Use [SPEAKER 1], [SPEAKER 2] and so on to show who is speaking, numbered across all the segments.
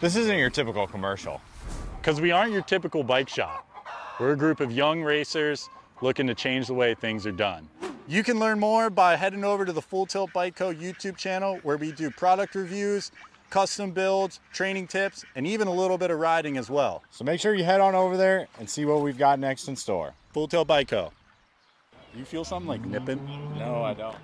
[SPEAKER 1] This isn't your typical commercial.
[SPEAKER 2] Because we aren't your typical bike shop. We're a group of young racers looking to change the way things are done.
[SPEAKER 3] You can learn more by heading over to the Full Tilt Bike Co. YouTube channel, where we do product reviews, custom builds, training tips, and even a little bit of riding as well.
[SPEAKER 1] So make sure you head on over there and see what we've got next in store.
[SPEAKER 3] Full Tilt Bike Co. You feel something like nipping?
[SPEAKER 1] No, I don't.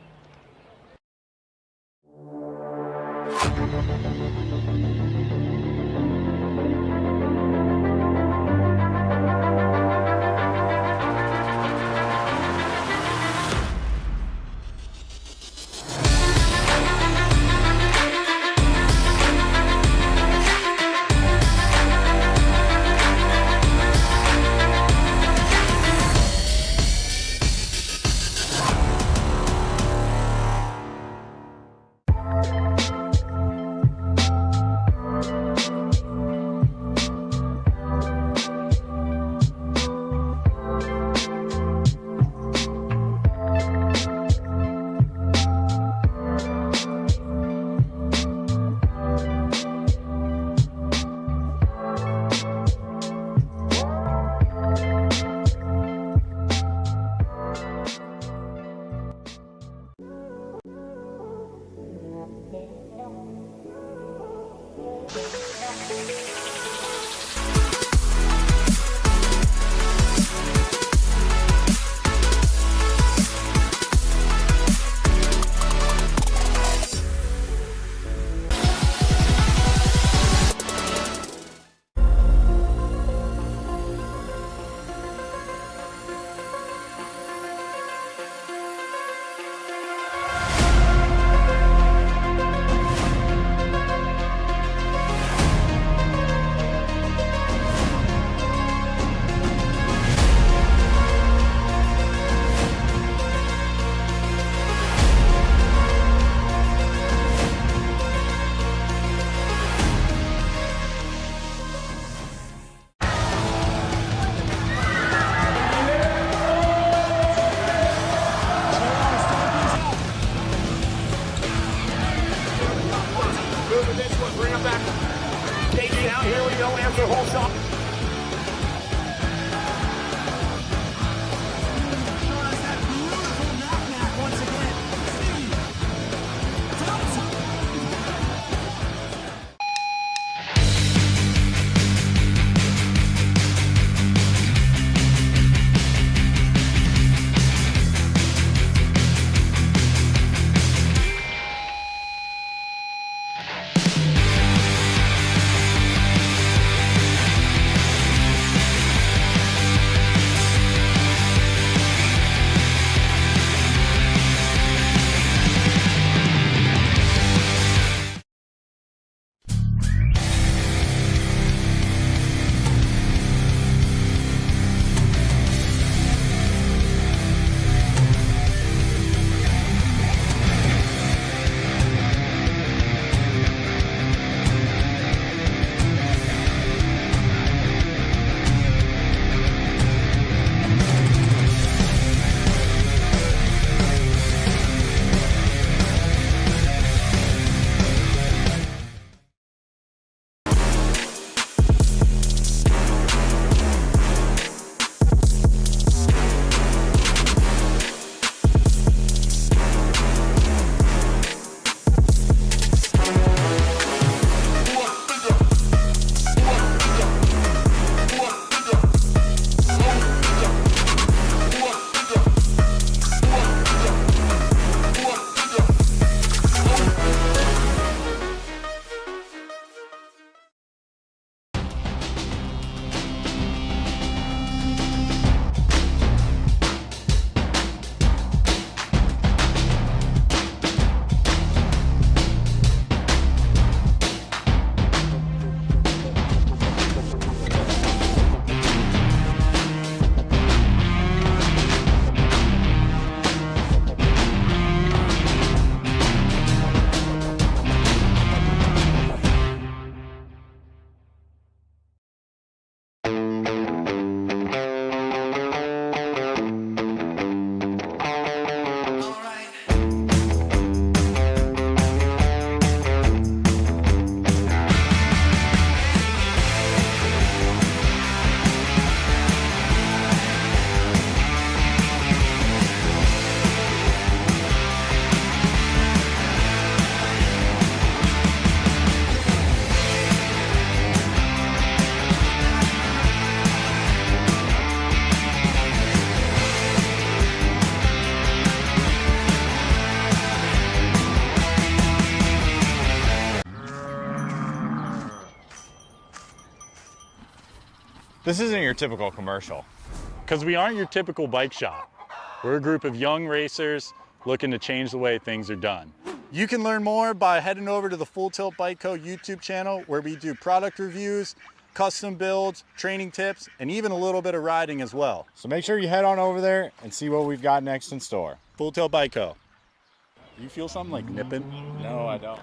[SPEAKER 1] This isn't your typical commercial.
[SPEAKER 2] Because we aren't your typical bike shop. We're a group of young racers looking to change the way things are done.
[SPEAKER 3] You can learn more by heading over to the Full Tilt Bike Co. YouTube channel where we do product reviews, custom builds, training tips, and even a little bit of riding as well.
[SPEAKER 1] So make sure you head on over there and see what we've got next in store.
[SPEAKER 3] Full Tilt Bike Co. You feel something like nipping?
[SPEAKER 1] No, I don't.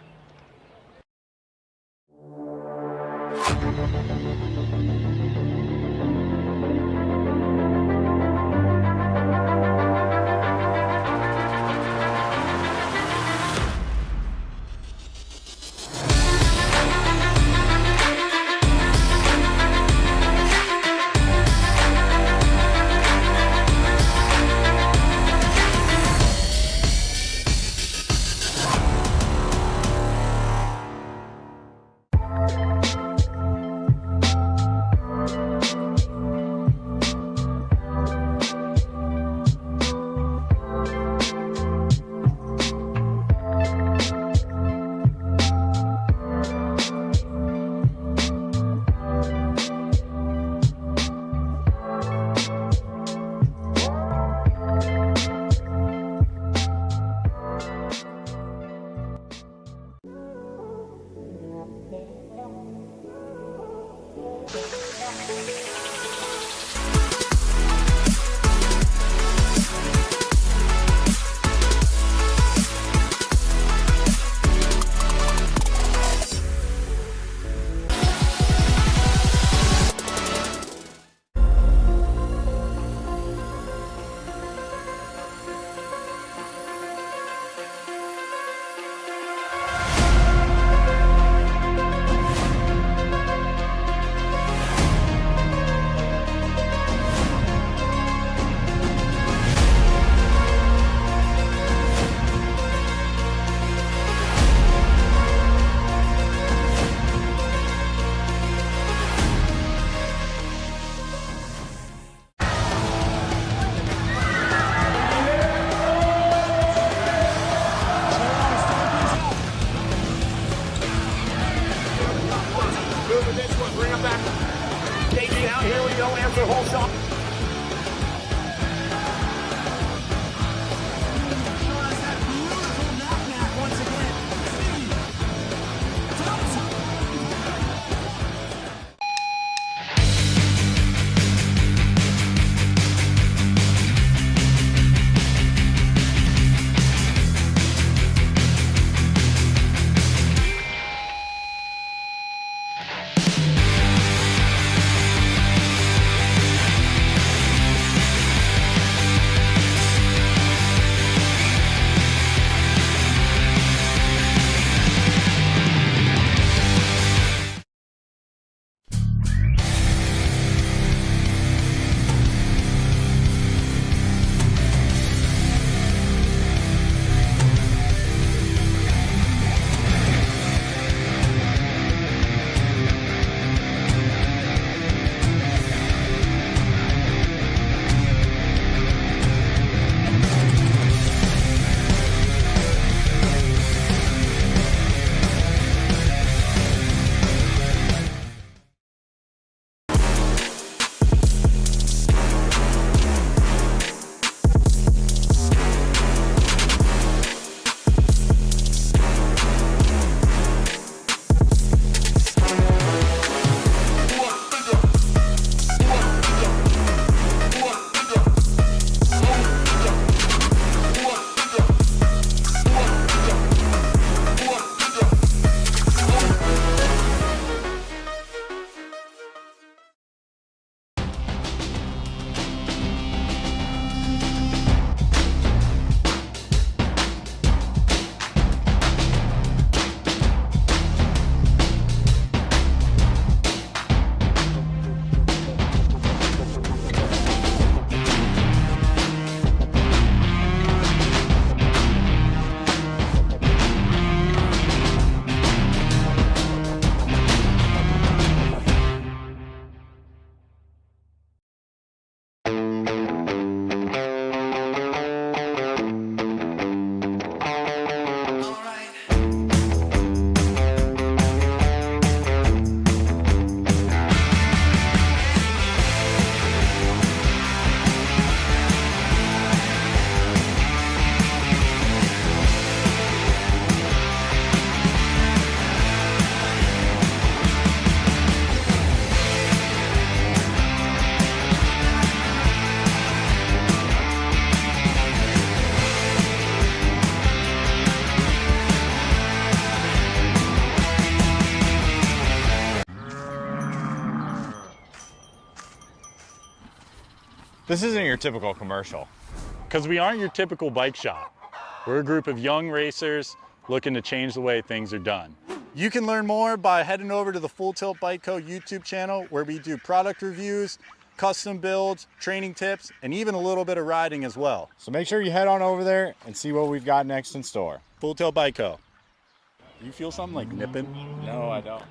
[SPEAKER 1] This isn't your typical commercial.
[SPEAKER 2] Because we aren't your typical bike shop. We're a group of young racers looking to change the way things are done.
[SPEAKER 3] You can learn more by heading over to the Full Tilt Bike Co. YouTube channel, where we do product reviews, custom builds, training tips, and even a little bit of riding as well.
[SPEAKER 1] So make sure you head on over there and see what we've got next in store.
[SPEAKER 3] Full Tilt Bike Co. You feel something like nipping?
[SPEAKER 1] No, I don't.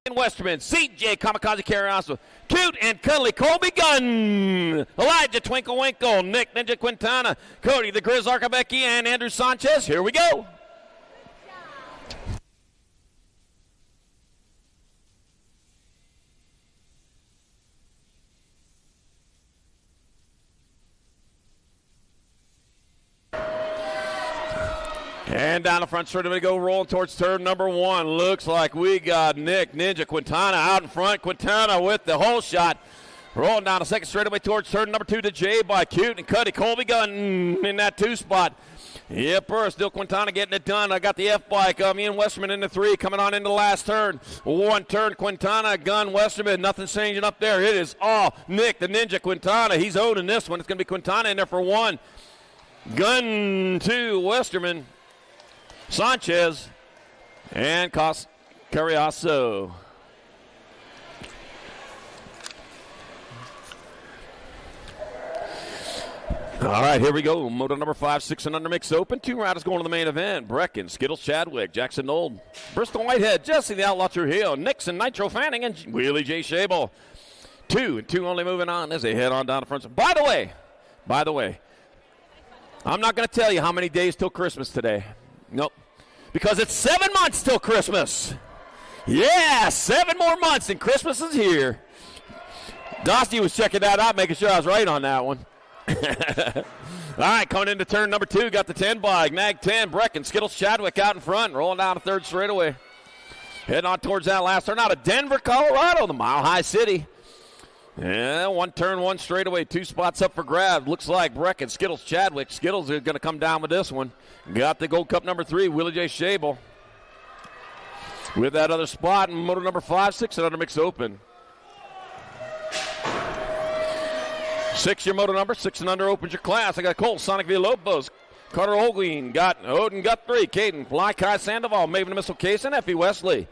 [SPEAKER 4] In Westerman, CJ Kamikaze Carrioso, Cute and Cuddly Colby Gunn, Elijah Twinkle Winkle, Nick Ninja Quintana, Cody the Grizz Albuquerque, and Andrew Sanchez. Here we go. And down the front straight, we go rolling towards turn number one. Looks like we got Nick Ninja Quintana out in front. Quintana with the whole shot. Rolling down the second straightaway towards turn number two to Jay by Cute and Cuddy Colby Gunn in that two spot. Yep, still Quintana getting it done. I got the F-bike. Me and Westerman in the three, coming on into the last turn. One turn, Quintana, Gunn, Westerman. Nothing changing up there. It is all Nick the Ninja Quintana. He's owning this one. It's going to be Quintana in there for one. Gunn, two, Westerman, Sanchez, and Carrioso. All right, here we go. Moto number 5, 6 and under mix open. Two riders going to the main event. Brecken, Skittles Chadwick, Jackson Nold, Bristol Whitehead, Jesse the Outlaw Trujillo, Nixon, Nitro Fanning, and Wheelie J. Shable. 2 and 2 only moving on as they head on down the front. By the way, I'm not going to tell you how many days till Christmas today. Nope. Because it's 7 months till Christmas. Yeah, 7 more months and Christmas is here. Dosty was checking that out, making sure I was right on that one. All right, coming into turn number 2, got the 10 bike, Mag 10, Brecken, Skittles Chadwick out in front, rolling down the third straightaway. Heading on towards that last turn out of Denver, Colorado, the Mile High City. Yeah, one turn, one straightaway, 2 spots up for grabs. Looks like Brecken, Skittles Chadwick. Skittles are going to come down with this one. Got the Gold Cup number 3, Willie J. Shable. With that other spot in motor number 5, 6 and under mix open. 6 your motor number, 6 and under opens your class. I got Cole, Sonic Villalobos, Carter Olguin, got Odin Guthrie, Caden, Fly Kai Sandoval, Maven Missile Case, and Effie Wesley.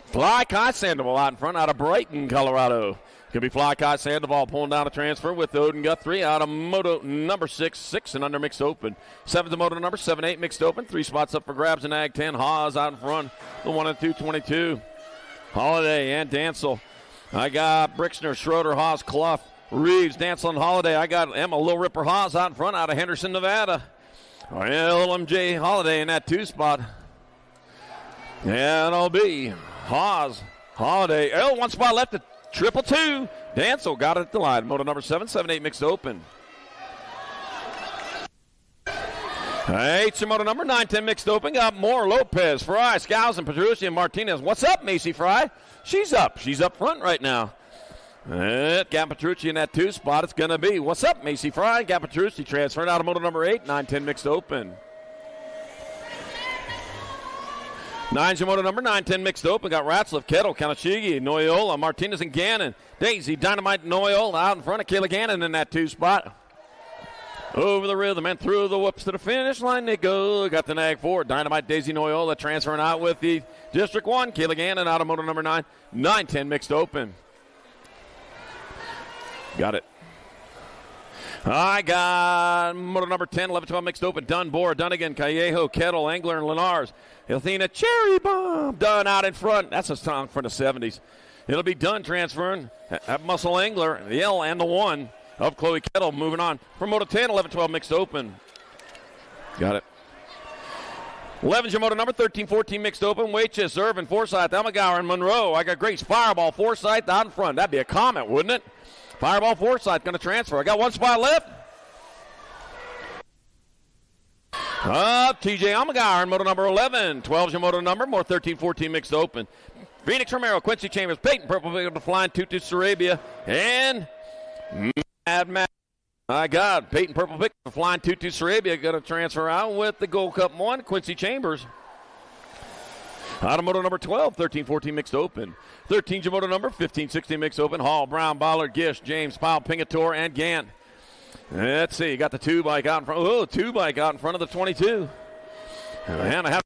[SPEAKER 4] Fly Kai Sandoval out in front, out of Brighton, Colorado. Could be Fly Kai Sandoval pulling down a transfer with Odin Guthrie out of moto number 6, 6 and under mixed open. 7 to moto number 7, 8 mixed open. 3 spots up for grabs in Ag 10. Haas out in front. The 1 and 2, 22. Holiday and Dancel. I got Brixner, Schroeder, Haas, Clough, Reeves, Dancel, and Holiday. I got Emma Lil Ripper Haas out in front out of Henderson, Nevada. LMJ Holiday in that 2 spot. And it'll be Haas, Holiday. 1 spot left at 222. Dancel got it at the line. Moto number 7, 7, 8 mixed open. 8 moto number 9, 10 mixed open. Got more Lopez, Fry, Scows, and Petrucci and Martinez. What's up, Macy Fry? She's up. She's up front right now. Got Petrucci in that 2 spot. It's going to be, what's up, Macy Fry? Got Petrucci transferred out of moto number 8, 9, 10 mixed open. 9's your moto number 9, 10 mixed open. Got Ratzliff, Kettle, Kanashigi, Noyola, Martinez, and Gannon. Daisy, Dynamite, Noyola out in front of Kayla Gannon in that 2 spot. Over the rhythm and through the whoops to the finish line they go. Got the nag 4. Dynamite, Daisy, Noyola transferring out with the District 1. Kayla Gannon out of moto number 9, 9, 10 mixed open. Got it. I got moto number 10, 11, 12 mixed open. Dunbar, Dunnigan, Callejo, Kettle, Angler, and Lenars. Athena, Cherry Bomb, Dunn out in front. That's a song from the 70s. It'll be Dunn transferring. Have Muscle Angler, the L and the 1 of Chloe Kettle moving on. From moto 10, 11, 12 mixed open. Got it. 11's your moto number, 13, 14 mixed open. Waitress, Irvin, Forsyth, Elmagauer, and Monroe. I got Grace, Fireball, Forsyth out in front. That'd be a comment, wouldn't it? Fireball, Forsyth going to transfer. I got 1 spot left. TJ Almagauer in moto number 11. 12's your moto number, more 13, 14 mixed open. Phoenix Romero, Quincy Chambers, Peyton Purple, the flying Tutu Sarabia, and Mad. My God, Peyton Purple Pick, the flying Tutu Sarabia, going to transfer out with the Gold Cup 1, Quincy Chambers. Out of moto number 12, 13, 14 mixed open. 13's your moto number, 15, 16 mixed open. Hall, Brown, Bollard, Gish, James, Powell, Pingator, and Gant. Let's see, you got the 2 bike out in front. Oh, 2 bike out in front of the 22. And I have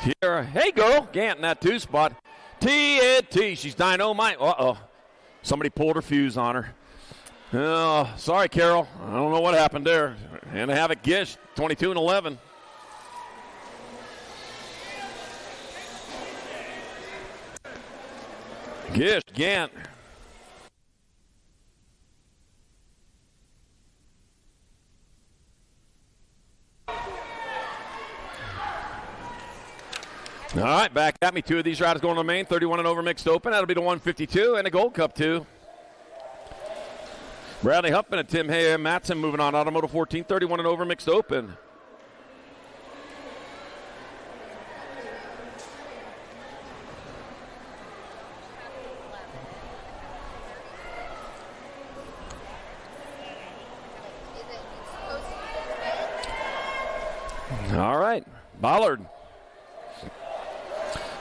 [SPEAKER 4] here. Hey, girl, Gant in that 2 spot. TNT, she's dynamite. Uh-oh. Somebody pulled her fuse on her. Oh, sorry, Carol. I don't know what happened there. And I have it Gish, 22 and 11. Gish, Gant. All right, back at me. 2 of these riders going to the main. 31 and over mixed open. That'll be the 152 and the Gold Cup 2. Bradley Huffman and Tim Hay Matson moving on. Automotive 14, 31 and over mixed open. All right, Bollard.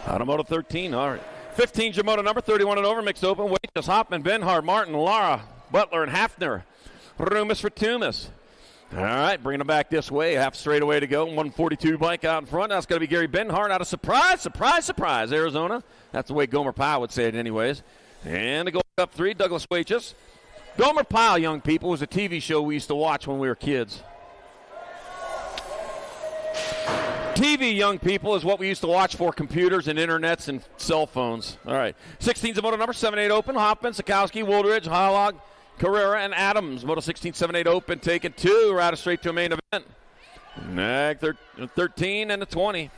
[SPEAKER 4] Automotive 13, all right. 15's your moto number, 31 and over, mixed open. Waitress, Hoffman, Benhart, Martin, Lara, Butler, and Hafner. Rumus for Tumas. All right, bringing them back this way. Half straight away to go. 142 bike out in front. That's going to be Gary Benhart out of Surprise, Arizona. That's the way Gomer Pyle would say it anyways. And the Gold Cup 3, Douglas Waitress. Gomer Pyle, young people, was a TV show we used to watch when we were kids. TV, young people, is what we used to watch for computers and internets and cell phones. All right. 16's a moto number, 7-8 open. Hoffman, Sikowski, Woolridge, Holog, Carrera, and Adams. Moto 16, 7-8 open, taking 2, right straight to a main event. Nag 13 and the 20.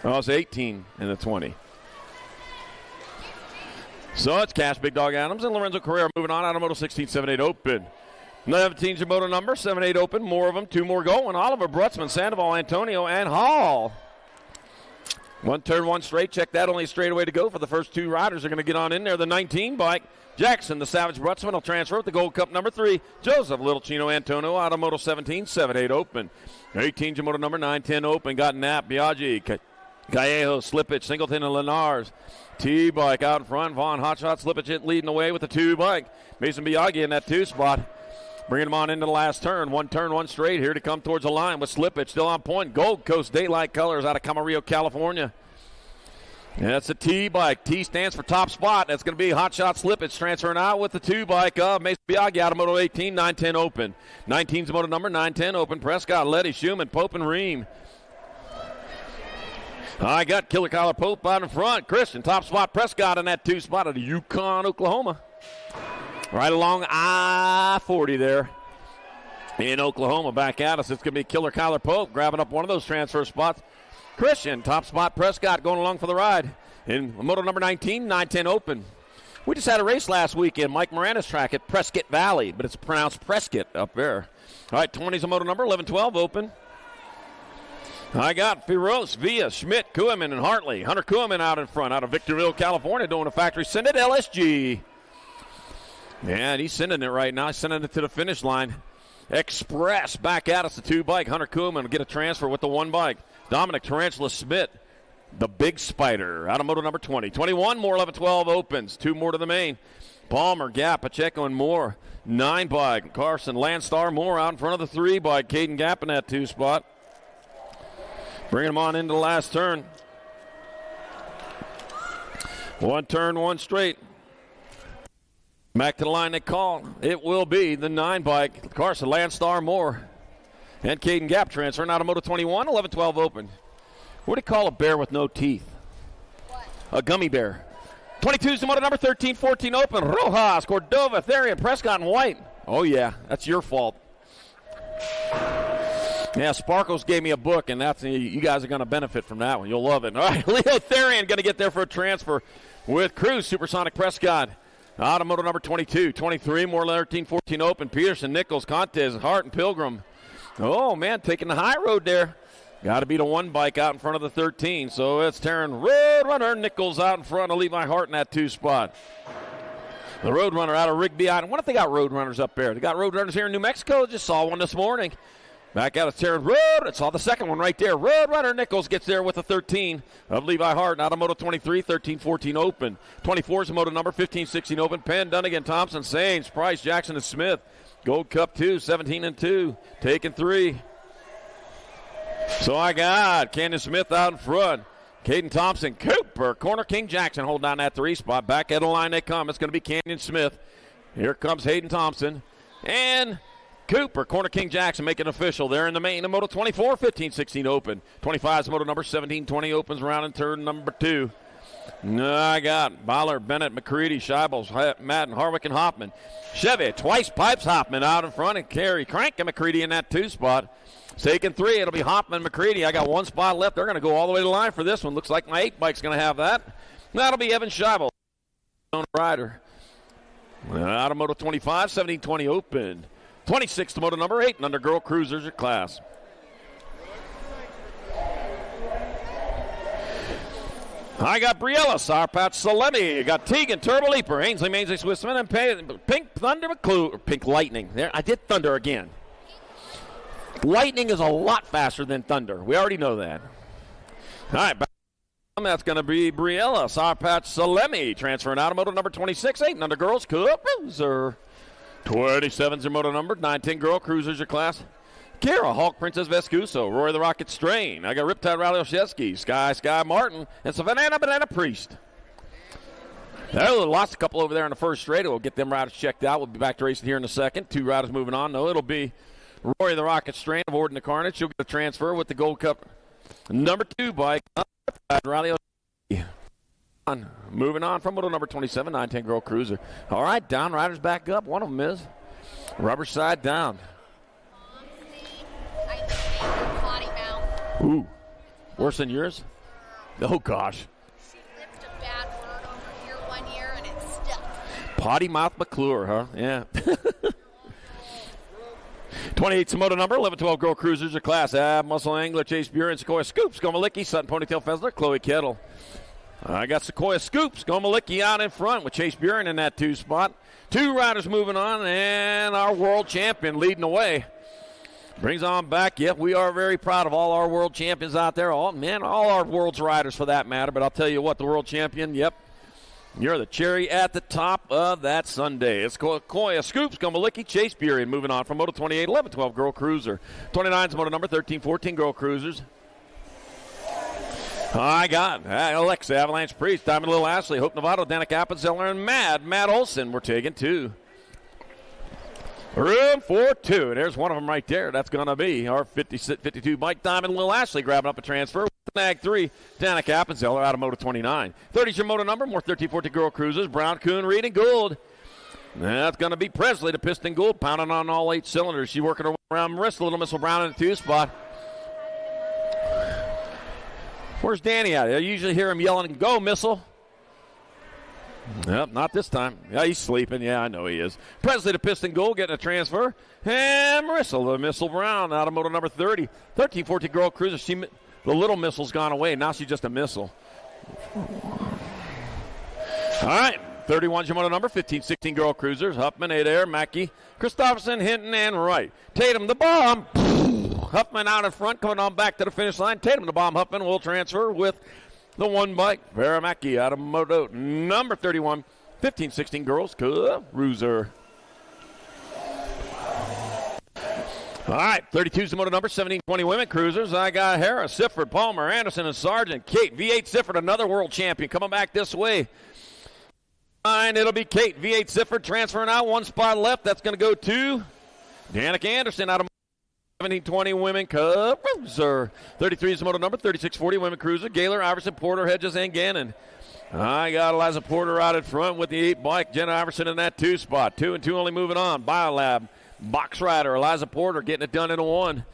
[SPEAKER 4] Oh, it's 18 and the 20. So it's Cash, Big Dog Adams, and Lorenzo Carrera moving on out of Moto 16, 7-8 open. 19's your moto number, 7-8 open, more of them, 2 more going. Oliver, Brutzman, Sandoval, Antonio, and Hall. 1 turn, 1 straight. Check that, only a straightaway to go for the first 2 riders are going to get on in there. The 19 bike, Jackson, the Savage Brutzman will transfer with the Gold Cup number 3. Joseph, Little Chino, Antonio, out of Moto 17, 7-8 open. 18's your moto number, 9-10 open. Got Knapp, Biaggi, Callejo, Slippage, Singleton, and Lenars. T-bike out in front. Vaughn, Hotshot, Slippage leading the way with the 2 bike. Mason Biaggi in that 2 spot. Bringing them on into the last turn. 1 turn, 1 straight here to come towards the line with Slippage still on point. Gold Coast Daylight Colors out of Camarillo, California. That's a T bike. T stands for top spot. That's going to be Hot Shot Slippage transferring out with the 2 bike of Mason Biaggi out of Moto 18, 9-10 open. 19's moto number, 9-10 open. Prescott, Letty, Schumann, Pope, and Ream. I got Killer Collar Pope out in front. Christian, top spot. Prescott in that 2 spot out of Yukon, Oklahoma. Right along I-40 there in Oklahoma. Back at us. It's going to be Killer Collar Pope grabbing up one of those transfer spots. Christian, top spot, Prescott going along for the ride in moto number 19, 9-10 open. We just had a race last weekend, Mike Miranda's track at Prescott Valley, but it's pronounced Prescott up there. All right, 20's a moto number, 11-12 open. I got Firos, Villa, Schmidt, Kuhlman, and Hartley. Hunter Kuhlman out in front, out of Victorville, California, doing a factory send it LSG. And he's sending it right now. He's sending it to the finish line. Express back at us, the 2 bike. Hunter Kuhlman will get a transfer with the 1 bike. Dominic Tarantula Smith, the big spider, out of moto number 20. 21 more, 11-12 opens. 2 more to the main. Palmer, Gap, Pacheco, and Moore. 9 bike. Carson, Landstar, Moore out in front of the 3 bike. Caden Gap in that 2 spot. Bringing them on into the last turn. 1 turn, 1 straight. Back to the line they call. It will be the 9 bike. Carson, Landstar, Moore. And Caden Gap transferring out of moto 21, 11-12 open. What do you call a bear with no teeth?
[SPEAKER 5] What?
[SPEAKER 4] A gummy bear. 22's the moto number 13, 14 open. Rojas, Cordova, Therian, Prescott, and White. Oh, yeah, that's your fault. Yeah, Sparkles gave me a book, and that's you guys are going to benefit from that one. You'll love it. All right, Leo Therian going to get there for a transfer with Cruz, Supersonic Prescott. Out of moto number 22, 23, more 13, 14 open. Peterson, Nichols, Contes, Hart, and Pilgrim. Oh, man, taking the high road there. Got to beat a 1 bike out in front of the 13. So it's Taryn Roadrunner Nichols out in front of Levi Hart in that 2 spot. The Roadrunner out of Rigby. I wonder if they got Roadrunners up there. They got Roadrunners here in New Mexico. Just saw one this morning. Back out of Taryn Road. I saw the second one right there. Roadrunner Nichols gets there with a 13 of Levi Hart. Out of moto 23, 13, 14 open. 24 is the moto number, 15, 16 open. Penn, Dunnigan, Thompson, Sains, Price, Jackson, and Smith. Gold Cup 2, 17 and 2, taking 3. So I got Canyon Smith out in front. Caden Thompson, Cooper, Corner King Jackson holding down that 3 spot. Back at the line they come. It's going to be Canyon Smith. Here comes Hayden Thompson. And Cooper, Corner King Jackson make it official. They're in the main. The moto 24, 15, 16 open. 25 is moto number 17, 20 opens around in turn number 2. I got Baller, Bennett, McCready, Scheibels, Madden, Harwick, and Hoffman. Chevy, twice pipes Hoffman out in front, and Carey, Crank, and McCready in that 2 spot. Taking 3, it'll be Hoffman, McCready. I got 1 spot left. They're going to go all the way to the line for this one. Looks like my 8 bike's going to have that. That'll be Evan Scheibels, rider. Out of moto 25, 17, 20 open. 26 to moto number 8, and under girl cruisers at class. I got Briella, Sourpatch, Salemi. I got Teagan, Turbo Leaper, Ainsley, Mainsley, Swissman, and Pink Thunder McClure, Pink Lightning. There, I did Thunder again. Lightning is a lot faster than Thunder. We already know that. All right, that's going to be Briella, Sourpatch, Salemi, transferring out of moto number 26, 8, and under girls cruiser. 27's your moto number, 9-10 girl cruisers your class. Kara, Hawk Princess Vescuso, Roy the Rocket Strain. I got Riptide Rally Oshevsky, Sky Martin, and Savannah Banana Priest. They lost a couple over there in the first straight. We'll get them riders checked out. We'll be back to racing here in a second. 2 riders moving on. No, it'll be Roy the Rocket Strain of Orden the Carnage. She'll get a transfer with the Gold Cup number 2 bike. Rally Oshevsky. Moving on from moto number 27, 9-10 girl cruiser. All right, down riders back up. One of them is rubber side down. Ooh, worse than yours? Oh, gosh.
[SPEAKER 5] She lipped a bad word over here one year, and it stuck.
[SPEAKER 4] Potty Mouth McClure, huh? Yeah. 28's the moto number, 11-12 girl cruisers of class. Muscle Angler, Chase Buren, Sequoia Scoops, Gomalicki, Sutton Ponytail Fessler, Chloe Kettle. I got Sequoia Scoops, Gomalicki out in front with Chase Buren in that 2 spot. 2 riders moving on, and our world champion leading the way. Brings on back. Yep, we are very proud of all our world champions out there. All our world's riders for that matter. But I'll tell you what, the world champion, yep, you're the cherry at the top of that Sunday. It's Koya Scoops, Gomalicki, Chase Buren. Moving on from moto 28, 11-12 girl cruiser. 29's moto number 13, 14 girl cruisers. I got Alexa, Avalanche Priest, Diamond Little Ashley, Hope Novato, Danica Appenzeller, and Matt Olson. We're taking 2. Room for 2. There's one of them right there. That's going to be our 52 bike. Diamond Little Ashley grabbing up a transfer. Nag 3, Danica Appenzeller out of Moto 29. 30's your moto number. More 13-14 Girl Cruisers. Brown, Kuhn, Reed, and Gould. That's going to be Presley, the Piston Gould, pounding on all 8 cylinders. She's working around Marissa, Little Missile Brown in the 2 spot. Where's Danny at? I usually hear him yelling, "Go, Missile." Nope, not this time. Yeah, he's sleeping. Yeah, I know he is. Presley to Piston Gold getting a transfer. And Marissa, the Missile Brown, out of moto number 30. 13-14 Girl Cruiser. The little missile's gone away. Now she's just a missile. All right. 31's your moto number. 15-16 Girl Cruisers. Huffman, Adair, Mackey, Christopherson, Hinton, and Wright. Tatum, the bomb. Huffman out in front, coming on back to the finish line. Tatum, the bomb. Huffman will transfer with the 1 bike. Vera Mackey out of moto number 31. 15-16 Girls Cruiser. All right, 32's the moto number, 17-20 Women Cruisers. I got Harris, Sifford, Palmer, Anderson, and Sargent. Kate, V8 Sifford, another world champion, coming back this way. And it'll be Kate, V8 Sifford, transferring out. 1 spot left. That's going to go to Danica Anderson out of 17-20 Women Cruiser. 33 is the moto number, 36-40 Women Cruiser. Gaylor, Iverson, Porter, Hedges, and Gannon. I got Eliza Porter out in front with the 8 bike. Jenna Iverson in that 2 spot. 2 and 2 only moving on. Biolab, Box Rider, Eliza Porter getting it done in a 1.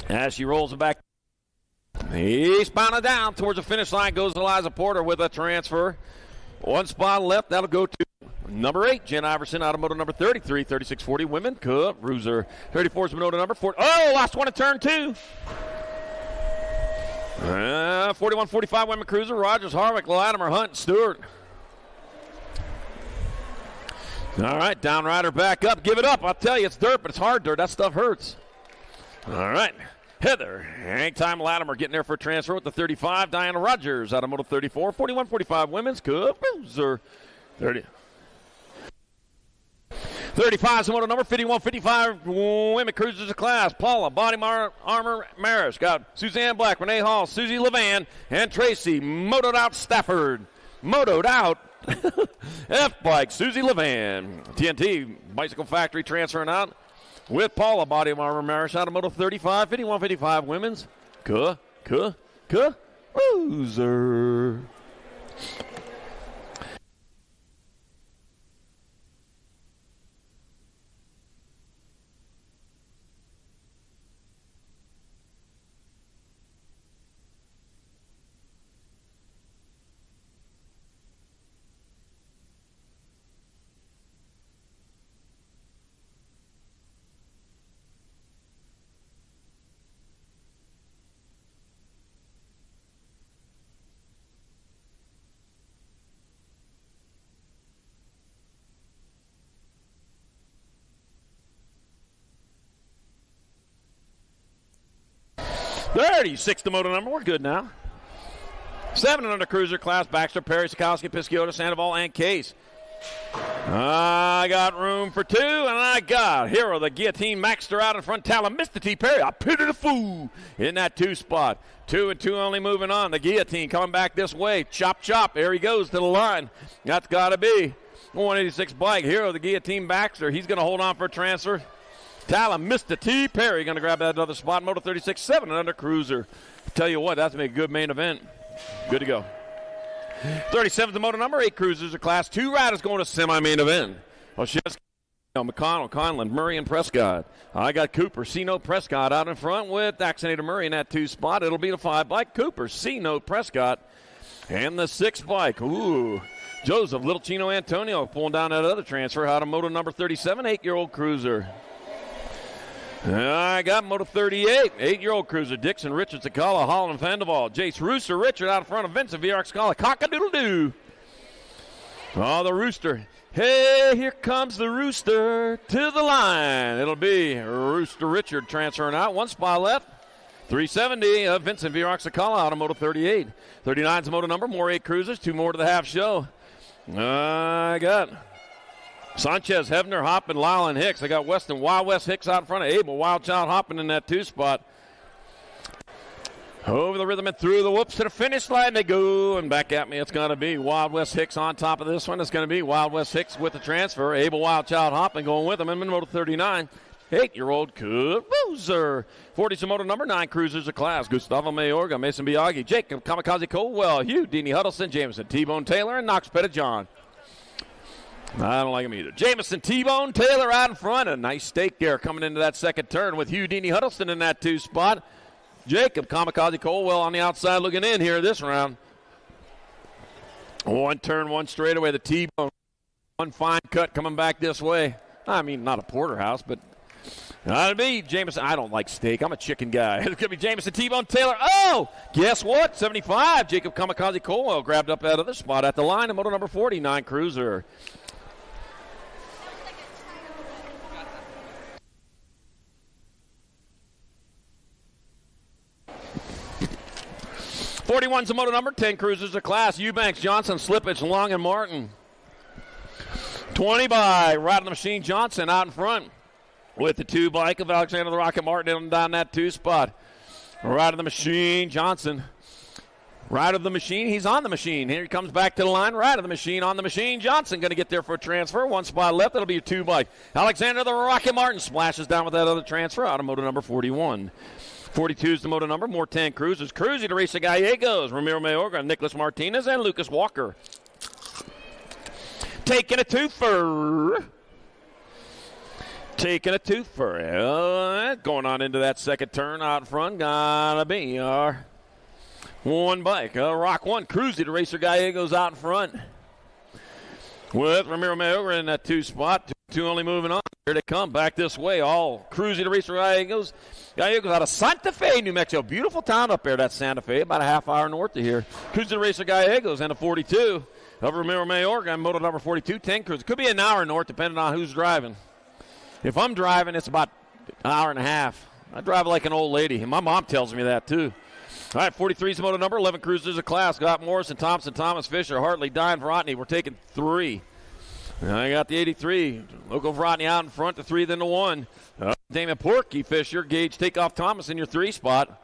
[SPEAKER 4] As she rolls it back. Eastbound and down towards the finish line goes Eliza Porter with a transfer. 1 spot left. That'll go to number 8, Jen Iverson, out of moto number 33, 36-40 Women Cruiser. 34 is moto number 4. Oh, last one at turn 2. 41-45 Women Cruiser. Rogers, Harvick, Latimer, Hunt, Stewart. All right, down rider back up. Give it up. I'll tell you, it's dirt, but it's hard dirt. That stuff hurts. All right. Heather, Hangtime Latimer getting there for a transfer with the 35. Diana Rogers out of moto 34. 41-45 Women's Cruiser. 35 is the moto number. 51-55 Women Cruisers of class. Paula, Body Armor Maris. Got Suzanne Black, Renee Hall, Susie Levan, and Tracy Motoed Out Stafford. Motoed Out F-Bike, Susie Levan. TNT Bicycle Factory transferring out with Paula, Body Armor Maris out of moto 35. 51-55 Women's Cruiser. $36 the moto number. We're good now. 7 and under cruiser class. Baxter, Perry, Sikowski, Pisciota, Sandoval, and Case. I got room for 2, and I got Hero, the Guillotine, Maxter out in front. Talon, Mr. T. Perry. I pity the fool in that 2 spot. 2 and 2 only moving on. The Guillotine coming back this way. Chop, chop. There he goes to the line. That's got to be 186 bike. Hero, the Guillotine, Baxter. He's going to hold on for a transfer. Talon, Mr. T. Perry going to grab that other spot. Moto 36, 7 and under cruiser. Tell you what, that's going to be a good main event. Good to go. 37 is the moto number. 8 cruisers of class. 2 riders going to semi-main event. Oshevsky, McConnell, Conlon, Murray, and Prescott. I got Cooper, C-Note, Prescott out in front with Axonator Murray in that 2 spot. It'll be the 5 bike. Cooper, C-Note, Prescott, and the 6 bike. Ooh. Joseph, Little Chino Antonio pulling down that other transfer out of moto number 37, 8-year-old cruiser. I got moto 38, 8-year-old cruiser. Dixon, Richard, Sakala, Holland, Vanderval. Jace, Rooster, Richard out in front of Vincent, VRX, Sakala. Cock-a-doodle-doo. Oh, the Rooster. Hey, here comes the Rooster to the line. It'll be Rooster Richard transferring out. 1 spot left. 370 of Vincent, VRX, Sakala out of moto 38. 39 is the moto number. More 8 cruisers. 2 more to the half show. I got Sanchez, Hebner, Hoppin, Lyle, and Hicks. I got Weston, Wild West Hicks out in front of Abel. Wild Child Hoppin in that 2 spot. Over the rhythm and through the whoops to the finish line they go. And back at me, it's going to be Wild West Hicks on top of this one. It's going to be Wild West Hicks with the transfer. Abel Wildchild Hopping going with him in Moto 39. 8-year-old Cruiser. 40's the moto number 9 cruisers of class. Gustavo Mayorga, Mason Biaggi, Jacob Kamikaze Colwell, Hugh Dini Huddleston, Jameson T-Bone Taylor, and Knox Pettijohn. I don't like him either. Jameson T-Bone Taylor out in front. A nice stake there coming into that second turn with Hugh Dini Huddleston in that 2 spot. Jacob Kamikaze Colwell on the outside looking in here this round. 1 turn, 1 straightaway. The T-Bone. 1 fine cut coming back this way. I mean, not a porterhouse, but that'd be Jameson. I don't like steak. I'm a chicken guy. It's going to be Jameson T-Bone Taylor. Oh, guess what? 75. Jacob Kamikaze Colwell grabbed up that other spot at the line in moto number 49 cruiser. '41's the moto number 10 cruisers of class. Eubanks, Johnson, Slippage, Long, and Martin. 20 by Right on the Machine Johnson out in front with the 2 bike of Alexander the Rocket Martin down that 2 spot. Right of the Machine Johnson. Right of the Machine, he's on the machine. Here he comes back to the line. Right of the Machine, on the machine. Johnson going to get there for a transfer. 1 spot left. That'll be your 2 bike. Alexander the Rocket Martin splashes down with that other transfer out of moto number 41. 42 is the moto number. More 10 cruisers. Cruising to race the Gallegos. Ramiro Mayorga, Nicholas Martinez, and Lucas Walker. Taking a twofer. Going on into that second turn out in front. Gotta be our 1 bike. Rock 1. Cruising to racer Gallegos out in front. With Ramiro Mayorga in that 2 spot. 2 only moving on. Here they come back this way. All cruising to racer Gallegos. Gallegos out of Santa Fe, New Mexico. Beautiful town up there, that's Santa Fe. About a half hour north of here. Cruising to racer Gallegos and a 42. Of Ramiro Mayorga on moto number 42. 10 cruisers. Could be an hour north depending on who's driving. If I'm driving, it's about an hour and a half. I drive like an old lady. And my mom tells me that too. All right, 43 is the moto number. 11 cruisers of class. Got Morrison, Thompson, Thomas, Fisher, Hartley, Dine, Vrotny. We're taking 3. I got the 83. Local Vrotny out in front, the 3, then the 1. Damon Porky, Fisher, Gage, Takeoff, Thomas in your 3 spot.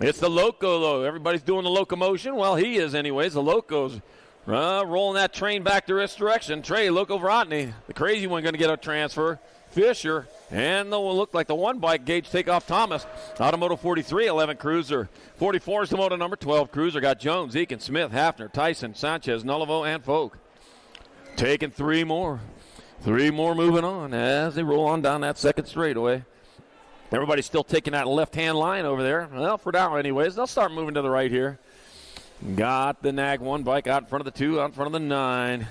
[SPEAKER 4] It's the Loco, though. Everybody's doing the locomotion. Well, he is anyways. The Loco's rolling that train back to its direction. Trey, Loco Vrotny, the crazy one, going to get a transfer. Fisher, and the look like the 1 bike, Gage, Takeoff, Thomas. Out of moto 43, 11 cruiser. 44 is the moto number 12 cruiser. Got Jones, Eakin, Smith, Hafner, Tyson, Sanchez, Nullivo, and Folk. Taking 3 more. 3 more moving on as they roll on down that second straightaway. Everybody's still taking that left-hand line over there. Well, for now anyways. They'll start moving to the right here. Got the Nag 1 bike out in front of the 2, out in front of the 9.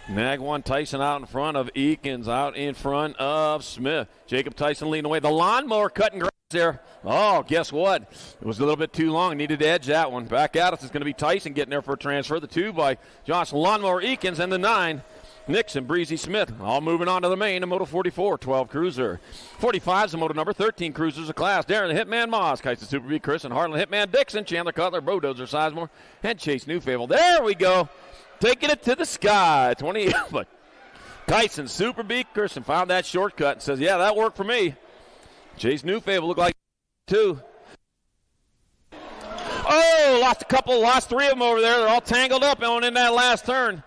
[SPEAKER 4] Nag 1 Tyson out in front of Eakins, out in front of Smith. Jacob Tyson leading away. The lawnmower cutting grass there. Oh, guess what? It was a little bit too long. Needed to edge that one. Back at us is going to be Tyson getting there for a transfer. The 2 by Josh Lawnmower Eakins, and the 9. Nixon, Breezy Smith, all moving on to the main, a moto 44, 12 cruiser. 45 is the moto number 13 cruisers of class. Darren the Hitman Moss, Kyson Super B, Chris, and Harlan Hitman Dixon, Chandler Cutler, Bodozer Sizemore, and Chase Newfable. There we go. Taking it to the sky. 28, but Tyson Super B, Christian found that shortcut and says, yeah, that worked for me. Chase Newfable looked like 2. Oh, lost a couple, lost 3 of them over there. They're all tangled up going in that last turn.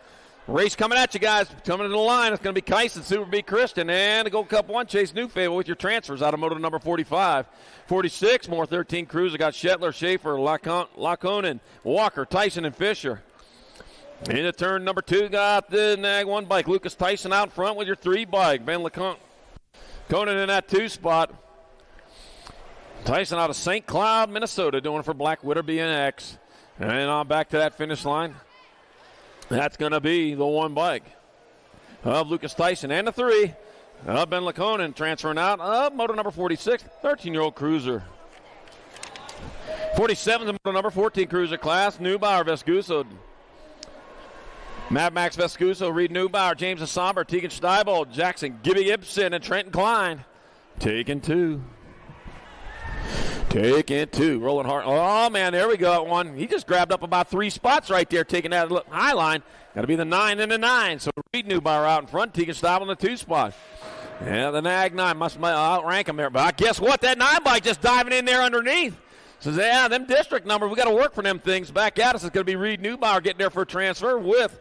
[SPEAKER 4] Race coming at you guys. Coming to the line. It's going to be Kyson, Super B, Christian, and the Gold Cup 1, Chase Newfable with your transfers out of moto number 45. 46, more 13 crews. I got Shetler, Schaefer, Laconin, Walker, Tyson, and Fisher. Into turn number 2, got the Nag 1 bike. Lucas Tyson out front with your 3 bike. Ben Laconin in that 2 spot. Tyson out of St. Cloud, Minnesota, doing it for Black Widow BMX. And on back to that finish line. That's going to be the 1 bike of Lucas Tyson, and the 3 of Ben Laconin transferring out of moto number 46, 13-year-old cruiser. 47 is the moto number 14 cruiser class, Neubauer, Vescuso, Mad Max Vescuso, Reed Neubauer, James Asomber, Tegan Steibel, Jackson, Gibby Gibson, and Trenton Klein. Taking 2. Taking 2. Rolling hard. Oh, man, there we go. 1. He just grabbed up about 3 spots right there, taking that high line. Got to be the 9 and the 9. So Reed Neubauer out in front. Tegan Steibel in the 2 spot. Yeah, the Nag 9 must outrank him there. But guess what? That 9 bike just diving in there underneath. Says, yeah, them district numbers, we got to work for them things. Back at us is going to be Reed Neubauer getting there for a transfer with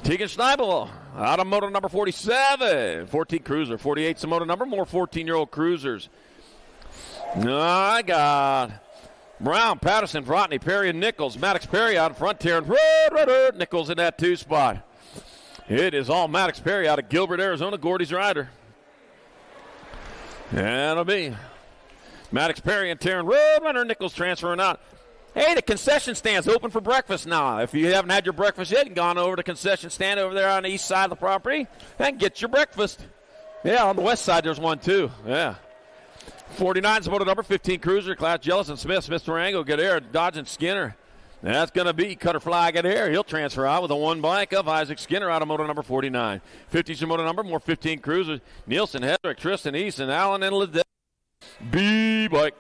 [SPEAKER 4] Tegan Schneibel out of moto number 47. 14 cruiser, 48's the moto number, more 14-year-old cruisers. My God. Brown, Patterson, Vrotny, Perry, and Nichols. Maddox Perry out in front, tearing Nichols in that 2 spot. It is all Maddox Perry out of Gilbert, Arizona, Gordy's rider. And it'll be Maddox Perry and Taryn Roadrunner. Nichols transferring out. Hey, the concession stand's open for breakfast now. If you haven't had your breakfast yet, you can go on over to the concession stand over there on the east side of the property and get your breakfast. Yeah, on the west side there's one too. Yeah. 49's motor number 15 cruiser class. Jellison Smith, Smith Durango, good air, Dodge and Skinner. That's going to be Cutter Flag at air. He'll transfer out with a 1 bike of Isaac Skinner out of motor number 49. 50's your motor number, more 15 cruisers. Nielsen, Hedrick, Tristan, Easton, Allen, and Liddell. B bike.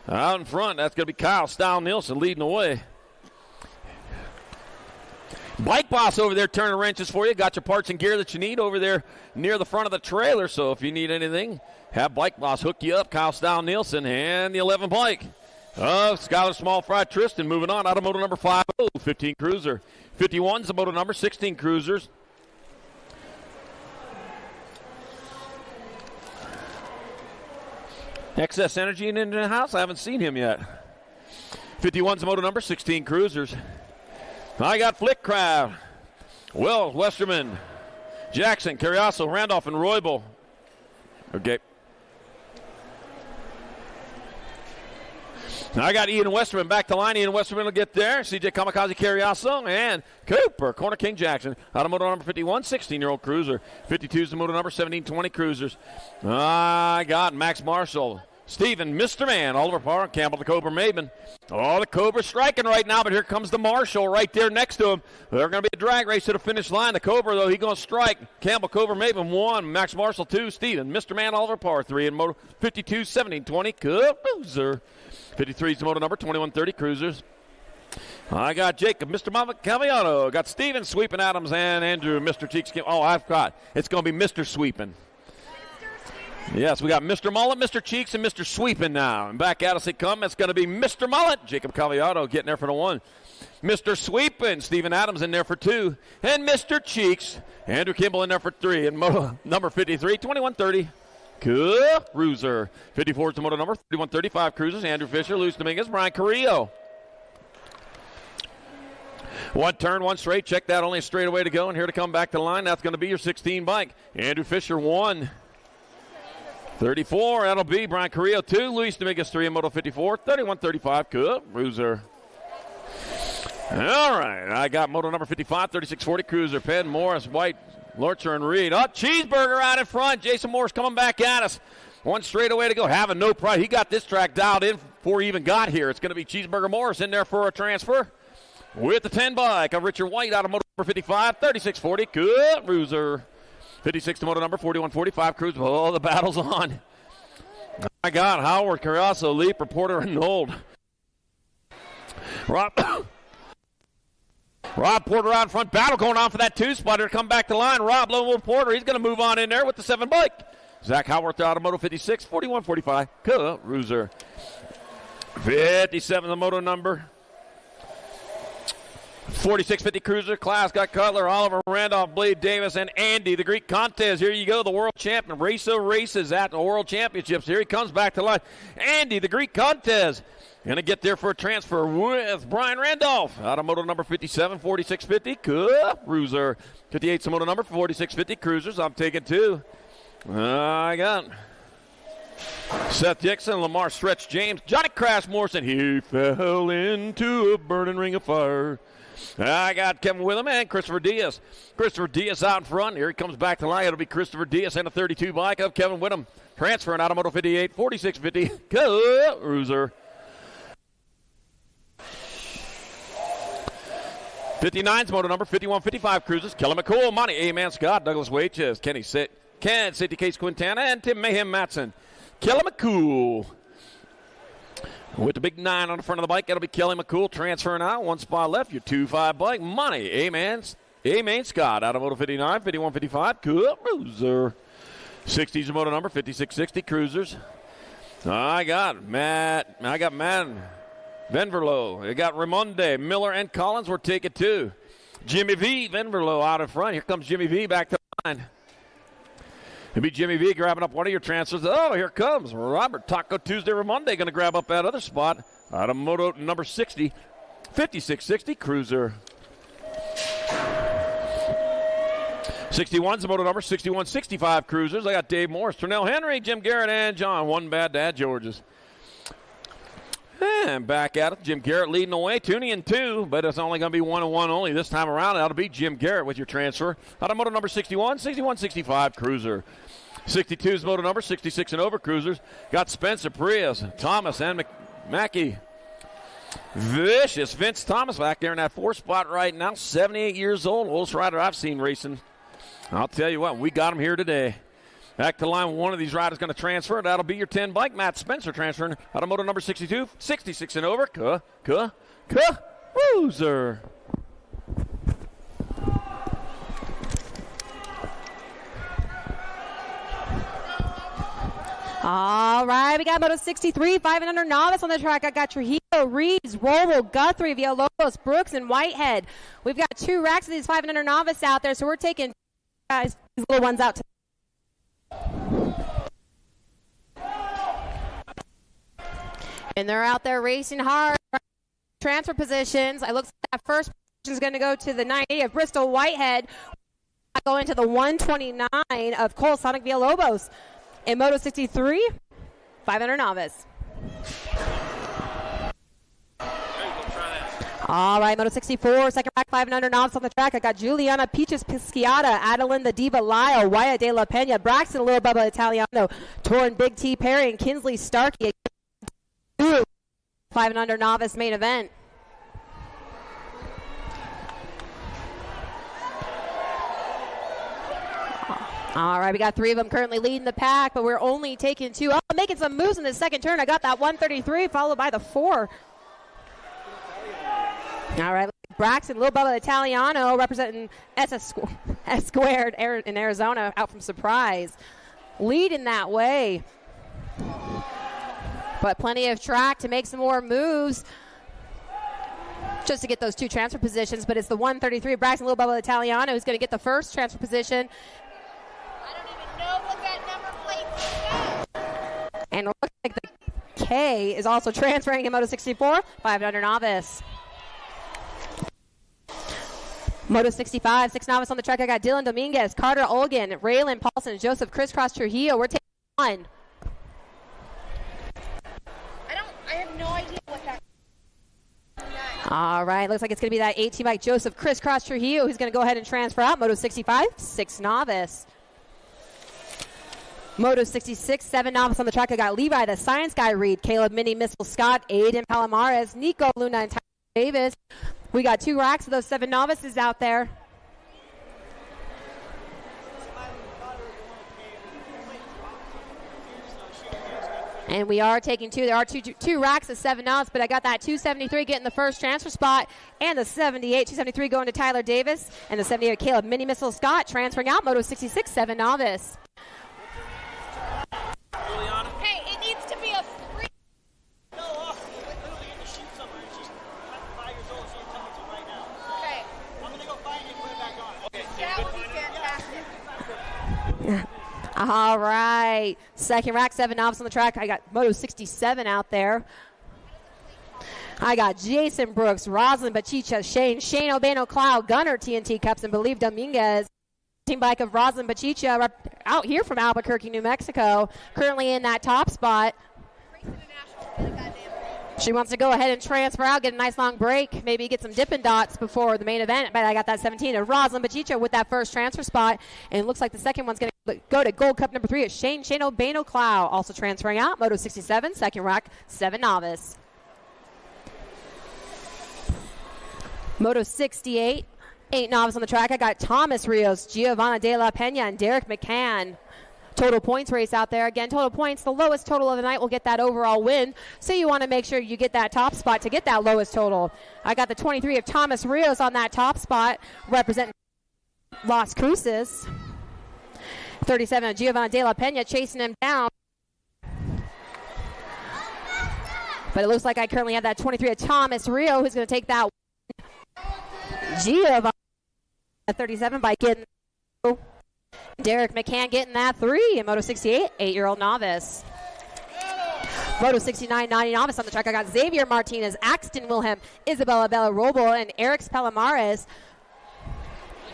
[SPEAKER 4] Out in front, that's going to be Kyle Style Nielsen leading the way. Bike Boss over there turning wrenches for you. Got your parts and gear that you need over there near the front of the trailer. So if you need anything, have Bike Boss hook you up. Kyle Style Nielsen and the 11 bike. Skylar Small Fry Tristan moving on out of motor number 50, 15 cruiser. 51's the motor number, 16 cruisers. Excess Energy in the house. I haven't seen him yet. 51's the motor number, 16 cruisers. I got Flickcraft, Will, Westerman, Jackson, Carriasso, Randolph, and Roybal. Okay. I got Ian Westerman back to line. Ian Westerman will get there. CJ Kamikaze Carriasso and Cooper, Corner King Jackson. Out of motor number 51, 16-year-old cruiser. 52 is the motor number, 17, 20 cruisers. I got Max Marshall, Steven, Mr. Man, Oliver Parr, Campbell, the Cobra Maven. Oh, the Cobra's striking right now, but here comes the Marshall right there next to him. They're going to be a drag race to the finish line. The Cobra, though, he's going to strike. Campbell, Cobra Maven, 1. Max Marshall, 2. Steven, Mr. Man, Oliver Parr, 3. And motor 52, 17, 20, cruiser. 53 is the motor number, 2130 cruisers. I got Jacob, Mr. Mama Caviano. Got Steven, Sweeping Adams, and Andrew, Mr. Cheeks. Oh, I've got. It's going to be Mr. Sweeping. Yes, we got Mr. Mullet, Mr. Cheeks, and Mr. Sweeping now. And back at us they come. It's going to be Mr. Mullet. Jacob Caviano getting there for the 1. Mr. Sweeping, Steven Adams in there for 2. And Mr. Cheeks, Andrew Kimball in there for 3. And number 53, 2130. Cruiser. 54 is the motor number, 3135 cruisers. Andrew Fisher, Luis Dominguez, Brian Carrillo. 1 turn, 1 straight. Check that, only a straight away to go. And here to come back to the line, that's going to be your 16 bike. Andrew Fisher, 1. 34, that'll be Brian Carrillo, 2. Luis Dominguez, 3 in moto 54. 3135, cruiser. All right, I got moto number 55, 3640 cruiser. Penn, Morris, White, Lorcher, and Reed. Oh, Cheeseburger out in front. Jason Morris coming back at us. 1 straight away to go. Having no pride. He got this track dialed in before he even got here. It's going to be Cheeseburger Morris in there for a transfer with the 10 bike of Richard White out of motor number 55, 3640 cruiser. 56 to motor number 4145 cruiser. Oh, the battle's on. I got Howard, Carriasso, Leap, Reporter, and Nold. Rob Porter out in front. Battle going on for that 2 spot. Here to come back to line. Rob Lowell Porter. He's going to move on in there with the 7 bike. Zach Howarth out of moto 56, 4145 cruiser. 57 the moto number. 4650 cruiser. Class got Cutler, Oliver, Randolph, Blade Davis, and Andy. The Greek Contest. Here you go. The world champion. Racer races at the World Championships. Here he comes back to line. Andy, the Greek Contest. Going to get there for a transfer with Brian Randolph. Out of moto number 57, 4650 cruiser. 58's the moto number, 4650 cruisers. I'm taking 2. I got Seth Dixon, Lamar Stretch James, Johnny Crash Morrison. He fell into a burning ring of fire. I got Kevin Witham and Christopher Diaz. Christopher Diaz out in front. Here he comes back to line. It'll be Christopher Diaz and a 32 bike of Kevin Witham. Transferring out of moto 58, 4650 cruiser. 59's motor number, 5155 cruisers. Kelly McCool, Monty, A-Man Scott, Douglas Wages, Ken, City Case Quintana, and Tim Mayhem Matson. Kelly McCool. With the big 9 on the front of the bike, that'll be Kelly McCool transferring out. 1 spot left, your 2-5 bike. Money, A-Man Scott out of moto 59, 5155 cruiser. 60's the motor number, 5660 cruisers. I got Matt Venverlo. I got Ramonde, Miller, and Collins were taken too. Jimmy V, Venverlo out in front. Here comes Jimmy V back to the line. It'll be Jimmy V grabbing up one of your transfers. Oh, here comes Robert Taco Tuesday Ramonde going to grab up that other spot out of moto number 60, 5660 Cruiser. 61's the moto number, 6165 Cruisers. I got Dave Morris, Turnell Henry, Jim Garrett, and John. One bad dad, George's. And back at it, Jim Garrett leading the way, tuning in two, but it's only going to be 1-1 only this time around. That'll be Jim Garrett with your transfer. Out of moto number 61, 6165 Cruiser. 62's moto number, 66 and over Cruisers. Got Spencer Prius, Thomas, and Mackey. Vicious Vince Thomas back there in that 4 spot right now, 78 years old, oldest rider I've seen racing. I'll tell you what, we got him here today. Back to the line, one of these riders going to transfer. That'll be your 10 bike. Matt Spencer transferring out of moto number 62, 66 and over. Cruiser.
[SPEAKER 6] All right, we got moto 63, 5 and under novice on the track. I got Trujillo, Reeves, Roble, Guthrie, Villalobos, Brooks, and Whitehead. We've got 2 racks of these 5 and under novice out there, so we're taking guys, these little ones out. And they're out there racing hard. Transfer positions. It looks like that first position is going to go to the 90 of Bristol Whitehead. Going to the 129 of Cole Sonic Villalobos. In moto 63, 500 novice. All right, moto 64, second rack, 500 novice on the track. I got Juliana Peaches Pisciata, Adelinda Diva Lyle, Waya de la Pena, Braxton Little Bubba Italiano, Torrin Big T Perry, and Kinsley Starkey. 500 novice main event. All right, we got 3 of them currently leading the pack, but we're only taking 2. Oh, making some moves in the second turn. I got that 133 followed by the 4. All right, Braxton, Lil Bubba Italiano representing S Squared in Arizona out from Surprise. Leading that way. But plenty of track to make some more moves just to get those 2 transfer positions. But it's the 133 Braxton, Lil Bubba Italiano who's going to get the first transfer position.
[SPEAKER 5] Know what that number plate is.
[SPEAKER 6] And it looks like the K is also transferring in moto 64, 500 novice. Moto 65, 6 novice on the track. I got Dylan Dominguez, Carter Olgan, Raylan Paulson, Joseph Crisscross Trujillo. We're taking 1.
[SPEAKER 5] I have no idea what that.
[SPEAKER 6] All right, looks like it's going to be that 18 bike Joseph Crisscross Trujillo who's going to go ahead and transfer out. Moto 65, 6 novice. Moto 66, 7 novice on the track. I got Levi, the Science Guy Reed, Caleb Mini Missile Scott, Aiden Palomares, Nico Luna, and Tyler Davis. We got 2 racks of those 7 novices out there. And we are taking 2. There are two racks of 7 novices, but I got that 273 getting the first transfer spot, and the 78, 273 going to Tyler Davis, and the 78 Caleb Mini Missile Scott transferring out. Moto 66, 7 novice.
[SPEAKER 5] Hey, it needs to be a free.
[SPEAKER 7] No, literally in the chute somewhere. She's 5 years old, so you're telling me to right now.
[SPEAKER 5] Okay.
[SPEAKER 7] I'm going to go find it and put it back on. Okay.
[SPEAKER 5] That would be fantastic.
[SPEAKER 6] All right. Second rack, 7 novice on the track. I got Moto 67 out there. I got Jason Brooks, Roslyn Bachicha, Shane Obano, Cloud, Gunner, TNT Cups, and Believe Dominguez. Team bike of Roslyn Bachicha out here from Albuquerque, New Mexico, currently in that top spot. She wants to go ahead and transfer out, get a nice long break, maybe get some Dippin' Dots before the main event. But I got that 17 of Roslyn Bachicha with that first transfer spot. And it looks like the second one's going to go to Gold Cup number 3 of Shane Obano Cloud, also transferring out. Moto 67, second rack, 7 novice. Moto 68. 8 novice on the track. I got Thomas Rios, Giovanna De La Pena, and Derek McCann. Total points race out there. Again, total points, the lowest total of the night will get that overall win. So you want to make sure you get that top spot to get that lowest total. I got the 23 of Thomas Rios on that top spot, representing Las Cruces. 37 of Giovanna De La Pena chasing him down. But it looks like I currently have that 23 of Thomas Rio, who's going to take that Giovanni 37 bike in. Derek McCann getting that 3 in Moto 68, 8-year-old novice. Moto 69, 90 novice on the track. I got Xavier Martinez, Axton Wilhelm, Isabella Bella Roble, and Eric Palomares.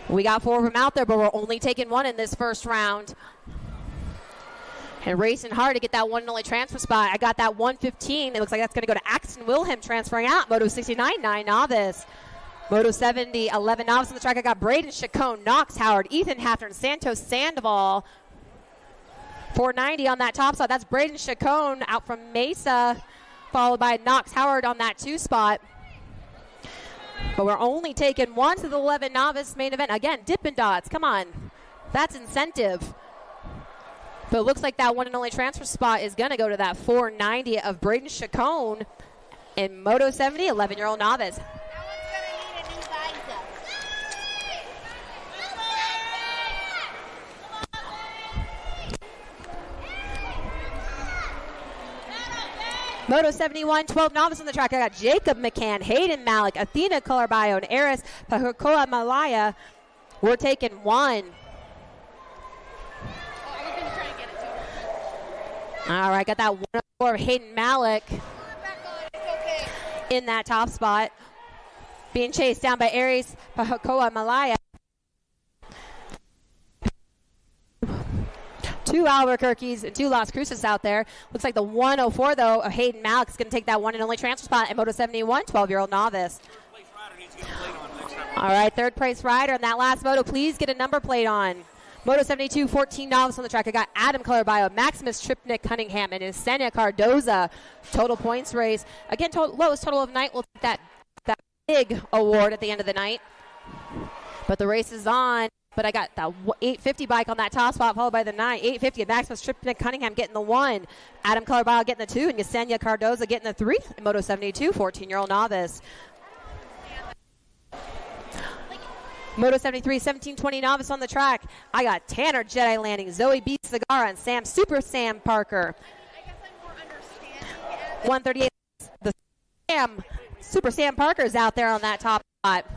[SPEAKER 6] We got 4 of them out there, but we're only taking 1 in this first round. And racing hard to get that one and only transfer spot. I got that 115. It looks like that's going to go to Axton Wilhelm transferring out. Moto 69, 9 novice. Moto 70, 11 novice on the track. I got Braden Chacon, Knox Howard, Ethan Hafner, and Santos Sandoval. 490 on that top spot. That's Braden Chacon out from Mesa, followed by Knox Howard on that 2 spot. But we're only taking 1 to the 11 novice main event. Again, Dippin' Dots. Come on. That's incentive. But it looks like that one and only transfer spot is going to go to that 490 of Braden Chacon in Moto 70, 11-year-old novice. Moto 71, 12 novice on the track. I got Jacob McCann, Hayden Malik, Athena Colorbayo, and Eris Pahukoa Malaya. We're taking 1. All right, got that 104 of Hayden Malik in that top spot. Being chased down by Aries Pahukoa Malaya. 2 Albuquerques and 2 Las Cruces out there. Looks like the 104, though, of Hayden Malik is going to take that one and only transfer spot in Moto 71, 12-year-old novice. All right, third place rider in that last moto. Please get a number plate on. Moto 72, 14 novice on the track. I got Adam Colorbayo, Maximus Tripnick Cunningham, and Yesenia Cardoza. Total points race. Again, lowest total of the night. We'll take that big award at the end of the night. But the race is on. But I got the 850 bike on that top spot, followed by the 850 of Maximus Tripnick Cunningham getting the 1. Adam Colorbayo getting the 2, and Yesenia Cardoza getting the 3 in Moto 72, 14-year-old novice. Moto 73, 1720 novice on the track. I got Tanner Jedi Landing, Zoe B. Segarra, and Super Sam Parker. 138, the Super Sam Parker's out there on that top spot.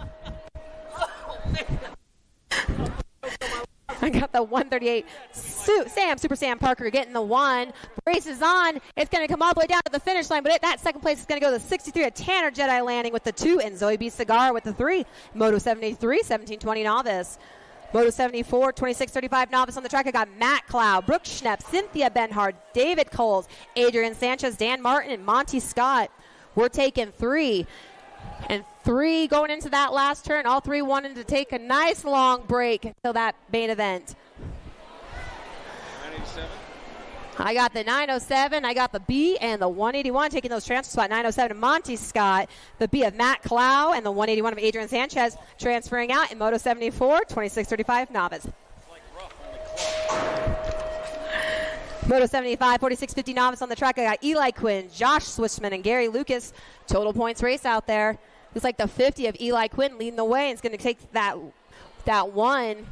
[SPEAKER 6] I got the 138 Super Sam Parker getting the 1. Race is on. It's going to come all the way down to the finish line, but that second place is going to go to the 63 of Tanner Jedi Landing with the 2, and Zoe B. Segarra with the 3. Moto 73, 1720 novice. Moto 74, 2635 novice on the track. I got Matt Cloud, Brooke Schnepp, Cynthia Benhard, David Coles, Adrian Sanchez, Dan Martin, and Monty Scott. We're taking 3. And 3 going into that last turn. All 3 wanted to take a nice long break until that main event.
[SPEAKER 8] 987.
[SPEAKER 6] I got the 907. I got the B and the 181 taking those transfer spot. 907 of Monty Scott, the B of Matt Clow, and the 181 of Adrian Sanchez transferring out in Moto 74, 2635 novice. Moto 75, 4650 novice on the track. I got Eli Quinn, Josh Swishman, and Gary Lucas. Total points race out there. Looks like the 50 of Eli Quinn leading the way, and it's going to take that 1.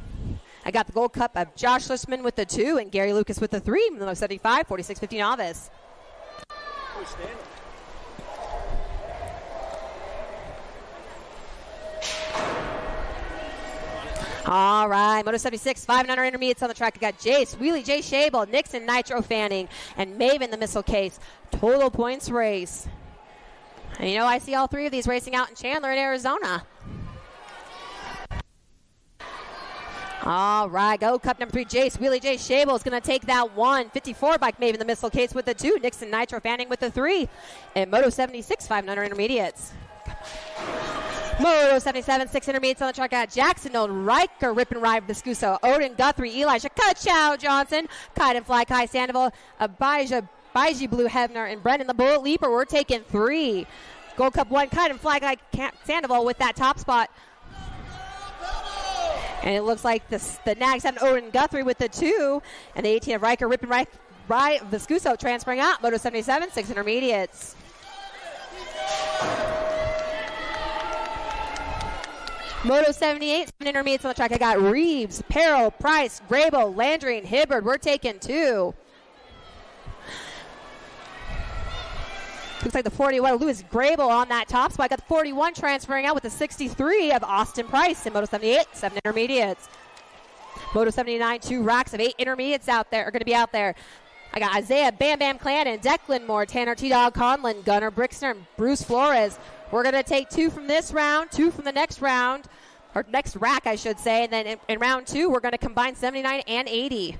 [SPEAKER 6] I got the Gold Cup of Josh Swishman with the 2, and Gary Lucas with the 3. Moto 75, 4650 novice. All right, Moto 76, 500 intermediates on the track. I got Jace, Wheelie J. Shable, Nixon Nitro Fanning, and Maven the Missile Case. Total points race. And you know, I see all 3 of these racing out in Chandler in Arizona. All right, Gold Cup number 3, Jace, Wheelie J. Shable is going to take that 154 bike, Maven the Missile Case with the 2, Nixon Nitro Fanning with the 3, and Moto 76, 500 intermediates. Moto 77, 6 intermediates on the track. Got Jackson Nolan, Riker, Rip and Ride Viscuso, Odin Guthrie, Elijah Kachow Johnson, Kite and Fly Kai Sandoval, Abijah Blue Hebner, and Brendan the Bullet Leaper. We're taking 3. Gold Cup 1, Kite and Fly Kai Sandoval with that top spot. And it looks like the Nags have Odin Guthrie with the 2, and the 18 of Riker, Rip and Ride Viscuso transferring out. Moto 77, 6 intermediates. Moto 78, 7 intermediates on the track. I got Reeves, Perro, Price, Grabo, Landry, and Hibbard. We're taking 2. Looks like the 41 Louis Grable on that top spot. Got the 41 transferring out with the 63 of Austin Price in Moto 78, 7 intermediates. Moto 79, 2 racks of 8 intermediates out there are going to be out there. I got Isaiah Bam Bam Clanton, Declan Moore, Tanner T-Dog Conlon, Gunnar Brixner, and Bruce Flores. We're going to take 2 from this round, 2 from the next round, or next rack, I should say. And then in round 2, we're going to combine 79 and 80.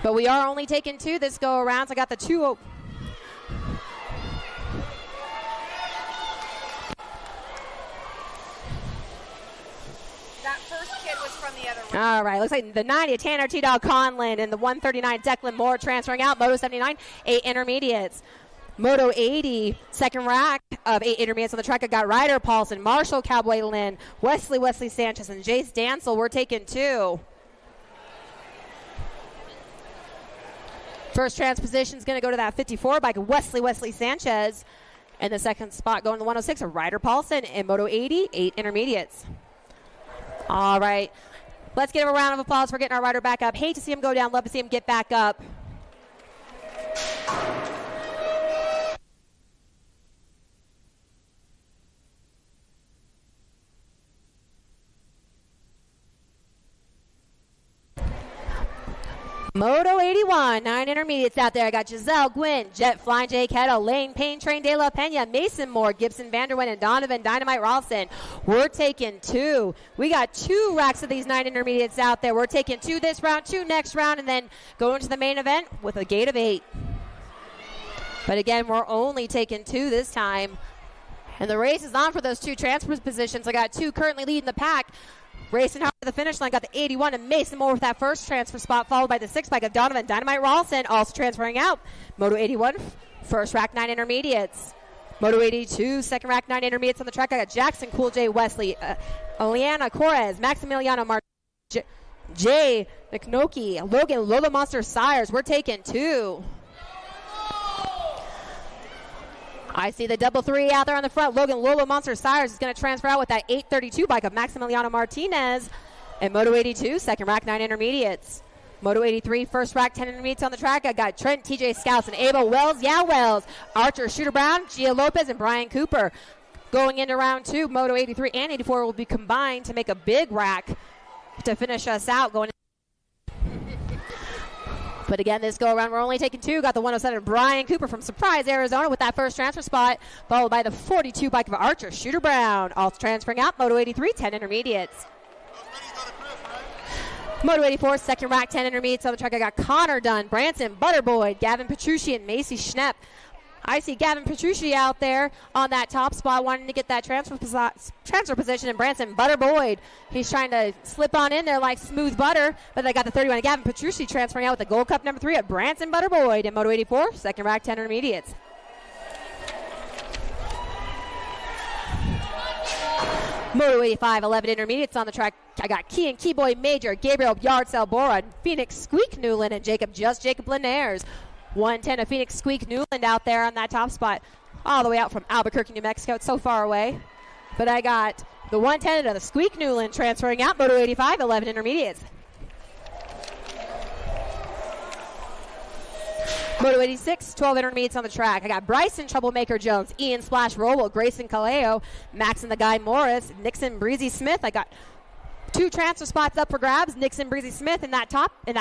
[SPEAKER 6] But we are only taking 2 this go around. So I got the 2.
[SPEAKER 5] That first kid was from the other round.
[SPEAKER 6] All right, looks like the 90 Tanner T-Dog Conlon and the 139 Declan Moore transferring out. Moto 79, 8 intermediates. Moto 80, second rack of 8 intermediates on the track. I got Ryder Paulson, Marshall Cowboy Lynn, Wesley Sanchez, and Jace Dansel. We're taking 2. First transposition is going to go to that 54 bike of Wesley Sanchez. And the second spot going to 106 of Ryder Paulson in Moto 80, 8 intermediates. All right, let's give him a round of applause for getting our rider back up. Hate to see him go down, love to see him get back up. Moto 81, 9 intermediates out there. I got Giselle Gwynn, Jet Flying Jay Kettle, Lane Payne, Train De La Pena, Mason Moore, Gibson Vanderwen, and Donovan Dynamite Ralston. We're taking 2. We got 2 racks of these 9 intermediates out there. We're taking 2 this round, 2 next round, and then going to the main event with a gate of 8. But again, we're only taking 2 this time. And the race is on for those 2 transfer positions. I got 2 currently leading the pack. Racing hard to the finish line, got the 81 and Mason Moore with that first transfer spot, followed by the 6 bike of Donovan Dynamite Ralston, also transferring out. Moto 81, first rack 9 intermediates. Moto 82, second rack 9 intermediates on the track. I got Jackson Cool J Wesley, Eliana Correz, Maximiliano Jay McNoki, Logan Lola Monster Sires. We're taking 2. I see the double 3 out there on the front. Logan Lola Monster Sires is going to transfer out with that 832 bike of Maximiliano Martinez. And Moto 82, second rack 9 intermediates. Moto 83, first rack 10 intermediates on the track. I got Trent, TJ Scouts, and Abel Wells, Archer, Shooter Brown, Gia Lopez, and Brian Cooper. Going into round 2, Moto 83 and 84 will be combined to make a big rack to finish us out going. But again, this go around, we're only taking 2. Got the 107 Brian Cooper from Surprise, Arizona with that first transfer spot, followed by the 42 bike of Archer, Shooter Brown. Also transferring out, Moto 83, 10 intermediates. Moto 84, second rack, 10 intermediates on the track. I got Connor Dunn, Branson Butterboy, Gavin Petrucci, and Macy Schnepp. I see Gavin Petrucci out there on that top spot wanting to get that transfer position, and Branson Butterboyd, he's trying to slip on in there like smooth butter, but they got the 31 Gavin Petrucci transferring out with the Gold Cup number 3 at Branson Butterboyd in Moto 84, second rack 10 intermediates. Moto 85, 11 intermediates on the track. I got Kean Keyboy Major, Gabriel Yardsell Bora, Phoenix Squeak Newland, and Jacob Linares. 110 of Phoenix Squeak Newland out there on that top spot, all the way out from Albuquerque, New Mexico. It's so far away. But I got the 110 of the Squeak Newland transferring out, Moto 85, 11 intermediates. Moto 86, 12 intermediates on the track. I got Bryson Troublemaker Jones, Ian Splash Roble, Grayson Caleo, Max and the Guy Morris, Nixon Breezy Smith. I got 2 transfer spots up for grabs. Nixon Breezy Smith in that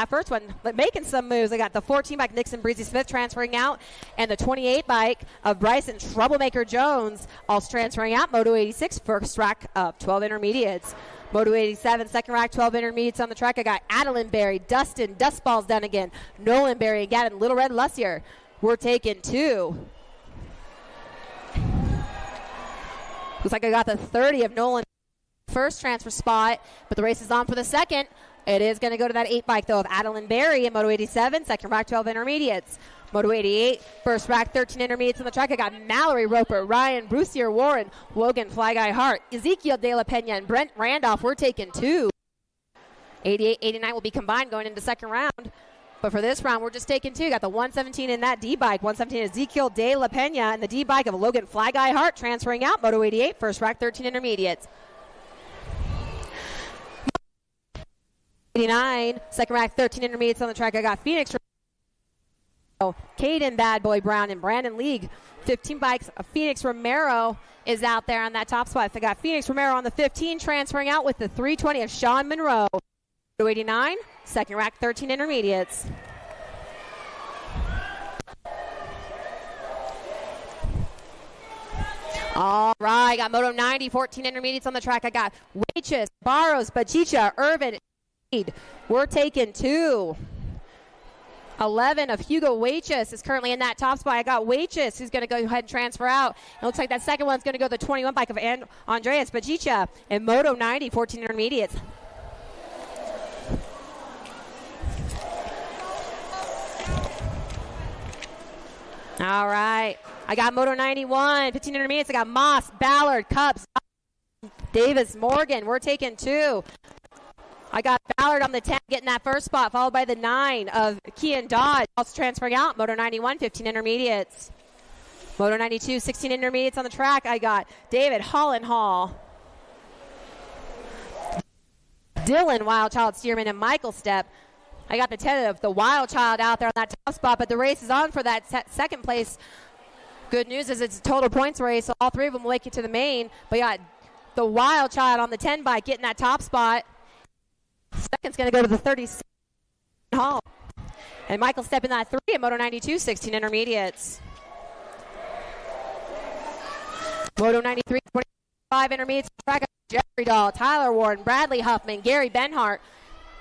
[SPEAKER 6] first one, but making some moves. I got the 14 bike Nixon Breezy Smith transferring out, and the 28 bike of Bryson Troublemaker Jones also transferring out. Moto 86, first rack of 12 intermediates. Moto 87, second rack, 12 intermediates on the track. I got Adeline Berry, Dustin Dustballs done again, Nolan Berry, and Gavin Little Red Lussier. We're taking 2. Looks like I got the 30 of Nolan. First transfer spot, but the race is on for the second. It is going to go to that 8 bike, though, of Adeline Berry in Moto 87, second rack 12 intermediates. Moto 88, first rack 13 intermediates on the track. I got Mallory Roper, Ryan Brucier Warren, Logan Fly Guy Hart, Ezekiel De La Pena, and Brent Randolph. We're taking 2. 88, 89 will be combined going into second round. But for this round, we're just taking 2. Got the 117 in that D-bike. 117 Ezekiel De La Pena and the D-bike of Logan Fly Guy Hart transferring out. Moto 88, first rack 13 intermediates. 89, second rack 13 intermediates on the track. I got Phoenix Caden Bad Boy Brown and Brandon League. 15 bikes. Phoenix Romero is out there on that top spot. They got Phoenix Romero on the 15, transferring out with the 320 of Sean Monroe. 289, second rack, 13 intermediates. All right, got Moto 90, 14 intermediates on the track. I got Waichus, Barros, Bachicha, Irvin, we're taking 2. 11 of Hugo Waichus is currently in that top spot. I got Waichus who's going to go ahead and transfer out. It looks like that second one's going to go the 21 bike of Andreas Bachicha and Moto 90, 14 intermediates. All right. I got Moto 91, 15 intermediates. I got Moss, Ballard, Cubs, Davis, Morgan. We're taking 2. I got Ballard on the 10 getting that first spot, followed by the 9 of Kean Dodge. Also transferring out. Moto 91, 15 intermediates. Moto 92, 16 intermediates on the track. I got David Holland-Hall, Dylan Wildchild Stearman, and Michael Stepp. I got the 10 of the Wild Child out there on that top spot, but the race is on for that second place. Good news is it's a total points race, so all 3 of them will make it to the main. But you got the Wild Child on the 10 bike getting that top spot. Second's going to go to the 36 Hall. And Michael Stepp in that 3 at Moto 92, 16 intermediates. Moto 93, 25 intermediates. Track Jeffrey Dahl, Tyler Warren, Bradley Huffman, Gary Benhart.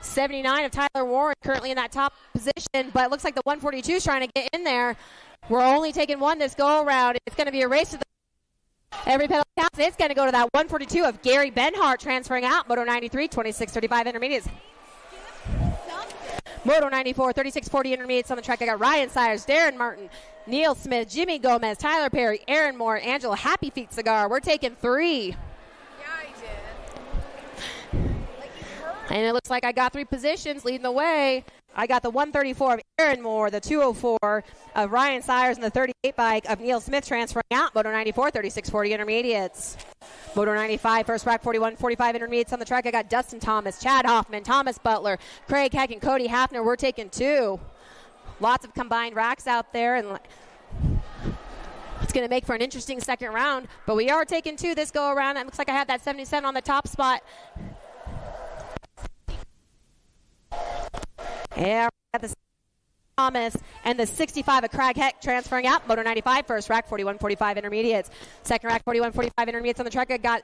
[SPEAKER 6] 79 of Tyler Warren currently in that top position, but it looks like the 142 is trying to get in there. We're only taking 1 this go-around. It's going to be a race to the every pedal counts. It's going to go to that 142 of Gary Benhart transferring out. Moto 93, 26-35 intermediates. Moto 94, 36-40 intermediates on the track. I got Ryan Sires, Darren Martin, Neil Smith, Jimmy Gomez, Tyler Perry, Aaron Moore, Angela Happy Feet Cigar. We're taking 3. And it looks like I got 3 positions leading the way. I got the 134 of Aaron Moore, the 204 of Ryan Sires, and the 38 bike of Neil Smith transferring out. Moto 94, 36-40 intermediates. Moto 95, first rack, 41-45 intermediates on the track. I got Dustin Thomas, Chad Hoffman, Thomas Butler, Craig Heck, and Cody Hafner. We're taking 2. Lots of combined racks out there, and it's going to make for an interesting second round. But we are taking 2 this go around. It looks like I have that 77 on the top spot. Yeah, the Thomas and the 65 of Craig Heck transferring out. Moto 95, first rack, 41-45 intermediates. Second rack, 41-45 intermediates on the track. I got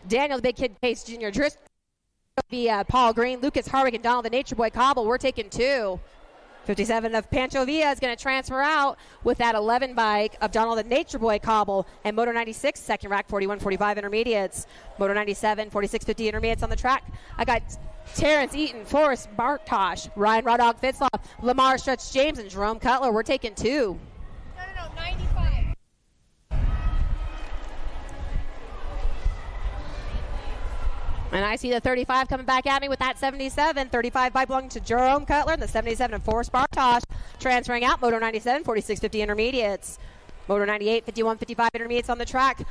[SPEAKER 6] Daniel the Big Kid Pace Jr. Driscoll, Paul Green, Lucas Harwick, and Donald the Nature Boy Cobble. We're taking 2. 57 of Pancho Villa is going to transfer out with that 11 bike of Donald the Nature Boy Cobble. And Moto 96, second rack, 41-45 intermediates. Moto 97, 46-50 intermediates on the track. I got Terrence Eaton, Forrest Bartosh, Ryan Rodog Fitzloff, Lamar Stretch James, and Jerome Cutler. We're taking 2.
[SPEAKER 5] No, 95.
[SPEAKER 6] And I see the 35 coming back at me with that 77. 35 bike belonging to Jerome Cutler, and the 77 of Forrest Bartosh transferring out. Moto 97, 46-50 intermediates. Moto 98, 51-55 intermediates on the track.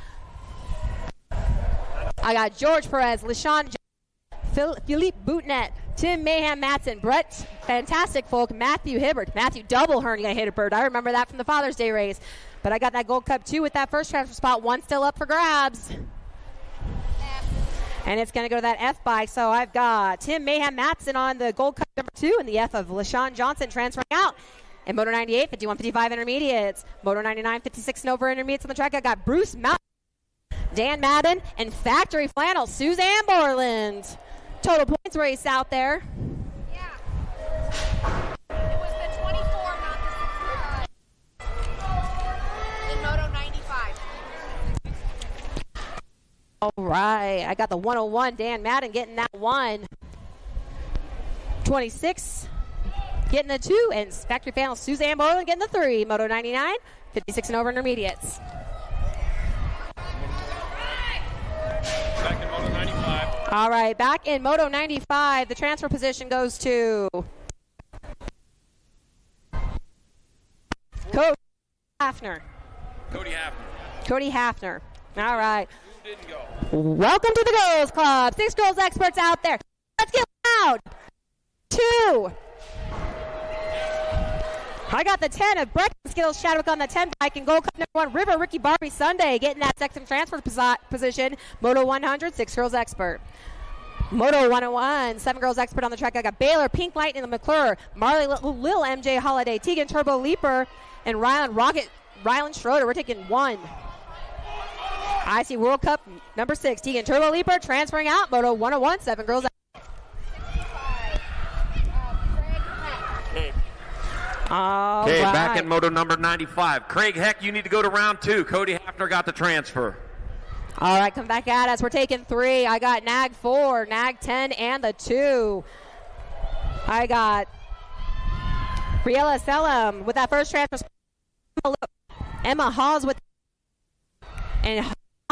[SPEAKER 6] I got George Perez, LaShawn Philippe Boutnet, Tim Mayhem Matson, Brett Fantastic Folk, Matthew Hibbert, Matthew Double Hernia Hibbert. I remember that from the Father's Day race. But I got that Gold Cup 2 with that first transfer spot. 1 still up for grabs. And it's going to go to that F bike. So I've got Tim Mayhem Matson on the Gold Cup number 2 and the F of LaShawn Johnson transferring out. And Moto 98, 51-55 intermediates. Moto 99, 56 and over intermediates on the track. I got Bruce Mountain, Dan Madden, and Factory Flannel, Suzanne Borland. Total points race out there.
[SPEAKER 5] Yeah. It was the 24, not the 65. In Moto 95.
[SPEAKER 6] All right. I got the 101, Dan Madden getting that 1. 26 getting the 2. And Factory Flannel, Suzanne Borland getting the 3. Moto 99, 56 and over intermediates.
[SPEAKER 4] Back in Moto 95.
[SPEAKER 6] All right, back in Moto 95, the transfer position goes to Cody Hafner. Cody Hafner. All right.
[SPEAKER 4] Who didn't go?
[SPEAKER 6] Welcome to the Girls Club. 6 girls experts out there. Let's get loud. 2. I got the 10 of Brecken Skittles Chadwick on the 10 bike, and Gold Cup number 1, River Ricky Barbie Sunday getting that second transfer position. Moto 100, 6 girls expert. Moto 101, 7 girls expert on the track. I got Baylor, Pink Lightning, and McClure, Marley Lil MJ Holiday, Tegan Turbo Leaper, and Rylan Schroeder. We're taking 1. I see World Cup number 6, Tegan Turbo Leaper transferring out. Moto 101, 7 girls expert.
[SPEAKER 4] Okay, back in Moto number 95. Craig Heck, you need to go to round 2. Cody Hafner got the transfer.
[SPEAKER 6] All right, come back at us. We're taking 3. I got Nag 4, Nag 10, and the 2. I got Briella Selim with that first transfer. Emma Hawes with and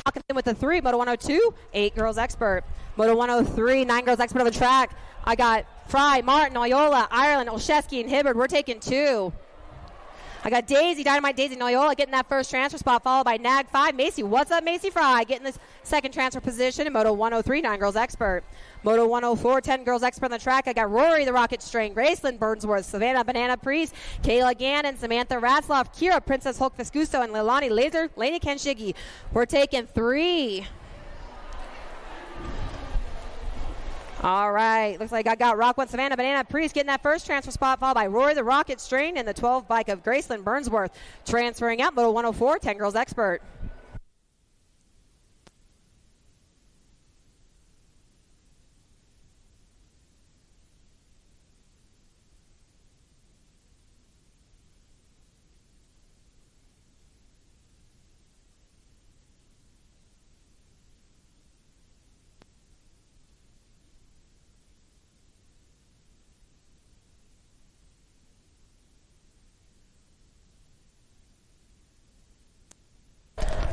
[SPEAKER 6] Hawkinson with the 3. Moto 102, 8 girls expert. Moto 103, 9 girls expert on the track. I got Fry, Martin, Oyola, Ireland, Olszewski, and Hibbard. We're taking 2. I got Daisy, Dynamite Daisy, and Oyola getting that first transfer spot, followed by Nag 5. Macy, what's up, Macy Fry? Getting this second transfer position in Moto 103, 9 girls expert. Moto 104, 10 girls expert on the track. I got Rory, the Rocket String, Graceland Burnsworth, Savannah Banana Priest, Kayla Gannon, Samantha Ratzloff, Kira, Princess Hulk Viscuso, and Leilani Laser, Lainey Kenshigi. We're taking 3. All right, looks like I got Rock 1 Savannah Banana Priest getting that first transfer spot, followed by Rory the Rocket Strain and the 12 bike of Graceland Burnsworth transferring out. Moto 104, 10 girls expert.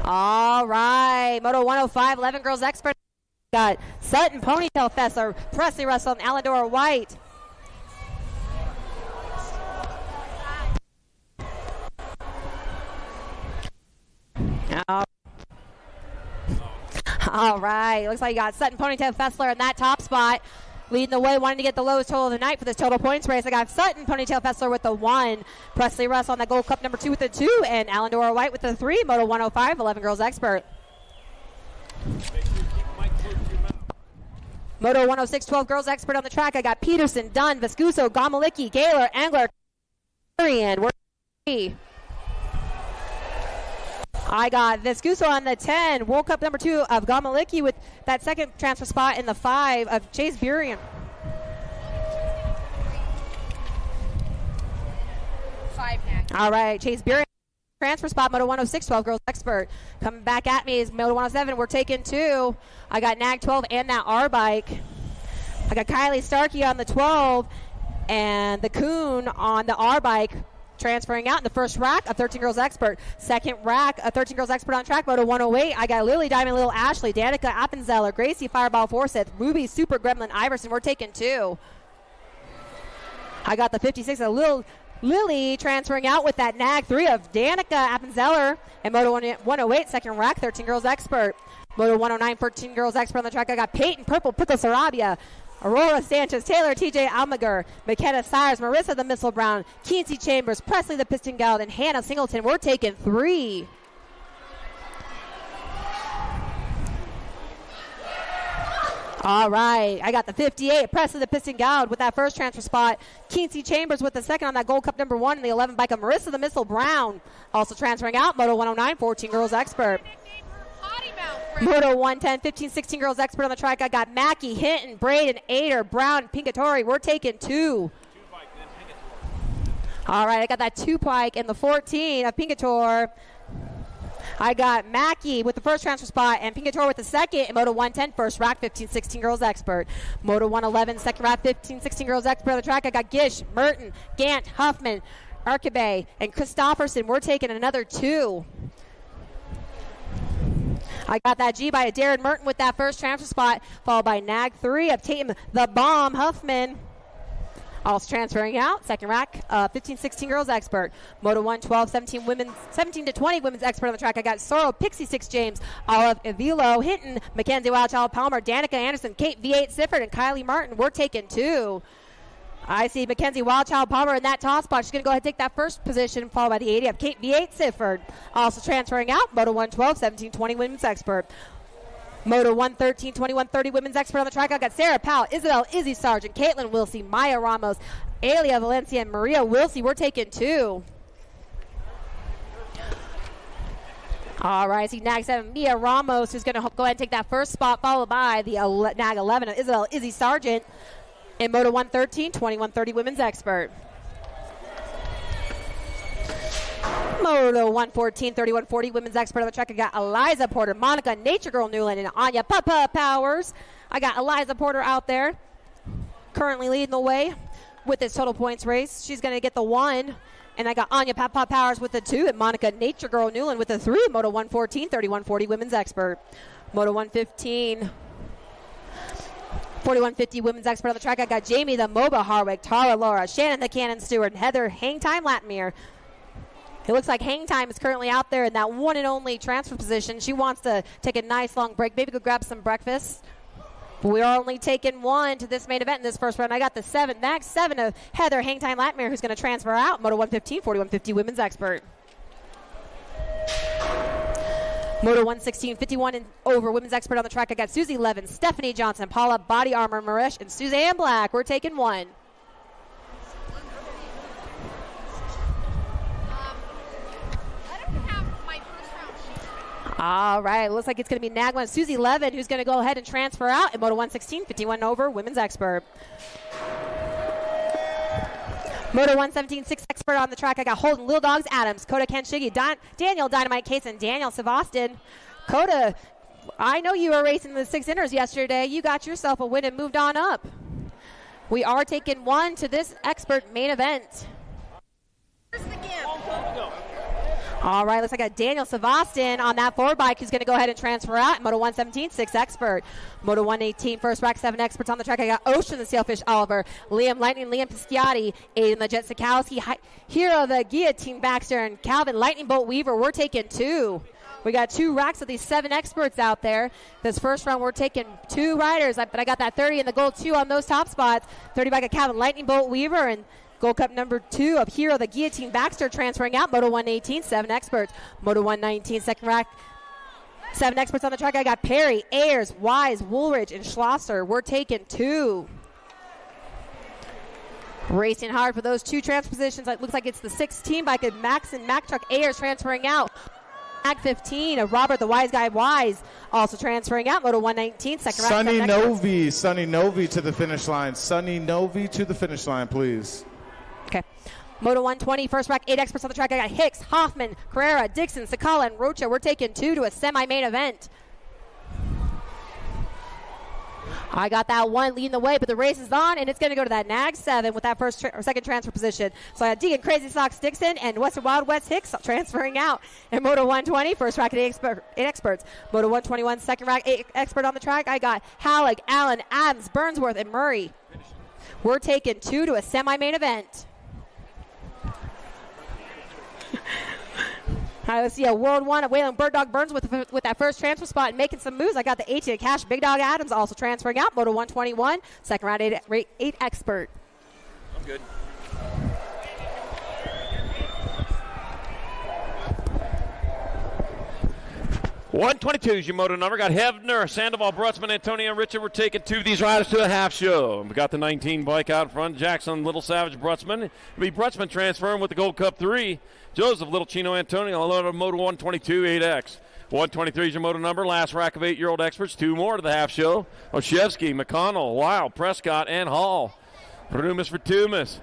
[SPEAKER 6] All right, Moto 105, 11 girls expert. Got Sutton, Ponytail Fessler, Presley Russell, and Aladora White. All right, looks like you got Sutton, Ponytail Fessler in that top spot. Leading the way, wanting to get the lowest total of the night for this total points race. I got Sutton, Ponytail Fessler with the 1, Presley Russell on the Gold Cup number 2 with the 2, and Alandora White with the 3. Moto 105, 11 girls expert. Moto 106, 12 girls expert on the track. I got Peterson, Dunn, Viscuso, Gomalicki, Gaylor, Angler, We're 3. I got Viscuso on the 10, World Cup number 2 of Gomalicki with that second transfer spot in the 5 of Chase Burian.
[SPEAKER 5] 5 next.
[SPEAKER 6] All right, Chase Burian transfer spot, Moto 106, 12 girls expert. Coming back at me is Moto 107. We're taking 2. I got Nag 12 and that R bike. I got Kylie Starkey on the 12 and the Coon on the R bike. Transferring out in the first rack of 13 girls expert. Second rack of 13 girls expert on track. Moto 108. I got Lily Diamond, Little Ashley, Danica Appenzeller, Gracie Fireball Forsyth, Ruby Super Gremlin Iverson. We're taking 2. I got the 56 of Little Lily transferring out with that Nag 3 of Danica Appenzeller. And Moto 108, second rack, 13 girls expert. Moto 109, 14 girls expert on the track. I got Peyton Purple, Pickle Sarabia, Aurora Sanchez, Taylor TJ Almager, McKenna Sires, Marissa the Missile Brown, Keensey Chambers, Presley the Piston Geld, and Hannah Singleton. We're taking 3. All right, I got the 58, Presley the Piston Geld with that first transfer spot. Keensey Chambers with the second on that Gold Cup number 1 and the 11 bike of Marissa the Missile Brown. Also transferring out, Moto 109, 14 girls expert. Moto 110, 15, 16 girls expert on the track. I got Mackey, Hinton, Braden, Ader, Brown, Pinkatori. We're taking 2. All right, I got that 2 bike in the 14 of Pinkator. I got Mackey with the first transfer spot and Pinkator with the second in Moto 110, first rack, 15, 16 girls expert. Moto 111, second rack, 15, 16 girls expert on the track. I got Gish, Merton, Gant, Huffman, Arkabe, and Christofferson. We're taking another 2. I got that G by Darren Merton with that first transfer spot, followed by Nag 3 of Tatum, the Bomb, Huffman. Also transferring out, second rack, 15-16 girls expert. Moto 112, 17 to 20 women's expert on the track. I got Sorrow, Pixie 6 James, Olive Avilo, Hinton, Mackenzie Wildchild Palmer, Danica Anderson, Kate V8 Sifford, and Kylie Martin. We're taking 2. I see Mackenzie Wildchild Palmer in that top spot. She's going to go ahead and take that first position, followed by the 80 of Kate V8 Sifford. Also transferring out, Moto 112, 1720 women's expert. Moto 113, 2130 women's expert on the track. I've got Sarah Powell, Isabel Izzy Sargent, Caitlin Wilsey, Maya Ramos, Alia Valencia, and Maria Wilsey. We're taking 2. All right, see nag 7, Mia Ramos, who's going to go ahead and take that first spot, followed by the nag 11 of Isabel Izzy Sargent in Moto 113, 2130 women's expert. Moto 114, 3140 women's expert on the track. I got Eliza Porter, Monica Nature Girl Newland, and Anya Papa Powers. I got Eliza Porter out there currently leading the way with this total points race. She's going to get the 1. And I got Anya Papa Powers with the 2 and Monica Nature Girl Newland with the 3. Moto 114, 3140 women's expert. Moto 115, 4150 women's expert on the track. I got Jamie the Moba Harwick, Tara Laura, Shannon the Cannon Stewart, and Heather Hangtime Latmere. It looks like Hangtime is currently out there in that one and only transfer position. She wants to take a nice long break, maybe go grab some breakfast. We are only taking 1 to this main event in this first round. I got the 7 of Heather Hangtime Latmere, who's going to transfer out. Moto 115, 4150 women's expert. Moto 116, 51 and over women's expert on the track. I got Susie Levin, Stephanie Johnson, Paula Body Armor Marish, and Suzanne Black. We're taking 1. All right, looks like it's going to be Nagma Susie Levin, who's going to go ahead and transfer out in Moto 116, 51 over, women's expert. Moto 117, 6 expert on the track. I got Holden Lil Dogs Adams, Coda Kenshigi, Daniel Dynamite Case, and Daniel Sevastin. Coda, I know you were racing the 6 inners yesterday. You got yourself a win and moved on up. We are taking 1 to this expert main event. All right, looks like I got Daniel Sevastin on that forward bike who's going to go ahead and transfer out. Moto 117, 6 expert. Moto 118, first rack 7 experts on the track. I got Ocean the Sailfish Oliver, Liam Lightning, Liam Pisciotti, Aiden the Jet Sikowski, Hero the Guillotine Baxter, and Calvin Lightning Bolt Weaver. We're taking 2. We got 2 racks of these 7 experts out there. This first round, we're taking 2 riders, but I got that 30 in the gold 2 on those top spots. 30 by Calvin Lightning Bolt Weaver, and Gold Cup number 2 of Hero the Guillotine Baxter transferring out. Moto 118, 7 experts. Moto 119, second rack, 7 experts on the track. I got Perry, Ayers, Wise, Woolridge, and Schlosser. We're taking 2. Racing hard for those 2 transfer positions. It looks like it's the 16 bike of Max and Mack Truck Ayers transferring out. Mag 15 of Robert the Wise Guy Wise also transferring out. Moto 119, second rack.
[SPEAKER 8] Sunny Novi to the finish line. Sunny Novi to the finish line, please.
[SPEAKER 6] Okay. Moto 120, first rack, 8 experts on the track. I got Hicks, Hoffman, Carrera, Dixon, Sakala, and Rocha. We're taking 2 to a semi-main event. I got that 1 leading the way, but the race is on, and it's going to go to that Nag 7 with that first or second transfer position. So I got Deegan Crazy Socks Dixon and Western Wild West Hicks transferring out. And Moto 120, first rack, 8 experts. Moto 121, second rack, 8 expert on the track. I got Halleck, Allen, Adams, Burnsworth, and Murray. We're taking 2 to a semi-main event. All right, let's see a World 1 of Waylon Bird Dog Burns with that first transfer spot and making some moves. I got the 18 Cash Big Dog Adams also transferring out. Moto 121, second round 8 expert.
[SPEAKER 4] I'm good. $122 is your moto number. Got Hebner, Sandoval, Brutzman, Antonio, Richard. We're taking 2 of these riders to a half show. We got the 19 bike out front. Jackson, Little Savage, Brutzman. It'll be Brutzman transferring with the Gold Cup 3. Joseph, Little Chino, Antonio, a load of Moto 122 8X. 123 is your moto number. Last rack of 8-year-old experts. 2 more to the half show. Oshevsky, McConnell, Wow, Prescott, and Hall. Rumus for Tumas.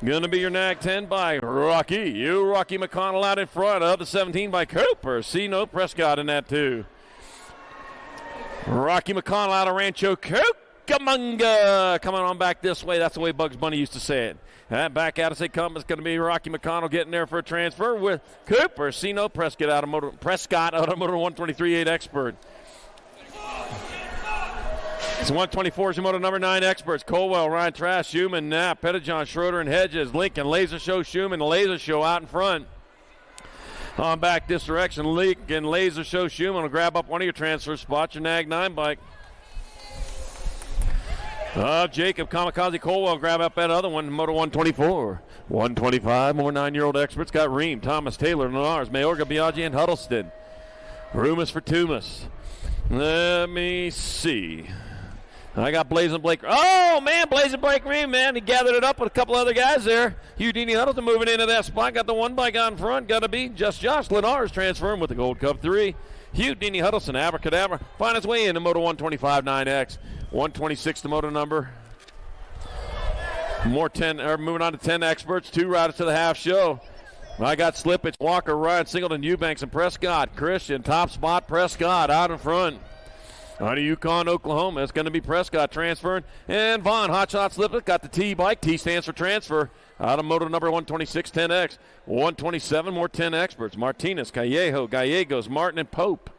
[SPEAKER 4] Going to be your Nag 10 by Rocky McConnell out in front of the 17 by Cooper. No Prescott in that too. Rocky McConnell out of Rancho Cucamonga. Coming on back this way. That's the way Bugs Bunny used to say it. And back out as they come, it's going to be Rocky McConnell getting there for a transfer with Cooper. No Prescott out of Moto 123 8 expert. It's 124 is your moto number 9 experts. Colwell, Ryan Trash, Schumann, Knapp, Pettijohn, Schroeder, and Hedges. Lincoln, Laser Show, Schumann, Laser Show out in front. On back this direction, Lincoln, Laser Show, Schumann will grab up one of your transfer spots, your Nag 9 bike. Jacob Kamikaze Colwell grab up that other one, Moto 124. 125, more 9-year-old experts got Ream, Thomas, Taylor, Lenars, Mayorga, Biaggi, and Huddleston. Rumus for Tumas. Let me see. I got Blazing Blake. Oh, man, Blazing Blake Ream, man. He gathered it up with a couple other guys there. Houdini Huddleston moving into that spot. Got the one bike on front. Got to be just Josh Lenars transferring with the Gold Cup 3. Houdini Huddleston, Abracadabra, find his way into Moto 125 9X. 126 the moto number. Moving on to 10 experts. 2 riders to the half show. I got Slippage, Walker, Ryan, Singleton, Eubanks, and Prescott. Christian, top spot, Prescott out in front. Out of Yukon, Oklahoma, it's going to be Prescott transferring. And Vaughn, Hotshot Slippage, got the T bike. T stands for transfer. Out of moto number 126, 10X. 127, more 10 experts. Martinez, Callejo, Gallegos, Martin, and Pope.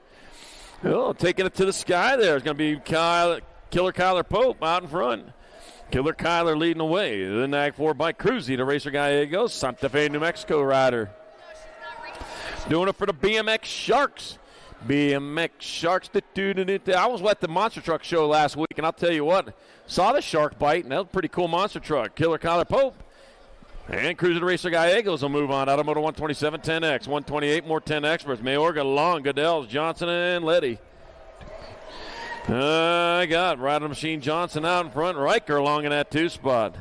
[SPEAKER 4] Oh, taking it to the sky there. It's going to be Killer Kyler Pope out in front. Killer Kyler leading the way. The Nag 4 bike Cruzy, the racer Gallegos, Santa Fe, New Mexico rider. Doing it for the BMX Sharks. BMX Sharks. I was at the Monster Truck show last week, and I'll tell you what, saw the shark bite, and that was a pretty cool monster truck. Killer Kyler Pope. And Cruiser Racer Gallegos will move on. Out of moto 127, 10X. 128, more 10 experts. Mayorga, Long, Goodell's, Johnson, and Letty. I got Rider Machine Johnson out in front. Riker along in that 2 spot.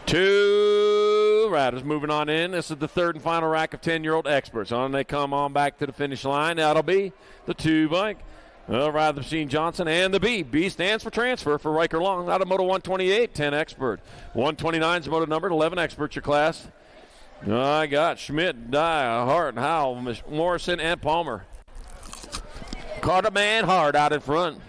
[SPEAKER 4] 2 riders moving on in. This is the 3rd and final rack of 10-year-old experts. On they come on back to the finish line. That'll be the 2 bike. Rider Machine Johnson and the B. B stands for transfer for Riker Long. Out of moto 128, 10 expert. 129 is moto number, 11 experts your class. I got Schmidt, Dye, Hart, Howell, Morrison, and Palmer. Carter Man Hart out in front.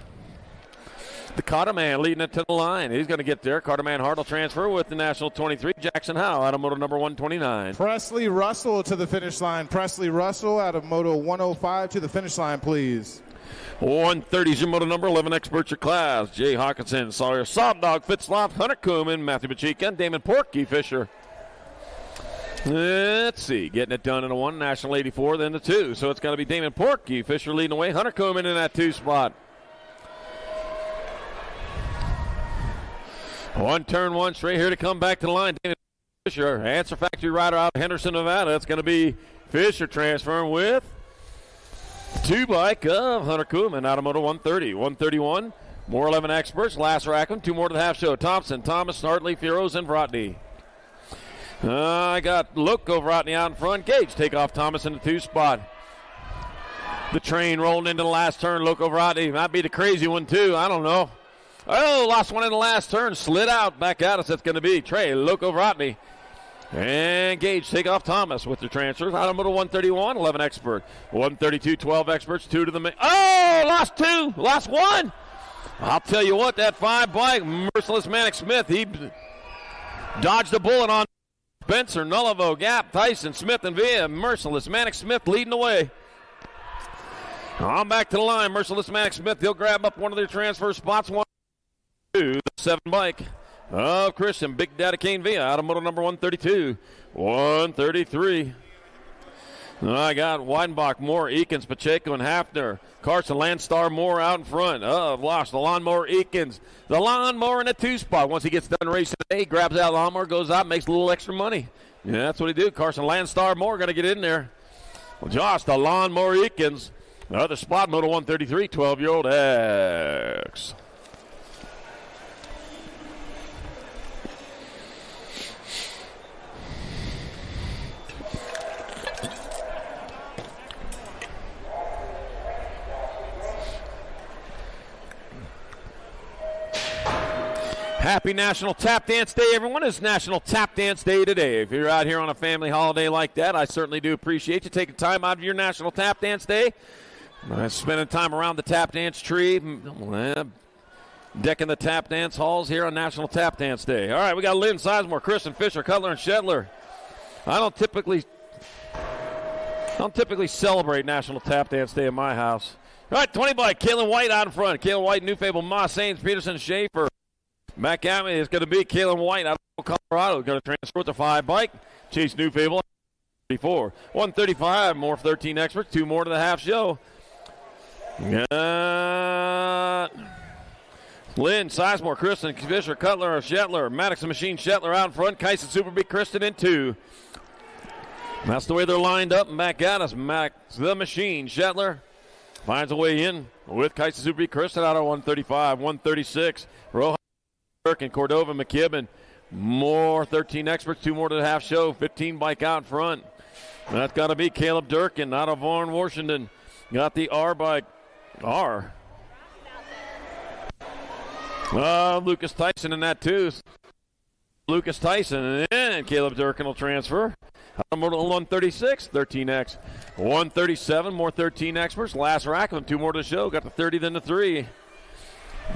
[SPEAKER 4] The Carter Man leading it to the line. He's going to get there. Carter Man Hart will transfer with the National 23. Jackson Howe out of moto number 129.
[SPEAKER 8] Presley Russell to the finish line. Presley Russell out of moto 105 to the finish line, please.
[SPEAKER 4] 130 is your moto number, 11 experts your class. Jay Hawkinson, Sawyer, Sob Dog, Fitzloff, Hunter Kuhlman, Matthew Bachika, and Damon Porky Fisher. Let's see, getting it done in a 1, National 84, then the 2. So it's going to be Damon Porky Fisher leading the way. Hunter Kuhlman in that 2 spot. One turn, 1 straight here to come back to the line. Damon Fisher, Answer Factory rider out of Henderson, Nevada. It's going to be Fisher transferring with 2 bike of Hunter Kuhlman out of moto 130. 131, more 11 experts. Last Rackham, 2 more to the half show. Thompson, Thomas, Hartley, Fieros, and Vrotny. I got Loco Vrotny out in front. Gage take off Thomas in the 2 spot. The train rolled into the last turn. Loco Vrotny might be the crazy one too. I don't know. Oh, lost one in the last turn. Slid out back at us. That's going to be Trey Loco Vrotny. And Gage take off Thomas with their transfers. Out of moto 131, 11 expert. 132, 12 experts, 2 to the main. Oh, lost 2, lost 1. I'll tell you what, that 5 bike, Merciless Manic Smith, he dodged a bullet on Spencer, Nullivo, Gap, Tyson, Smith, and Villa. Merciless Manic Smith leading the way. On back to the line, Merciless Manic Smith. He'll grab up one of their transfer spots. 1, 2, the 7 bike of Christian, Big Daddy Kane Villa out of moto number 132. 133. I got Weidenbach, Moore, Eakins, Pacheco, and Hafner. Carson, Landstar, Moore out in front. I've lost the Lawnmower, Eakins. The Lawnmower in the 2 spot. Once he gets done racing today, he grabs that Lawnmower, goes out, makes a little extra money. Yeah, that's what he do. Carson, Landstar, Moore going to get in there. Well, Josh, the Lawnmower, Eakins. The other spot, moto 133, 12-year-old X. Happy National Tap Dance Day, everyone. It's National Tap Dance Day today. If you're out here on a family holiday like that, I certainly do appreciate you taking time out of your National Tap Dance Day. Spending time around the tap dance tree, decking the tap dance halls here on National Tap Dance Day. All right, we got Lynn Sizemore, Kristen Fisher, Cutler, and Shedler. I don't typically celebrate National Tap Dance Day in my house. All right, 20 bike, Kalen White out in front. Kalen White, New Fable, Moss, Saints, Peterson, Schaefer. Back at me is going to be Kalen White out of Colorado. Going to transfer with the 5 bike. Chase New Fable, 34. 135, more 13 experts. 2 more to the half show. Got Lynn, Sizemore, Kristen, Fisher, Cutler, Shetler, Maddox the Machine, Shetler out in front. Kyson Super Big Kristen in 2. That's the way they're lined up and back at us. Max the Machine, Shetler finds a way in with Kyson Super Big Kristen out of 135, 136. Rojas, and Cordova, McKibben. More 13 experts, 2 more to the half show. 15 bike out in front. That's got to be Caleb Durkin out of Warren, Washington. Got the R bike. R. Lucas Tyson in that too. Lucas Tyson and Caleb Durkin will transfer. Motor 136, 13X. 137, more 13 experts. Last rack of them, 2 more to show. Got the 30, then the 3.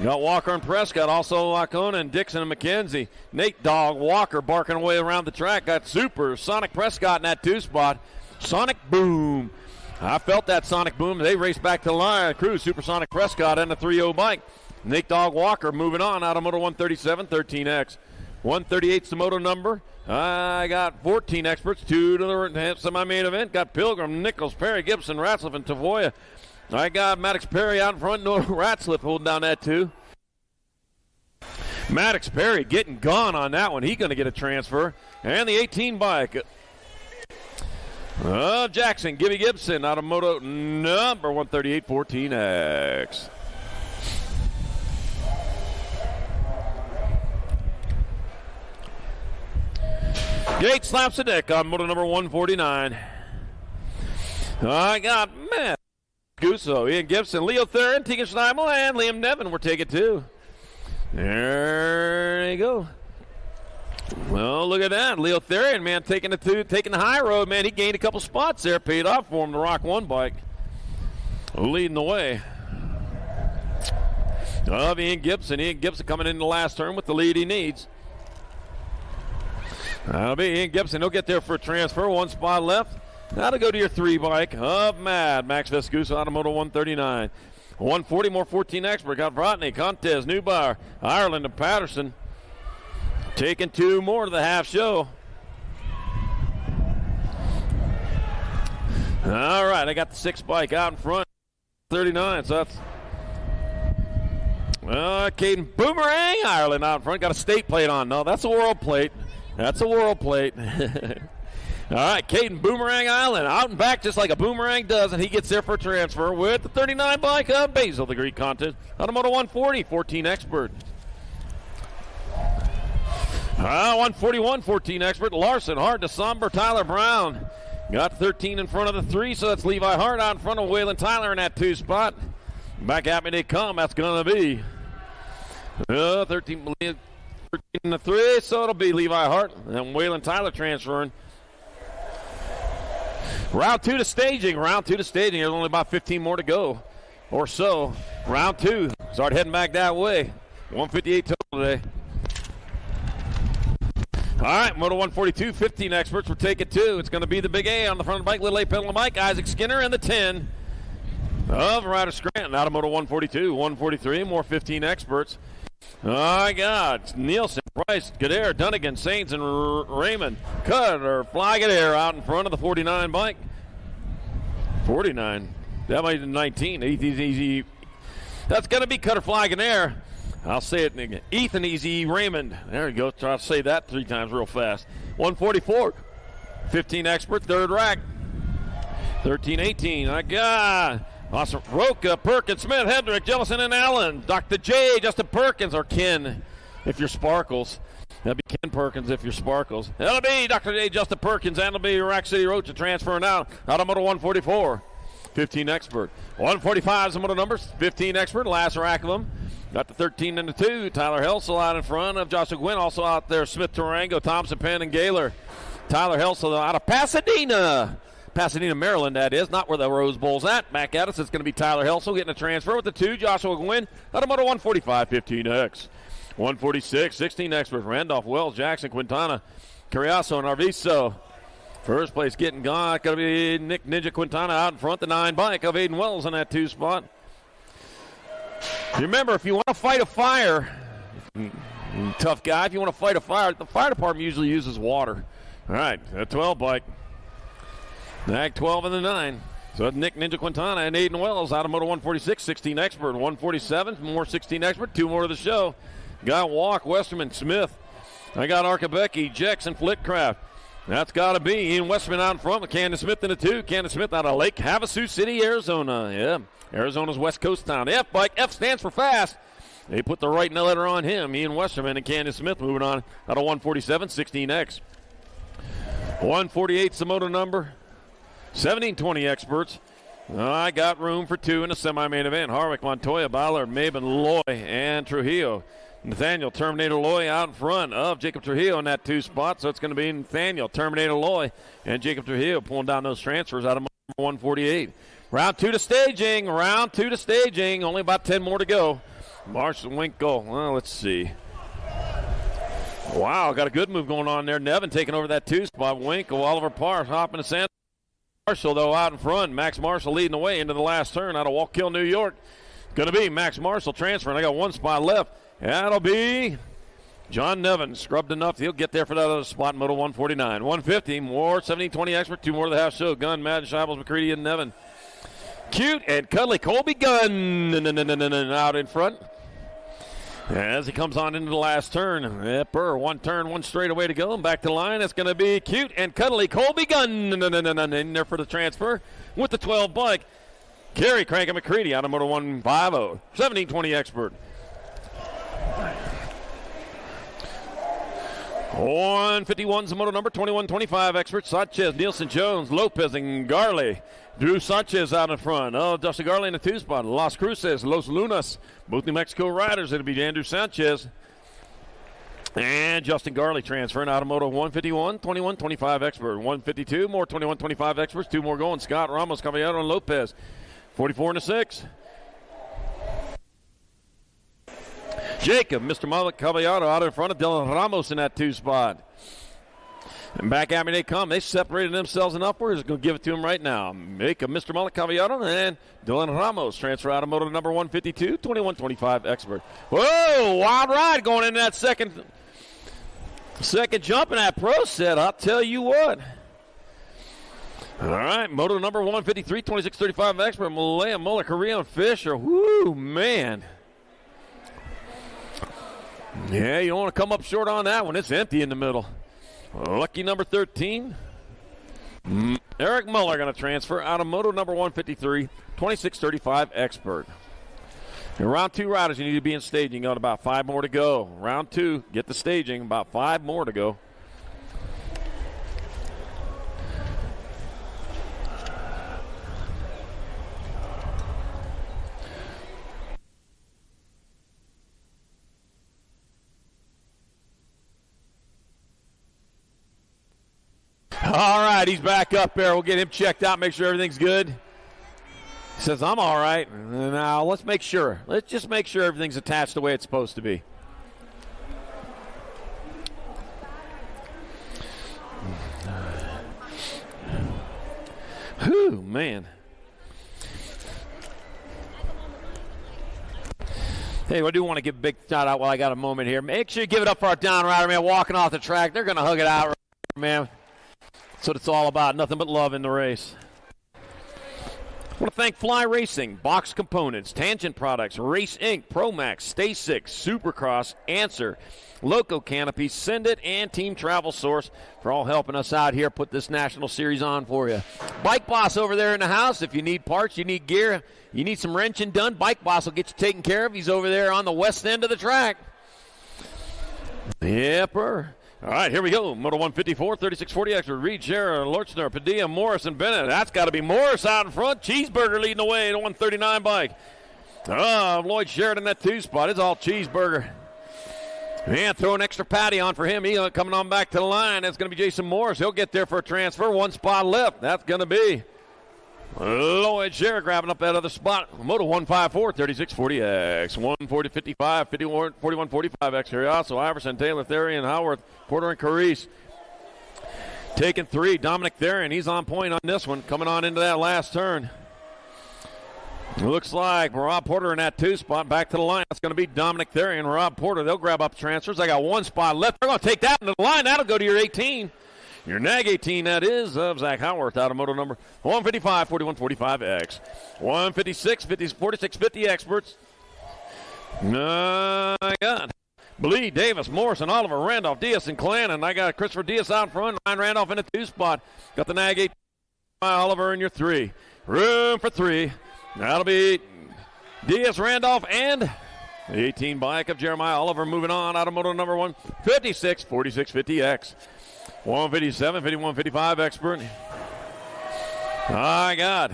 [SPEAKER 4] Got Walker and Prescott, also Lacona and Dixon and McKenzie. Nate Dog Walker barking away around the track. Got Super Sonic Prescott in that 2 spot. Sonic Boom. I felt that Sonic Boom. They raced back to the line. Crew Supersonic Prescott and the 3-0 bike. Nate Dog Walker moving on out of Moto 137, 13X. 138's the moto number. I got 14 experts, 2 to the semi-main event. Got Pilgrim, Nichols, Perry, Gibson, Ratzliff, and Tavoya. I got Maddox Perry out in front. No Ratzliff holding down that 2. Maddox Perry getting gone on that one. He's going to get a transfer. And the 18 bike. Jackson, Gibby Gibson out of moto number 138, 14X. Gate slaps the deck on moto number 149. I got Matt Gusso, Ian Gibson, Leo Theron, Tegan Schneibel, and Liam Nevin. We're taking 2. There you go. Well, look at that. Leo Theron, man, taking the high road, man. He gained a couple spots there. Paid off for him, the Rock 1 bike. Leading the way. Of Ian Gibson. Ian Gibson coming in the last turn with the lead he needs. That'll be Ian Gibson. He'll get there for a transfer. 1 spot left. Now to go to your 3 bike of Mad Max Vescuso out of Moto 139. 140 more 14 expert. Got Vrotny, Contes, Newbar, Ireland, and Patterson. Taking 2 more to the half show. All right, I got the 6 bike out in front. 39, so that's Caden Boomerang Ireland out in front. Got a state plate on. No, that's a world plate. That's a world plate. All right, Caden Boomerang Island out and back just like a boomerang does, and he gets there for a transfer with the 39 bike of Basil, the Greek contest. On a Moto 140, 14 expert. 141, 14 expert. Larson, Hart to Somber, Tyler Brown. Got 13 in front of the 3, so that's Levi Hart out in front of Waylon Tyler in that 2 spot. Back at me they come. That's going to be 13 in the 3, so it'll be Levi Hart and Waylon Tyler transferring. Round 2 to staging. There's only about 15 more to go or so. Round 2. Start heading back that way. 158 total today. All right, Moto 142, 15 experts. We're taking 2. It's going to be the Big A on the front of the bike, Little A pedal on the bike. Isaac Skinner and the 10 of Ryder Scranton out of Moto 142, 143, more 15 experts. I got Nielsen, Price, Gadare, Dunnigan, Saints, and Raymond. Cutter, Fly Gadare out in front of the 49 bike. 49. That might be 19. Easy. That's going to be Cutter, Fly Gadare. I'll say it again. Ethan Easy Raymond. There you go. Try to say that 3 times real fast. 144. 15 expert, 3rd rack. 13-18. I got awesome. Roca, Perkins, Smith, Hedrick, Jellison, and Allen. Dr. J, Justin Perkins, or Ken, if you're Sparkles. That'll be Ken Perkins if you're Sparkles. That'll be Dr. J, Justin Perkins, and it'll be Rack City Road to transfer now out of Moto 144. 15 expert. 145 is the moto numbers. 15 expert, last rack of them. Got the 13 and the 2. Tyler Helsel out in front of Joshua Gwynn. Also out there, Smith, Tarango, Thompson, Penn, and Gaylor. Tyler Helsel out of Pasadena. Pasadena, Maryland, that is. Not where the Rose Bowl's at. Back at us, it's going to be Tyler Helsel getting a transfer with the 2. Joshua Gwynn out of Moto 145, 15X. 146, 16 experts. Randolph, Wells, Jackson, Quintana, Carriazo, and Arvizo. First place getting gone. Going to be Nick Ninja Quintana out in front. The 9 bike of Aiden Wells in that 2 spot. Remember, if you want to fight a fire, tough guy, if you want to fight a fire, the fire department usually uses water. All right, the 12 bike. Mag 12 and the 9. So Nick Ninja Quintana and Aiden Wells out of Moto 146, 16 expert, 147, more 16 expert, 2 more to the show. Got Walk, Westerman, Smith. I got Albuquerque, Jackson, Flitcraft. That's got to be Ian Westerman out in front with Candace Smith in the 2. Candace Smith out of Lake Havasu City, Arizona. Yeah, Arizona's West Coast town. F-bike, F stands for fast. They put the right letter on him. Ian Westerman and Candace Smith moving on out of 147, 16X. 148's the moto number. 1720 experts. I got room for 2 in the semi-main event. Harvick, Montoya, Ballard, Maben, Loy, and Trujillo. Nathaniel Terminator Loy out in front of Jacob Trujillo in that 2 spot. So it's going to be Nathaniel Terminator Loy and Jacob Trujillo pulling down those transfers out of 148. Round 2 to staging. Round 2 to staging. Only about 10 more to go. Marshall Winkle. Well, let's see. Wow, got a good move going on there. Nevin taking over that 2 spot. Winkle, Oliver Parr hopping to San Marshall, though, out in front. Max Marshall leading the way into the last turn out of Wallkill, New York. Going to be Max Marshall transferring. I got 1 spot left. That'll be John Nevin. Scrubbed enough. He'll get there for that other spot in Moto 149. 150, more 1720 expert. 2 more to the half show. Gunn, Madden, Scheibels, McCready, and Nevin. Cute and cuddly Colby Gunn out in front. As he comes on into the last turn. Epper, 1 turn, 1 straightaway to go. And back to the line. It's going to be cute and cuddly Colby Gunn in there for the transfer with the 12 bike. Kerry Crank and McCready out of Moto 150. 1720 expert. 151's the moto number. 2125 expert. Sanchez, Nielsen, Jones, Lopez, and Garley. Drew Sanchez out in front. Oh, Dustin Garley in the 2 spot. Las Cruces, Los Lunas. Both New Mexico riders. It'll be Andrew Sanchez. And Justin Garley transferring out of Moto 151, 2125 expert. 152, more 2125 experts. 2 more going. Scott, Ramos, Caballero, and Lopez. 44 and a 6. Jacob, Mr. Malik Caballero out in front of Dylan Ramos in that 2 spot. And back at me they come. They separated themselves and upwards. Going to give it to him right now. Jacob, Mr. Malik Caballero, and Dylan Ramos transfer out of moto number 152, 2125 expert. Whoa, wild ride going into that second jump in that pro set. I'll tell you what. All right, moto number 153, 2635 expert. Malaya, Muller, Carrillo, and Fisher. Woo, man. Yeah, you don't want to come up short on that one. It's empty in the middle. Lucky number 13. Eric Muller going to transfer out of moto number 153, 2635 expert. In round 2 riders, you need to be in staging. You got about 5 more to go. Round 2, get the staging. About 5 more to go. All right, he's back up there. We'll get him checked out, make sure everything's good. He says, I'm all right. Now, let's make sure. Let's just make sure everything's attached the way it's supposed to be. Whew, man. Hey, I do want to give a big shout out while I got a moment here. Make sure you give it up for our down rider, man, walking off the track. They're going to hug it out, right, man. That's what it's all about. Nothing but love in the race. I want to thank Fly Racing, Box Components, Tangent Products, Race Inc., ProMax, Stay 6, Supercross, Answer, Loco Canopy, Send It, and Team Travel Source for all helping us out here, put this national series on for you. Bike Boss over there in the house. If you need parts, you need gear, you need some wrenching done, Bike Boss will get you taken care of. He's over there on the west end of the track. Yepper. All right, here we go. Moto 154, 3640 extra. Reed, Scherer, Lortzner, Padilla, Morris, and Bennett. That's got to be Morris out in front. Cheeseburger leading the way, the 139 bike. Lloyd Sheridan, that 2 spot. It's all Cheeseburger. And throw an extra patty on for him. He coming on back to the line. That's going to be Jason Morris. He'll get there for a transfer. 1 spot left. That's going to be Lloyd Scherer grabbing up that other spot. Moto 154, 3640X. 140, 55, 51, 41, 45X. Here also Iverson, Taylor, Therian, Howard, Porter, and Carice. Taking 3, Dominic Therian. He's on point on this one. Coming on into that last turn. Looks like Rob Porter in that 2 spot. Back to the line. That's going to be Dominic Therian and Rob Porter. They'll grab up transfers. I got 1 spot left. They're going to take that into the line. That'll go to your 18. Your nag 18, that is, of Zach Howarth out of moto number 155, 4145X. 156, 50, 4650 experts. I got Bleed, Davis, Morrison, Oliver, Randolph, Diaz, and Clannon. I got Christopher Diaz out front. Ryan Randolph in the 2 spot. Got the nag 18, Oliver in your 3. Room for 3. That'll be Diaz, Randolph, and the 18 bike of Jeremiah Oliver moving on out of moto number 156, 4650X. 157, 5155 expert. I got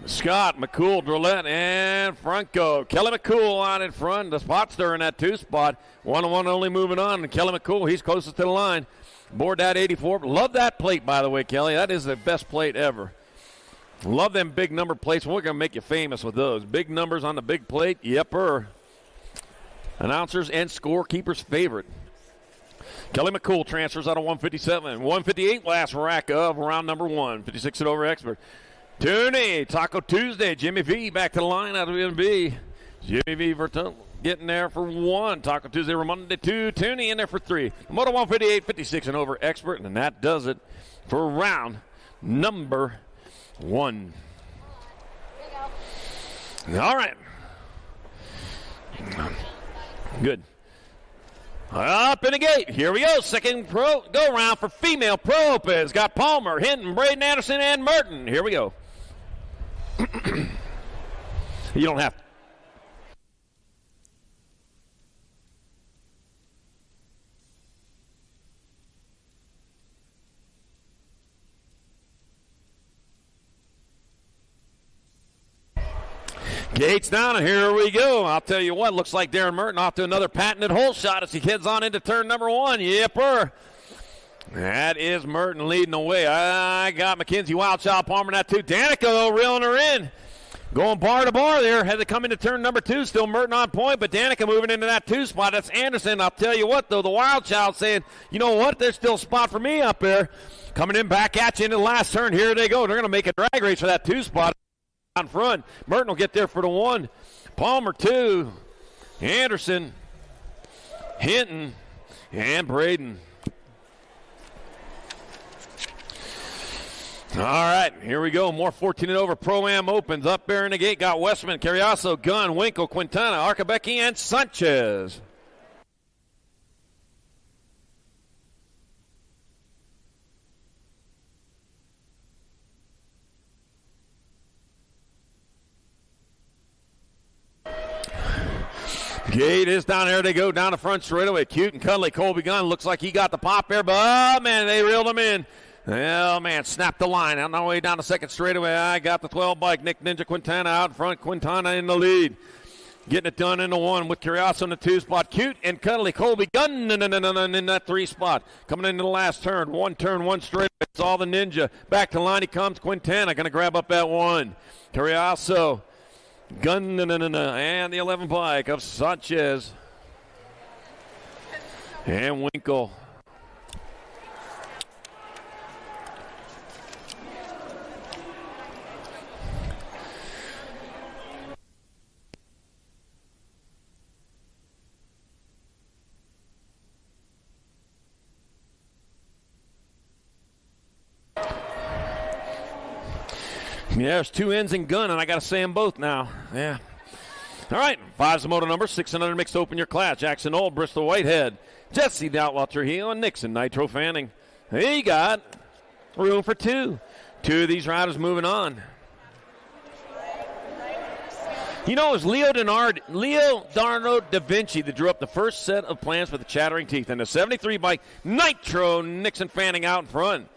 [SPEAKER 4] Scott, McCool, Drolette, and Franco. Kelly McCool out in front. The spot stir in that 2 spot. 1-1 only moving on. And Kelly McCool, he's closest to the line. Board that 84. Love that plate, by the way, Kelly. That is the best plate ever. Love them big number plates. We're going to make you famous with those. Big numbers on the big plate. Yepper. Announcers and scorekeepers' favorite. Kelly McCool transfers out of 157. 158 last rack of round number 1. 56 and over expert. Tooney, Taco Tuesday. Jimmy V back to the line out of MB. Jimmy V Verton getting there for 1. Taco Tuesday, Ramonde 2. Tooney in there for 3. Moto 158, 56 and over expert. And that does it for round number 1. All right. Good. Up in the gate. Here we go. Second pro go round for female pro open. It's got Palmer, Hinton, Braden Anderson, and Merton. Here we go. You don't have to. Gates down, and here we go. I'll tell you what, looks like Darren Merton off to another patented hole shot as he heads on into turn number 1. Yepper. That is Merton leading the way. I got McKenzie, Wildchild, Palmer, that 2. Danica, though, reeling her in. Going bar to bar there. Had to come into turn number 2. Still Merton on point, but Danica moving into that 2 spot. That's Anderson. I'll tell you what, though, the Wildchild saying, you know what, there's still a spot for me up there. Coming in back at you into the last turn. Here they go. They're going to make a drag race for that 2 spot. On front, Merton will get there for the 1. Palmer 2. Anderson, Hinton, and Braden. All right, here we go. More 14 and over Pro-Am opens up there in the gate. Got Westman, Carriazo, Gunn, Winkle, Quintana, Albuquerque, and Sanchez. Gate is down there. They go down the front straightaway. Cute and cuddly. Colby Gunn looks like he got the pop there, but oh man, they reeled him in. Oh man, snapped the line on the way down the second straightaway. I got the 12 bike. Nick Ninja Quintana out in front. Quintana in the lead. Getting it done in the 1 with Curiosity in the 2 spot. Cute and cuddly. Colby Gunn in that 3 spot. Coming into the last turn. 1 turn, 1 straight. It's all the Ninja. Back to line he comes. Quintana going to grab up that 1. Curiosity. Gun and the 11 bike of Sanchez and Winkle. Yeah, there's 2 ends in Gun, and I got to say them both now. Yeah. All right, 5's the moto number, 6 and under mixed open your class. Jackson Old, Bristol Whitehead, Jesse the Outlaw Trujillo, and Nixon Nitro Fanning. There you got room for 2. 2 of these riders moving on. You know, it was Leo Darno da Vinci that drew up the first set of plans for the Chattering Teeth, and the 73 bike Nitro Nixon Fanning out in front.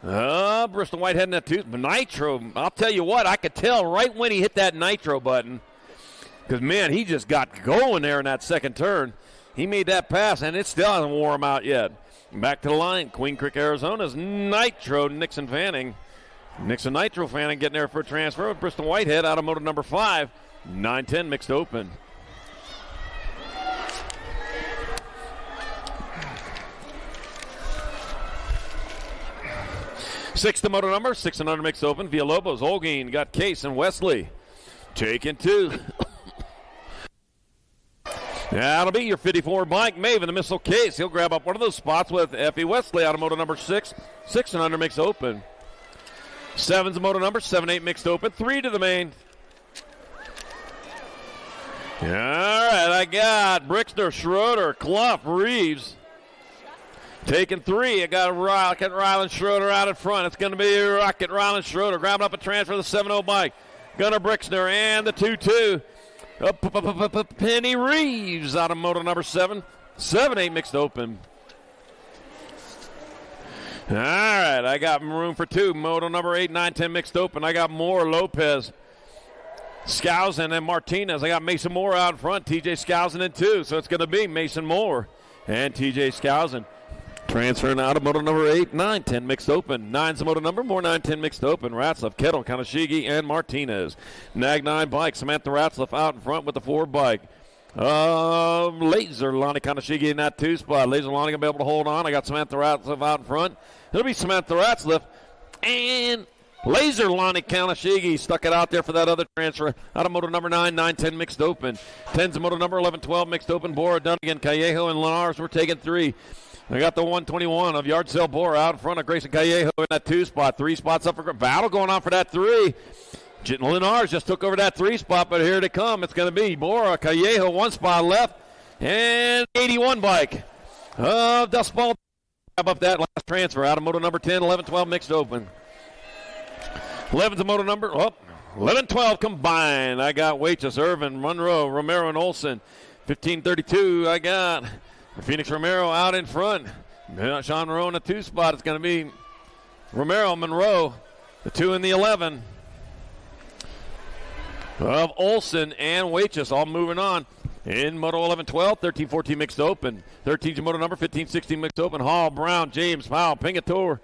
[SPEAKER 4] Bristol Whitehead in that 2. But Nitro, I'll tell you what, I could tell right when he hit that Nitro button. Because, man, he just got going there in that second turn. He made that pass, and it still hasn't wore him out yet. Back to the line, Queen Creek, Arizona's Nitro Nixon Fanning. Nixon Nitro Fanning getting there for a transfer with Bristol Whitehead out of moto number 5. 9-10 mixed open. Sixth moto number, 6 and under mixed open. Villalobos, Holguin, got Case and Wesley. Taking 2. That'll be your 54 bike, Maven, the Missile Case. He'll grab up one of those spots with Effie Wesley out of moto number 6. 6 and under mixed open. 7's the moto number, 7-8 mixed open. 3 to the main. All right, I got Brixner, Schroeder, Clough, Reeves. Taking 3, I got Rocket Ryland Schroeder out in front. It's going to be Rocket Ryland Schroeder grabbing up a transfer to the 7-0 bike. Gunnar Brixner and the 2-2. Penny Reeves out of moto number 7. 7-8 mixed open. All right, I got room for 2. Moto number 8, 9-10 mixed open. I got Moore, Lopez, Skousen, and Martinez. I got Mason Moore out in front. TJ Skousen in 2. So it's going to be Mason Moore and TJ Skousen. Transferring out of moto number 8, 9-10 mixed open. 9's the moto number, more 9-10 mixed open. Ratzlaff, Kettle, Kanashigi, and Martinez. Nag 9 bike, Samantha Ratzlaff out in front with the 4 bike. Laser Lonnie Kanashigi in that 2 spot. Laser Lonnie going to be able to hold on. I got Samantha Ratzlaff out in front. It'll be Samantha Ratzlaff and Laser Lonnie Kanashigi stuck it out there for that other transfer. Out of moto number 9, 9-10 mixed open. 10's the moto number 11-12 mixed open. Bora, Dunnigan, Callejo, and Linares were taking 3. I got the 121 of Yard Sale Bora out in front of Grayson Callejo in that 2 spot. 3 spots up for battle going on for that 3. Linares just took over that 3 spot, but here they come. It's going to be Bora, Callejo, 1 spot left, and 81 bike of Dust Ball. Grab up that last transfer out of moto number 10, 11-12 mixed open. 11's the moto number, 11-12 combined. I got Waitress, Irvin, Monroe, Romero, and Olson. 15-32, I got Phoenix Romero out in front. Sean Monroe in the 2 spot. It's going to be Romero, Monroe, the 2 and the 11 of Olson and Waitress all moving on. In moto 11-12, 13-14 mixed open. 13's your moto number, 15-16 mixed open. Hall, Brown, James, Powell, Pingator.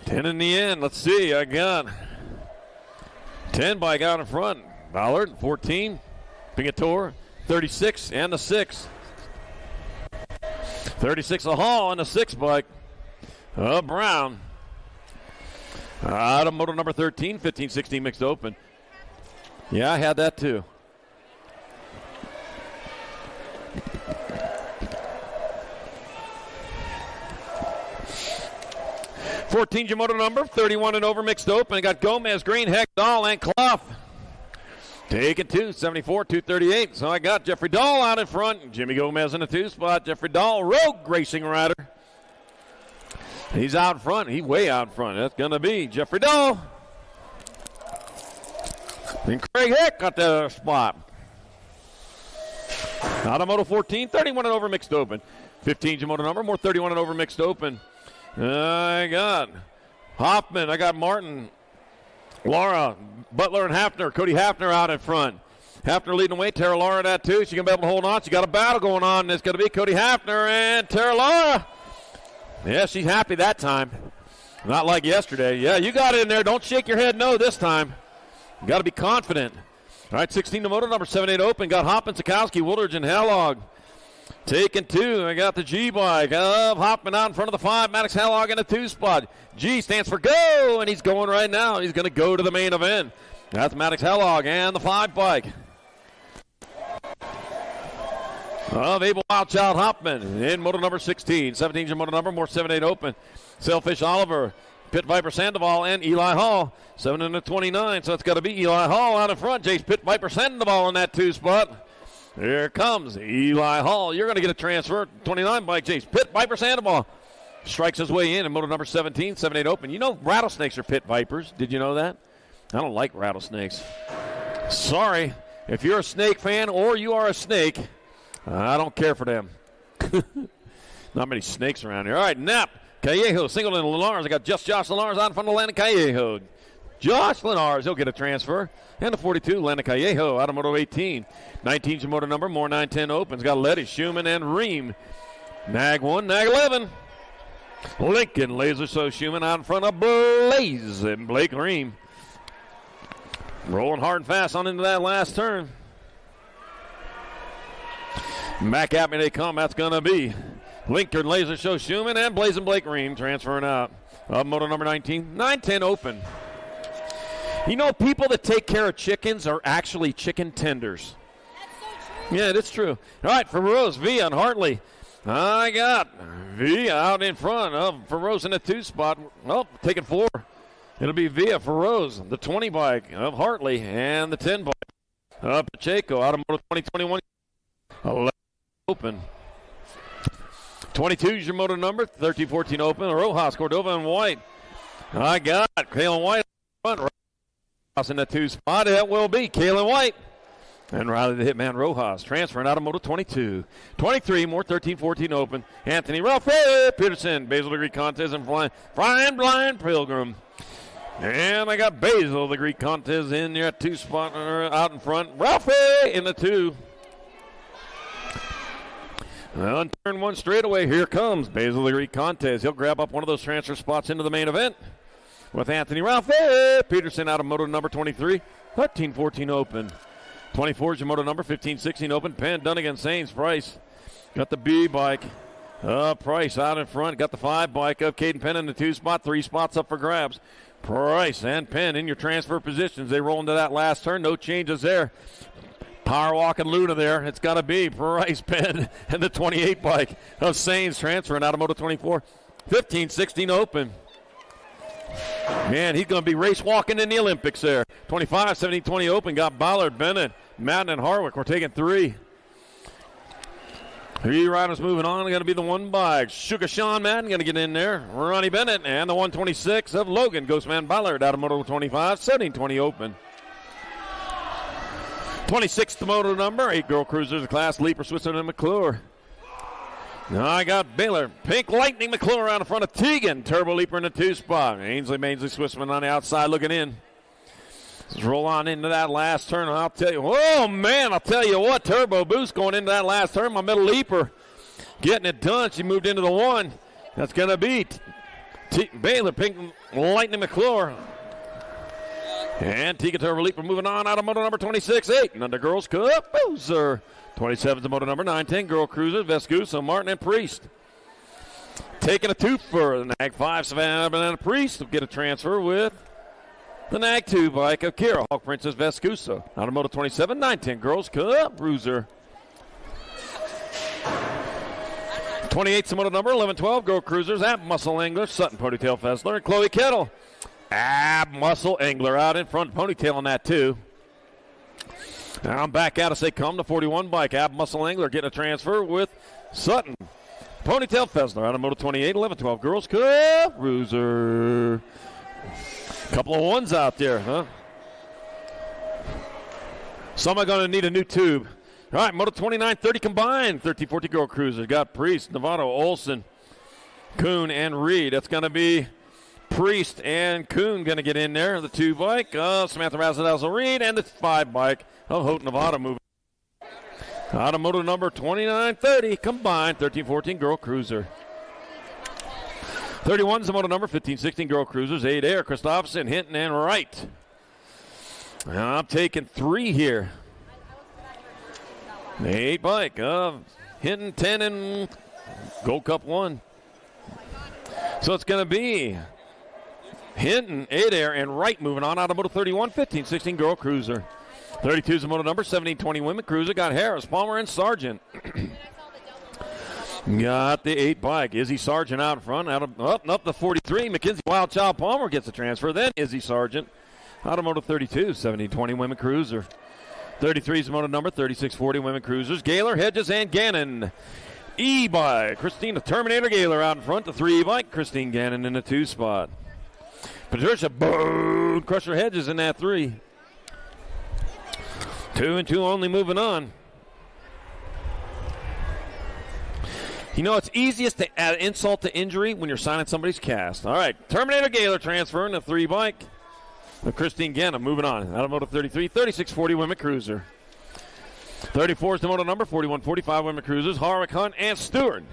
[SPEAKER 4] 10 in the end. Let's see. I got 10 bike out in front. Ballard, 14. Pingator, 36, and the 6. 36 a Hall and a 6 bike. Brown. Out of moto number 13, 15-16 mixed open. Yeah, I had that too. Your moto number, 31 and over mixed open. I got Gomez, Green, Heck, Dahl, and Clough. Taking 2, 74, 238. So I got Jeffrey Dahl out in front. Jimmy Gomez in the 2 spot. Jeffrey Dahl, rogue racing rider. He's out in front. He's way out in front. That's going to be Jeffrey Dahl. And Craig Heck got the spot. Out of moto 14, 31 and over mixed open. 15's your moto number, more 31 and over mixed open. I got Hoffman. I got Martin, Laura, Butler, and Hafner. Cody Hafner out in front. Hafner leading the way. Tara Laura that too. She's going to be able to hold on. She got a battle going on. And it's going to be Cody Hafner and Tara Laura. Yeah, she's happy that time. Not like yesterday. Yeah, you got it in there. Don't shake your head no this time. You got to be confident. All right, 16 to moto number 7-8 open. Got Hoffman, Sikowski, Woolridge, and Hellog. Taking 2. I got the G bike of Hoffman out in front of the 5. Maddox Hellog in the 2 spot. G stands for go, and he's going right now. He's going to go to the main event. That's Maddox Hellog and the 5 bike of Abel Wildchild Hoffman in moto number 16. 17's your moto number, more 7-8 open. Sailfish Oliver, Pit Viper Sandoval, and Eli Hall. 7 and a 29, so it's got to be Eli Hall out in front. Jace Pit Viper Sandoval in that 2 spot. Here comes Eli Hall. You're going to get a transfer. 29 bike, Jace Pit Viper Sandoval. Strikes his way in moto number 17, 7-8 open. You know rattlesnakes are pit vipers. Did you know that? I don't like rattlesnakes. Sorry. If you're a snake fan or you are a snake, I don't care for them. Not many snakes around here. All right, Knapp, Callejo, Singleton, Linares. I got just Josh Linares out in front of Landon Callejo. Josh Linares, he'll get a transfer. And the 42, Landon Callejo out of moto 18. 19's your moto number, more 9-10 opens. Got Letty, Schumann, and Ream. Nag 1, Nag 11. Lincoln, Laser So Schumann out in front of Blaze and Blake Ream. Rolling hard and fast on into that last turn. Back at me they come. That's going to be Lincoln, Laser Show Schumann, and Blaze and Blake Ream transferring out. Moto number 19, 9-10 open. You know, people that take care of chickens are actually chicken tenders.
[SPEAKER 5] That's so true.
[SPEAKER 4] Yeah, that's true. All right, for Rose, Via and Hartley. I got Via out in front of Rose in the 2 spot. Oh, taking 4. It'll be Via for Rose, the 20 bike of Hartley, and the 10 bike of Pacheco out of Moto 2021. 11 open. 22 is your moto number. 13-14 open. Rojas, Cordova, and White. I got Kalen White front. Rojas in the 2 spot. That will be Kalen White. And Riley the Hitman Rojas transferring out of Moto 22. 23, more 13-14 open. Anthony Ralph Peterson, Basil the Greek Contest, and Flying Blind Pilgrim. And I got Basil the Greek Contest in there at 2 spot out in front. Ralph in the 2. On turn 1 straightaway, here comes Basil the Greek Contest. He'll grab up one of those transfer spots into the main event with Anthony Ralph Peterson out of Moto number 23. 13-14 open. 24 is your moto number, 15-16 open. Penn, Dunnigan, Sainz, Price. Got the B bike. Price out in front. Got the 5 bike of Caden Penn in the 2 spot. 3 spots up for grabs. Price and Penn in your transfer positions. They roll into that last turn. No changes there. Power walking Luna there. It's got to be Price, Penn, and the 28 bike of Sainz transferring out of Moto 24. 15-16 open. Man, he's going to be race walking in the Olympics there. 25, 17, 20 open. Got Ballard, Bennett, Madden, and Harwick. We're taking 3. 3 riders moving on. Going to be the 1 bike. Sugar Sean Madden going to get in there. Ronnie Bennett and the 126 of Logan Ghostman Ballard out of Moto 25. 17, 20 open. 26 the moto number. 8 girl cruisers, class Leaper, Switzerland, and McClure. Now I got Baylor, Pink Lightning McClure out in front of Teagan. Turbo Leaper in the 2 spot. Ainsley Swissman on the outside looking in. Let's roll on into that last turn. I'll tell you, oh man, I'll tell you what, Turbo Boost going into that last turn. My middle Leaper getting it done. She moved into the 1. That's going to be Baylor, Pink Lightning McClure. And Teagan Turbo Leaper moving on out of moto number 26. 8 and under Girls Cup. Boozer. 27 to moto number 9, 10 girl cruisers, Vescusa, Martin, and Priest. Taking a 2 for the NAG 5, Savannah Banana Priest will get a transfer with the NAG 2 bike of Kira, Hawk Princess Vescusa. Out of moto 27, 9, 10 girls, Cup, Bruiser. 28 to moto number 11, 12 girl cruisers, Ab Muscle Angler, Sutton Ponytail Fessler, and Chloe Kettle. Ab Muscle Angler out in front, Ponytail on that too. Now I'm back out as they come. The 41 bike. Ab Muscle Angler getting a transfer with Sutton. Ponytail Fessler out of Moto 28, 11, 12 girls. Cup, Bruiser. Couple of 1s out there, huh? Some are going to need a new tube. All right, Moto 29, 30 combined. 13, 14 girl cruisers. Got Priest, Novato, Olson, Kuhn, and Reed. That's going to be Priest and Kuhn going to get in there. The 2 bike. Samantha Razzadazzle Reed and the 5 bike. of Houghton, Nevada moving. Out of moto number 2930, combined 13-14 girl cruiser. 31 is the moto number, 15-16 girl cruisers, 8 air, Christopherson, Hinton, and Wright. I'm taking 3 here. 8 bike, Hinton, 10, and Gold Cup 1. So it's going to be Hinton, 8 air, and Wright moving on out of moto 31, 15-16 girl cruiser. 32 is the moto number, 17-20 women cruiser. Got Harris, Palmer, and Sargent. Got the 8 bike. Izzy Sargent out in front. Up the 43. Mackenzie Wildchild Palmer gets a transfer. Then Izzy Sargent out of moto 32, 17-20 women cruiser. 33 is the moto number, 36-40 women cruisers. Gaylor, Hedges, and Gannon. E-bike. Christina Terminator Gaylor out in front. The 3 bike. Christine Gannon in the 2 spot. Patricia Bone Crusher Hedges in that 3. 2 and 2 only moving on. You know, it's easiest to add insult to injury when you're signing somebody's cast. All right, Terminator Gaylor transferring the 3 bike. Christine Gannon moving on. Out of moto 33, 36-40 women cruiser. 34 is the moto number, 41-45 women cruisers. Harwick, Hunt, and Stewart.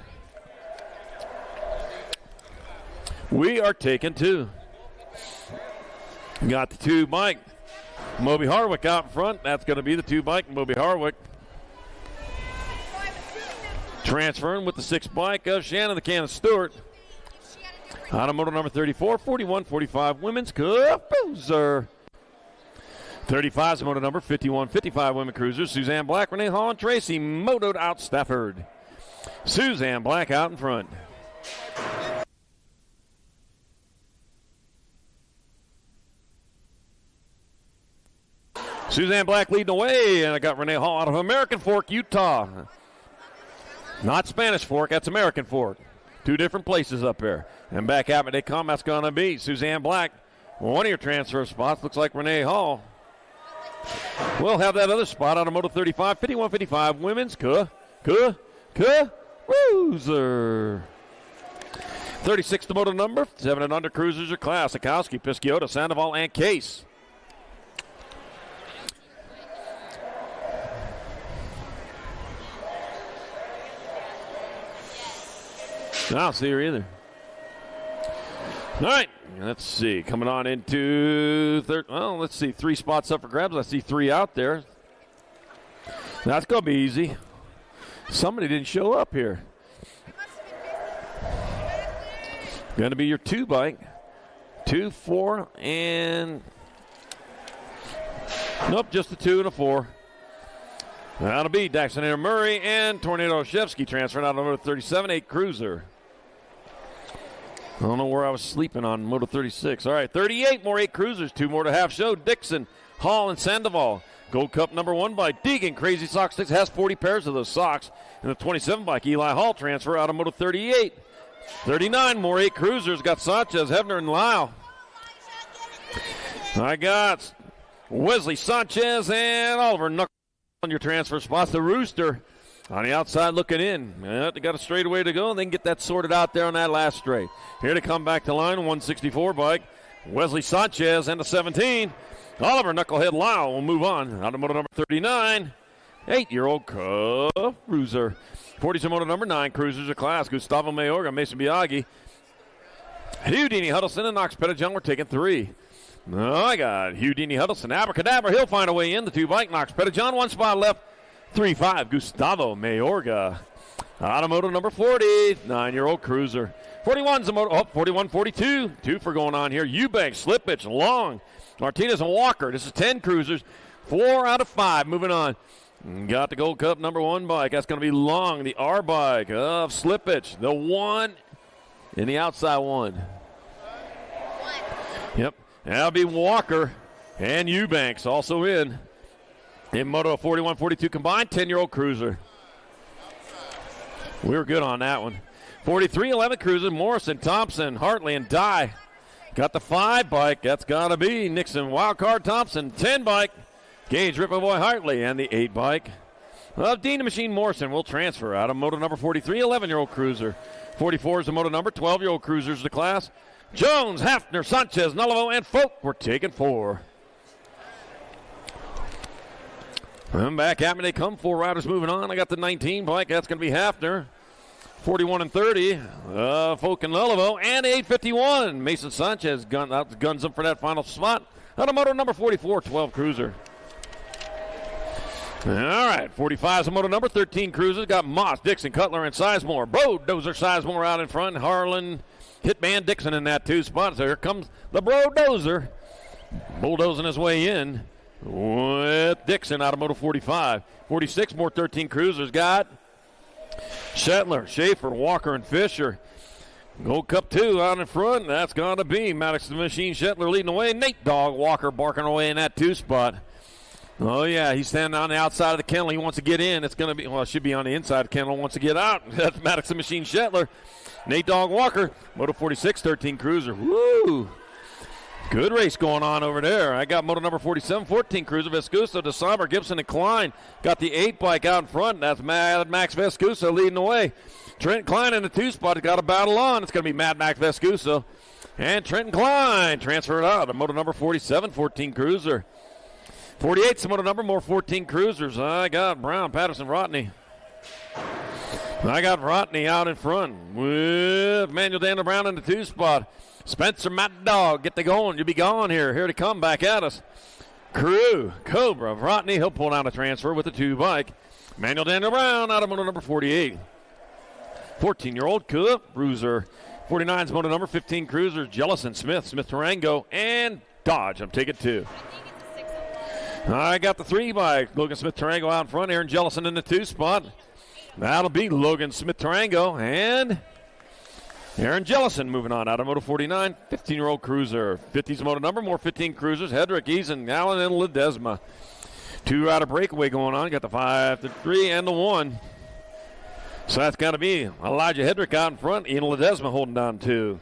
[SPEAKER 4] We are taking 2. Got the 2 bike. Moby Harwick out in front. That's going to be the 2 bike, Moby Harwick. Transferring with the 6 bike of Shannon the Cannon Stewart. Out of moto number 34, 41-45 women's cup boozer. 35 is moto number 5155 women cruisers. Suzanne Black, Renee Hall, and Tracy motoed out Stafford. Suzanne Black out in front. Suzanne Black leading the way, and I got Renee Hall out of American Fork, Utah. Not Spanish Fork, that's American Fork. Two different places up there. And back at me they come, that's going to be Suzanne Black. One of your transfer spots looks like Renee Hall. We'll have that other spot out of Moto 35, 51-55 women's cruiser. 36 the moto number, 7 and under cruisers are class. Sikowski, Pisciota, Sandoval, and Case. I don't see her either. All right, let's see. Coming on into third. Well, let's see. 3 spots up for grabs. I see 3 out there. That's going to be easy. Somebody didn't show up here. Going to be your 2 bike. 2, 4, and. Nope, just a 2 and a 4. That'll be Daxon Murray and Tornado Shevsky transferring out of Moto 37, 8 cruiser. I don't know where I was sleeping on Moto 36. All right, 38 more 8 cruisers, 2 more to half show. Dixon, Hall, and Sandoval. Gold Cup number 1 by Deegan. Crazy Sock Sticks has 40 pairs of those socks. And the 27 bike Eli Hall transfer out of Moto 38. 39 more 8 cruisers. Got Sanchez, Hebner, and Lyle. I got Wesley Sanchez and Oliver Knuckles on your transfer spots. The Rooster on the outside looking in. They got a straightaway to go, and they can get that sorted out there on that last straight. Here to come back to line, 164 bike. Wesley Sanchez and the 17. Oliver Knucklehead Lyle will move on. Out of moto number 39, 8-year-old cruiser. 40's moto number 9, cruisers of class. Gustavo Mayorga, Mason Biaggi. Houdini Huddleston and Knox Pettijohn were taking 3. I got Houdini Huddleston. Abracadabra, he'll find a way in. The 2 bike. Knox Pettijohn, 1 spot left. 3-5, Gustavo Mayorga. Out of moto number 40, 9-year-old cruiser. 41's a moto, 41-42. 2 for going on here. Eubanks, Slipitch, Long, Martinez, and Walker. This is 10 cruisers. 4 out of 5 moving on. Got the Gold Cup number 1 bike. That's going to be Long, the R bike of Slipitch. The 1 in the outside 1. Yep, that'll be Walker and Eubanks also in Moto 41-42 combined, 10-year-old cruiser. We were good on that one. 43-11 cruiser, Morrison, Thompson, Hartley, and Dye. Got the 5 bike. That's got to be Nixon, Wildcard Thompson. 10 bike, Gage, Ripperboy, Hartley, and the 8 bike. Well, Dean the Machine Morrison will transfer out of moto number 43, 11-year-old cruiser. 44 is the moto number, 12-year-old cruisers the class. Jones, Hafner, Sanchez, Nullivo, and Folk were taking 4. And back at me they come. 4 riders moving on. I got the 19 bike. That's going to be Hafner. 41 and 30. Folk and Nullivo. And 851. Mason Sanchez guns up for that final spot. On a moto number 44, 12 cruiser. All right, 45 is a moto number, 13 cruisers. Got Moss, Dixon, Cutler, and Sizemore. Brodozer Sizemore out in front. Harlan, Hitman Dixon in that 2 spots. Here comes the Brodozer. Bulldozing his way in with Dixon out of moto 45. 46, more 13 cruisers. Got Shetler, Schaefer, Walker, and Fisher. Gold Cup 2 out in front. That's going to be Maddox the Machine Shetler leading the way. Nate Dogg Walker barking away in that 2 spot. Oh, yeah, he's standing on the outside of the kennel. He wants to get in. It's going to be, well, it should be on the inside of the kennel. Wants to get out. That's Maddox the Machine Shetler. Nate Dogg Walker, moto 46, 13 cruiser. Woo! Good race going on over there. I got moto number 47, 14 cruiser. Vescuso, DeSommer, Gibson, and Klein. Got the 8 bike out in front. That's Mad Max Vescuso leading the way. Trent Klein in the 2 spot. Got a battle on. It's going to be Mad Max Vescuso. And Trenton Klein transferred out of moto number 47, 14 cruiser. 48's the moto number, more 14 cruisers. I got Brown, Patterson, Rotney. I got Rotney out in front with Manuel Daniel Brown in the 2 spot. Spencer Mad Dog, get the going. You'll be gone here. Here to come back at us. Crew, Cobra of Rotney. He'll pull out a transfer with the 2 bike. Manuel Daniel Brown out of moto number 48. 14-year-old Coop, Bruiser. 49's moto number, 15 cruisers. Jellison, Smith, Smith Tarango, and Dodge. I'm taking 2. I got the 3 by Logan Smith-Tarango out in front. Aaron Jellison in the 2 spot. That'll be Logan Smith-Tarango and Aaron Jellison moving on out of Moto 49. 15-year-old cruiser. 50's moto number. More 15 cruisers. Hedrick, Eason, Allen, and Ledesma. 2 out of breakaway going on. Got the 5, the 3, and the 1. So that's got to be Elijah Hedrick out in front. Ian Ledesma holding down 2.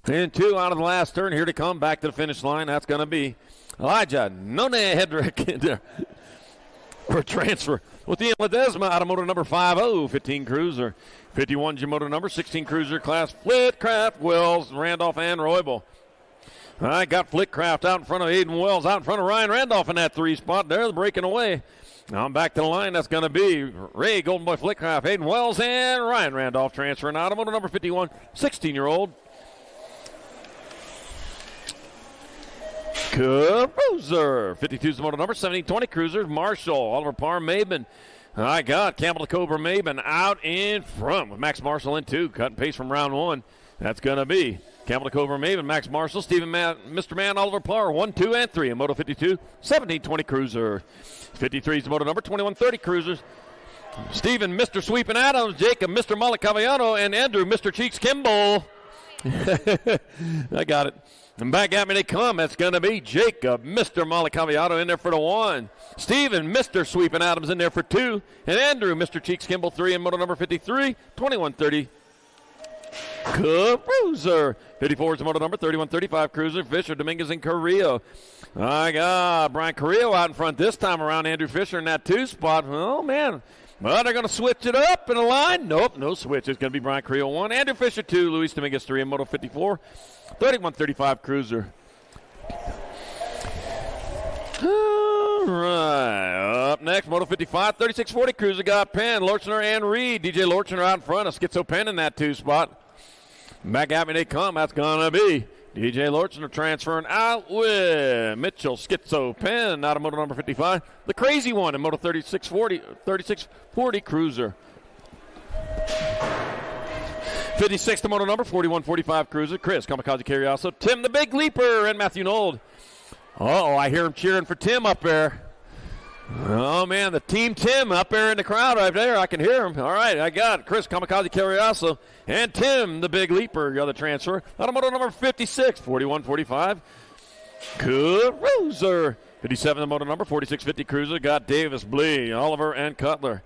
[SPEAKER 4] And 2 out of the last turn. Here to come back to the finish line. That's going to be Elijah None Hedrick in there for transfer. With Ian Ledesma out of moto number 50, 15 cruiser. 51's your moto number, 16 cruiser class. Flitcraft, Wells, Randolph, and Roybal. I got Flitcraft out in front of Aiden Wells, out in front of Ryan Randolph in that 3 spot. They're breaking away. Now I'm back to the line. That's going to be Ray Golden Boy Flitcraft, Aiden Wells, and Ryan Randolph transferring out of moto number 51, 16-year-old Cruiser. 52's the moto number, 17-20 cruiser. Marshall, Oliver Parr, Maben. I got Campbell the Cobra Maben out in front with Max Marshall in 2. Cut and paste from round 1. That's going to be Campbell the Cobra Maben, Max Marshall, Stephen Mr. Man, Oliver Parr, 1, 2, and 3 in moto 52. 17-20 cruiser. 53's the moto number, 21-30 cruisers. Stephen Mr. Sweeping Adams, Jacob Mr. Malacavallano, and Andrew Mr. Cheeks Kimball. I got it. And back at me they come. That's going to be Jacob, Mr. Malacavallano in there for the 1. Stephen, Mr. Sweeping Adams in there for 2. And Andrew, Mr. Cheeks Kimball, 3 in moto number 53. 21-30 cruiser. 54 is the moto number, 31-35 cruiser. Fisher, Dominguez, and Carrillo. I got Brian Carrillo out in front this time around. Andrew Fisher in that 2 spot. Oh, man. Well, they're going to switch it up in a line. Nope, no switch. It's going to be Brian Carrillo 1. Andrew Fisher 2. Luis Dominguez 3 in moto 54. 31-35 cruiser. All right. Up next, moto 55, 36-40 cruiser got Penn, Lorchner, and Reed. DJ Lorchner out in front. A Schizo Penn in that 2 spot. Back at me they come. That's going to be DJ Lorchner transferring out with Mitchell Schizo Penn out of moto number 55. The crazy one in moto 36-40 cruiser. 56 to moto number, 41-45 cruiser. Chris Kamikaze Carrioso, Tim the Big Leaper, and Matthew Nold. Oh, I hear him cheering for Tim up there. Oh, man, the Team Tim up there in the crowd right there. I can hear him. All right, I got it. Chris Kamikaze Carrioso and Tim the Big Leaper, the other transfer. Out of moto number 56, 41-45 cruiser. 57 the moto number, 46-50 cruiser. Got Davis, Blee, Oliver, and Cutler.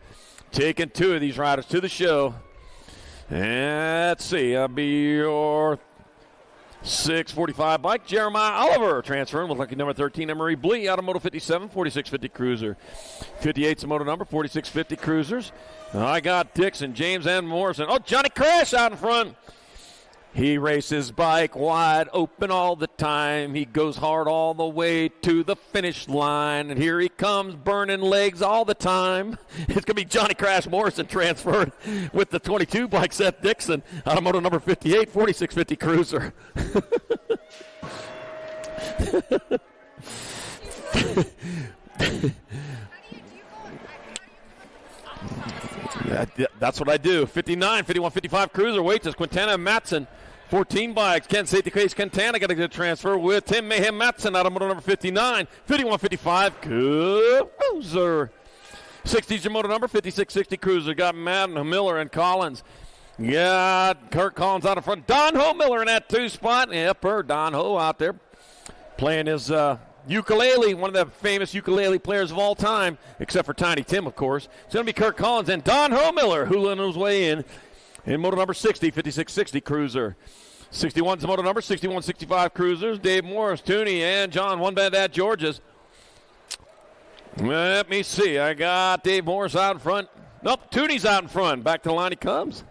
[SPEAKER 4] Taking 2 of these riders to the show. And let's see, that'll be your 645 bike. Jeremiah Oliver transferring with lucky number 13, Emery Blee out of moto 57, 4650 cruiser. 58's the moto number, 4650 cruisers. I got Dixon, James, and Morrison. Oh, Johnny Crash out in front. He races bike wide open all the time. He goes hard all the way to the finish line. And here he comes, burning legs all the time. It's going to be Johnny Crash Morrison transferred with the 22 bike, Seth Dixon, out of moto number 58, 4650 cruiser. That's what I do. 59, 51, 55 cruiser. Waits is Quintana Matson. 14 bikes. Ken Safety Case Quintana got a good transfer with Tim Mayhem Matson out of moto number 59. 51, 55 cruiser. 60's your moto number. 56, 60 cruiser. Got Madden, Miller, and Collins. Yeah, Kurt Collins out in front. Don Ho Miller in that 2 spot. Yep, Don Ho out there playing his ukulele, one of the famous ukulele players of all time, except for Tiny Tim, of course. It's going to be Kurt Collins and Don Ho Miller hooling his way in moto number 60, 56-60 cruiser. 61's the moto number, 61-65 cruisers. Dave Morris, Tooney, and John One Bad at George's. Let me see. I got Dave Morris out in front. Nope, Tooney's out in front. Back to the line he comes.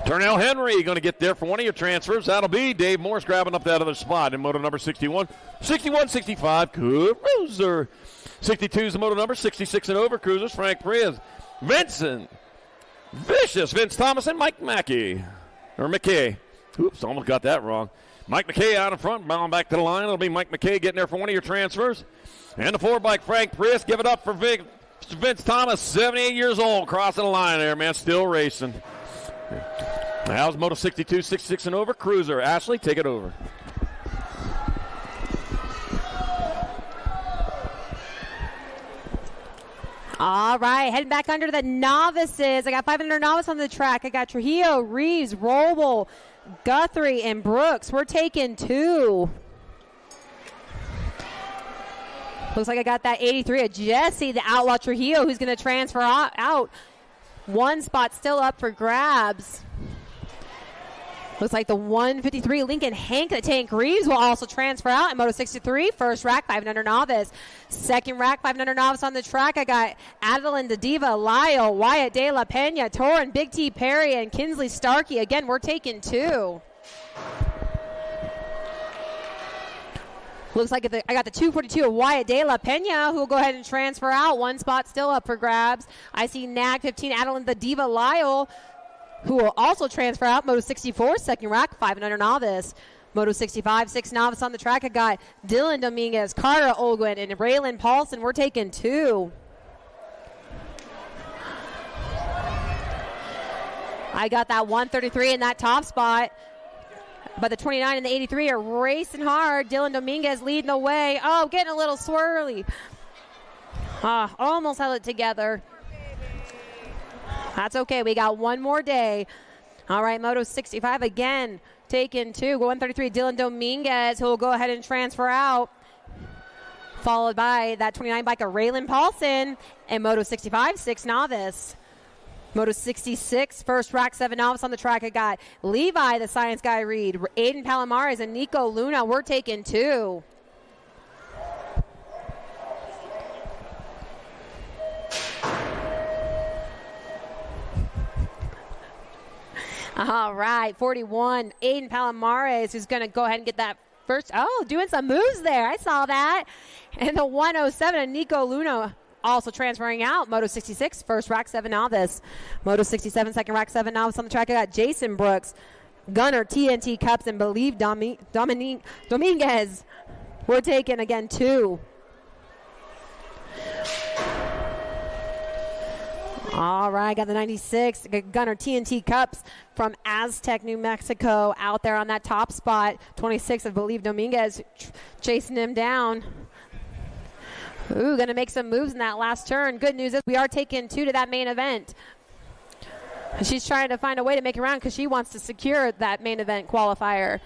[SPEAKER 4] Turnell Henry going to get there for one of your transfers. That'll be Dave Morris grabbing up that other spot in moto number 61. 61-65 cruiser. 62's the moto number, 66 and over cruisers. Frank Priaz, Vincent Vicious, Vince Thomas, and Mike Mackey. Or McKay. Oops, almost got that wrong. Mike McKay out in front, bound back to the line. It'll be Mike McKay getting there for one of your transfers. And the 4-bike Frank Priss, give it up for Vince Thomas, 78 years old, crossing the line there, man, still racing. How's Moto 62, 66 and over, cruiser. Ashley, take it over.
[SPEAKER 6] All right, heading back under the novices. I got 500 novice on the track. I got Trujillo, Reeves, Roble, Guthrie, and Brooks. We're taking 2. Looks like I got that 83 of Jesse, the Outlaw Trujillo, who's going to transfer out. 1 spot still up for grabs. Looks like the 153 Lincoln Hank the Tank Reeves will also transfer out in Moto 63. First rack, 500 novice. Second rack, 500 novice on the track. I got Adeline the Diva, Lyle, Wyatt De La Pena, Torin, Big T Perry, and Kinsley Starkey. Again, we're taking 2. Looks like I got the 242 of Wyatt De La Pena, who will go ahead and transfer out. 1 spot still up for grabs. I see Nag 15, Adeline the Diva, Lyle, who will also transfer out. Moto 64, second rack, 500 novice. Moto 65, 6 novice on the track. I got Dylan Dominguez, Carter Olguin, and Raylan Paulson. We're taking 2. I got that 133 in that top spot. But the 29 and the 83 are racing hard. Dylan Dominguez leading the way. Oh, getting a little swirly. Almost held it together. That's okay. We got one more day. All right, Moto 65 again. Taking 2. 133, Dylan Dominguez, who will go ahead and transfer out. Followed by that 29 bike of Raylan Paulson. And Moto 65, 6 novice. Moto 66, first rack, 7 novice on the track. I got Levi, the Science Guy Reed, Aiden Palomares, and Nico Luna. We're taking 2. All right, 41, Aiden Palomares, who's going to go ahead and get that first. Oh, doing some moves there. I saw that. And the 107 of Nico Luna also transferring out. Moto 66, first rack, 7 novice. Moto 67, second rack, 7 novice on the track. I got Jason Brooks, Gunner, TNT Cups, and Believe Dominguez. We're taking, again, 2. All right, got the 96, Gunner TNT Cups from Aztec, New Mexico, out there on that top spot. 26 of Believe Dominguez chasing him down. Ooh, going to make some moves in that last turn. Good news is we are taking 2 to that main event. She's trying to find a way to make it around because she wants to secure that main event qualifier.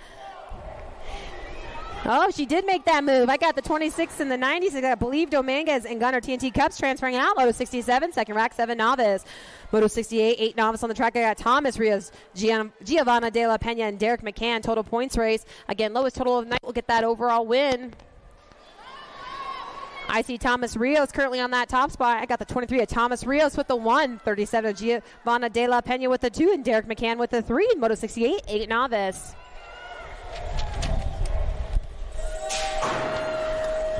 [SPEAKER 6] Oh, she did make that move. I got the 26 and the 90s. I got Believe Dominguez and Gunner TNT Cups transferring out. Moto 67, second rack, 7 novice. Moto 68, 8 novice on the track. I got Thomas Rios, Giovanna De La Pena, and Derek McCann. Total points race. Again, lowest total of the night will get that overall win. I see Thomas Rios currently on that top spot. I got the 23 of Thomas Rios with the 1. 37 of Giovanna De La Pena with the 2. And Derek McCann with the 3. Moto 68, 8 novice.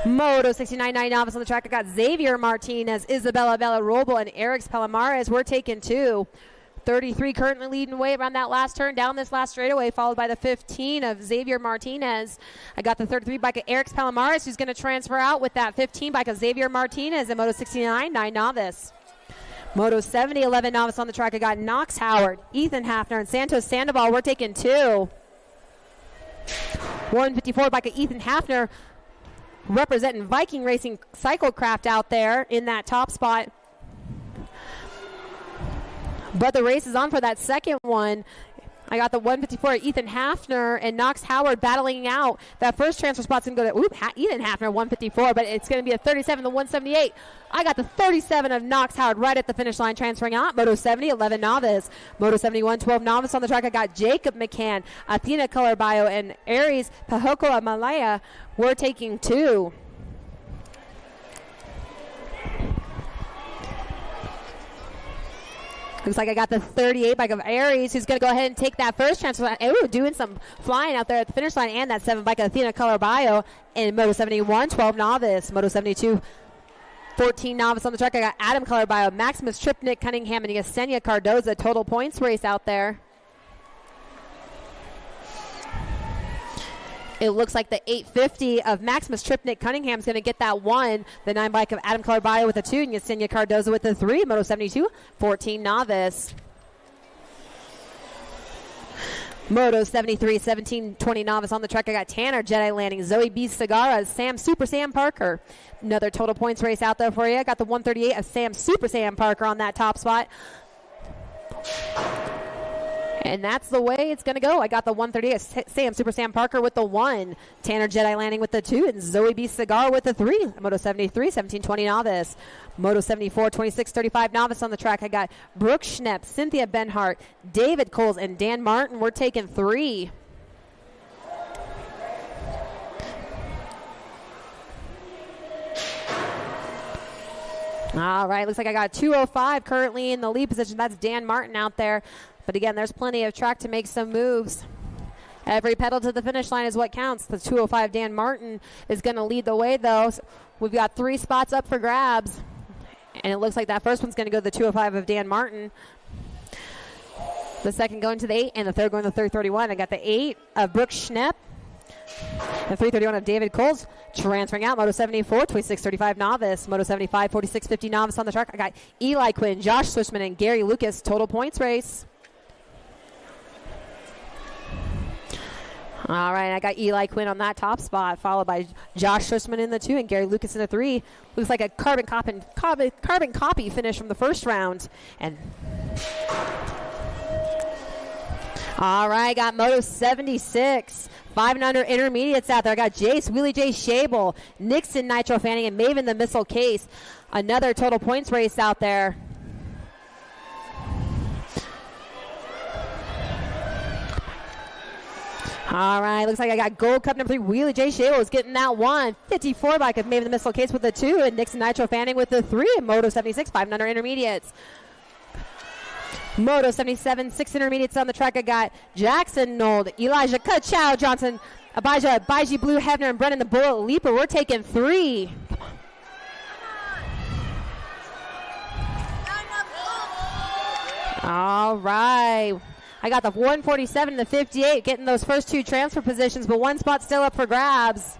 [SPEAKER 6] Moto 69, 9 novice on the track. I got Xavier Martinez, Isabella Bella Roble, and Eric Palomares. We're taking 2. 33 currently leading away around that last turn down this last straightaway, followed by the 15 of Xavier Martinez. I got the 33 bike of Eric Palomares, who's going to transfer out with that 15 bike of Xavier Martinez. And Moto 69, 9 novice. Moto 70, 11 novice on the track. I got Knox Howard, Ethan Hafner, and Santos Sandoval. We're taking 2. 154 bike of Ethan Hafner, representing Viking Racing Cyclecraft out there in that top spot. But the race is on for that second one. I got the 154 Ethan Hafner and Knox Howard battling out. That first transfer spot's going to go to Ethan Hafner, 154, but it's going to be a 37 to 178. I got the 37 of Knox Howard right at the finish line transferring out. Moto 70, 11 novice. Moto 71, 12 novice on the track. I got Jacob McCann, Athena Colorbayo, and Aries Pahoko Amalaya. We're taking 2. Looks like I got the 38 bike of Aries, who's going to go ahead and take that first transfer. Ooh, doing some flying out there at the finish line, and that 7 bike of Athena Colorbayo. In Moto 71, 12 novice. Moto 72, 14 novice on the track. I got Adam Colorbayo, Maximus Tripnick Cunningham, and Yesenia Cardoza. Total points race out there. It looks like the 850 of Maximus Tripnick Cunningham is going to get that 1. The 9 bike of Adam Colorbayo with the 2, and Yesenia Cardoza with the 3. Moto 72, 14 novice. Moto 73, 1720 novice on the track. I got Tanner Jedi landing, Zoe B. Segarra, Super Sam Parker. Another total points race out there for you. I got the 138 of Super Sam Parker on that top spot. And that's the way it's going to go. I got the 138 of Super Sam Parker with the 1. Tanner Jedi landing with the 2. And Zoe B. Segarra with the 3. Moto 73, 1720 novice. Moto 74, 2635 novice on the track. I got Brooke Schnepp, Cynthia Benhart, David Coles, and Dan Martin. We're taking 3. All right, looks like I got 205 currently in the lead position. That's Dan Martin out there. But again, there's plenty of track to make some moves. Every pedal to the finish line is what counts. The 205 Dan Martin is going to lead the way, though. So we've got 3 spots up for grabs. And it looks like that first one's going to go to the 205 of Dan Martin. The second going to the 8, and the third going to the 331. I got the 8 of Brooke Schnepp. The 331 of David Coles. Transferring out, Moto 74, 2635 novice. Moto 75, 4650 novice on the track. I got Eli Quinn, Josh Swishman, and Gary Lucas. Total points race. All right, I got Eli Quinn on that top spot, followed by Josh Swishman in the 2 and Gary Lucas in the 3. Looks like a carbon copy finish from the first round. And all right, got Moto 76. 5 and under intermediates out there. I got Jace, Wheelie J. Shable, Nixon, Nitro Fanning, and Maven the Missile Case. Another total points race out there. All right, looks like I got Gold Cup number 3. Wheelie J. Shable is getting that 1. 54 bike of Maven the Missile Case with the 2, and Nixon Nitro Fanning with the 3. And Moto 76, 5 and under intermediates. Moto 77, 6 intermediates on the track. I got Jackson Nold, Elijah Kachow Johnson, Abijah, Baiji Blue, Hebner, and Brennan the Bullet Leaper. We're taking 3. All right. I got the 147 and the 58 getting those first 2 transfer positions, but 1 spot still up for grabs.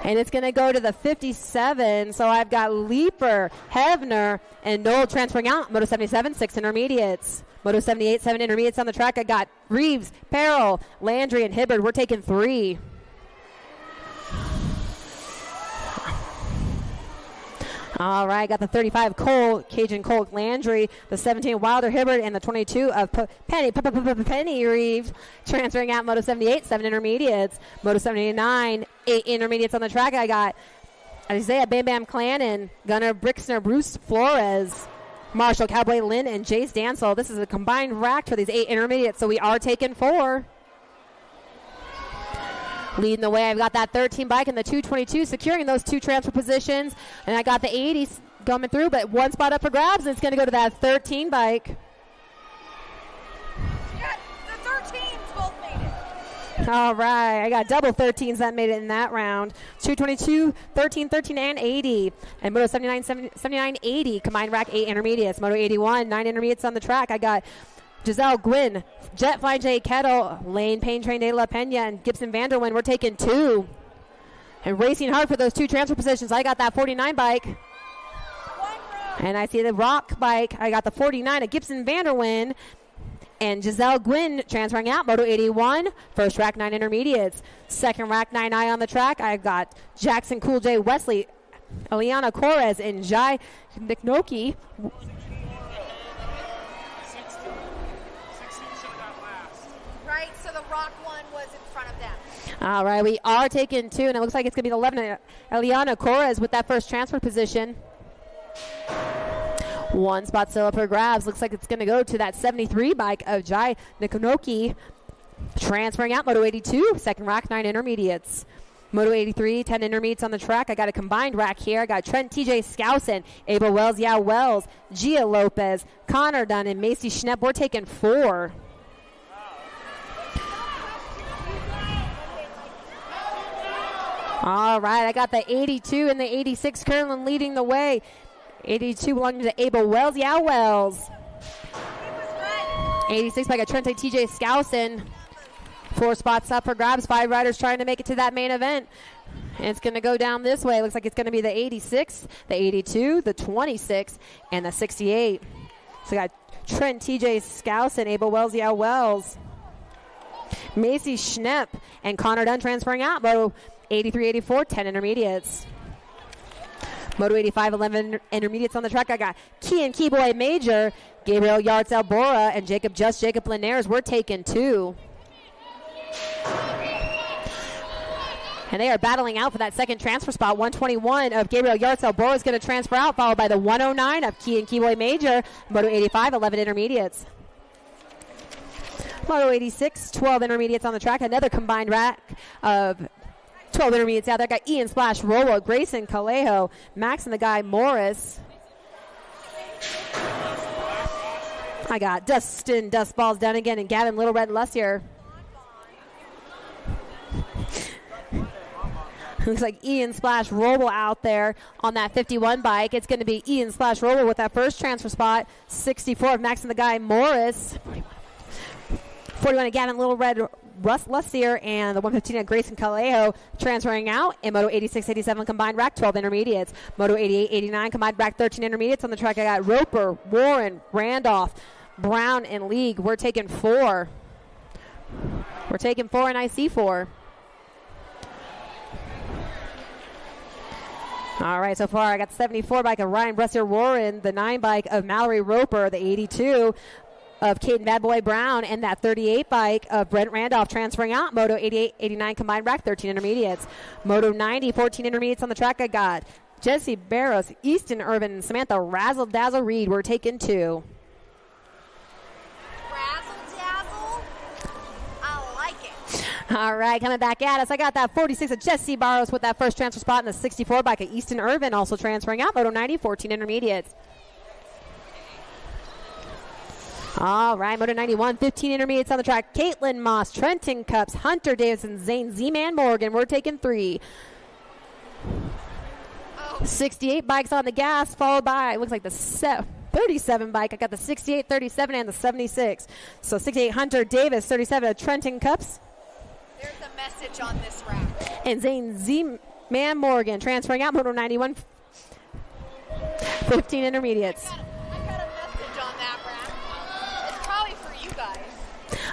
[SPEAKER 6] And it's going to go to the 57. So I've got Leaper, Hebner, and Noel transferring out. Moto 77, 6 intermediates. Moto 78, 7 intermediates on the track. I got Reeves, Peril, Landry, and Hibbard. We're taking 3. All right, got the 35 Cole, Cajun Cole Landry, the 17 Wilder Hibbard, and the 22 of Penny Reeves transferring out. Moto 78, 7 intermediates. Moto 79, 8 intermediates on the track. I got Isaiah Bam Bam Clannon, Gunnar Brixner, Bruce Flores, Marshall Cowboy Lynn, and Jace Dansel. This is a combined rack for these 8 intermediates, so we are taking 4. Leading the way, I've got that 13 bike and the 222 securing those 2 transfer positions. And I got the 80s coming through, but 1 spot up for grabs, and it's going to go to that 13 bike.
[SPEAKER 5] Yeah, the 13s both made it.
[SPEAKER 6] All right, I got double 13s that made it in that round. 222, 13, 13, and 80. And Moto 79, 79, 80, combined rack 8 intermediates. Moto 81, 9 intermediates on the track. I got Giselle Gwynn, Jet Fly J. Kettle, Lane Payne Train De La Pena, and Gibson Vanderwyn. We're taking 2. And racing hard for those 2 transfer positions. I got that 49 bike. And I see the Rock bike. I got the 49 of Gibson Vanderwyn. And Giselle Gwynn transferring out. Moto 81, first rack 9 intermediates. Second rack 9I on the track. I've got Jackson Cool J. Wesley, Eliana Corez, and Jai Niknoki.
[SPEAKER 5] Right, so the Rock one was in front of them.
[SPEAKER 6] All right, we are taking 2, and it looks like it's going to be the 11 Eliana Corez with that first transfer position. 1 spot still up for grabs. Looks like it's going to go to that 73 bike of Jai Nikonoki. Transferring out, Moto 82, second rack, 9 intermediates. Moto 83, 10 intermediates on the track. I got a combined rack here. I got Trent TJ Skousen, Abel Wells, Yao Wells, Gia Lopez, Connor Dunn, and Macy Schnepp. We're taking 4. All right, I got the 82 and the 86 Curlin leading the way. 82 belonging to Abel Wells, Yao Wells. 86 by Trente TJ Skousen. 4 spots up for grabs. 5 riders trying to make it to that main event. And it's going to go down this way. Looks like it's going to be the 86, the 82, the 26, and the 68. So we got Trent TJ Skousen, Abel Wells, Yao Wells. Macy Schnepp and Connor Dunn transferring out. Moto 83-84, 10 intermediates. Moto 85, 11 intermediates on the track. I got Key and Keyboy Major, Gabriel Yards Albora, and Jacob Linares. We're taking 2. And they are battling out for that second transfer spot. 121 of Gabriel Yards Albora is going to transfer out, followed by the 109 of Key and Keyboy Major. Moto 85, 11 intermediates. Moto 86, 12 intermediates on the track. Another combined rack of 12 intermediates out there. Got Ian Splash Rolo, Grayson Calejo, Max and the guy Morris. I got Dustin Dustballs Dunnigan and Gavin Little Red Lussier. Looks like Ian Splash Roble out there on that 51 bike. It's going to be Ian Splash Roble with that first transfer spot. 64 of Max and the guy Morris. 41 of Gavin Little Red Russ Lussier, and the 115 of Grayson Calejo transferring out. In Moto 86-87 combined rack, 12 intermediates. Moto 88-89 combined rack, 13 intermediates. On the track, I got Roper, Warren, Randolph, Brown, and League. We're taking 4. We're taking 4, and I see 4. All right, so far I got the 74 bike of Ryan Bressier Warren, the 9 bike of Mallory Roper, the 82 of Caden Bad Boy Brown, and that 38 bike of Brent Randolph transferring out. Moto 88-89 combined rack, 13 intermediates. Moto 90, 14 intermediates on the track. I got Jesse Barros, Easton Urban, and Samantha Razzle Dazzle Reed. We're taking 2.
[SPEAKER 5] Razzle dazzle. I like it.
[SPEAKER 6] All right, coming back at us, I got that 46 of Jesse Barros with that first transfer spot, and the 64 bike of Easton Urban also transferring out. Moto 90, 14 intermediates. All right, Moto 91, 15 intermediates on the track. Caitlin Moss, Trenton Cups, Hunter Davidson, Zane Z-Man Morgan. We're taking 3. 68 bikes on the gas, followed by, it looks like the 37 bike. I got the 68, 37, and the 76. So 68 Hunter Davis, 37 of Trenton Cups.
[SPEAKER 5] There's a message on this rack.
[SPEAKER 6] And Zane Z-Man Morgan transferring out. Moto 91, 15 intermediates.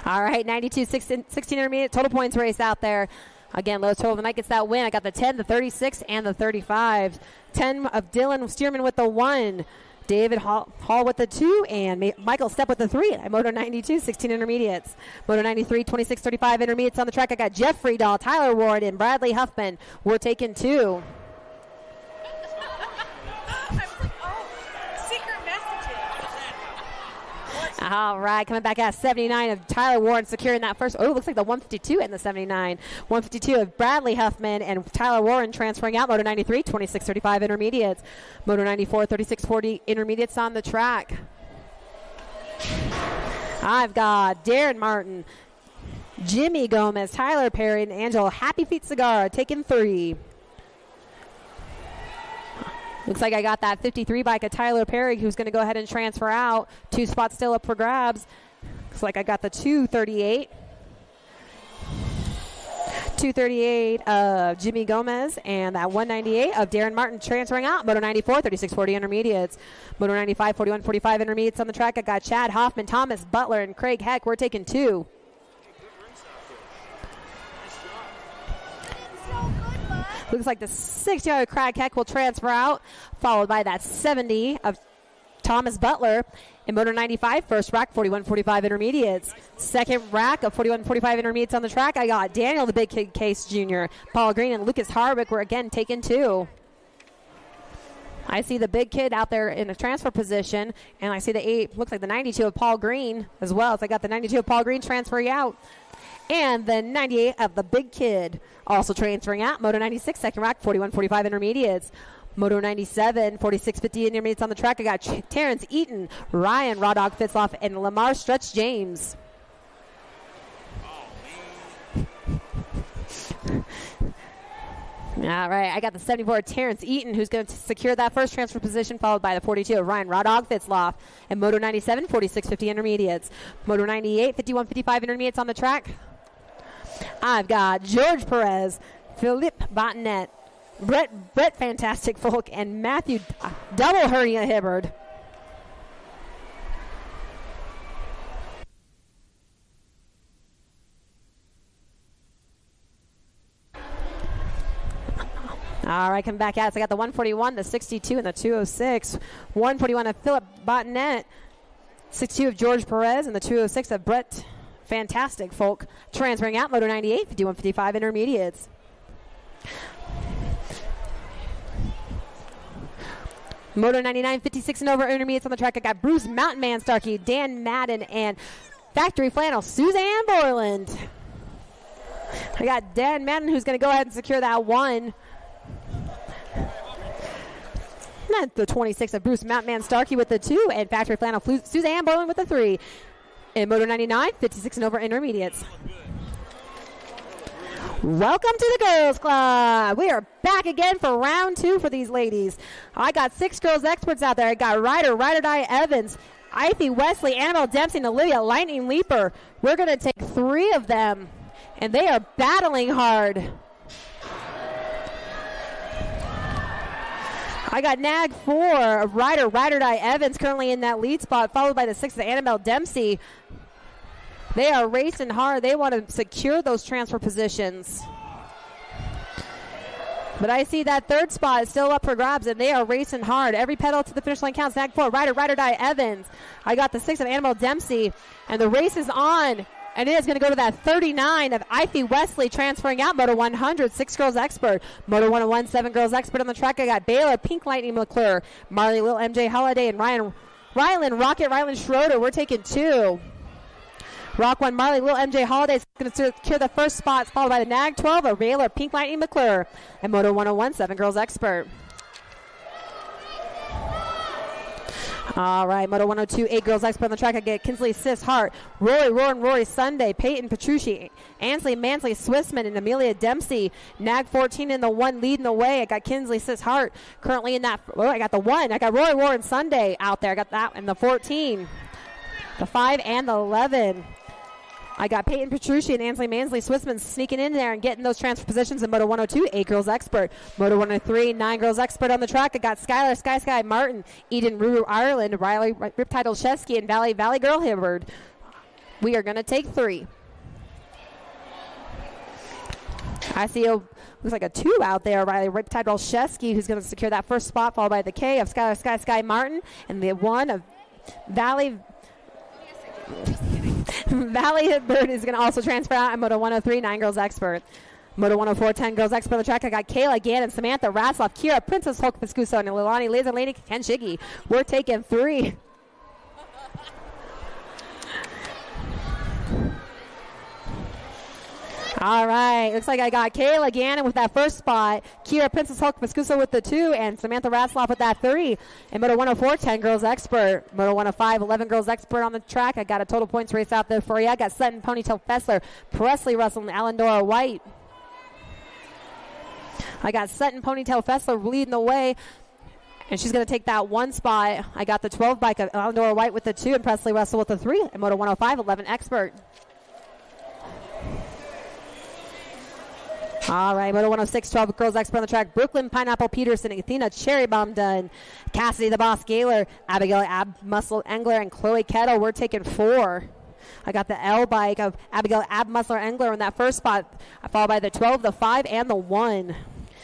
[SPEAKER 6] All right, 92, 16 intermediate, total points race out there. Again, lowest total of the night gets that win. I got the 10, the 36, and the 35. 10 of Dylan Stearman with the 1. David Hall with the 2, and Michael Stepp with the 3. At Moto 92, 16 intermediates. Moto 93, 26, 35 intermediates on the track. I got Jeffrey Dahl, Tyler Ward, and Bradley Huffman. We're taking 2. All right, coming back at 79 of Tyler Warren securing that first. Oh, it looks like the 152 and the 79. 152 of Bradley Huffman and Tyler Warren transferring out. Moto 93, 26-35 intermediates. Moto 94, 36-40 intermediates on the track. I've got Darren Martin, Jimmy Gomez, Tyler Perry, and Angelo Happy Feet Cigar taking 3. Looks like I got that 53 bike of Tyler Perry, who's going to go ahead and transfer out. 2 spots still up for grabs. Looks like I got the 238. 238 of Jimmy Gomez and that 198 of Darren Martin transferring out. Moto 94, 36-40 intermediates. Moto 95, 41-45 intermediates on the track. I got Chad Hoffman, Thomas Butler, and Craig Heck. We're taking 2. Looks like the 60 of Craig Heck will transfer out, followed by that 70 of Thomas Butler. In Moto 95, first rack, 41-45 intermediates. Second rack of 41-45 intermediates on the track. I got Daniel the Big Kid Case Jr., Paul Green, and Lucas Harvick were again taking 2. I see the big kid out there in a transfer position, and I see the 8, looks like the 92 of Paul Green as well. So I got the 92 of Paul Green transferring out. And the 98 of the big kid also transferring out. Moto 96, second rack, 41-45 intermediates. Moto 97, 46-50 intermediates on the track. I got Terrence Eaton, Ryan Raw Dog Fitzloff, and Lamar Stretch James. All right, I got the 74 of Terrence Eaton, who's going to secure that first transfer position, followed by the 42 of Ryan Raw Dog Fitzloff. And Moto 97, 46-50 intermediates. Moto 98, 51-55 intermediates on the track. I've got George Perez, Philippe Botnet, Brett Fantastic Folk, and Matthew Double Hernia Hibbard. right, come back at us. I got the 141, the 62, and the 206. 141 of Philip Botnet, 62 of George Perez, and the 206 of Brett Fantastic Folk. Transferring out, Moto 98, 51-55 intermediates. Moto 99, 56 and over intermediates on the track. I got Bruce Mountain Man Starkey, Dan Madden, and Factory Flannel, Suzanne Borland. I got Dan Madden, who's going to go ahead and secure that one. Not the 26 of Bruce Mountain Man Starkey with the 2, and Factory Flannel, Suzanne Borland with the 3. In Moto 99, 56 and over intermediates. Welcome to the Girls Club. We are back again for round 2 for these ladies. I got 6 girls experts out there. I got Ryder Die Evans, Ivy Wesley, Annabelle Dempsey, and Olivia Lightning Leaper. We're going to take 3 of them, and they are battling hard. I got Nag 4 of Ryder Die Evans currently in that lead spot, followed by the 6 of Annabelle Dempsey. They are racing hard. They want to secure those transfer positions. But I see that 3rd spot is still up for grabs, and they are racing hard. Every pedal to the finish line counts. Nag 4, Ryder Die Evans. I got the 6 of Annabelle Dempsey, and the race is on. And it is going to go to that 39 of Ivy Wesley transferring out. Moto 100, 6 girls expert. Moto 101, 7 girls expert on the track. I got Baylor, Pink Lightning McClure, Marley Lil, MJ Holiday, and Rylan Schroeder. We're taking 2. Rock 1, Marley Lil, MJ Holiday is going to secure the 1st spot, followed by the Nag 12 of Baylor, Pink Lightning McClure, and Moto 101, 7 girls expert. All right, Moto 102, 8 girls expert on the track. I get Kinsley Sis Hart, Rory Sunday, Peyton Petrucci, Ansley Mansley Swissman, and Amelia Dempsey. Nag 14 in the 1 leading the way. I got Kinsley Sis Hart currently in that. Oh, I got the 1. I got Rory Warren Sunday out there. I got that in the 14, the 5, and the 11. I got Peyton Petrucci and Ansley Mansley Swissman sneaking in there and getting those transfer positions in Moto 102, 8 girls expert. Moto 103, 9 girls expert on the track. I got Skylar Sky Martin, Eden Ruru Ireland, Riley Riptide Olszewski, and Valley Girl Hibbard. We are going to take 3. I see looks like a 2 out there. Riley Riptide Olszewski, who's going to secure that 1st spot, followed by the K of Skylar Sky Martin, and the 1 of Valley Bird is going to also transfer out in Moto 103, 9 girls expert. Moto 104, 10 girls expert on the track. I got Kayla Gannon, Samantha Rasloff, Kira, Princess Hulk Piscuso, and Lilani Laser Ken Shiggy. We're taking 3. All right, looks like I got Kayla Gannon with that 1st spot, Kira Princess Hulk Piscuso with the 2, and Samantha Rasloff with that 3. And Moto 104, 10 girls expert. Moto 105, 11 girls expert on the track. I got a total points race out there for you. I got Sutton Ponytail Fessler, Presley Russell, and Allendora White. I got Sutton Ponytail Fessler leading the way, and she's going to take that 1 spot. I got the 12 bike of Allendora White with the 2, and Presley Russell with the 3. And Moto 105, 11 expert. All right, Moto 106, 12 girls expert on the track. Brooklyn Pineapple Peterson, Athena Cherry Bomb Dunn, Cassidy the Boss Gaylor, Abigail Ab Muscle Engler, and Chloe Kettle. We're taking 4. I got the L bike of Abigail Ab Muscle Engler in that 1st spot, followed by the 12, the 5, and the 1.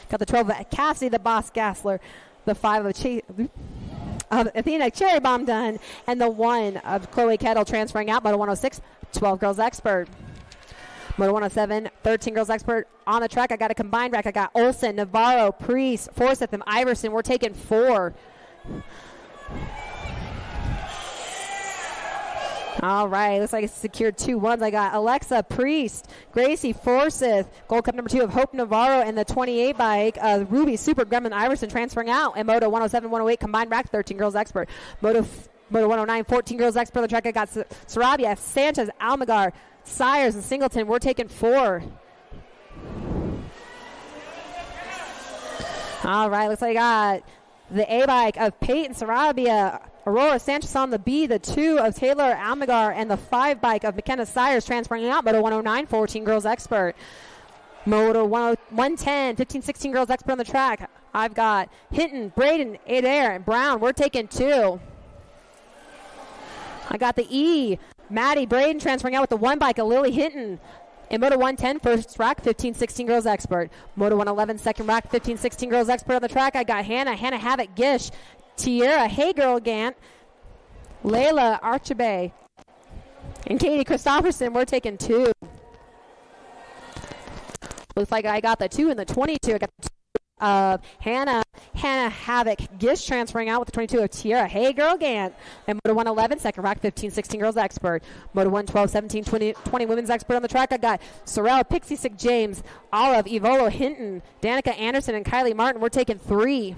[SPEAKER 6] Got the 12 of Cassidy the Boss Gassler, the 5 of Athena Cherry Bomb Dunn, and the 1 of Chloe Kettle transferring out. Moto 106, 12 girls expert. Moto 107, 13 girls expert on the track. I got a combined rack. I got Olsen, Navarro, Priest, Forsyth, and Iverson. We're taking 4. All right, looks like it's secured 2 1s. I got Alexa Priest, Gracie Forsyth, Gold Cup number 2 of Hope Navarro, and the 28 bike of Ruby Super Gremlin Iverson transferring out. And Moto 107, 108 combined rack, 13 girls expert. Moto 109, 14 girls expert on the track. I got Sarabia, Sanchez, Almagar, Sires, and Singleton. We're taking 4. All right, looks like I got the A-bike of Peyton Sarabia, Aurora Sanchez on the B, the 2 of Taylor Almagar, and the 5 bike of McKenna Sires transferring out. Moto 109, 14 girls expert. Moto 110, 15, 16 girls expert on the track. I've got Hinton, Braden, Adair, and Brown. We're taking 2. I got the E, Maddie Braden transferring out with the 1 bike of Lily Hinton. In Moto 110, first rack, 15-16 girls expert. Moto 111, second rack, 15-16 girls expert on the track. I got Hannah Havoc Gish, Tierra Hey Girl Gant, Layla Archibay, and Katie Christopherson. We're taking 2. Looks like I got the 2 and the 22. I got the 2 of Hannah Havoc Gish transferring out with the 22 of Tierra Hey Girl Gant. And Moto 111, second rack, 15-16 girls expert. Moto 112, 17, 20 women's expert on the track. I got Sorrel Pixie Sick James, Olive Evolo Hinton, Danica Anderson, and Kylie Martin. We're taking 3.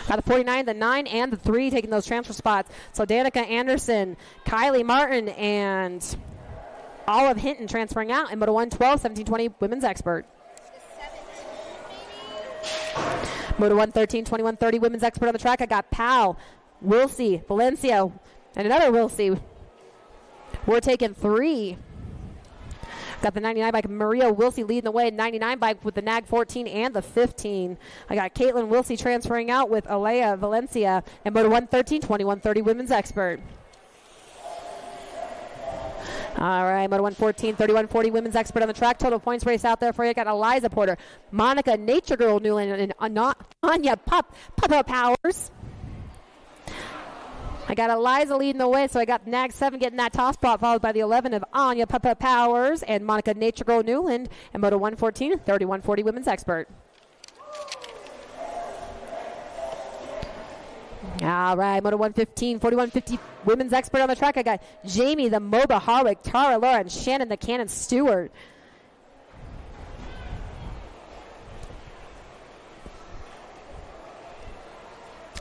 [SPEAKER 6] Got the 49, the 9, and the 3 taking those transfer spots. So Danica Anderson, Kylie Martin, and Olive Hinton transferring out. And Moto 112, 17, 20 women's expert. Moto 113, 21, 30 women's expert on the track. I got Powell, Wilsey, Valencia, and another Wilsey. We're taking 3. Got the 99 bike, Maria Wilsey leading the way. 99 bike with the NAG 14 and the 15. I got Caitlin Wilsey transferring out with Alea Valencia. And Moto 113, 21, 30 women's expert. All right, Moto 114, 31, 40 women's expert on the track. Total points race out there for you. Got Eliza Porter, Monica Nature Girl Newland, and Anya Papa Powers. I got Eliza leading the way, so I got NAG 7 getting that top spot, followed by the 11 of Anya Papa Powers and Monica Nature Girl Newland, and Moto 114, 31, 40 women's expert. All right, Moto 115, 4150 women's expert on the track. I got Jamie the Moba Harwick, Tara Laura, and Shannon the Cannon Stewart.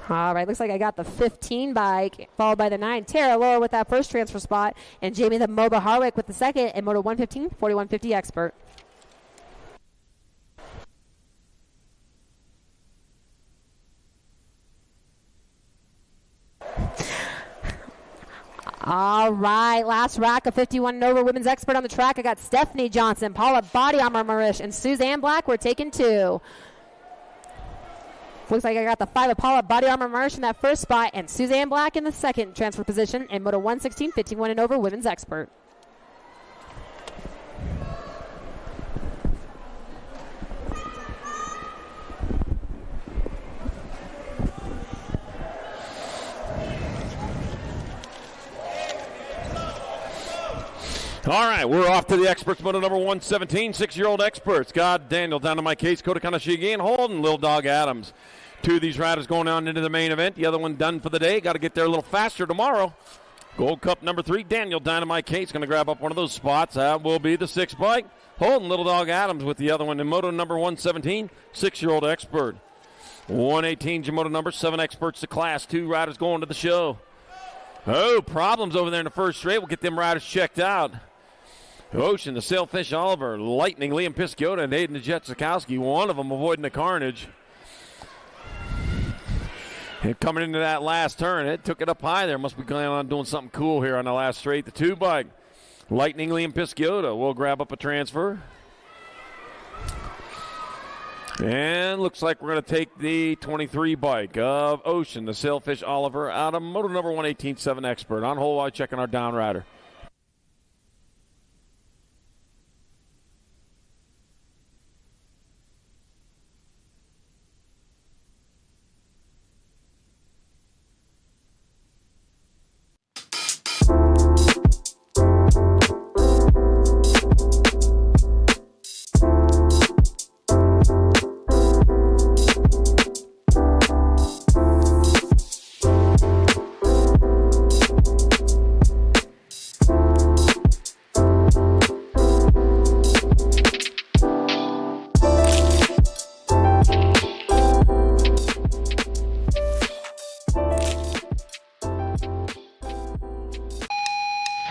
[SPEAKER 6] All right, looks like I got the 15 bike, followed by the 9. Tara Laura with that first transfer spot, and Jamie the Moba Harwick with the second, and Moto 115, 4150 expert. All right, last rack of 51 and over women's expert on the track. I got Stephanie Johnson, Paula Body Armor Marish, and Suzanne Black. We're taking 2. Looks like I got the 5 of Paula Body Armor Marish in that first spot, and Suzanne Black in the second transfer position, and Moto 116, 51 and over women's expert.
[SPEAKER 4] All right, we're off to the experts. Moto number 117, 6-year-old experts. God Daniel down to my case, Kota Kanashigi and Holden, Little Dog Adams. 2 of these riders going on into the main event. The other one done for the day. Got to get there a little faster tomorrow. Gold Cup number 3, Daniel Dynamite Case going to grab up one of those spots. That will be the 6 bike. Holden Little Dog Adams with the other one in Moto number 117, 6-year-old expert. 118, Moto number 7 experts to class 2 riders going to the show. Oh, problems over there in the first straight. We'll get them riders checked out. Ocean, the Sailfish Oliver, Lightning, Liam Pisciota, and Aiden the Jet Sikowski. One of them avoiding the carnage. And coming into that last turn, it took it up high there. Must be planning on doing something cool here on the last straight. The 2 bike, Lightning, Liam Pisciota will grab up a transfer. And looks like we're going to take the 23 bike of Ocean, the Sailfish Oliver, out of Moto number 118, 7 expert. On hold while checking our down rider.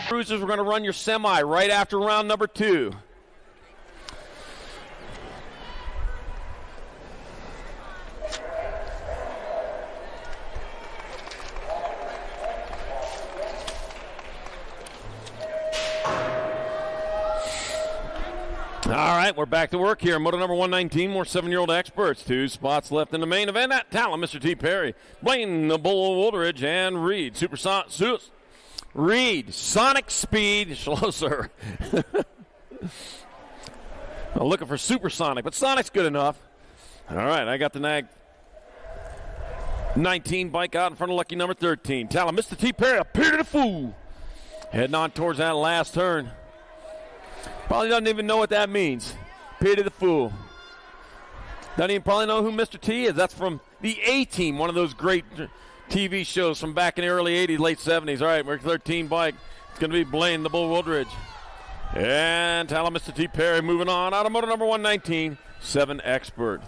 [SPEAKER 4] Cruisers, we're going to run your semi right after round number 2. All right, we're back to work here. Moto number 119, more 7-year-old experts. 2 spots left in the main event. At Talon, Mr. T. Perry, Blaine, the Bull Woolridge, and Reed. Reed, Sonic Speed, Schlosser. I'm looking for Supersonic, but Sonic's good enough. All right, I got the Nag 19 bike out in front of lucky number 13. Talon, Mr. T. Perry, appear to the fool. Heading on towards that last turn. Probably doesn't even know what that means. Appear to the fool. Doesn't even probably know who Mr. T is. That's from the A-Team, one of those great TV shows from back in the early 80s, late 70s. All right, we're 13 bike. It's going to be Blaine, the Bull Woodridge. And Talon, Mr. T. Perry moving on. Out of motor number 119, 7 Expert.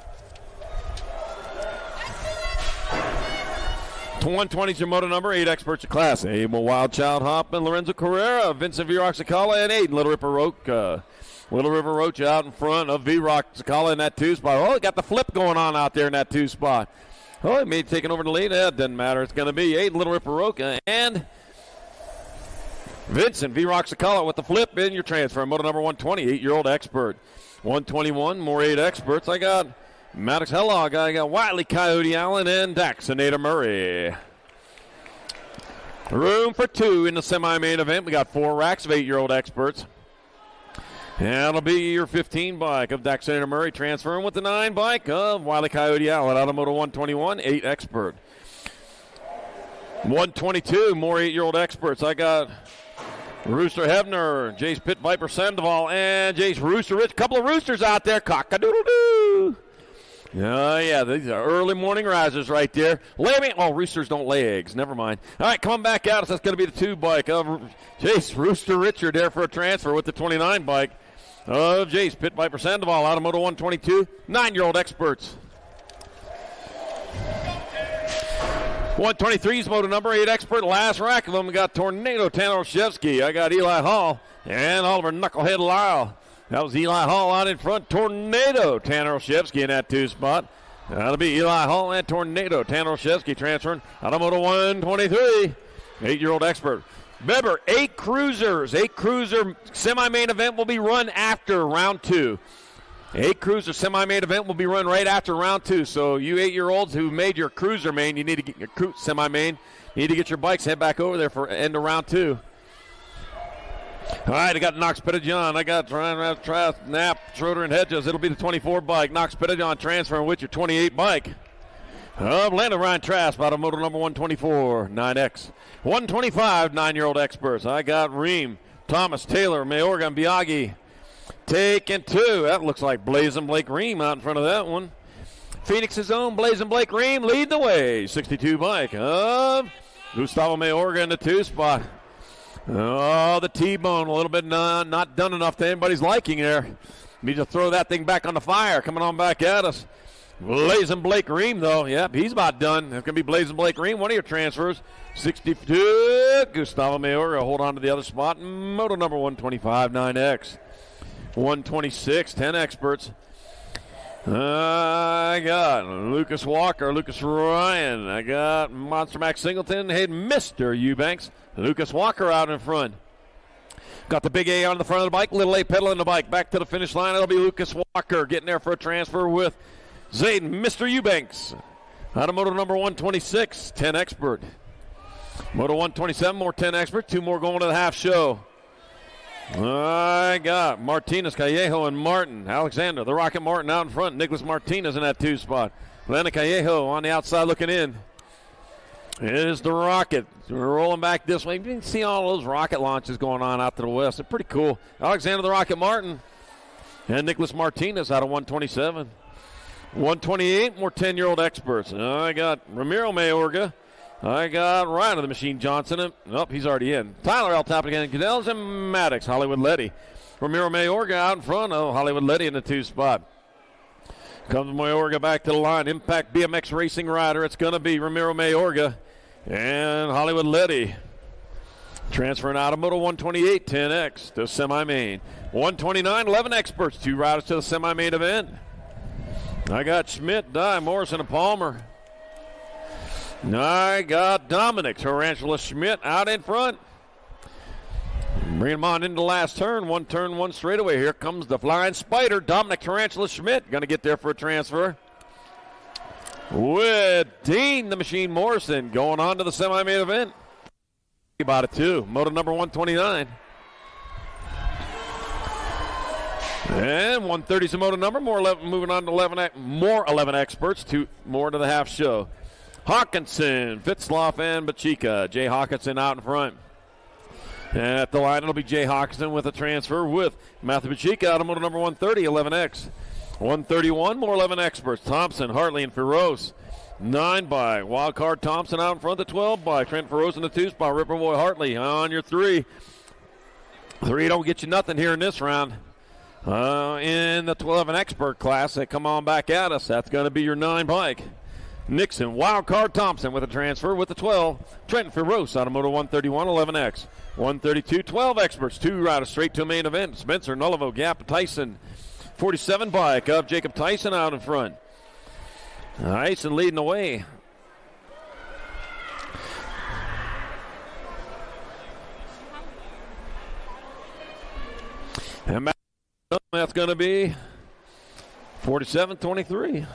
[SPEAKER 4] 120 is your motor number, 8 Experts of class. Abel Wild Child Hoffman, Lorenzo Carrera, Vincent V-Rock Sakala, and Aiden Little Ripper Roach. Little River Roach out in front of V-Rock Sakala in that 2 spot. Oh, got the flip going on out there in that 2 spot. Oh, he may have taken over the lead. That doesn't matter. It's going to be Aiden Little Ripper Roach and Vincent V-Rock Sakala with the flip in your transfer. Motor number 120, 8-year-old Expert. 121, more 8 Experts. I got Maddox Hellog, I got Wiley Coyote Allen, and Daxonator Murray. Room for 2 in the semi-main event. We got 4 racks of 8-year-old Experts. And that'll be your 15 bike of Daxonator Murray transferring with the 9 bike of Wiley Coyote Allen. Out of motor 121, 8 Expert. 122, more 8-year-old Experts. I got Rooster Hebner, Jace Pit Viper Sandoval, and Jace Rooster Rich. Couple of roosters out there. Cock-a-doodle-doo. Oh, yeah, these are early morning risers right there. Roosters don't lay eggs. Never mind. All right, come back out. That's going to be the 2 bike of Jace Rooster Richard there for a transfer with the 29 bike of Jace Pit Viper Sandoval. Out of moto 122, 9-year-old Experts. 123's moto number 8 Expert. Last rack of them, we got Tornado Tanner Olszewski. I got Eli Hall and Oliver Knucklehead Lyle. That was Eli Hall out in front. Tornado Tanner Olszewski in that 2 spot. That'll be Eli Hall and Tornado Tanner Olszewski transferring out of moto 123. 8-year-old Expert. Remember, 8 cruisers. 8 cruiser semi-main event will be run after round 2. 8 cruiser semi-main event will be run right after round 2. So you 8-year-olds who made your cruiser main, you need to get your semi-main, need to get your bikes, head back over there for end of round 2. All right, I got Knox Pettijohn. I got Trask, Knapp, Schroeder, and Hedges. It'll be the 24 bike. Knox Pettijohn transferring with your 28 bike. Landon Ryan Trask out of motor number 124, 9X. 125, 9-year-old Experts. I got Ream, Thomas, Taylor, Mayorga, and Biaggi. Taking 2. That looks like Blazin' Blake Ream out in front of that one. Phoenix's own Blazin' Blake Ream lead the way. 62 bike of Gustavo Mayorga in the 2 spot. Oh, the T-bone a little bit not done enough to anybody's liking there. Need to throw that thing back on the fire. Coming on back at us. Blazin' Blake Ream, though. Yep, he's about done. It's going to be Blazin' Blake Ream, one of your transfers. 62, Gustavo Mayorga hold on to the other spot. Moto number 125, 9X. 126, 10 Experts. I got Lucas Walker, Lucas Ryan. I got Monster Max Singleton, hey, Mr. Eubanks. Lucas Walker out in front. Got the big A on the front of the bike, little A pedaling the bike. Back to the finish line, it'll be Lucas Walker getting there for a transfer with Zayden, Mr. Eubanks. Out of moto number 126, 10 Expert. Moto 127, more 10 Expert. 2 more going to the half show. I got Martinez, Callejo, and Martin. Alexander, the Rocket Martin out in front. Nicholas Martinez in that 2 spot. Lennon Callejo on the outside looking in. It is the Rocket. We're rolling back this way. You can see all those rocket launches going on out to the west. They're pretty cool. Alexander, the Rocket Martin, and Nicholas Martinez out of 127. 128, more 10-year-old Experts. I got Ramiro Mayorga. I got Ryan of the Machine Johnson. Nope, he's already in. Tyler L. Top again. Cadell's and Maddox. Hollywood Letty. Ramiro Mayorga out in front of Hollywood Letty in the 2 spot. Comes Mayorga back to the line. Impact BMX Racing Rider. It's going to be Ramiro Mayorga and Hollywood Letty. Transferring out of moto 128, 10X to semi-main. 129, 11 Experts. 2 riders to the semi-main event. I got Schmidt, Dye, Morrison, and Palmer. I got Dominic Tarantula Schmidt out in front. Bring him on into the last turn. 1 turn, 1 straightaway. Here comes the Flying Spider, Dominic Tarantula Schmidt. Going to get there for a transfer. With Dean the Machine Morrison going on to the semi-main event. 129, 11 Experts. 2 riders to the semi-main event. I got Schmidt, Dye, Morrison, and Palmer. I got Dominic Tarantula Schmidt out in front. Bring him on into the last turn. 1 turn, 1 straightaway. Here comes the Flying Spider, Dominic Tarantula Schmidt. Going to get there for a transfer. With Dean the Machine Morrison going on to the semi-main event. about it too. Moto number 129. And 130 is the moto number. Moving on to 11. More 11 experts. More to the half show. Hawkinson, Fitzloff, and Bachika. Jay Hawkinson out in front. At the line, it'll be Jay Hawkinson with a transfer with Matthew Bachika out of moto number 130, 11X. 131, more 11 experts. Thompson, Hartley, and Feroz. 9 by Wildcard Thompson out in front. The 12 by Trent Feroz and the 2 by Ripperboy Hartley on your 3. 3 don't get you nothing here in this round. In the 12 and expert class, they come on back at us. That's going to be your 9 bike. Nixon, Wildcard Thompson with a transfer with the 12. Trenton Feroz out of moto 131, 11X. 132, 12 experts. 2 riders straight to a main event. Spencer Nullivo, Gap Tyson. 47 bike of Jacob Tyson out in front. Tyson leading the way. And that's going to be 47-23.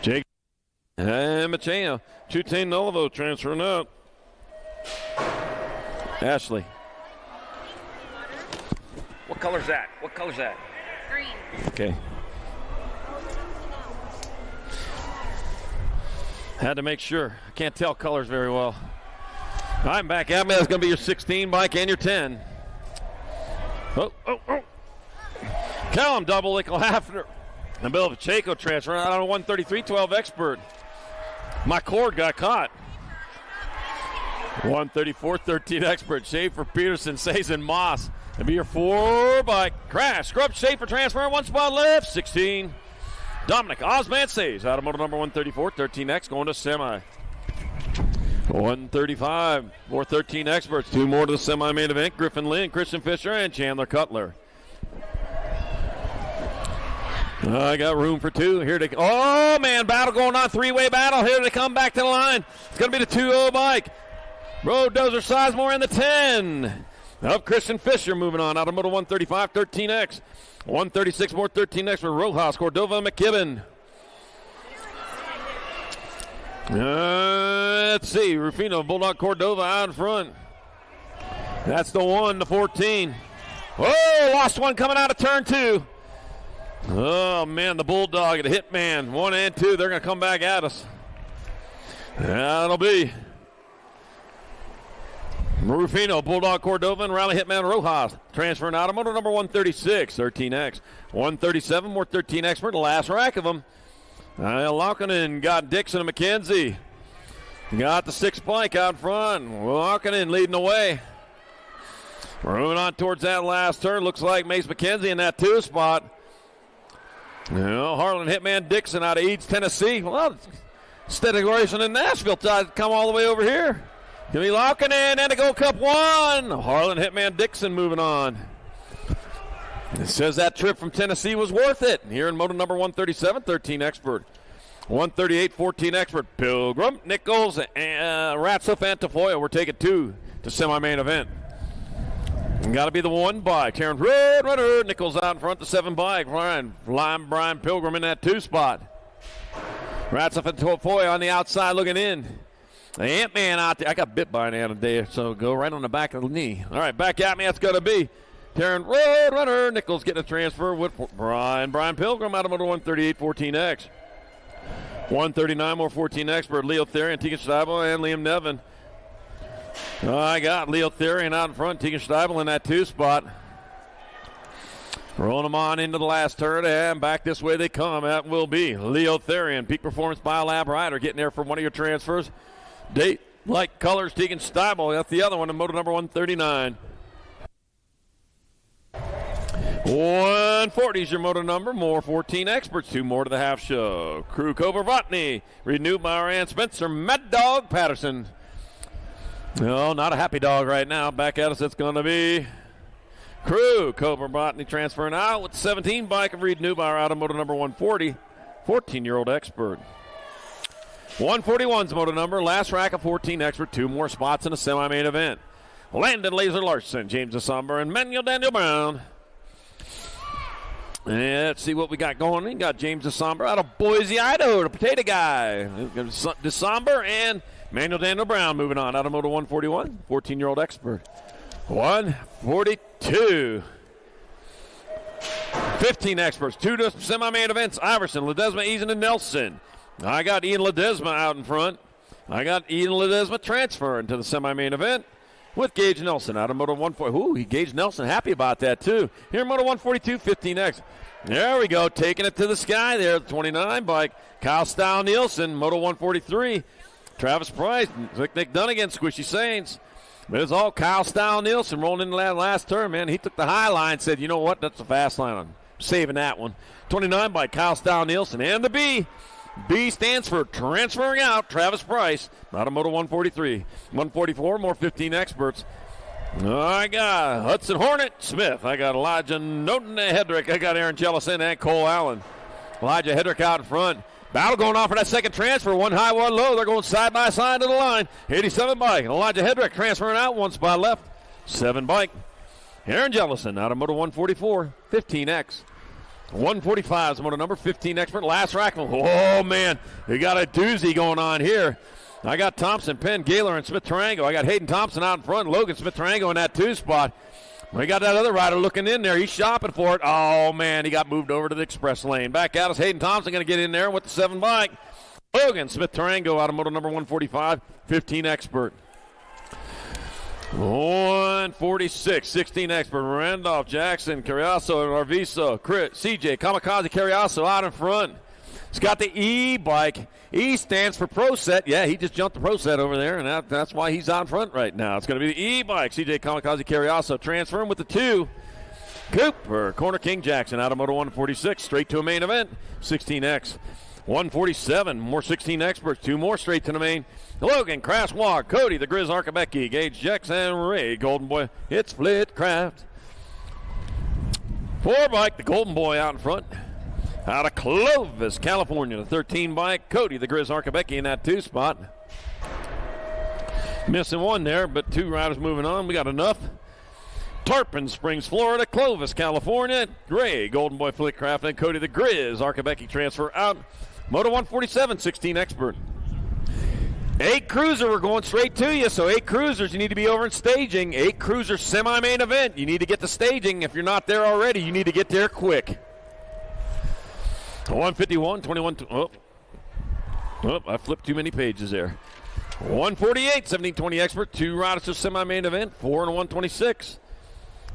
[SPEAKER 4] Jake and Macheo. Chutane Nullivo transferring out. Ashley. What color's that? What color's that?
[SPEAKER 5] Green.
[SPEAKER 4] Okay. Had to make sure. I can't tell colors very well. I'm back at me. That's going to be your 16 bike and your 10. Oh. Callum double Lickle Hafner. And Bill Pacheco transfer out on 133, 12 expert. My cord got caught. 134, 13 expert. Schaefer, Peterson, Sazen, Moss. And be your 4 bike. Crash. Scrub Schaefer transfer. 1 spot left. 16. Dominic Osman says out of motor number 134, 13X going to semi. 135, more 13 experts. 2 more to the semi-main event. Griffin Lynn, Christian Fisher, and Chandler Cutler. I got room for 2. Here to oh man, battle going on. 3-way battle. Here to come back to the line. It's going to be the 2-0 bike. Road Dozer Sizemore in the 10. Of Christian Fisher moving on out of motor 135, 13X. 136 more 13X for Rojas, Cordova, McKibben. Let's see. Rufino, Bulldog, Cordova out in front. That's the 1, the 14. Oh, lost one coming out of turn 2. Oh, man, the Bulldog and the Hitman, 1 and 2. They're going to come back at us. That'll be Rufino, Bulldog, Cordova, and Rally Hitman Rojas. Transferring out of motor number 136, 13X. 137, more 13X for the last rack of them. Laukkanen got Dixon and McKenzie. Got the 6 bike out front. Laukkanen leading the way. We're moving on towards that last turn. Looks like Mace McKenzie in that 2 spot. Harlan Hitman Dixon out of Eads, Tennessee. Well, steady declaration in Nashville. Come all the way over here. Give me Laukkanen and a Gold Cup 1. Harlan Hitman Dixon moving on. It says that trip from Tennessee was worth it. Here in motor number 137, 13 expert. 138, 14 expert. Pilgrim, Nichols, and Ratsuff and Tafoya. We're taking 2 to semi-main event. Got to be the 1 bike. Terrence Red Runner. Nichols out in front, the 7 bike. Brian Pilgrim in that 2 spot. Ratsuff and Tafoya on the outside looking in. The Ant-Man out there. I got bit by an ant today, so go right on the back of the knee. All right, back at me. That's going to be Terran Road Runner. Nichols getting a transfer with Brian Pilgrim out of motor 138, 14X. 139 more 14 expert. Leo Therian, Tegan Steibel, and Liam Nevin. I got Leo Therian out in front. Tegan Steibel in that 2 spot. Rolling them on into the last turn, and back this way they come. That will be Leo Therian, Peak Performance Biolab rider, getting there for one of your transfers. Date, like colors, Tegan Steibel. That's the other one in motor number 139. 140 is your motor number. More 14 experts. 2 more to the half show. Crew Cobra Botany. Renewed by Ryan Spencer. Mad Dog Patterson. No, not a happy dog right now. Back at us, it's going to be Crew Cobra Botany transferring out with 17 bike of Reed Newbauer out of motor number 140. 14-year-old expert. 141's motor number. Last rack of 14 expert. 2 more spots in the semi-main event. Landon Laser Larson, James DeSomber, and Manuel Daniel Brown. And let's see what we got going. We got James DeSomber out of Boise, Idaho, the potato guy. DeSomber and Manuel Daniel Brown moving on out of Moto 141, 14-year-old expert. 142. 15 experts, 2 to semi-main events. Iverson, Ledesma, Eason, and Nelson. I got Ian Ledesma out in front. I got Ian Ledesma transferring to the semi-main event with Gage Nelson out of Moto 140. Ooh, Gage Nelson happy about that, too. Here in Moto 142, 15X. There we go, taking it to the sky there, the 29 bike. Kyle Style Nielsen, Moto 143. Travis Price, Nick Dunnigan, Squishy Saints. But it's all Kyle Style Nielsen rolling into that last turn, man. He took the high line, said, you know what, that's a fast line. I'm saving that one. 29 by Kyle Style Nielsen. And the B. B stands for transferring out Travis Price out of Moto 143. 144, more 15 experts. I got Hudson Hornet Smith. I got Elijah Noten Hedrick. I got Aaron Jellison and Cole Allen. Elijah Hedrick out in front. Battle going on for that second transfer. One high, one low. They're going side by side to the line. 87 bike. Elijah Hedrick transferring out, 1 spot left. 7 bike. Aaron Jellison out of Moto 144. 15X. 145 is Moto number 15 expert. Last rackman. Oh, man. We got a doozy going on here. I got Thompson, Penn, Gaylor, and Smith-Tarango. I got Hayden Thompson out in front. Logan Smith-Tarango in that 2 spot. We got that other rider looking in there. He's shopping for it. Oh, man, he got moved over to the express lane. Back out is Hayden Thompson going to get in there with the 7 bike. Logan Smith-Tarango out of Moto number 145, 15 expert. 146, 16 expert. Randolph, Jackson, Carriazo, Arviso, CJ, Kamikaze, Carriazo out in front. He's got the E bike. E stands for Pro Set. Yeah, he just jumped the Pro Set over there, and that's why he's out front right now. It's going to be the E bike. CJ Kamikaze Carriazo transferring with the 2. Cooper, Corner King Jackson out of Moto 146, straight to a main event. 16X. 147, more 16 experts. 2 more straight to the main. Logan, Crash Walk, Cody, the Grizz Archibecki, Gage Jackson, Ray, Golden Boy. It's Flitcraft. 4 bike, the Golden Boy out in front. Out of Clovis, California, the 13 bike, Cody, the Grizz Archibecki in that 2 spot. Missing 1 there, but 2 riders moving on. We got enough. Tarpon Springs, Florida, Clovis, California, Ray, Golden Boy Flitcraft, and Cody, the Grizz Archibecki transfer out. Moto 147, 16 expert. 8 cruiser, we're going straight to you. So 8 cruisers, you need to be over in staging. 8 cruiser semi-main event. You need to get to staging. If you're not there already, you need to get there quick. 151, 21. Oh, I flipped too many pages there. 148, 1720 expert. 2 riders to semi-main event. 4 and 126.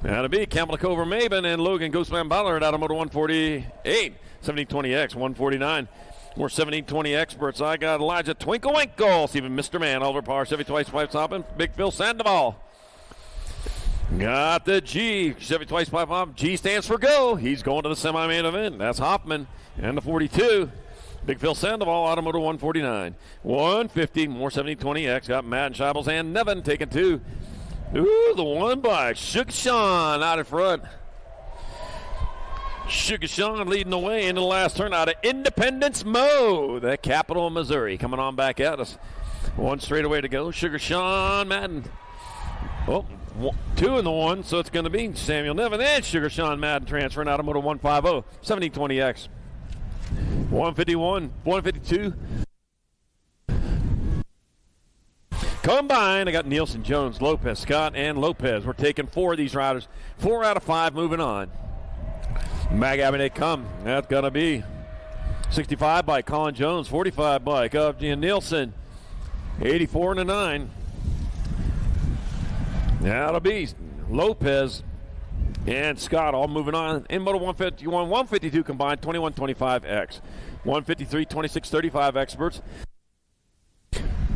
[SPEAKER 4] That'll be Campbell Cover Maben and Logan Ghostman Ballard out of Moto 148. 1720X, 149. More 1720 experts. I got Elijah Twinkle Winkle, Stephen Mr. Man, Oliver Parr, Chevy Twice, Pipe Hoppin', Big Phil Sandoval. Got the G, Chevy Twice, Pipe Hop. G stands for go. He's going to the semi-main event. That's Hoffman. And the 42. Big Phil Sandoval, Automoto 149. 150, more 1720X. Got Matt and Scheibels and Nevin taking 2. Ooh, the 1 bike. Sugar Sean out in front. Sugar Sean leading the way into the last turn out of Independence Mo, the capital of Missouri. Coming on back at us. 1 straightaway to go. Sugar Sean Madden. Oh, 2 in the 1, so it's going to be Samuel Nevin and Sugar Sean Madden transferring out of Moto 150. 1720X. 151, 152. Combine, I got Nielsen, Jones, Lopez, Scott, and Lopez. We're taking 4 of these riders. 4 out of 5 moving on. Mag Abbey they come. That's going to be 65 by Colin Jones, 45 by Nielsen, 84 and a 9. That'll be Lopez and Scott all moving on. In Moto 151, 152 combined, 21-25X. 153, 26-35 experts.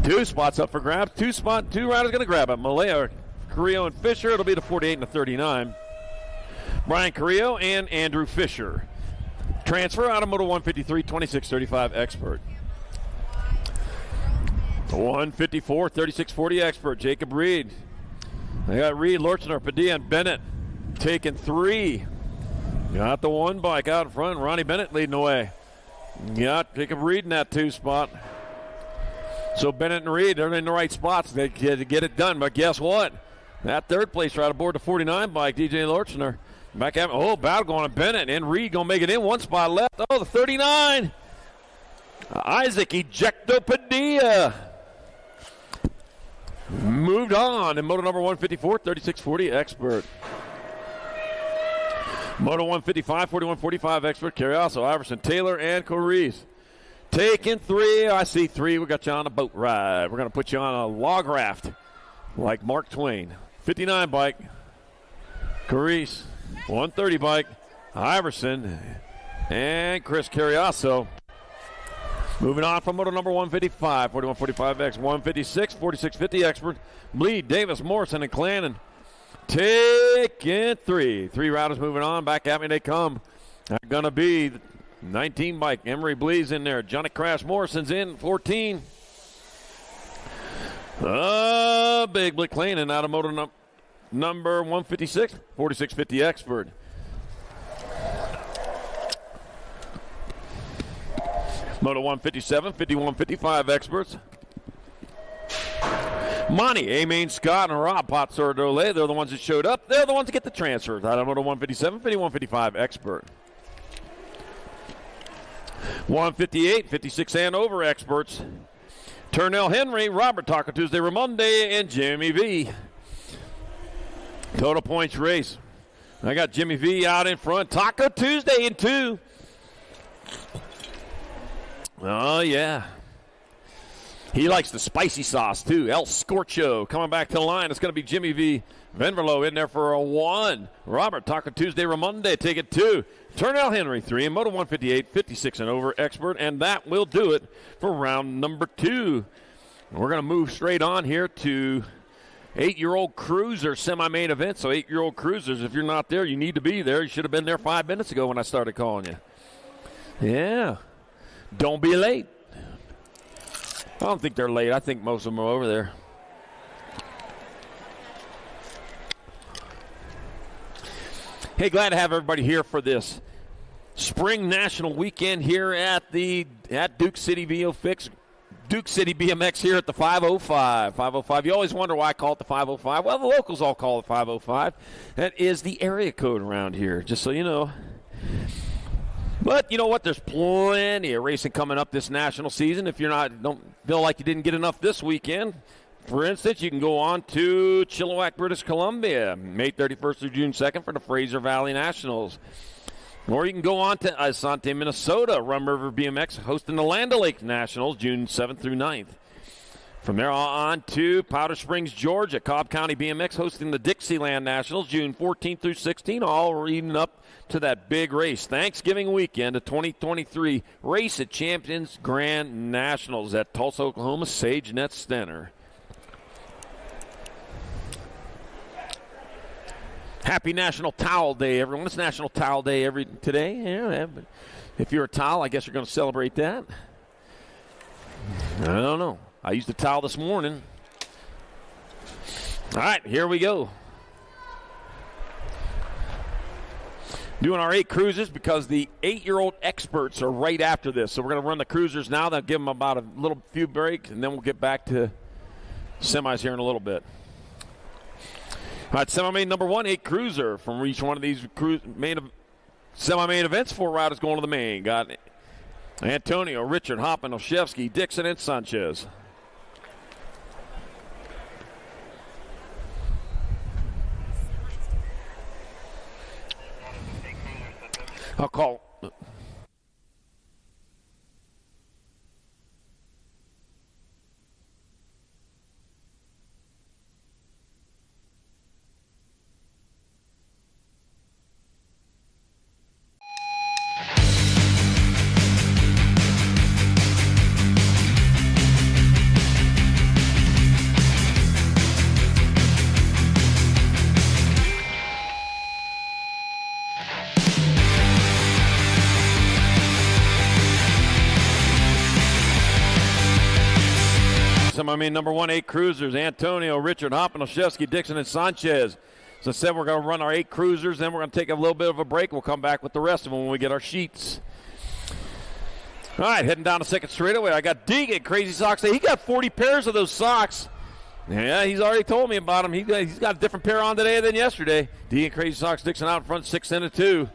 [SPEAKER 4] 2 spots up for grabs. 2 riders going to grab it. Malaya, Carrillo, and Fisher. It'll be the 48 and the 39. Brian Carrillo and Andrew Fisher. Transfer out of Moto 153, 26-35 expert. 154, 36-40 expert. Jacob Reed. They got Reed, Lortzner, Padilla, and Bennett taking 3. Got the 1 bike out in front. Ronnie Bennett leading the way. Got Jacob Reed in that 2 spot. So Bennett and Reed are in the right spots to get it done. But guess what? That 3rd place right aboard the 49 bike, DJ Lortzner. Back at battle going to Bennett. And Reed going to make it in. One spot left. Oh, the 39. Isaac Ejecto Padilla. Moved on in moto number 154, 3640 Expert. Moto 155, 4145 Expert. Carriazo, Iverson, Taylor, and Coriz. Taking 3. I see 3. We got you on a boat ride. We're going to put you on a log raft like Mark Twain. 59 bike. Coriz. 130 bike. Iverson. And Chris Carriazo. Moving on from moto number 155, 4145X, 156, 4650 Expert. Bleed, Davis, Morrison, and Clannon. Taking 3. 3 riders moving on. Back at me they come. They're going to be 19 bike. Emery Bleed's in there. Johnny Crash Morrison's in 14. Big Blick Clannon out of moto number 156, 4650 Expert. Moto 157, 5155 Experts. Monty, A-Main, Scott, and Rob Potsor-Dole, they're the ones that showed up. They're the ones that get the transfers out of Moto 157, 5155 Expert. 158, 56 and over Experts. Turnell Henry, Robert Taco Tuesday, Ramonde, and Jimmy V. Total points race. I got Jimmy V out in front. Taco Tuesday in 2. Oh, yeah. He likes the spicy sauce, too. El Scorcho coming back to the line. It's going to be Jimmy V. Venverlo in there for a 1. Robert, Taco Tuesday, Ramonde, take it 2. Turnell Henry, 3. And Moto 158, 56 and over Expert. And that will do it for round number 2. We're going to move straight on here to 8-year-old cruiser semi-main event. So 8-year-old cruisers, if you're not there, you need to be there. You should have been there 5 minutes ago when I started calling you. Yeah. Don't be late. I don't think they're late. I think most of them are over there. Hey, glad to have everybody here for this Spring National Weekend here at Duke City BMX here at the 505. 505. You always wonder why I call it the 505. Well, the locals all call it 505. That is the area code around here, just so you know. But you know what? There's plenty of racing coming up this national season. If don't feel like you didn't get enough this weekend, for instance, you can go on to Chilliwack, British Columbia, May 31st through June 2nd for the Fraser Valley Nationals. Or you can go on to Asante, Minnesota, Rum River BMX hosting the Land O'Lakes Nationals June 7th through 9th. From there on to Powder Springs, Georgia, Cobb County BMX hosting the Dixieland Nationals June 14th through 16th, all leading up to that big race. Thanksgiving weekend, the 2023 Race at Champions Grand Nationals at Tulsa, Oklahoma, SageNet Center. Happy National Towel Day, everyone. It's National Towel Day today. Yeah, but if you're a towel, I guess you're going to celebrate that. I don't know. I used a towel this morning. All right, here we go. Doing our 8 cruisers because the 8-year-old experts are right after this. So we're going to run the cruisers now. They'll give them about a few breaks, and then we'll get back to semis here in a little bit. All right, semi-main number 1, 8 cruiser from each one of these semi-main events. 4 riders going to the main. Got Antonio, Richard, Hoppin, Olszewski, Dixon, and Sanchez. I'll call. Semi-main number 1, 8 cruisers. Antonio, Richard, Hoppin, Olszewski, Dixon, and Sanchez. As I said, we're going to run our 8 cruisers, then we're going to take a little bit of a break. We'll come back with the rest of them when we get our sheets. All right, heading down the second straightaway. I got Deegan, Crazy Socks. He got 40 pairs of those socks. Yeah, he's already told me about him. He's got a different pair on today than yesterday. D and Crazy Sox Dixon out in front, 6 and a 2.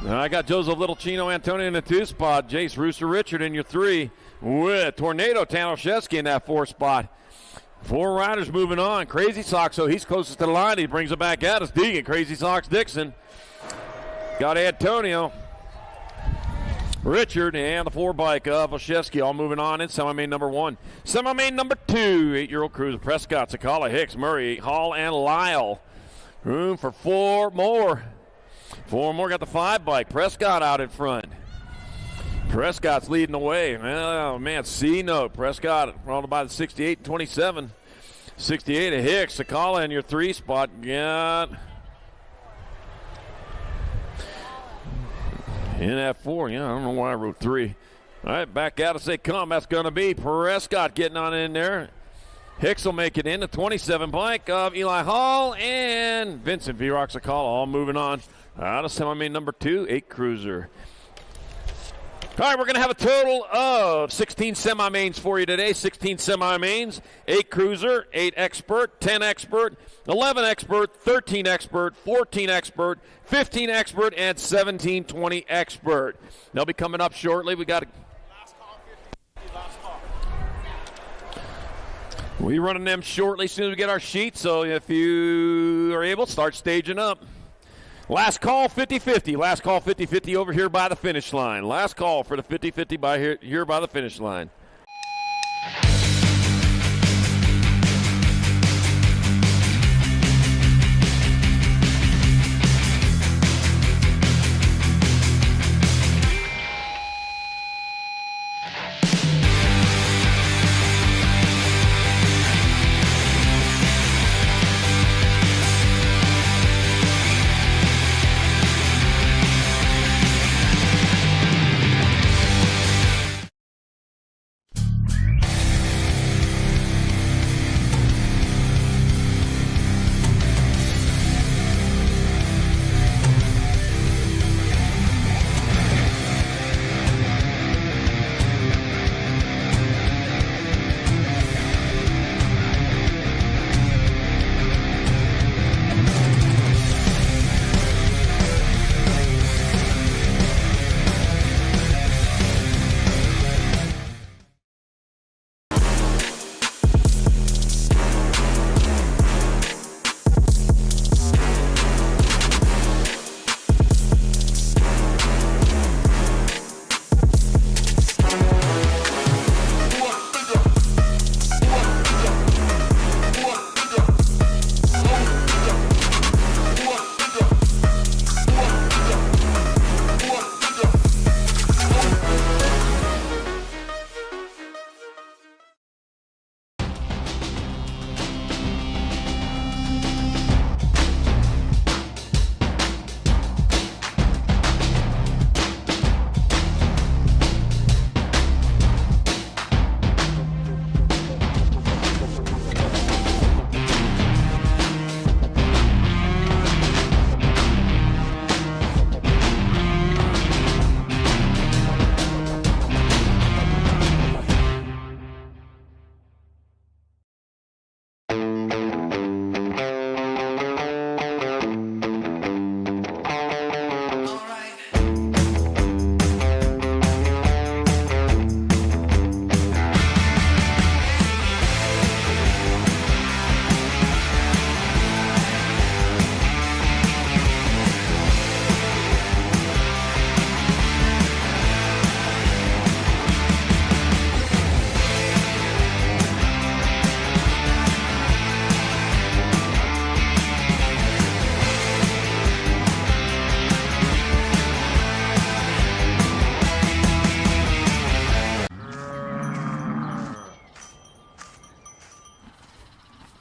[SPEAKER 4] I got Joseph Little, Chino Antonio in the 2 spot. Jace Rooster Richard in your 3. With Tornado Tanoshevsky in that 4 spot. 4 riders moving on. Crazy Sox, so he's closest to the line. He brings it back at us. Deegan, Crazy Sox Dixon. Got Antonio, Richard, and the 4 bike of Olszewski all moving on in semi-main number 1. Semi-main number 2, 8-year-old cruiser Prescott, Sakala, Hicks, Murray, Hall, and Lyle. Room for 4 more. 4 more got the 5 bike. Prescott out in front. Prescott's leading the way. Oh, man, C-note. Prescott followed by the 68 and 27. 68 of Hicks. Sakala in your 3 spot. Got in at 4. Yeah, I don't know why I wrote 3. All right, back out as they come. That's going to be Prescott getting on in there. Hicks will make it in. The 27 bike of Eli Hall and Vincent V-Rock Sakala all moving on. Out of semi-main number 2, 8 cruiser. All right, we're going to have a total of 16 semi-mains for you today. 16 semi-mains, 8 cruiser, 8 expert, 10 expert, 11 expert, 13 expert, 14 expert, 15 expert, and 17-20 expert. They'll be coming up shortly. We got we running them shortly as soon as we get our sheet. So if you are able, start staging up. Last call, 50-50. Last call, 50-50 over here by the finish line. Last call for the 50-50 by here by the finish line.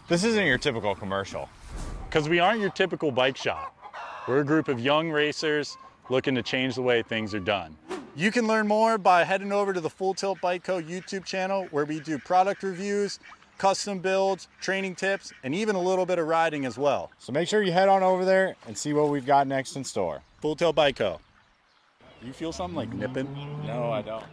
[SPEAKER 1] This isn't your typical commercial.
[SPEAKER 2] Because we aren't your typical bike shop. We're a group of young racers looking to change the way things are done.
[SPEAKER 3] You can learn more by heading over to the Full Tilt Bike Co. YouTube channel, where we do product reviews, custom builds, training tips, and even a little bit of riding as well.
[SPEAKER 1] So make sure you head on over there and see what we've got next in store.
[SPEAKER 3] Full Tilt Bike Co. You feel something like nipping?
[SPEAKER 1] No, I don't.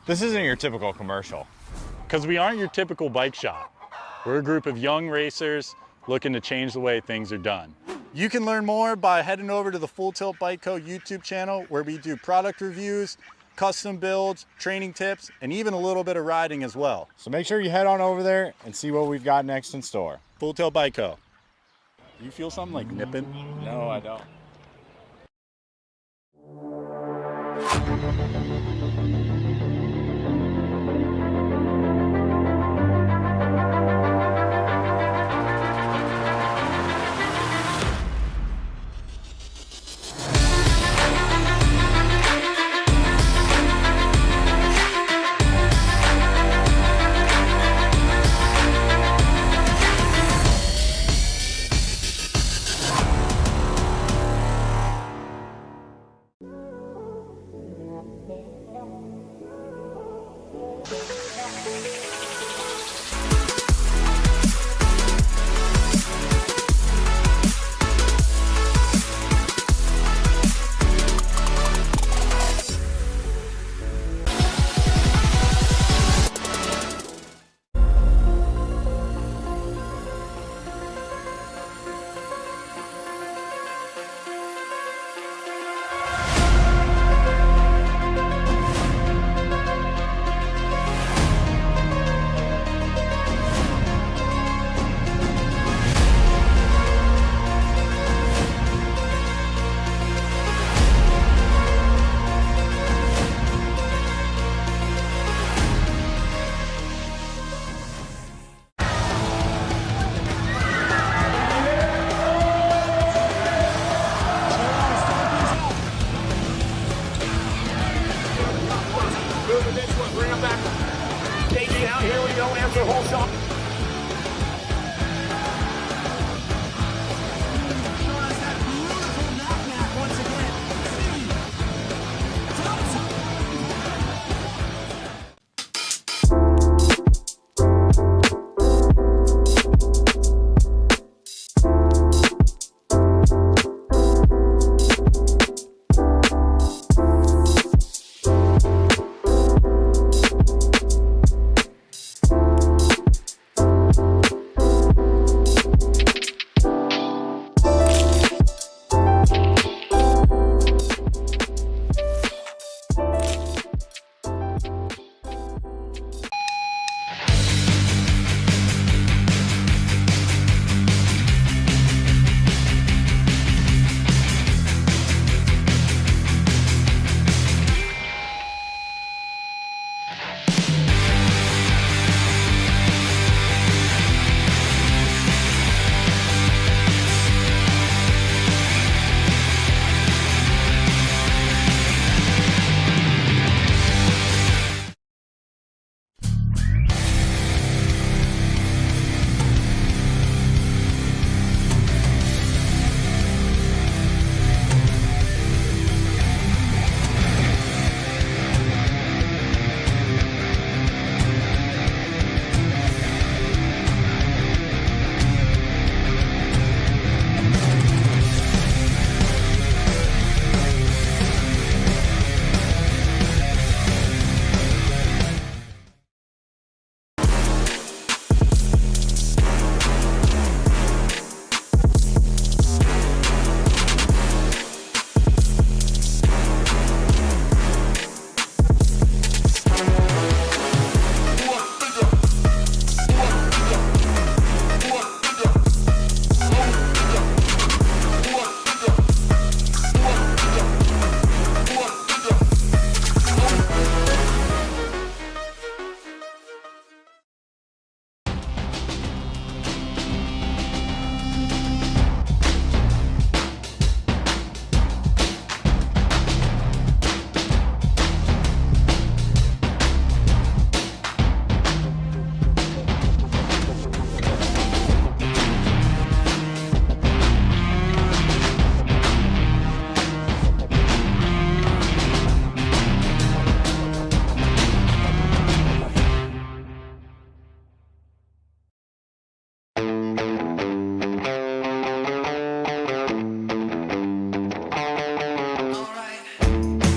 [SPEAKER 1] This isn't your typical commercial.
[SPEAKER 2] Because we aren't your typical bike shop. We're a group of young racers looking to change the way things are done.
[SPEAKER 3] You can learn more by heading over to the Full Tilt Bike Co. YouTube channel, where we do product reviews, custom builds, training tips, and even a little bit of riding as well.
[SPEAKER 1] So make sure you head on over there and see what we've got next in store.
[SPEAKER 3] Full Tilt Bike Co. You feel something like nipping?
[SPEAKER 1] No, I don't.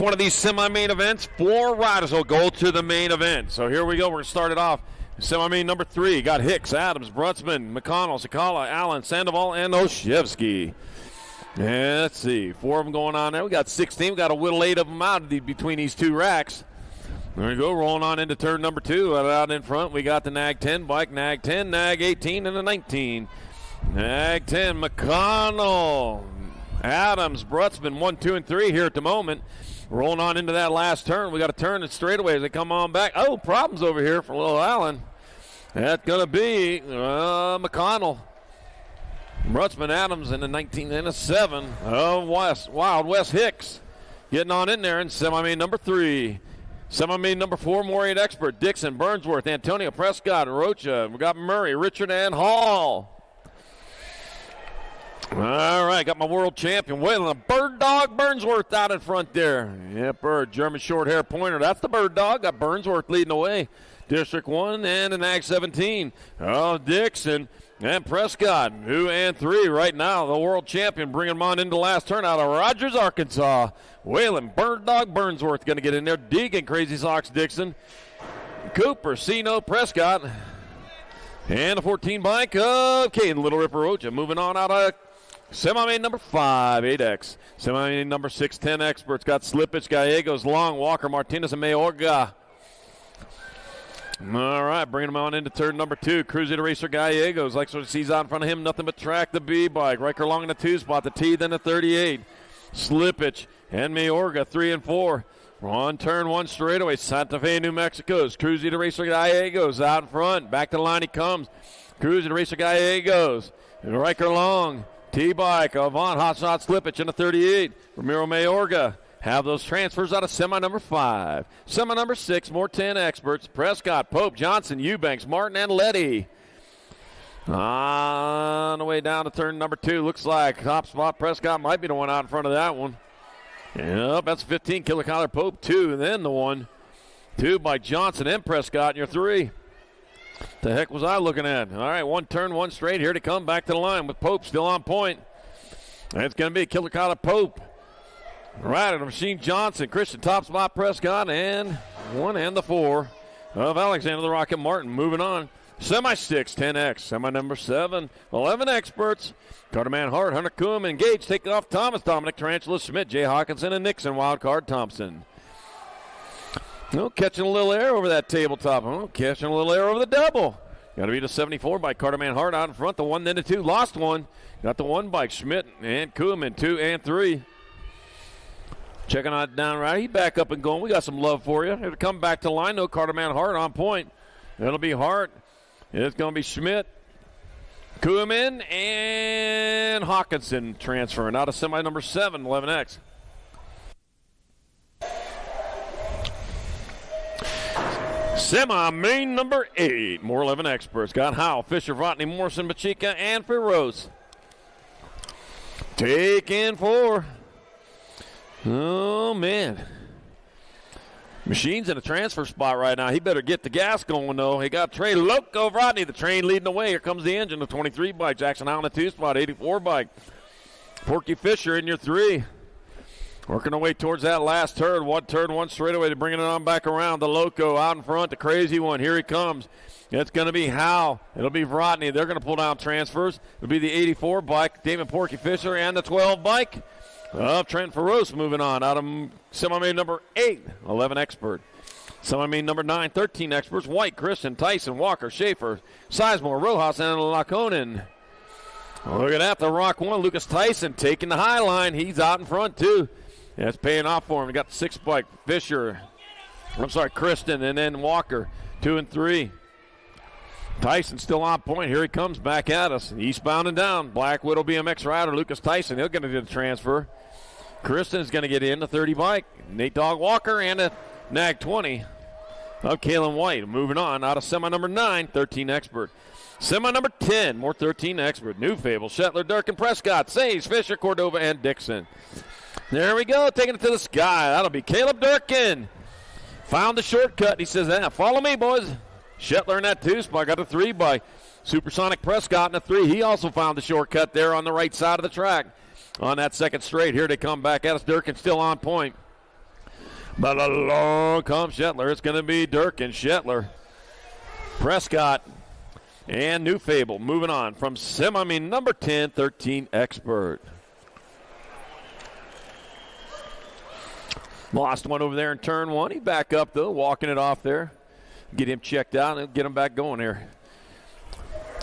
[SPEAKER 4] One of these semi-main events, 4 riders will go to the main event. So here we go. We're going to start it off. Semi-main number 3. Got Hicks, Adams, Brunsman, McConnell, Sakala, Allen, Sandoval, and Oshevsky. And let's see. 4 of them going on there. We got 16. We got to whittle 8 of them out between these 2 racks. There we go. Rolling on into turn number 2. Out in front, we got the Nag 10 bike, Nag 10, Nag 18, and the 19. Ag 10, McConnell. Adams, Brutzman, 1, 2, and 3 here at the moment. Rolling on into that last turn. We got to turn it straight as they come on back. Oh, problems over here for little Allen. That's going to be McConnell. Brutzman, Adams in the 19 and a 7. Oh, Wild West Hicks getting on in there in semi-main number 3. Semi-main number 4, Moriat Expert, Dixon, Burnsworth, Antonio Prescott, Rocha. We got Murray, Richard, and Hall. All right, got my world champion, Waylon, a Bird Dog Burnsworth out in front there. Yeah, Bird, German short hair pointer. That's the Bird Dog. Got Burnsworth leading the way. District 1 and an Ag 17. Oh, Dixon and Prescott, 2 and 3 right now. The world champion bringing them on into the last turn out of Rogers, Arkansas. Waylon, Bird Dog Burnsworth going to get in there. Deegan, Crazy Sox, Dixon. Cooper, Sino, Prescott. And the 14 bike of Caden, Little Ripper Rocha. Moving on out of semi-main number 5, 8X. Semi-main number 6, 10 Experts. Got Slippage, Gallegos, Long, Walker, Martinez, and Mayorga. All right, bringing him on into turn number 2. Cruiser Racer Gallegos. Like what he sees out in front of him, nothing but track the B bike. Riker Long in the 2 spot, the T, then the 38. Slippage and Mayorga, 3 and 4. We're on turn 1 straightaway. Santa Fe, New Mexico's. Cruiser Racer Gallegos out in front. Back to the line he comes. Cruiser Racer Gallegos. Riker Long. T-Bike, Avant, Hot Shot, Slippage in the 38. Ramiro Mayorga have those transfers out of semi number 5. Semi number 6, more 10 Experts. Prescott, Pope, Johnson, Eubanks, Martin, and Letty. On the way down to turn number 2. Looks like top spot Prescott might be the one out in front of that one. Yep, that's 15. Killer Collar Pope, 2. And then the 1. 2 by Johnson and Prescott in your 3. The heck was I looking at? All right, 1 turn, 1 straight. Here to come back to the line with Pope still on point. And it's going to be Killer Collar Pope. Right at Machine Johnson, Christian top spot Prescott, and 1 and the 4 of Alexander the Rocket Martin. Moving on. Semi 6, 10X. Semi number 7, 11 Experts. Carterman Hart, Hunter Coom, and Gage take off Thomas, Dominic Tarantula, Schmidt, Jay Hawkinson, and Nixon, Wildcard Thompson. Oh, catching a little air over that tabletop. Oh, catching a little air over the double. Got to be the 74 by Carterman Hart out in front. The 1, then the 2. Lost 1. Got the 1 by Schmidt and Koeman, 2 and 3. Checking out down right. He back up and going. We got some love for you. It'll come back to line, though. Carterman Hart on point. It'll be Hart. It's going to be Schmidt, Koeman, and Hawkinson transferring out of semi number 7, 11X. Semi-main number 8, more 11 Experts. Got Howe, Fisher, Votney, Morrison, Pacheca, and Feroz. Take in 4. Oh, man. Machine's in a transfer spot right now. He better get the gas going, though. He got Trey Loco Rodney, the train leading the way. Here comes the engine, the 23 bike. Jackson Howe in the 2 spot, 84 bike. Porky Fisher in your 3. Working our way towards that last turn. 1 straightaway to bringing it on back around. The Loco out in front, the crazy one. Here he comes. It's going to be Howe. It'll be Rodney. They're going to pull down transfers. It'll be the 84 bike, Damon Porky Fisher, and the 12 bike. Trent Feroz moving on out of semi-main number 8, 11 Expert. Semi-main number 9, 13 Experts. White, Christian, Tyson, Walker, Schaefer, Sizemore, Rojas, and Laconin. Look at that, the Rock 1. Lucas Tyson taking the high line. He's out in front, too. That's paying off for him. We got the 6 bike, Kristen, and then Walker, 2 and 3. Tyson still on point. Here he comes back at us. Eastbound and down. Black Widow BMX rider, Lucas Tyson. He'll get a transfer. Kristen is going to get in the 30 bike. Nate Dog Walker and a Nag 20 of Kalen White. Moving on out of semi number 9, 13 Expert. Semi number 10, more 13 Expert. New Fable, Shetler, Durkin, Prescott, Says, Fisher, Cordova, and Dixon. There we go, taking it to the sky. That'll be Caleb Durkin. Found the shortcut. He says, follow me, boys. Shetler in that 2 spot. Got a 3 by Supersonic Prescott in a 3. He also found the shortcut there on the right side of the track. On that second straight, here they come back at us. Durkin still on point. But along comes Shetler. It's going to be Durkin, Shetler, Prescott, and New Fable. Moving on from number 10, 13 Expert. Lost one over there in turn 1. He back up, though, walking it off there. Get him checked out and get him back going here.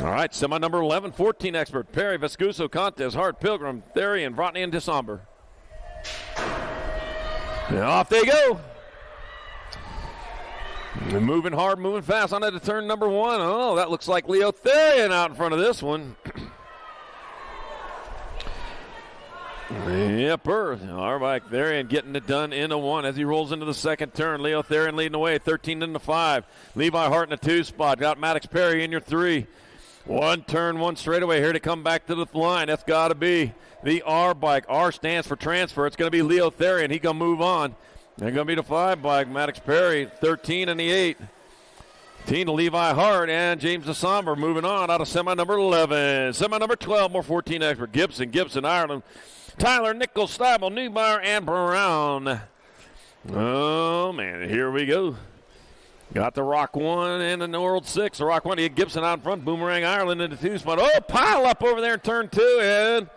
[SPEAKER 4] All right, semi number 11, 14 expert. Perry, Vescuso, Contes, Hart, Pilgrim, Therian, Vrotny, and December. And off they go. They're moving hard, moving fast on into turn number 1. Oh, that looks like Leo Therian out in front of this one. Yepper. All right, Therian getting it done in a 1 as he rolls into the second turn. Leo Therian leading the way, 13 into 5. Levi Hart in a 2 spot. Got Maddox Perry in your 3. 1 turn, 1 straightaway here to come back to the line. That's got to be the R bike. R stands for transfer. It's going to be Leo Therian. He's going to move on. They're going to be the 5 bike. Maddox Perry, 13 and the 8. 10 to Levi Hart and James DeSomber moving on out of semi number 11. Semi number 12, more 14 expert. Gibson, Ireland, Tyler, Nichols, Steibel, Neubauer, and Brown. Oh, man, here we go. Got the Rock 1 and the World 6. The Rock 1, you get Gibson out in front. Boomerang Ireland into 2 spot. Oh, pile up over there in turn 2, and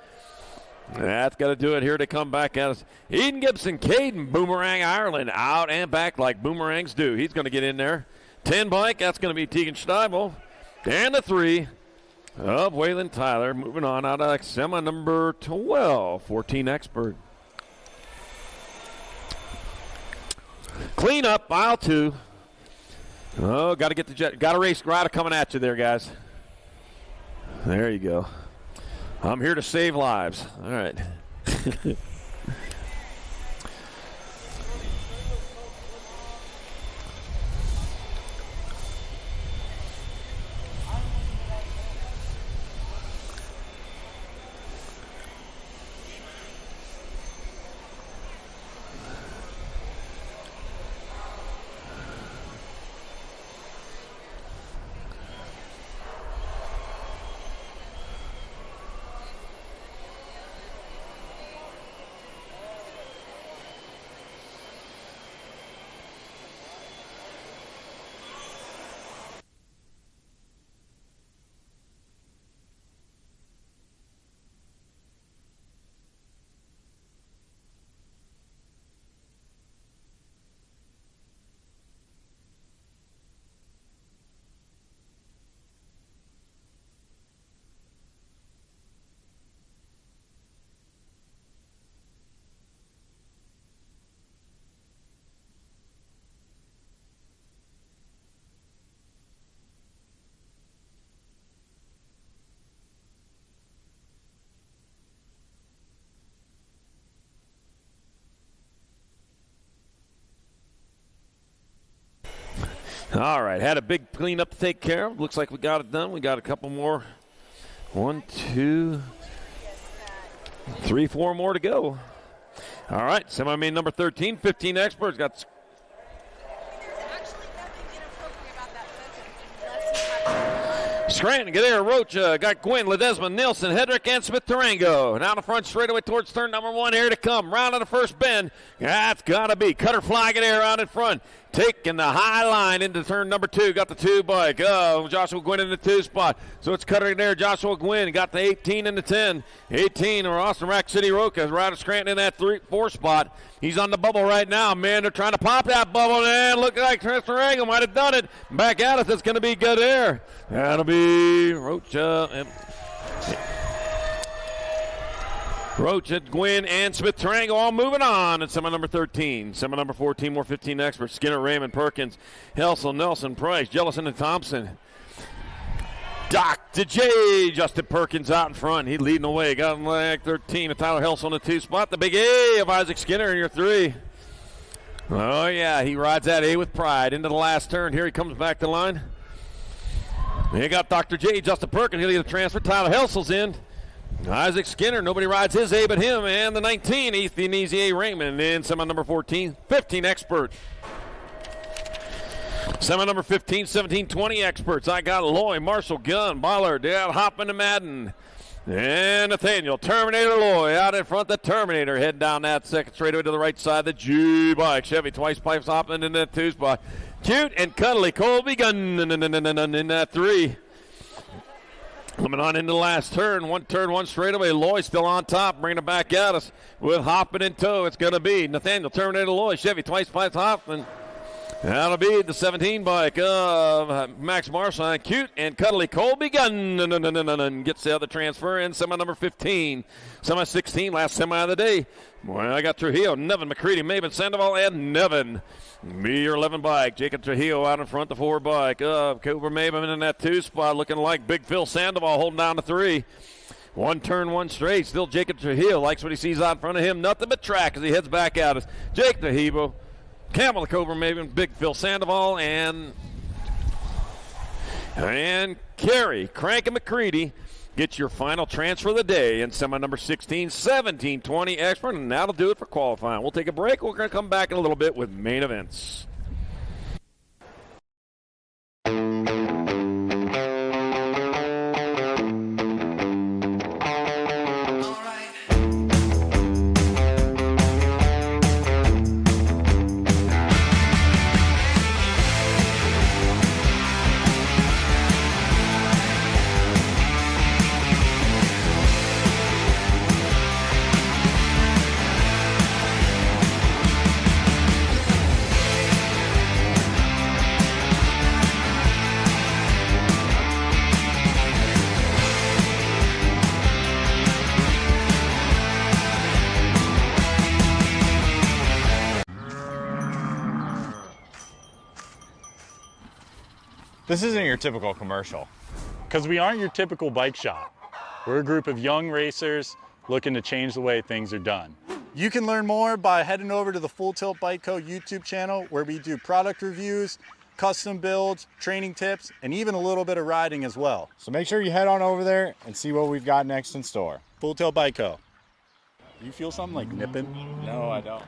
[SPEAKER 4] that's got to do it here to come back at us. Eden Gibson, Caden, Boomerang Ireland out and back like boomerangs do. He's going to get in there. 10 bike, that's going to be Tegan Steibel. And the 3 of Waylon Tyler. Moving on out of semi number 12, 14 expert. Clean up, aisle 2. Oh, got to get the jet. Got a race rider coming at you there, guys. There you go. I'm here to save lives. All right. All right, had a big cleanup to take care of. Looks like we got it done. We got a couple more. 1, 2, 3, 4 more to go. All right, semi-main number 13, 15 experts. Got Scranton, Gadara, Rocha, got Gwynn, Ledesma, Nilsson, Hedrick, and Smith-Tarango. Down the front straightaway towards turn number 1 here to come. Round of the first bend. That's got to be Cutter Fly Gadara out in front. Taking the high line into turn number 2. Got the 2 bike. Joshua Gwynn in the 2 spot. So it's Cutter there. Joshua Gwynn got the 18 and the 10. 18 or Austin Rack City Roca. Ryder Scranton in that 4 spot. He's on the bubble right now. Man, they're trying to pop that bubble. And look like Transferangle might have done it. Back at us. It's going to be good air. That'll be Rocha. Rocha, Gwynn, and Smith-Tarango all moving on at semi number 13. Semi number 14, more 15 experts. Skinner, Raymond, Perkins, Helsel, Nelson, Price, Jellison, and Thompson. Dr. J, Justin Perkins out in front. He's leading the way. Got him like 13. Tyler Helsel in the 2 spot. The big A of Isaac Skinner in your 3. Oh, yeah, he rides that A with pride into the last turn. Here he comes back to line. He got Dr. J, Justin Perkins. He'll get a transfer. Tyler Helsel's in. Isaac Skinner, nobody rides his A but him, and the 19, Ethan Easy A. Raymond in semi number 14, 15 expert. Semi number 15, 17, 20 experts. I got Loy, Marshall, Gunn, Ballard, Dale, Hoppman, and Madden. And Nathaniel, Terminator Loy out in front. The Terminator heading down that second straightaway to the right side. The G bike. Chevy twice pipes Hoppman in that 2 spot. Cute and cuddly Colby Gunn in that 3. Coming on into the last turn. 1 turn, 1 straightaway. Loy still on top, bringing it back at us with Hoffman in tow. It's going to be Nathaniel, Terminator Loy, Chevy, twice pipes Hoffman. That'll be the 17 bike of Max Marshall. Cute and cuddly Colby Gunn gets the other transfer in semi number 15. Semi 16, last semi of the day. Well, I got Trujillo, Nevin McCready, Maven Sandoval, and Nevin. Be your 11 bike. Jacob Trujillo out in front, the 4 bike. Cooper Maven in that 2 spot, looking like Big Phil Sandoval holding down the 3. 1 turn, 1 straight. Still Jacob Trujillo likes what he sees out in front of him. Nothing but track as he heads back out. It's Jake Trujillo, Campbell the Cobra Maven, Big Phil Sandoval, and Kerry Crank and McCready get your final transfer of the day in semi number 16, 17-20 expert, and that'll do it for qualifying. We'll take a break. We're going to come back in a little bit with main events.
[SPEAKER 1] This isn't your typical commercial.
[SPEAKER 2] Because we aren't your typical bike shop. We're a group of young racers looking to change the way things are done.
[SPEAKER 3] You can learn more by heading over to the Full Tilt Bike Co. YouTube channel where we do product reviews, custom builds, training tips, and even a little bit of riding as well.
[SPEAKER 1] So make sure you head on over there and see what we've got next in store.
[SPEAKER 3] Full Tilt Bike Co. You feel something like nipping?
[SPEAKER 1] No, I don't.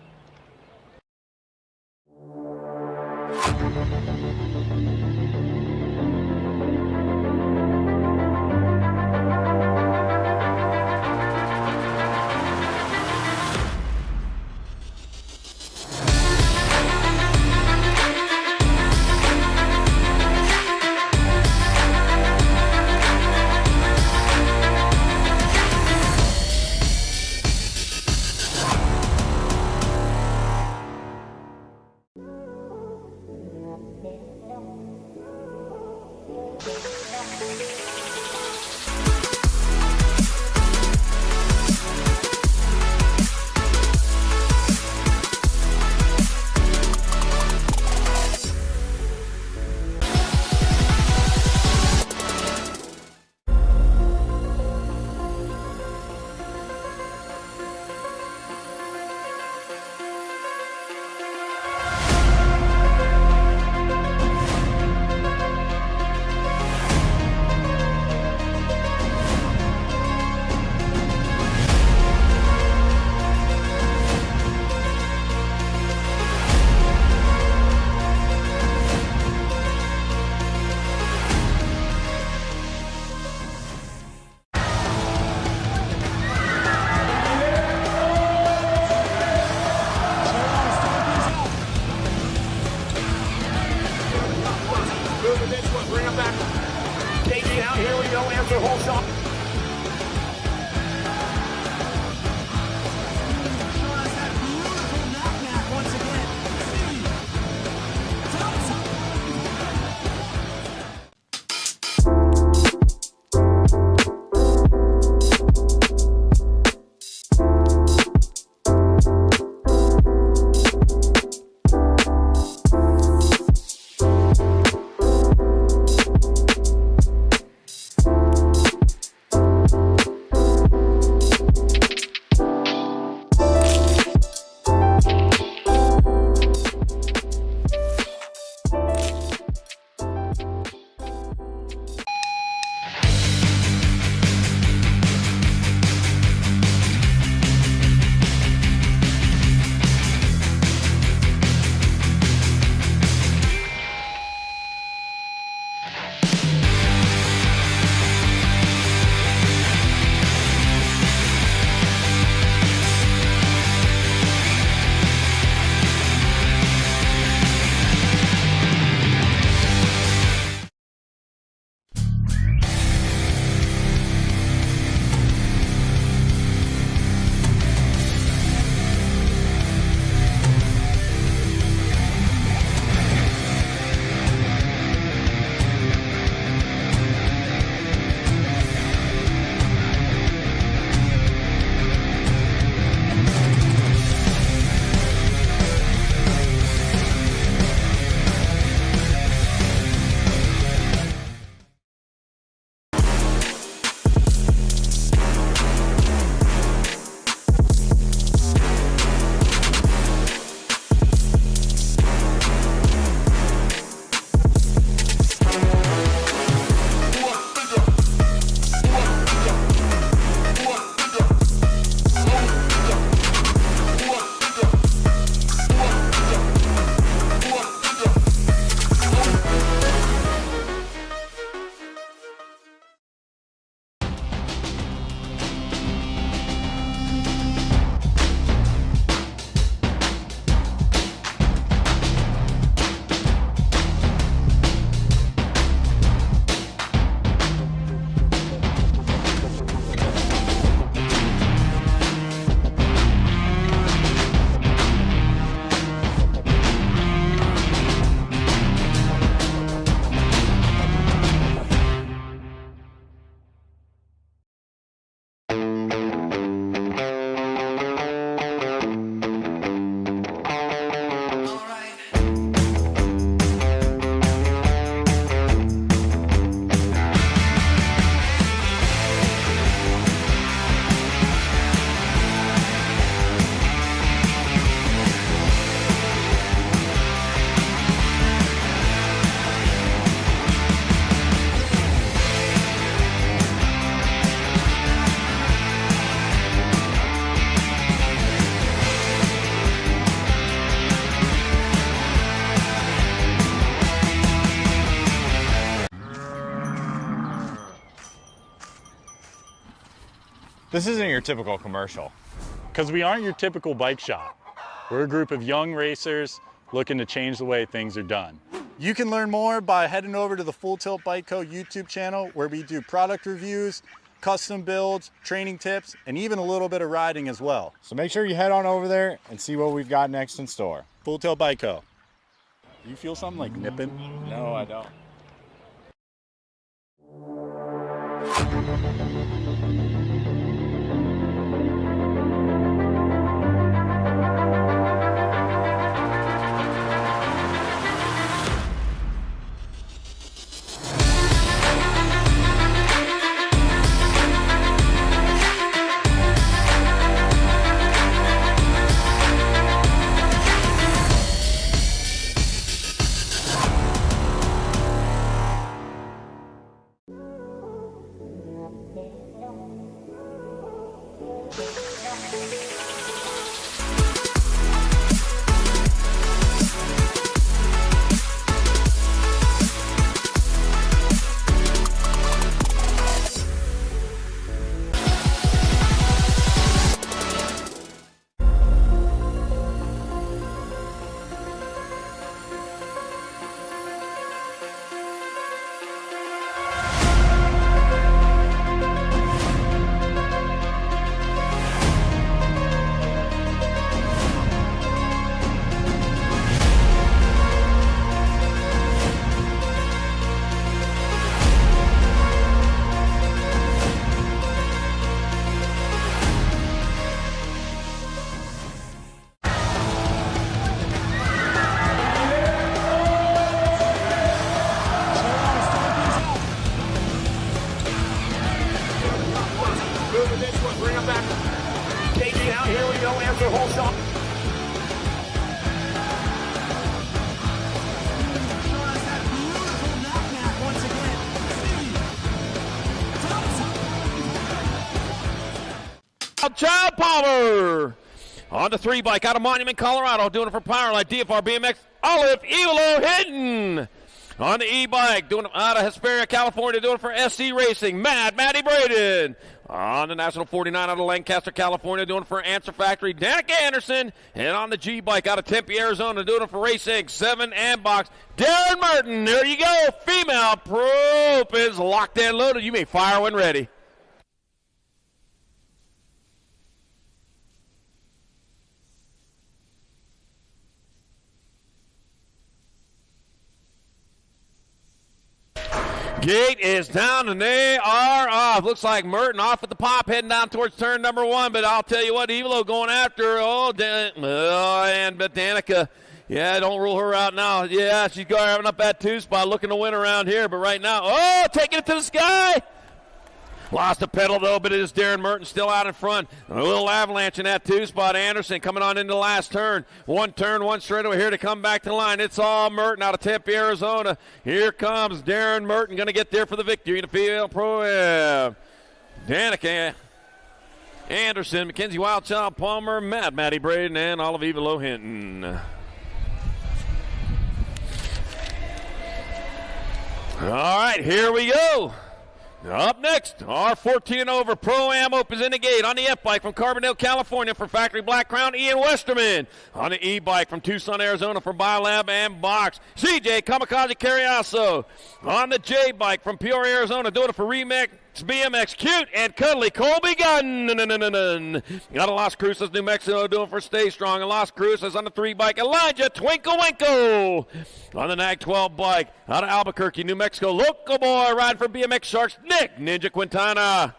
[SPEAKER 1] This isn't your typical commercial.
[SPEAKER 2] Because we aren't your typical bike shop. We're a group of young racers looking to change the way things are done.
[SPEAKER 3] You can learn more by heading over to the Full Tilt Bike Co. YouTube channel, where we do product reviews, custom builds, training tips, and even a little bit of riding as well.
[SPEAKER 1] So make sure you head on over there and see what we've got next in store.
[SPEAKER 3] Full Tilt Bike Co. You feel something like nipping?
[SPEAKER 1] No, I don't.
[SPEAKER 4] Chad Palmer on the 3-bike out of Monument, Colorado, doing it for Powerline DFR BMX. Olive Evilo Hinton on the e-bike, doing it out of Hesperia, California, doing it for SC Racing. Maddie Braden on the National 49 out of Lancaster, California, doing it for Answer Factory. Danica Anderson, and on the G-bike out of Tempe, Arizona, doing it for Racing 7 and Box. Darren Merton, there you go. Female probe is locked and loaded. You may fire when ready. Gate is down and they are off. Looks like Merton off at the pop, heading down towards turn number 1. But I'll tell you what, Evilo going after her. But Danica, yeah, don't rule her out now. Yeah, she's going up that 2 spot, looking to win around here. But right now, taking it to the sky. Lost a pedal, though, but it is Darren Merton still out in front. A little avalanche in that 2 spot. Anderson coming on into the last turn. One turn, one straightaway here to come back to the line. It's all Merton out of Tempe, Arizona. Here comes Darren Merton, going to get there for the victory in the female pro-am. Danica Anderson, Mackenzie Wildchild Palmer, Maddie Braden, and Olive Evilo Hinton. All right, here we go. Up next, our 14 over Pro-Am opens in the gate on the F-bike from Carbondale, California for Factory Black Crown, Ian Westerman. On the E-bike from Tucson, Arizona for BioLab and Box, CJ Kamikaze Carriasso. On the J-bike from Peoria, Arizona, doing it for Remix BMX, Cute and Cuddly Colby Gunn. Out of Las Cruces, New Mexico, doing for Stay Strong. And Las Cruces on the 3-bike, Elijah Twinkle Winkle. On the NAG 12 bike, out of Albuquerque, New Mexico, local boy riding for BMX Sharks, Nick Ninja Quintana.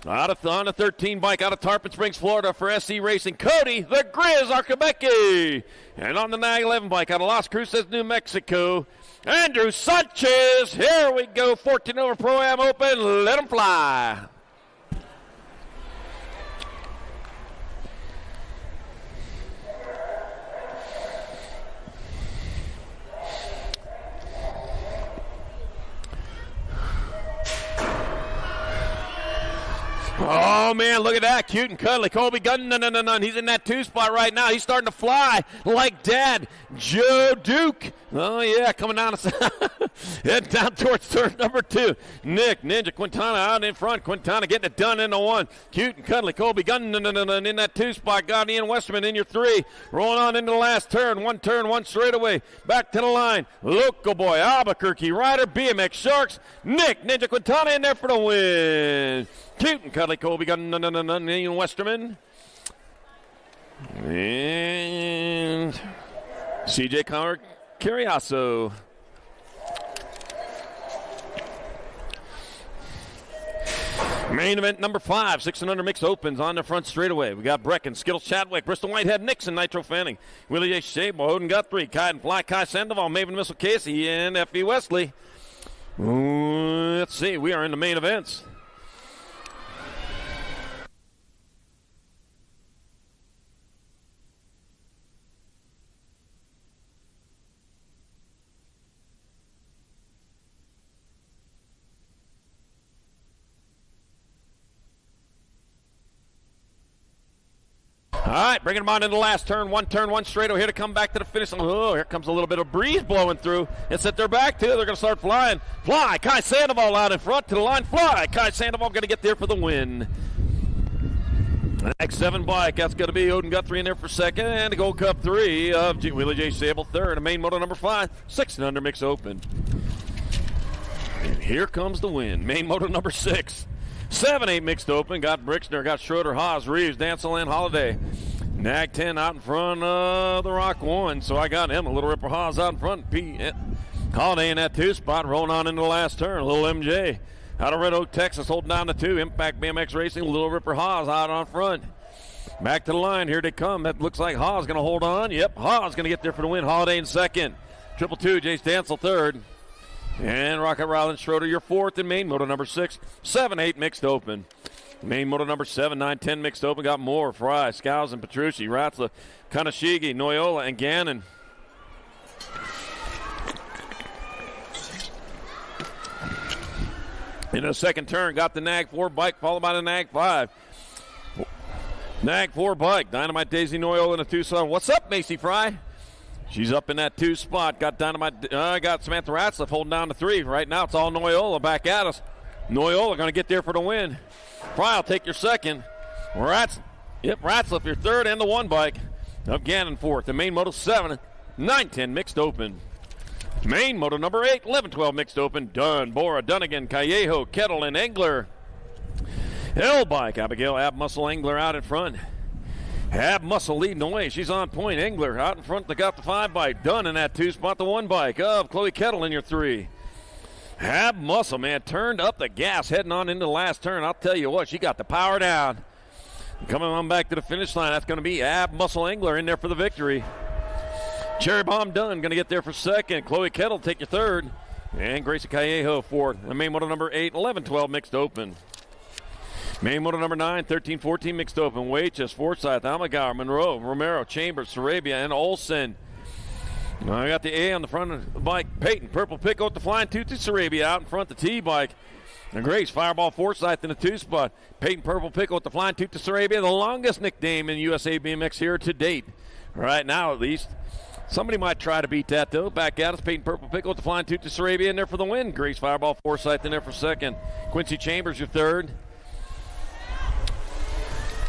[SPEAKER 4] On the 13 bike, out of Tarpon Springs, Florida for SC Racing, Cody the Grizz Arquebecki. And on the NAG 11 bike, out of Las Cruces, New Mexico, Andrew Sanchez. Here we go, 14 over Pro-Am Open. Let them fly. Oh, Oh, man, look at that. Cute and cuddly. Colby Gunn, no. He's in that 2 spot right now. He's starting to fly like Dad. Joe Duke. Oh, yeah, coming down. Heading down towards turn number 2. Nick, Ninja, Quintana out in front. Quintana getting it done in the 1. Cute and cuddly. Colby Gunn, in that 2 spot. Got Ian Westerman in your 3. Rolling on into the last turn. One straightaway. Back to the line. Local boy, Albuquerque Rider, BMX Sharks. Nick, Ninja, Quintana in there for the win. Cute and cuddly. Colby Gunn, Ian Westerman. And CJ Connor Carriasso. Main event number 5, 6 and under mixed opens on the front straightaway. We got Brecken, Skittles Chadwick, Bristol Whitehead, Nixon, Nitro Fanning, Willie J. Shable, Odin Guthrie, Kite and Fly, Kai Sandoval, Maven Missile Casey, and F.E. Wesley. Let's see, we are in the main events. All right, bringing them on into the last turn. One straight over here to come back to the finish. Oh, here comes a little bit of breeze blowing through. It's at their back, too. They're going to start flying. Fly, Kai Sandoval out in front to the line. Fly, Kai Sandoval going to get there for the win. The next 7 bike, that's going to be Odin Guthrie in there for second. And the Gold Cup 3 of Willie J. Sable third. A main moto number 5, 6 and under mix open. And here comes the win. Main moto number 6. 7-8 mixed open. Got Brixner, got Schroeder, Haas, Reeves, Dancel, and Holiday. Nag 10 out in front of the Rock 1. So I got him. A Little Ripper Haas out in front. Holiday in that 2 spot, rolling on into the last turn. Little MJ out of Red Oak, Texas, holding down the 2. Impact BMX Racing, Little Ripper Haas out on front. Back to the line. Here they come. That looks like Haas going to hold on. Yep, Haas going to get there for the win. Holiday in second. 222, Jace Dancel third. And Rocket Ryland Schroeder, your 4th in main moto number 6. 7-8 mixed open. Main moto number 7, 9-10 mixed open. Got Moore, Fry, Scows, and Petrucci, Ratzla, Kanashigi, Noyola, and Gannon. In the second turn, got the Nag 4 bike, followed by the Nag 5. Nag 4 bike, Dynamite Daisy Noyola in the Tucson. What's up, Macy Fry? She's up in that 2 spot. Got Dynamite. Got Samantha Ratzliff holding down to 3. Right now, it's all Noyola back at us. Noyola going to get there for the win. Fry will take your second. Ratzliff your third, and the 1 bike of Gannon 4th. The main moto 7, 9-10 mixed open. Main moto number 8, 11-12 mixed open. Dunn, Bora, Dunnigan, Callejo, Kettle, and Engler. L bike, Abigail Ab Muscle Engler out in front. Ab Muscle leading the way. She's on point. Engler out in front. They got the 5 bike. Dunn in that 2 spot. The 1 bike of Chloe Kettle in your 3. Ab Muscle, man, turned up the gas heading on into the last turn. I'll tell you what, she got the power down. Coming on back to the finish line, that's going to be Ab Muscle Engler in there for the victory. Cherry Bomb Dunn going to get there for second. Chloe Kettle take your third. And Gracie Callejo fourth. The main moto number 8, 11-12 mixed open. Main moto number 9, 13-14 mixed open. Waitress, Forsyth, Almagar, Monroe, Romero, Chambers, Sarabia, and Olsen. I got the A on the front of the bike. Peyton, Purple Pick with the flying Tutu Sarabia out in front, the T bike. And Grace, Fireball Forsyth in the 2 spot. Peyton, Purple Pick with the flying Tutu Sarabia, the longest nickname in USA BMX here to date. Right now, at least. Somebody might try to beat that, though. Back at us, Peyton Purple Pickle with the flying Tutu Sarabia in there for the win. Grace Fireball Forsyth in there for second. Quincy Chambers, your third.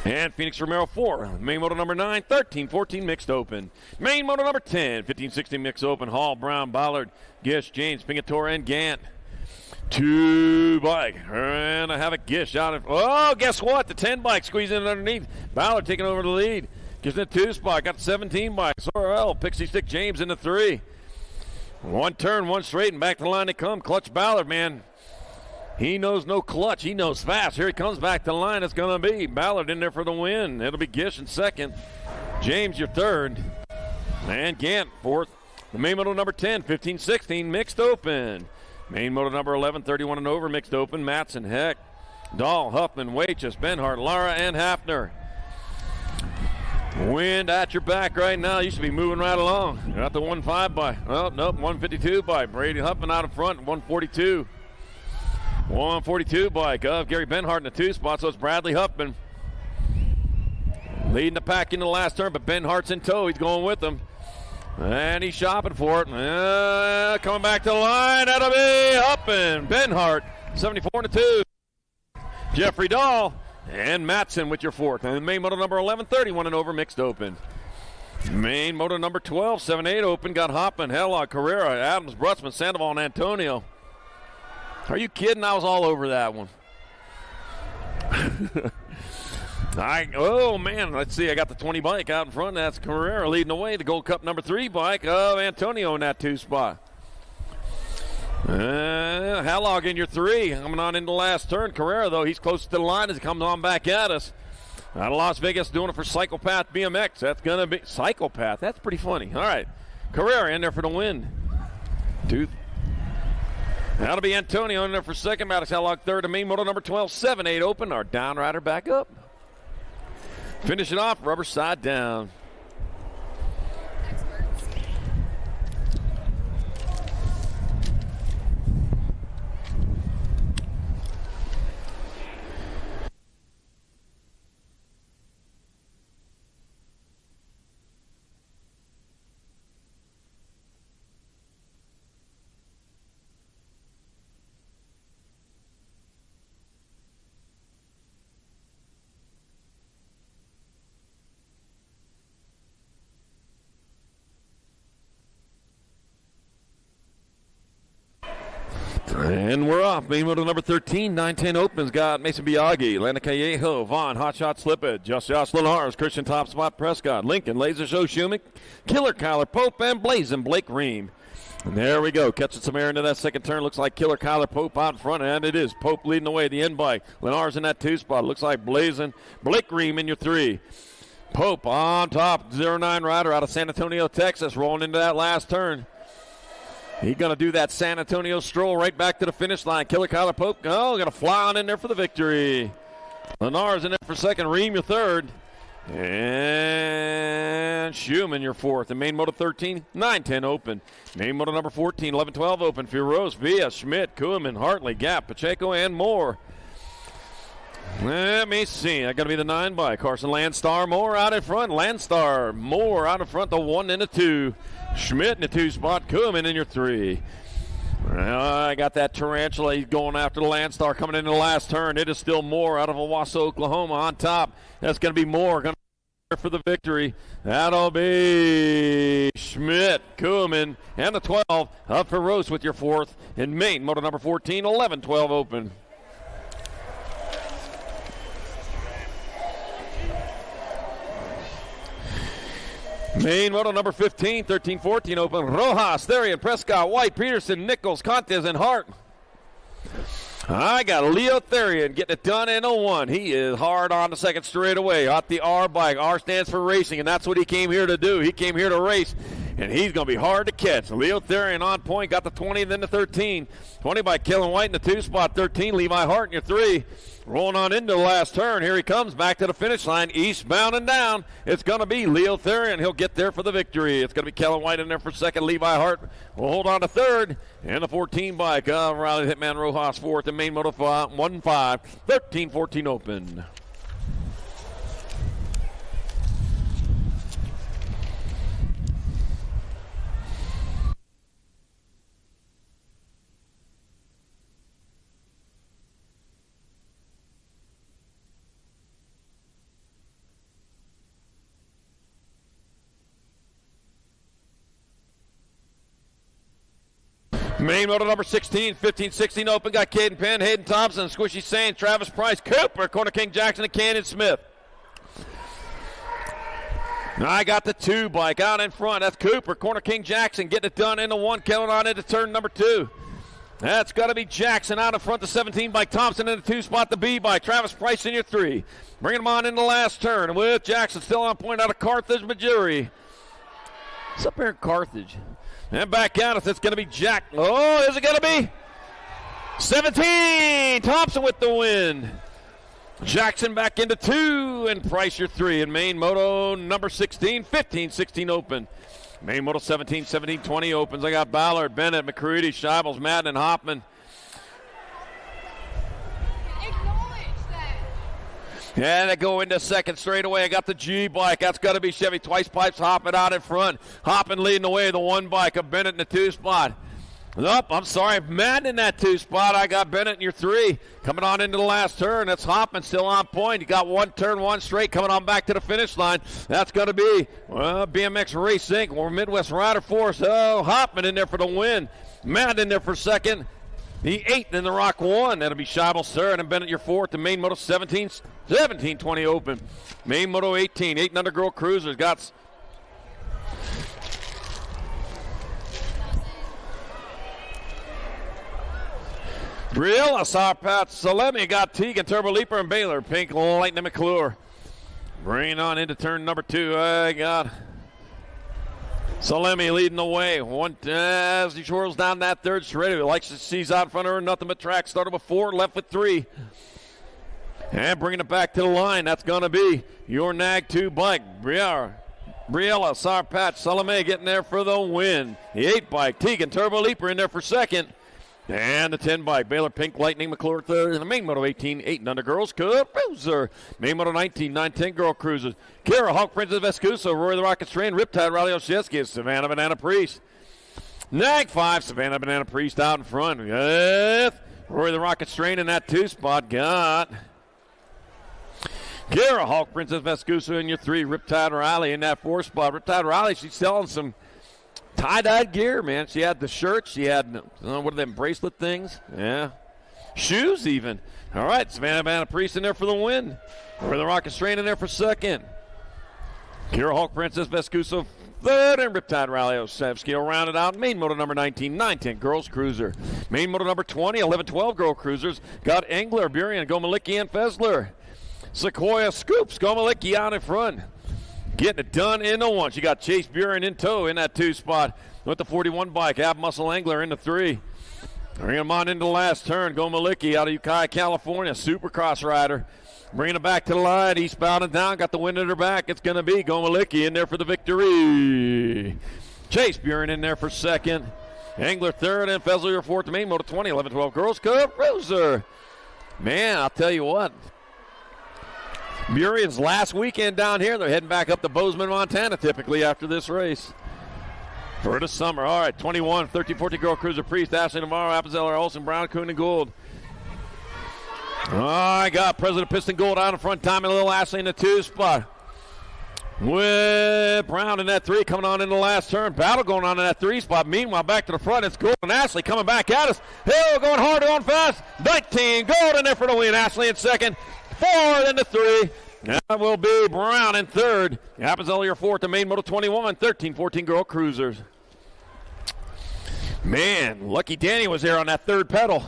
[SPEAKER 4] And Phoenix Romero 4. Main moto number 9, 13-14 mixed open. Main moto number 10, 15-16 mixed open. Hall, Brown, Ballard, Gish, James, Pingator, and Gant. 2 bike. And I have a Gish out of. Oh, guess what? The 10 bike squeezing in underneath. Ballard taking over the lead. Gives it a 2 spot. Got the 17 bike. Sorrell, Pixie Stick James in the 3. 1 turn, 1 straight, and back to the line they come. Clutch Ballard, man. He knows no clutch. He knows fast. Here he comes back to the line. It's going to be Ballard in there for the win. It'll be Gish in second. James, your third. And Gant, fourth. The main moto number 10, 15-16, mixed open. Main moto number 11, 31 and over, mixed open. Matson, Heck, Dahl, Huffman, Waitress, Benhart, Lara, and Hafner. Wind at your back right now. You should be moving right along. Got the 1.5 by. Oh, nope, 152 by Brady Huffman out in front, 142. 142 bike of Gary Benhart in the 2 spot, so it's Bradley Huffman leading the pack in the last turn, but Benhart's in tow. He's going with them. And he's shopping for it. Coming back to the line. That'll be Huffman. Benhart, 74-2. Jeffrey Dahl and Matson with your 4th. And main moto number 11, 31 and over mixed open. Main moto number 12, 7-8 open. Got Hoppman, Hellock, Carrera, Adams, Brutzman, Sandoval, and Antonio. Are you kidding? I was all over that one. Oh, man. Let's see. I got the 20 bike out in front. That's Carrera leading the way. The Gold Cup number 3 bike of Antonio in that 2 spot. Hallog in your 3. Coming on into the last turn. Carrera, though, he's close to the line as he comes on back at us. Out of Las Vegas, doing it for Psychopath BMX. That's going to be Psychopath. That's pretty funny. All right. Carrera in there for the win. That'll be Antonio in there for second. Maddox Hallog third. And main moto number 12, 7-8 open. Our down rider back up. Finish it off, rubber side down. And we're off. Main moto number 13, 9-10 opens. Got Mason Biaggi, Landa Callejo, Vaughn, Hotshot Slippage, Josh Lenars, Christian Top Spot Prescott, Lincoln, Laser Show Schumich, Killer Kyler Pope, and Blazin' Blake Ream. And there we go. Catching some air into that second turn. Looks like Killer Kyler Pope out in front, and it is. Pope leading the way, the end bike. Lenars in that 2 spot. Looks like Blazin' Blake Ream in your 3. Pope on top, 09 rider out of San Antonio, Texas, rolling into that last turn. He's going to do that San Antonio stroll right back to the finish line. Killer Kyler Pope, going to fly on in there for the victory. Lenars in there for second. Ream your 3rd. And Schumann your 4th. And main moto 13, 9-10 open. Main moto number 14, 11-12 open. Firoz, Villa, Schmidt, Kuhlman, Hartley, Gap, Pacheco, and more. Let me see. That's going to be the 9 by Carson Landstar. Moore out in front. Landstar. Moore out in front. The 1 and the 2. Schmidt in the 2 spot. Kuhlman in your 3. I got that Tarantula. He's going after the Landstar coming into the last turn. It is still Moore out of Owasso, Oklahoma on top. That's going to be Moore going to for the victory. That'll be Schmidt, Kuhlman, and the 12 up for Rose with your 4th. In main moto number 14, 11-12 open. Main moto number 15, 13-14 open. Rojas, Therian, Prescott, White, Peterson, Nichols, Contes, and Hart. I got Leo Therian getting it done in a 1. He is hard on the second straightaway. Off the R bike. R stands for racing, and that's what he came here to do. He came here to race, and he's going to be hard to catch. Leo Therian on point. Got the 20, then the 13. 20 by Kellen White in the 2 spot. 13, Levi Hart in your 3. Rolling on into the last turn. Here he comes back to the finish line. Eastbound and down. It's going to be Leo Therian. He'll get there for the victory. It's going to be Kellen White in there for second. Levi Hart will hold on to 3rd. And the 14 bike of Riley Hitman Rojas 4th. And main moto 1-5. 13-14 open. Main moto number 16, 15-16 open. Got Caden Penn, Hayden Thompson, Squishy Sainz, Travis Price, Cooper, Corner King Jackson, and Canyon Smith. I got the 2 bike out in front. That's Cooper, Corner King Jackson getting it done in the 1, killing on into turn number 2. That's got to be Jackson out in front, the 17 bike. Thompson in the 2 spot, the B bike. Travis Price in your 3. Bringing him on in the last turn with Jackson still on point out of Carthage, Missouri. What's up here in Carthage? And back out, it's going to be Jack. Oh, is it going to be? 17! Thompson with the win. Jackson back into 2, and Price your 3. And main moto number 16, 15-16 open. Main moto 17, 17-20 opens. I got Ballard, Bennett, McCready, Scheibels, Madden, and Hoffman. And they go into second straight away. I got the G bike. That's got to be Chevy. Twice Pipes hopping out in front. Hopping leading the way. The 1 bike of Bennett in the 2 spot. Nope, I'm sorry. Madden in that 2 spot. I got Bennett in your 3. Coming on into the last turn. That's Hopping still on point. You got 1 turn, 1 straight coming on back to the finish line. That's going to be BMX Race Inc. or Midwest Rider Force. Oh, Hopping in there for the win. Madden in there for second. The 8th in the Rock 1. That'll be Scheibel third and Bennett your 4th. The main moto 17-20 open. Main moto 18. 8 and under girl cruisers. Got Brielle, Sarpat, Salemi, got Teague and Turbo Leaper and Baylor. Pink, Lightning McClure. Bringing on into turn number 2. I got Salemi leading the way. As he twirls down that third straight. He likes to seize out in front of her. Nothing but track. Started with 4, left with 3. And bringing it back to the line. That's going to be your Nag 2 bike. Briella, Sarpat, Salemi getting there for the win. The 8 bike. Teague Turbo Leaper in there for second. And the 10 bike, Baylor Pink, Lightning McClure third. And the main moto 18, 8 and under girls, Cruiser. Main moto 19, 9-10 girl cruisers. Kara, Hawk Princess Vescuso, Roy the Rocket Strain, Riptide, Riley Oshetsky, Savannah Banana Priest. Nag 5, Savannah Banana Priest out in front. With Roy the Rocket Strain in that 2 spot. Got Kara, Hawk Princess Vescuso in your 3. Riptide Riley in that 4 spot. Riptide Riley, she's selling some tie-dyed gear, man. She had the shirt. She had, what are them, bracelet things? Yeah. Shoes, even. All right, Savannah Banana Priest in there for the win. Roy the Rocket Strain in there for second. Kira Hawk Princess Vescuso third, and Riptide Riley Osevsky will round it out. Main moto number 19, 9-10 girls cruiser. Main moto number 20, 11-12 girl cruisers. Got Engler, Burian, Gomalicki, and Fessler. Sequoia Scoops, Gomalicki out in front. Getting it done in the 1. She got Chase Buren in tow in that 2 spot with the 41 bike. Ab Muscle Angler in the 3. Bringing him on into the last turn. Gomalicki out of Ukiah, California. Supercross rider. Bringing it back to the line. Eastbound and down. Got the wind at her back. It's going to be Gomalicki in there for the victory. Chase Buren in there for second. Angler third and Fessler your 4th. Main moto 20, 11-12 girls. Cruiser. Man, I'll tell you what. Murian's last weekend down here. They're heading back up to Bozeman, Montana, typically after this race for the summer. All right, 21, 13-14 girl cruiser Priest, Ashley Navarro, Appenzeller, Olsen, Brown, Kuhn, and Gould. I got President Piston Gold out in front, Tommy Little Ashley in the 2 spot. With Brown in that 3 coming on in the last turn. Battle going on in that 3 spot. Meanwhile, back to the front, it's Gold and Ashley coming back at us. Hill going hard, going fast. 19, Gold in there for the win. Ashley in second. 4 in the 3. That will be Brown in third. Happens only your 4th to main moto 21, 13-14 girl cruisers. Man, Lucky Danny was there on that third pedal.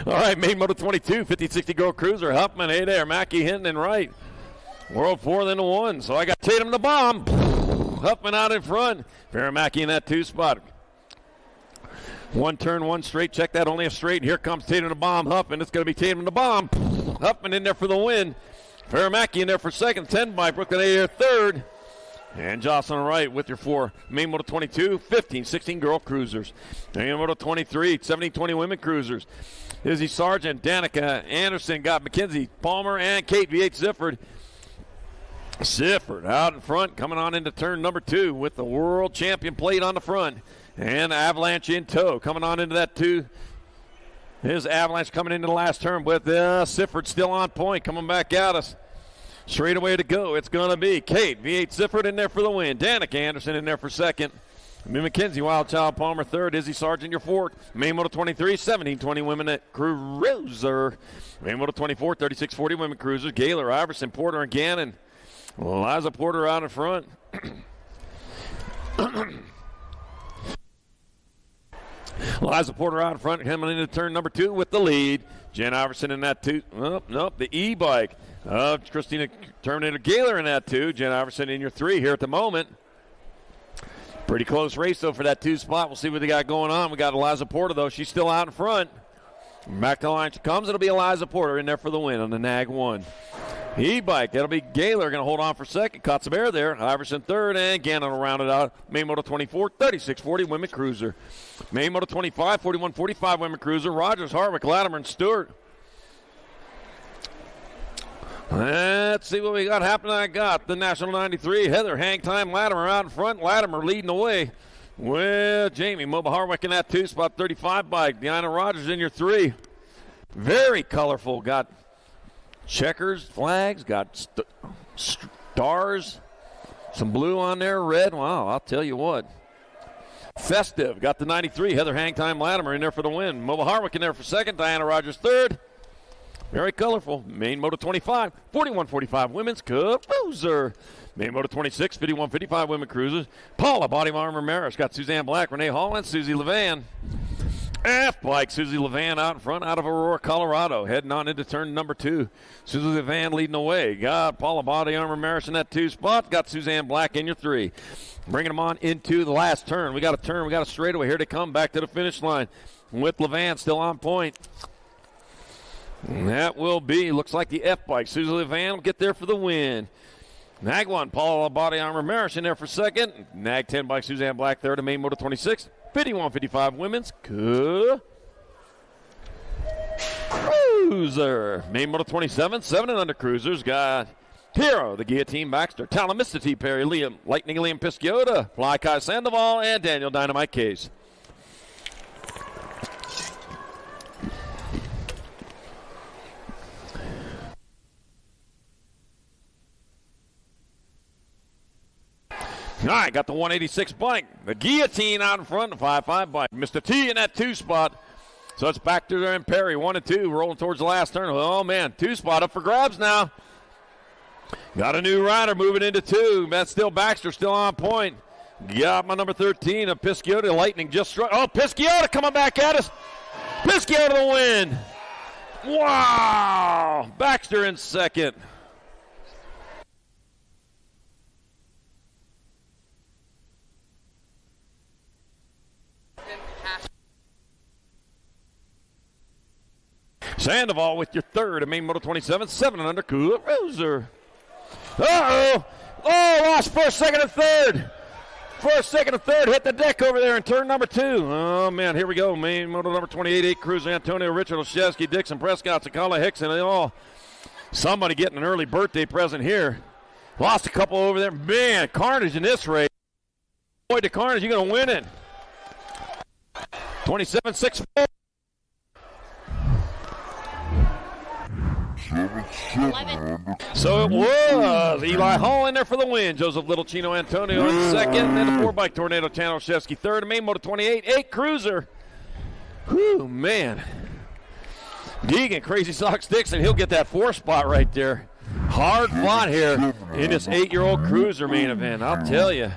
[SPEAKER 4] All right, main moto 22, 50-60 girl cruiser. Huffman, hey there, Mackey, Hinton, and Wright. World 4 then the 1. So I got Tatum the bomb. Huffman out in front. Farrah Mackey in that 2 spot. 1 turn, 1 straight. Check that, only a straight. Here comes Tatum the bomb. Huffman, it's going to be Tatum the bomb. Huffman in there for the win. Farrah Mackey in there for second. 10 by Brooklyn A third. And Jocelyn Wright with your 4. Main moto 22, 15-16 girl cruisers. Main moto 23, 17-20 women cruisers. Izzy Sargent, Danica Anderson got McKenzie Palmer and Kate V.H. Zifford. Zifford out in front, coming on into turn number 2 with the world champion plate on the front. And Avalanche in tow, coming on into that 2. Here's Avalanche coming into the last turn with Zifford still on point, coming back at us. Straight away to go, it's going to be Kate V.H. Zifford in there for the win. Danica Anderson in there for second. McKenzie Wild Child Palmer third. Izzy Sargent your 4th. Main moto 23, 17-20 women at cruiser. Main moto 24, 36-40 women cruisers. Gaylor, Iverson, Porter, and Gannon. Eliza Porter out in front. Eliza Porter out in front, coming into turn number 2 with the lead. Jen Iverson in that 2. Oh, nope, the E-bike. Christina Terminator Gaylor in that 2. Jen Iverson in your 3 here at the moment. Pretty close race, though, for that 2 spot. We'll see what they got going on. We got Eliza Porter, though. She's still out in front. Back to the line she comes. It'll be Eliza Porter in there for the win on the Nag 1. E-bike, that'll be Gaylor going to hold on for second. Katzabear there. Iverson third, and Gannon will round it out. Main moto 24, 36-40 women cruiser. Main moto 25, 41-45 women cruiser. Rogers, Harwick, Latimer, and Stewart. Let's see what we got happening. I got the National 93. Heather Hang Time Latimer out in front. Latimer leading the way with Jamie Moba Harwick in that 2 spot 35 bike. Diana Rogers in your 3. Very colorful. Got checkers, flags, got stars, some blue on there, red. Wow, I'll tell you what. Festive got the 93. Heather Hang Time Latimer in there for the win. Moba Harwick in there for second. Diana Rogers third. Very colorful. Main Moto 25, 41-45 women's cruiser. Main Moto 26, 51-55 women cruisers. Paula Body Armor Maris got Suzanne Black, Renee Hall, and Susie Levan. F-Bike, Susie Levan out in front out of Aurora, Colorado. Heading on into turn number 2. Susie Levan leading the way. Got Paula Body Armor Maris in that 2 spot. Got Suzanne Black in your 3. Bringing them on into the last turn. We got a turn. We got a straightaway. Here they come back to the finish line with Levan still on point. And that will be, looks like the F-Bike. Susie Levan will get there for the win. Nag 1, Paula Body Armor Maris in there for second. Nag 10 bike, Suzanne Black third. And Main Moto 26, 51-55 women's cruiser. Main Moto 27, 7 and under cruisers. Got Hero, the Guillotine Baxter, Talamista T. Perry, Liam, Lightning Liam Pisciota, Fly Kai Sandoval, and Daniel Dynamite Case. All right, got the 186 bike. The Guillotine out in front, the 5.5 bike. Mr. T in that 2 spot. So it's back to there and Perry, 1 and 2, rolling towards the last turn. Oh, man, 2 spot up for grabs now. Got a new rider moving into 2. That's still Baxter, still on point. Got my number 13 of Pisciota. Lightning just struck. Oh, Pisciota coming back at us. Pisciota the win. Wow. Baxter in second. Sandoval with your third. Main Moto 27, 7 and under cruiser. Uh-oh. Oh, lost first, second, and third. First, second, and third hit the deck over there in turn number 2. Oh, man, here we go. Main Moto number 28, 8 cruiser. Antonio, Richard, Olszewski, Dixon, Prescott, Sakala, Hickson, and all. Somebody getting an early birthday present here. Lost a couple over there. Man, carnage in this race. Boy, to carnage, you're going to win it. 27-6-4.
[SPEAKER 5] 11.
[SPEAKER 4] So it was Eli Hall in there for the win. Joseph Little, Chino Antonio in second. And the 4-bike Tornado Channel Olszewski third. Main Moto 28, 8 cruiser. Whew, man. Deegan, Crazy Socks Dixon, he'll get that 4 spot right there. Hard fought here in this 8-year-old cruiser main event, I'll tell you.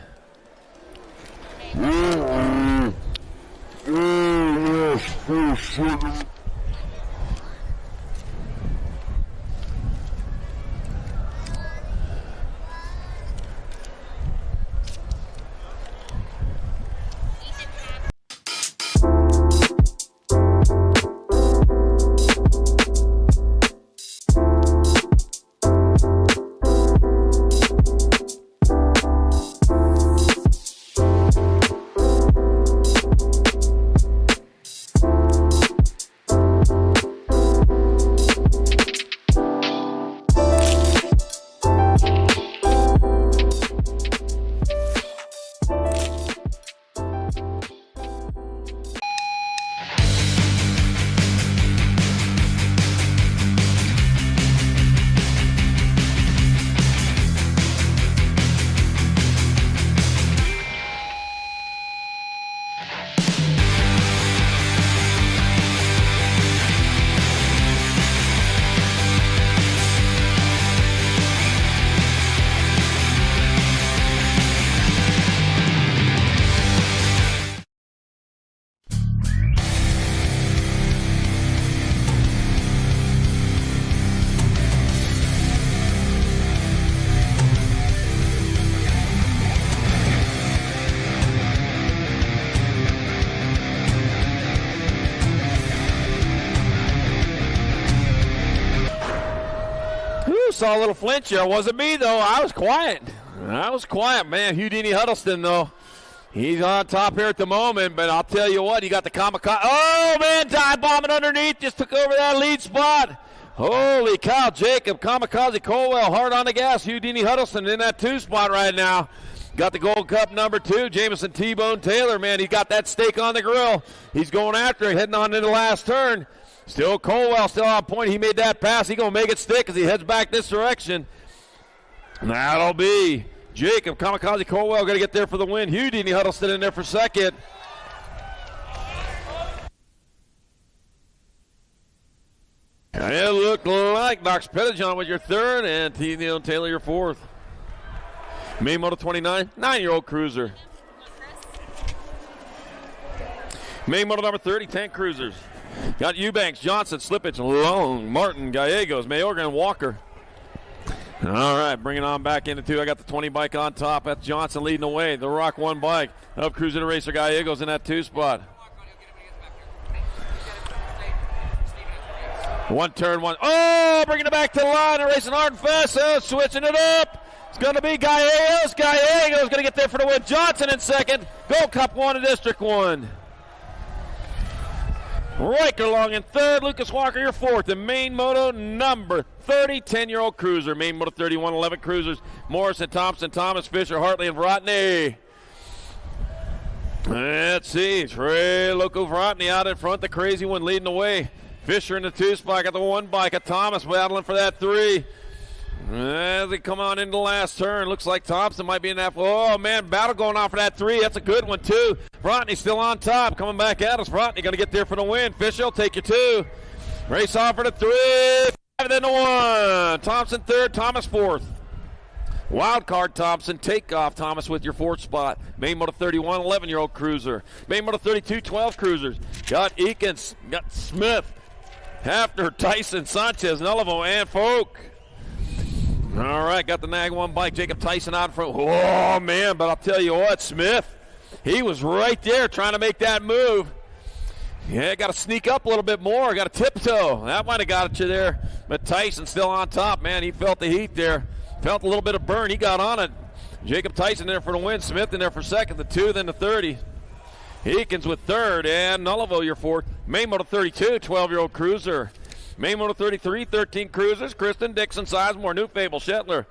[SPEAKER 4] Saw a little flinch here. It wasn't me, though. I was quiet, man. Houdini Huddleston, though. He's on top here at the moment, but I'll tell you what, he got the kamikaze. Oh, man, dive bombing underneath. Just took over that lead spot. Holy cow, Jacob Kamikaze Colwell hard on the gas. Houdini Huddleston in that 2 spot right now. Got the Gold Cup number 2. Jamison T-Bone Taylor, man, he got that steak on the grill. He's going after it, heading on into the last turn. Still Colwell, still on point. He made that pass. He's going to make it stick as he heads back this direction. That'll be Jacob Kamikaze Colwell going to get there for the win. Houdini Huddleston in there for second. It looked like Knox Pettijohn was your third and T-Bone Taylor your fourth. Main Moto 29, 9-year-old cruiser. Main Moto number 30, 10 cruisers. Got Eubanks, Johnson, Slippage, Long, Martin, Gallegos, Mayorga, and Walker. All right, bring it on back into 2. I got the 20 bike on top. That's Johnson leading the way. The Rock 1 bike of Cruiser Racer Gallegos in that 2 spot. One turn, one. Oh, bringing it back to the line and racing hard and fast. Switching it up. It's going to be Gallegos. Gallegos going to get there for the win. Johnson in second. Gold Cup 1 and District 1. Riker Long in third. Lucas Walker your fourth. And Main Moto number 30, 10-year-old cruiser. Main Moto 31, 11 cruisers. Morrison, Thompson, Thomas, Fisher, Hartley, and Vrotny. Let's see. Trey Loco Vrotny out in front. The crazy one leading the way. Fisher in the 2 spot. Got the 1 bike. Thomas battling for that 3. As they come on into the last turn, looks like Thompson might be in that. Oh, man, battle going on for that 3. That's a good one, too. Vrotny still on top, coming back at us. Vrotny going to get there for the win. Fisher will take you 2. Race off for the 3. 5 then the 1. Thompson 3rd, Thomas 4th. Wild card Thompson, take off Thomas with your 4th spot. Main Moto 31, 11-year-old cruiser. Main Moto 32, 12 cruisers. Got Eakins, got Smith, Hafner, Tyson, Sanchez, Nullivo, and Folk. All right, got the Nag 1 bike. Jacob Tyson out in front. Oh, man, but I'll tell you what, Smith, he was right there trying to make that move. Yeah, got to sneak up a little bit more. Got to tiptoe. That might have got you there. But Tyson still on top, man. He felt the heat there. Felt a little bit of burn. He got on it. Jacob Tyson there for the win. Smith in there for second. The 2, then the 30. Eakins with third. And Nullivo your fourth. Main Moto 32, 12-year-old cruiser. Main Moto 33, 13 cruisers. Kristen, Dixon, Sizemore, New Fable, Shetler.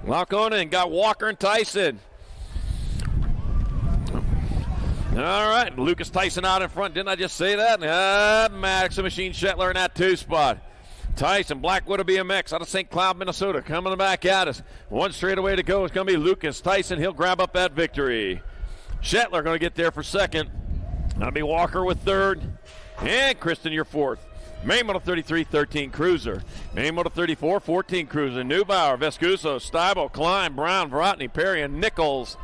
[SPEAKER 4] Lacona and got Walker and Tyson. All right, Lucas Tyson out in front. Didn't I just say that? Maddox Machine Shetler in that 2 spot. Tyson, Blackwood of BMX out of St. Cloud, Minnesota, coming back at us. 1 straightaway to go. It's going to be Lucas Tyson. He'll grab up that victory. Shetler going to get there for second. That'll be Walker with third. And Kristen, your fourth. Main Moto 33, 13 cruiser. Main Moto 34, 14 cruiser. Neubauer, Vescuso, Steibel, Klein, Brown, Vrotny, Perry, and Nichols.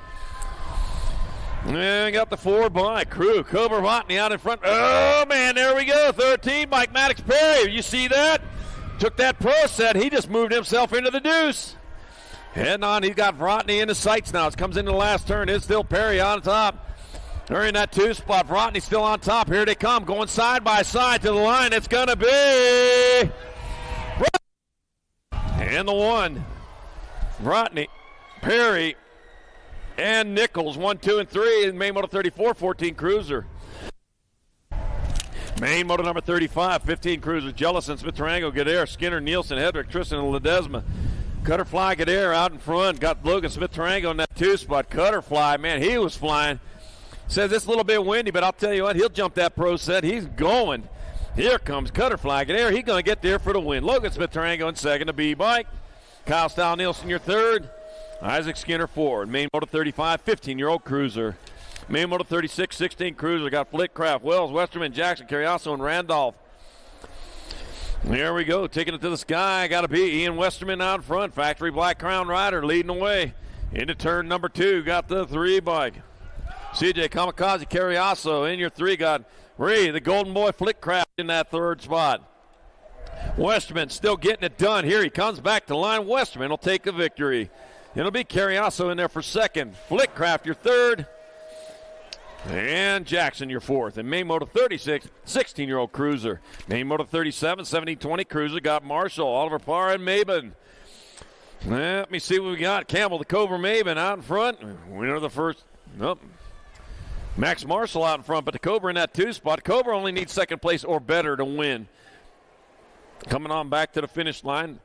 [SPEAKER 4] And got the 4 bike crew. Cobra Vrotny out in front. Oh, man, there we go. 13 bike, Maddox Perry. You see that? Took that pro set. He just moved himself into the deuce. Heading on, he's got Vrotny in the sights now. It comes into the last turn. It's still Perry on top. They're in that 2 spot. Vrotny still on top. Here they come, going side by side to the line. It's going to be and the 1. Vrotny, Perry, and Nichols. 1, 2, and 3 in Main Moto 34, 14 cruiser. Main Moto number 35, 15 cruisers. Jellison, Smith, Tarango, Gadare, Skinner, Nielsen, Hedrick, Tristan, and Ledesma. Cutterfly, Gadare out in front. Got Logan Smith, Tarango in that 2 spot. Cutterfly, man, he was flying. Says it's a little bit windy, but I'll tell you what, he'll jump that pro set. He's going. Here comes Cutterfly. There, he's going to get there for the win. Logan Smith Tarango in second, the B-bike. Kyle Style Nielsen, your third. Isaac Skinner, fourth. Main Moto 35, 15-year-old cruiser. Main Moto 36, 16 cruiser. Got Flitcraft, Wells, Westerman, Jackson, Carriasso, and Randolph. There we go, taking it to the sky. Got to be Ian Westerman out front. Factory Black Crown Rider leading the way. Into turn number 2, got the 3 bike. CJ Kamikaze Carriasso in your 3. Got Ray, the Golden Boy Flickcraft in that 3rd spot. Westerman still getting it done. Here he comes back to line. Westerman will take the victory. It'll be Carriasso in there for second. Flickcraft your 3rd. And Jackson your 4th. And Main Moto 36, 16-year-old cruiser. Main Moto 37, 17-20 cruiser. Got Marshall, Oliver Parr, and Maben. Let me see what we got. Campbell, the Cobra Maben out in front. Winner of the first. Nope. Max Marshall out in front, but the Cobra in that 2 spot. Cobra only needs second place or better to win. coming on back to the finish line.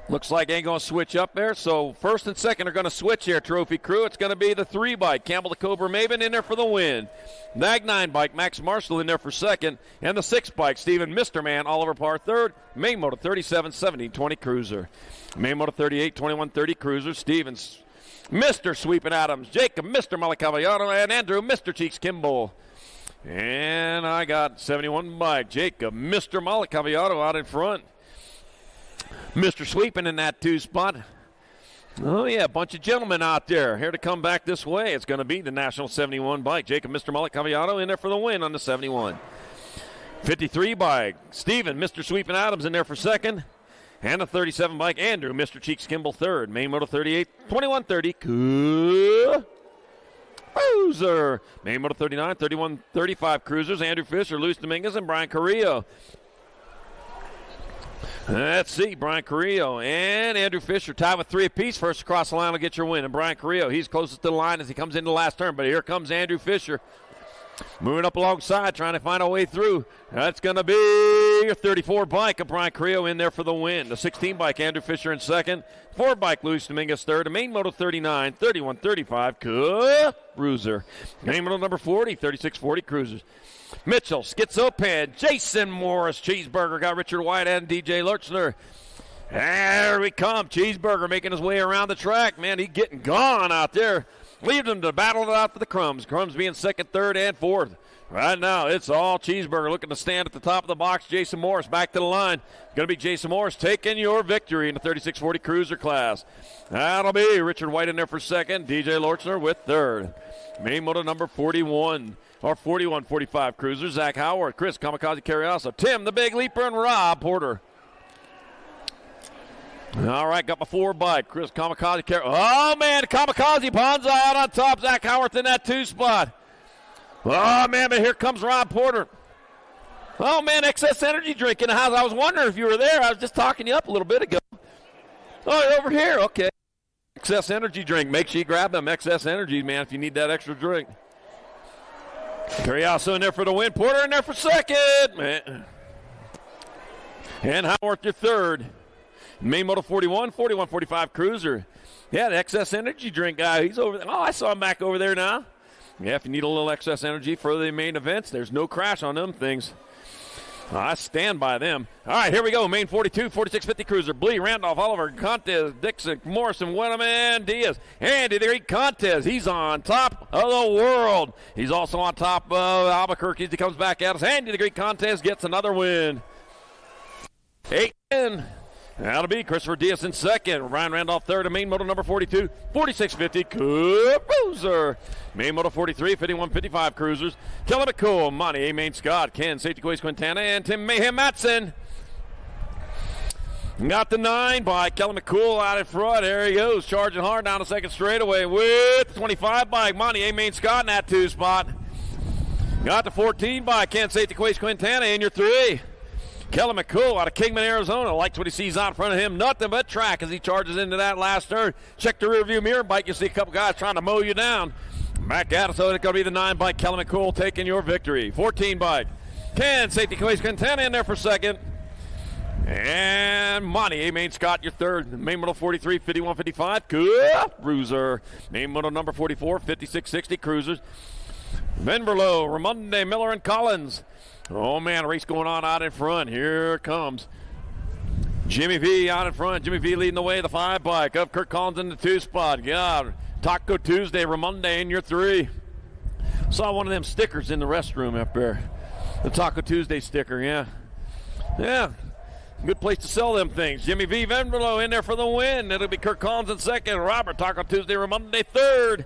[SPEAKER 4] Looks like ain't going to switch up there, so first and second are going to switch here, Trophy Crew. It's going to be the 3 bike, Campbell the Cobra Maven in there for the win. Nag 9 bike, Max Marshall in there for second. And the 6 bike, Steven Mr. Man, Oliver Parr third. Main Moto 37, 1720 Cruiser. Main Moto 38, 2130 Cruiser. Stevens, Mr. Sweeping Adams, Jacob, Mr. Malacavallado, and Andrew, Mr. Cheeks Kimball. And I got 71 bike, Jacob, Mr. Malacavallado out in front. Mr. Sweeping in that 2 spot. Oh, yeah, a bunch of gentlemen out there here to come back this way. It's going to be the National 71 bike. Jacob, Mr. Malacavallado in there for the win on the 71. 53 bike. Steven, Mr. Sweeping Adams in there for second. And the 37 bike, Andrew, Mr. Cheeks Kimball third. Main Moto 38, 2130. Cruiser. Main Moto 39, 3135 Cruisers. Andrew Fisher, Luis Dominguez, and Brian Carrillo. Let's see, Brian Carrillo and Andrew Fisher tied with 3 apiece. First across the line will get your win. And Brian Carrillo, he's closest to the line as he comes into the last turn. But here comes Andrew Fisher. Moving up alongside, trying to find a way through. That's going to be your 34 bike of Brian Carrillo in there for the win. The 16 bike, Andrew Fisher in second. 4 bike, Luis Dominguez third. The Main Moto 39, 3135 Cruiser. Main Moto number 40, 3640 Cruisers. Mitchell, Schizopan, Jason Morris, Cheeseburger, got Richard White and DJ Lurchner. There we come. Cheeseburger making his way around the track. Man, he's getting gone out there. Leave them to battle it out for the Crumbs. Crumbs being second, third, and fourth. Right now, it's all Cheeseburger looking to stand at the top of the box. Jason Morris back to the line. Going to be Jason Morris taking your victory in the 3640 Cruiser class. That'll be Richard White in there for second. DJ Lorchner with third. Main Moto number 41. Or 41-45 Cruiser. Zach Howard, Chris Kamikaze Carriazo, Tim the Big Leaper, and Rob Porter. All right, got my 4 bike. Chris Kamikaze Carriazo. Oh, man, Kamikaze Ponza out on top. Zach Howard in that 2 spot. Oh, man, but here comes Rob Porter. Oh, man, Excess Energy Drink in the house. I was wondering if you were there. I was just talking you up a little bit ago. Oh, you're over here. Okay. Excess Energy Drink. Make sure you grab them Excess Energy, man, if you need that extra drink. Carriazo in there for the win. Porter in there for second. Man. And Howard your third. Main Moto 41, 41-45 Cruiser. Yeah, the Excess Energy Drink guy. He's over there. Oh, I saw him back over there now. Yeah, if you need a little excess energy for the main events, there's no crash on them things. I stand by them. All right, here we go. Main 42, 4650 Cruiser. Blee, Randolph, Oliver, Contes, Dixon, Morrison, Wenham, and Diaz. Andy, the great Contes. He's on top of the world. He's also on top of Albuquerque as he comes back at us. Andy, the great Contes, gets another win. 8-10. That'll be Christopher Diaz in second. Ryan Randolph third. And Main Moto number 42, 4650 Cruiser. Main Moto 43, 5155 Cruisers. Kelly McCool, Monty, A. Main Scott, Ken, Safety Quays Quintana, and Tim Mayhem Matson. Got the 9 by Kelly McCool out in front. There he goes, charging hard down the second straightaway with the 25 by Monty, A. Main Scott in that 2 spot. Got the 14 by Ken, Safety Quays Quintana in your 3. Kelly McCool out of Kingman, Arizona, likes what he sees out in front of him. Nothing but track as he charges into that last turn. Check the rearview mirror bike. You see a couple guys trying to mow you down. Back at it, so it's going to be the 9 bike. Kelly McCool taking your victory. 14 bike. Ken, Safety Quays Quintana in there for second. And Monty, A. Main Scott, your third. Main Moto 43, 5155 Cruiser. Main Moto number 44, 5660 Cruisers. Venverlo, Ramonde, Miller, and Collins. Oh, man, a race going on out in front. Here it comes. Jimmy V out in front. Jimmy V leading the way, the 5 bike. Up Kirk Collins in the 2 spot. Yeah, Taco Tuesday, Ramonde in your 3. Saw one of them stickers in the restroom up there. The Taco Tuesday sticker, yeah. Yeah, good place to sell them things. Jimmy V. Venverlo in there for the win. It'll be Kirk Collins in second. Robert Taco Tuesday, Ramonde third.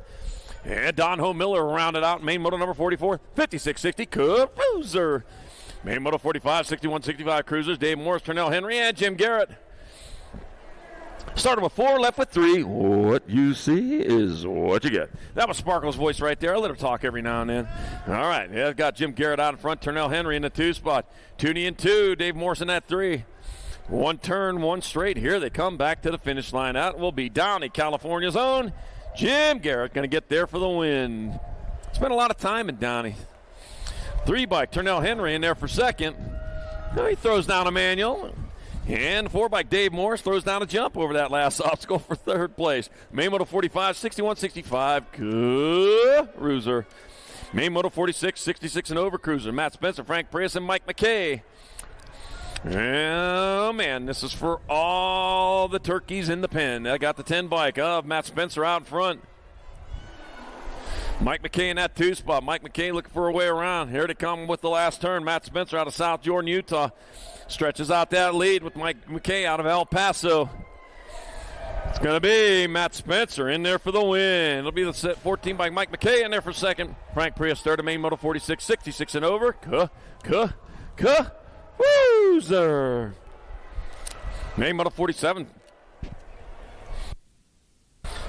[SPEAKER 4] And Don Ho Miller rounded out Main Moto number 44, 5660 Cruiser. Main Moto 45, 6165 Cruisers. Dave Morris, Turnell Henry, and Jim Garrett. Started with 4, left with 3. What you see is what you get. That was Sparkle's voice right there. I let her talk every now and then. All right, yeah, got Jim Garrett out in front, Turnell Henry in the 2 spot. Tooney in 2, Dave Morris in that 3. 1 turn, 1 straight. Here they come back to the finish line. That will be Downey, California's own Jim Garrett, going to get there for the win. Spent a lot of time in Downey. 3 bike, Turnell Henry in there for second. Now he throws down a manual. And 4 bike Dave Morris throws down a jump over that last obstacle for third place. Main Moto 45, 61-65, Cruiser. Main Moto 46, 66 and over Cruiser. Matt Spencer, Frank Prius, and Mike McKay. Oh, man, this is for all the turkeys in the pen. I got the 10 bike of Matt Spencer out in front. Mike McKay in that 2 spot. Mike McKay looking for a way around. Here to come with the last turn. Matt Spencer out of South Jordan, Utah. Stretches out that lead with Mike McKay out of El Paso. It's going to be Matt Spencer in there for the win. It'll be the 14 by Mike McKay in there for second. Frank Prius third to Main Moto 46, 66 and over. Cruiser. Main Moto 47.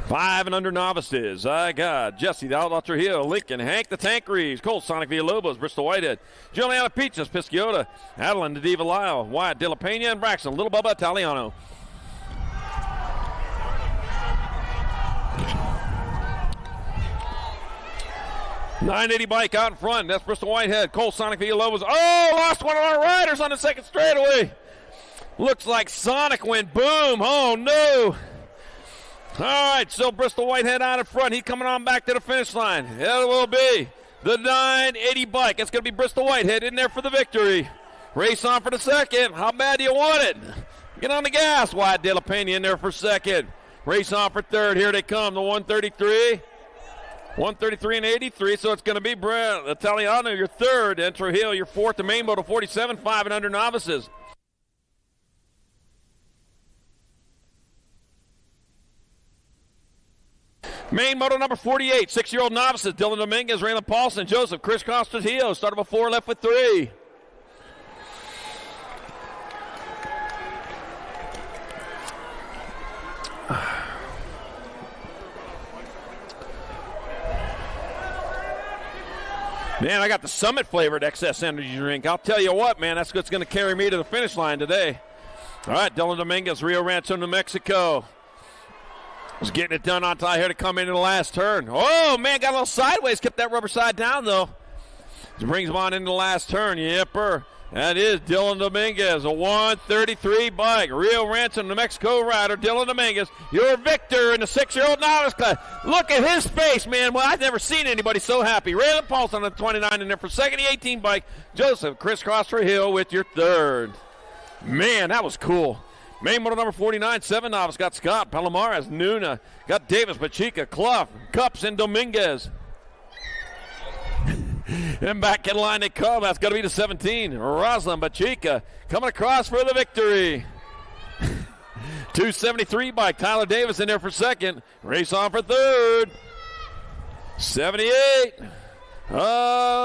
[SPEAKER 4] 5 and under novices. I got Jesse the Outlaw Trujillo, Lincoln, Hank the Tank Reeves, Cole Sonic Villalobos, Bristol Whitehead, Juliana Peaches, Pisciota, Adeline the Diva Lyle, Wyatt De La Pena, and Braxton, Little Bubba Italiano. .980 bike out in front. That's Bristol Whitehead, Cole Sonic Villalobos. Oh, lost one of our riders on the second straightaway. Looks like Sonic went boom. Oh, no. All right, so Bristol Whitehead out in front. He's coming on back to the finish line. It will be the 980 bike. It's going to be Bristol Whitehead in there for the victory. Race on for the second. How bad do you want it? Get on the gas. Wyatt De La Pena in there for second. Race on for third. Here they come, the 133. 133 and 83, so it's going to be Brent Italiano, your third, and Trujillo, your fourth, the Main Moto 47, 5 and under novices. Main Moto number 48, 6-year-old novices, Dylan Dominguez, Raylan Paulson, Joseph, Chris Trujillo, started with 4, left with 3. Man, I got the Summit flavored XS energy drink. I'll tell you what, man, that's what's going to carry me to the finish line today. All right, Dylan Dominguez, Rio Rancho, New Mexico. Was getting it done on time here to come into the last turn. Oh, man, got a little sideways. Kept that rubber side down, though. Just brings him on into the last turn. Yepper. That is Dylan Dominguez, a 133 bike. Rio Rancho, New Mexico rider, Dylan Dominguez, your victor in the 6-year-old novice class. Look at his face, man. Well, I've never seen anybody so happy. Raylan Paulson on the 29 in there for second, the 18 bike. Joseph Crisscross Hill with your third. Man, that was cool. Main Moto number 49, 7 novice. Got Scott, Palomares, Nuna. Got Davis, Pachica, Clough, Cups, and Dominguez. And back in line they come. That's going to be the 17. Roslyn Pachica coming across for the victory. 273 bike. Tyler Davis in there for second. Race on for third. 78.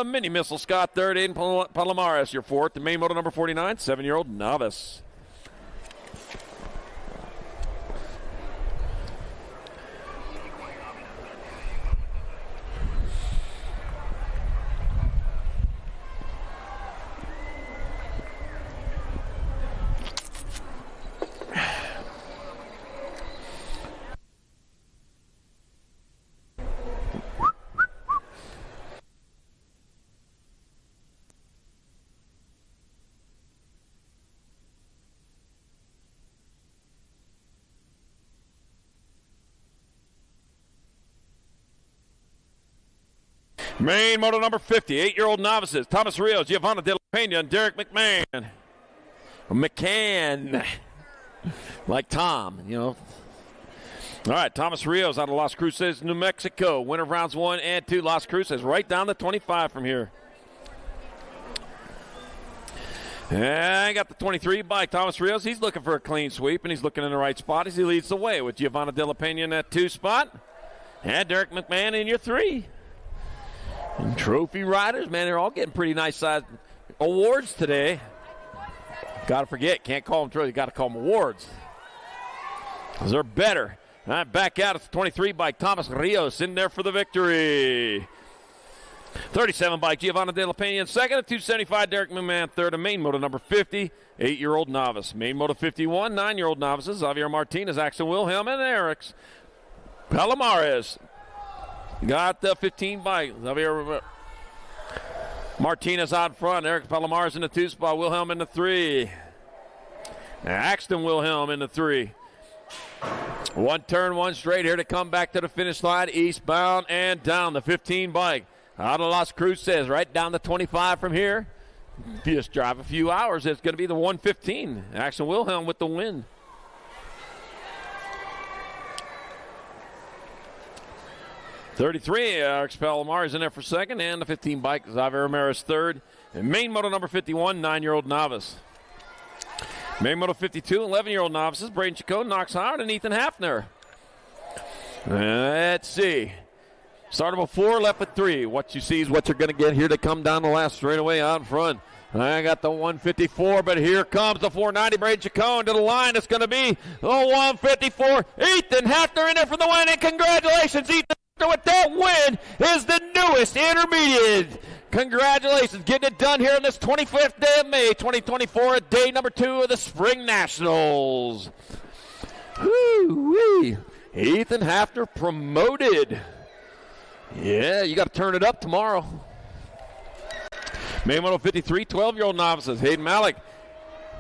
[SPEAKER 4] Mini Missile Scott third. Aiden Palomares, your fourth. The Main Moto number 49, 7-year-old novice. Main Moto number 50, 8-year-old novices. Thomas Rios, Giovanna De La Pena, and Derek McMahon. McCann. Like Tom, you know. All right, Thomas Rios out of Las Cruces, New Mexico. Winner of rounds 1 and 2. Las Cruces right down to 25 from here. And I got the 23 by Thomas Rios. He's looking for a clean sweep, and he's looking in the right spot as he leads the way with Giovanna De La Pena in that 2 spot. And Derek McMahon in your 3. And trophy riders, man, they're all getting pretty nice sized awards today. Got to forget, can't call them trophies, got to call them awards. Because they're better. All right, back out at the 23 by Thomas Rios in there for the victory. 37 by Giovanna De La Pena in second. At 275, Derek McMahon third. And Main Moto number 50, 8-year-old novice. Main Moto 51, 9-year-old novices. Xavier Martinez, Axel Wilhelm, and Eric's Palomares. Got the 15 bike. Xavier Martinez out front. Eric Palomares in the 2 spot. Wilhelm in the 3. Axton Wilhelm in the 3. One turn, one straight here to come back to the finish line, eastbound and down the 15 bike. Out of Las Cruces, right down the 25 from here. If you just drive a few hours, it's going to be the 115. Axton Wilhelm with the win. $33, Alex Palomar is in there for second, and the 15 bike, Xavier Ramirez third. And main moto number 51, 9-year-old novice. Main moto 52, 11-year-old novices, Braden Chacon, Knox Howard, and Ethan Hafner. Let's see. Started with 4, left with 3. What you see is what you're going to get here to come down the last straightaway out in front. I got the 154, but here comes the 490. Braden Chacon to the line. It's going to be the 154. Ethan Hafner in there for the win, and congratulations, Ethan Hafner with that win is the newest intermediate. Congratulations, getting it done here on this 25th day of May, 2024, day number 2 of the Spring Nationals. Woo-wee. Ethan Hafner promoted. Yeah, you got to turn it up tomorrow. Main Moto 53, 12-year-old novices. Hayden Malik,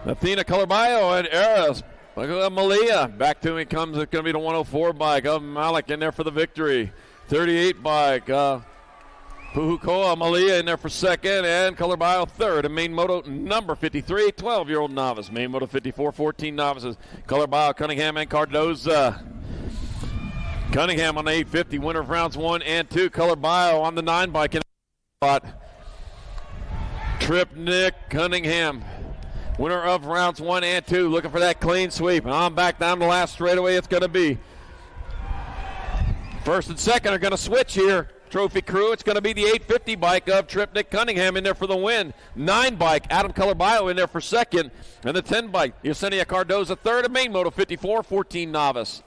[SPEAKER 4] Athena Colorbayo, and Eras. Malia. Back to me comes, it's going to be the 104 bike of Malik in there for the victory. 38 bike. Puhukoa Malia in there for second, and Colorbayo third. And main moto number 53, 12-year-old novice. Main moto 54, 14 novices. Colorbayo, Cunningham, and Cardoza. Cunningham on the 850, winner of rounds 1 and 2. Colorbayo on the 9 bike in the spot. Tripnick, Cunningham, winner of rounds 1 and 2, looking for that clean sweep. And on back down the last straightaway it's going to be. First and second are going to switch here. Trophy crew, it's going to be the 850 bike of Tripnick Cunningham in there for the win. 9 bike, Adam Colorbayo in there for second. And the 10 bike, Yesenia Cardoza third. And main moto 54, 14 novice.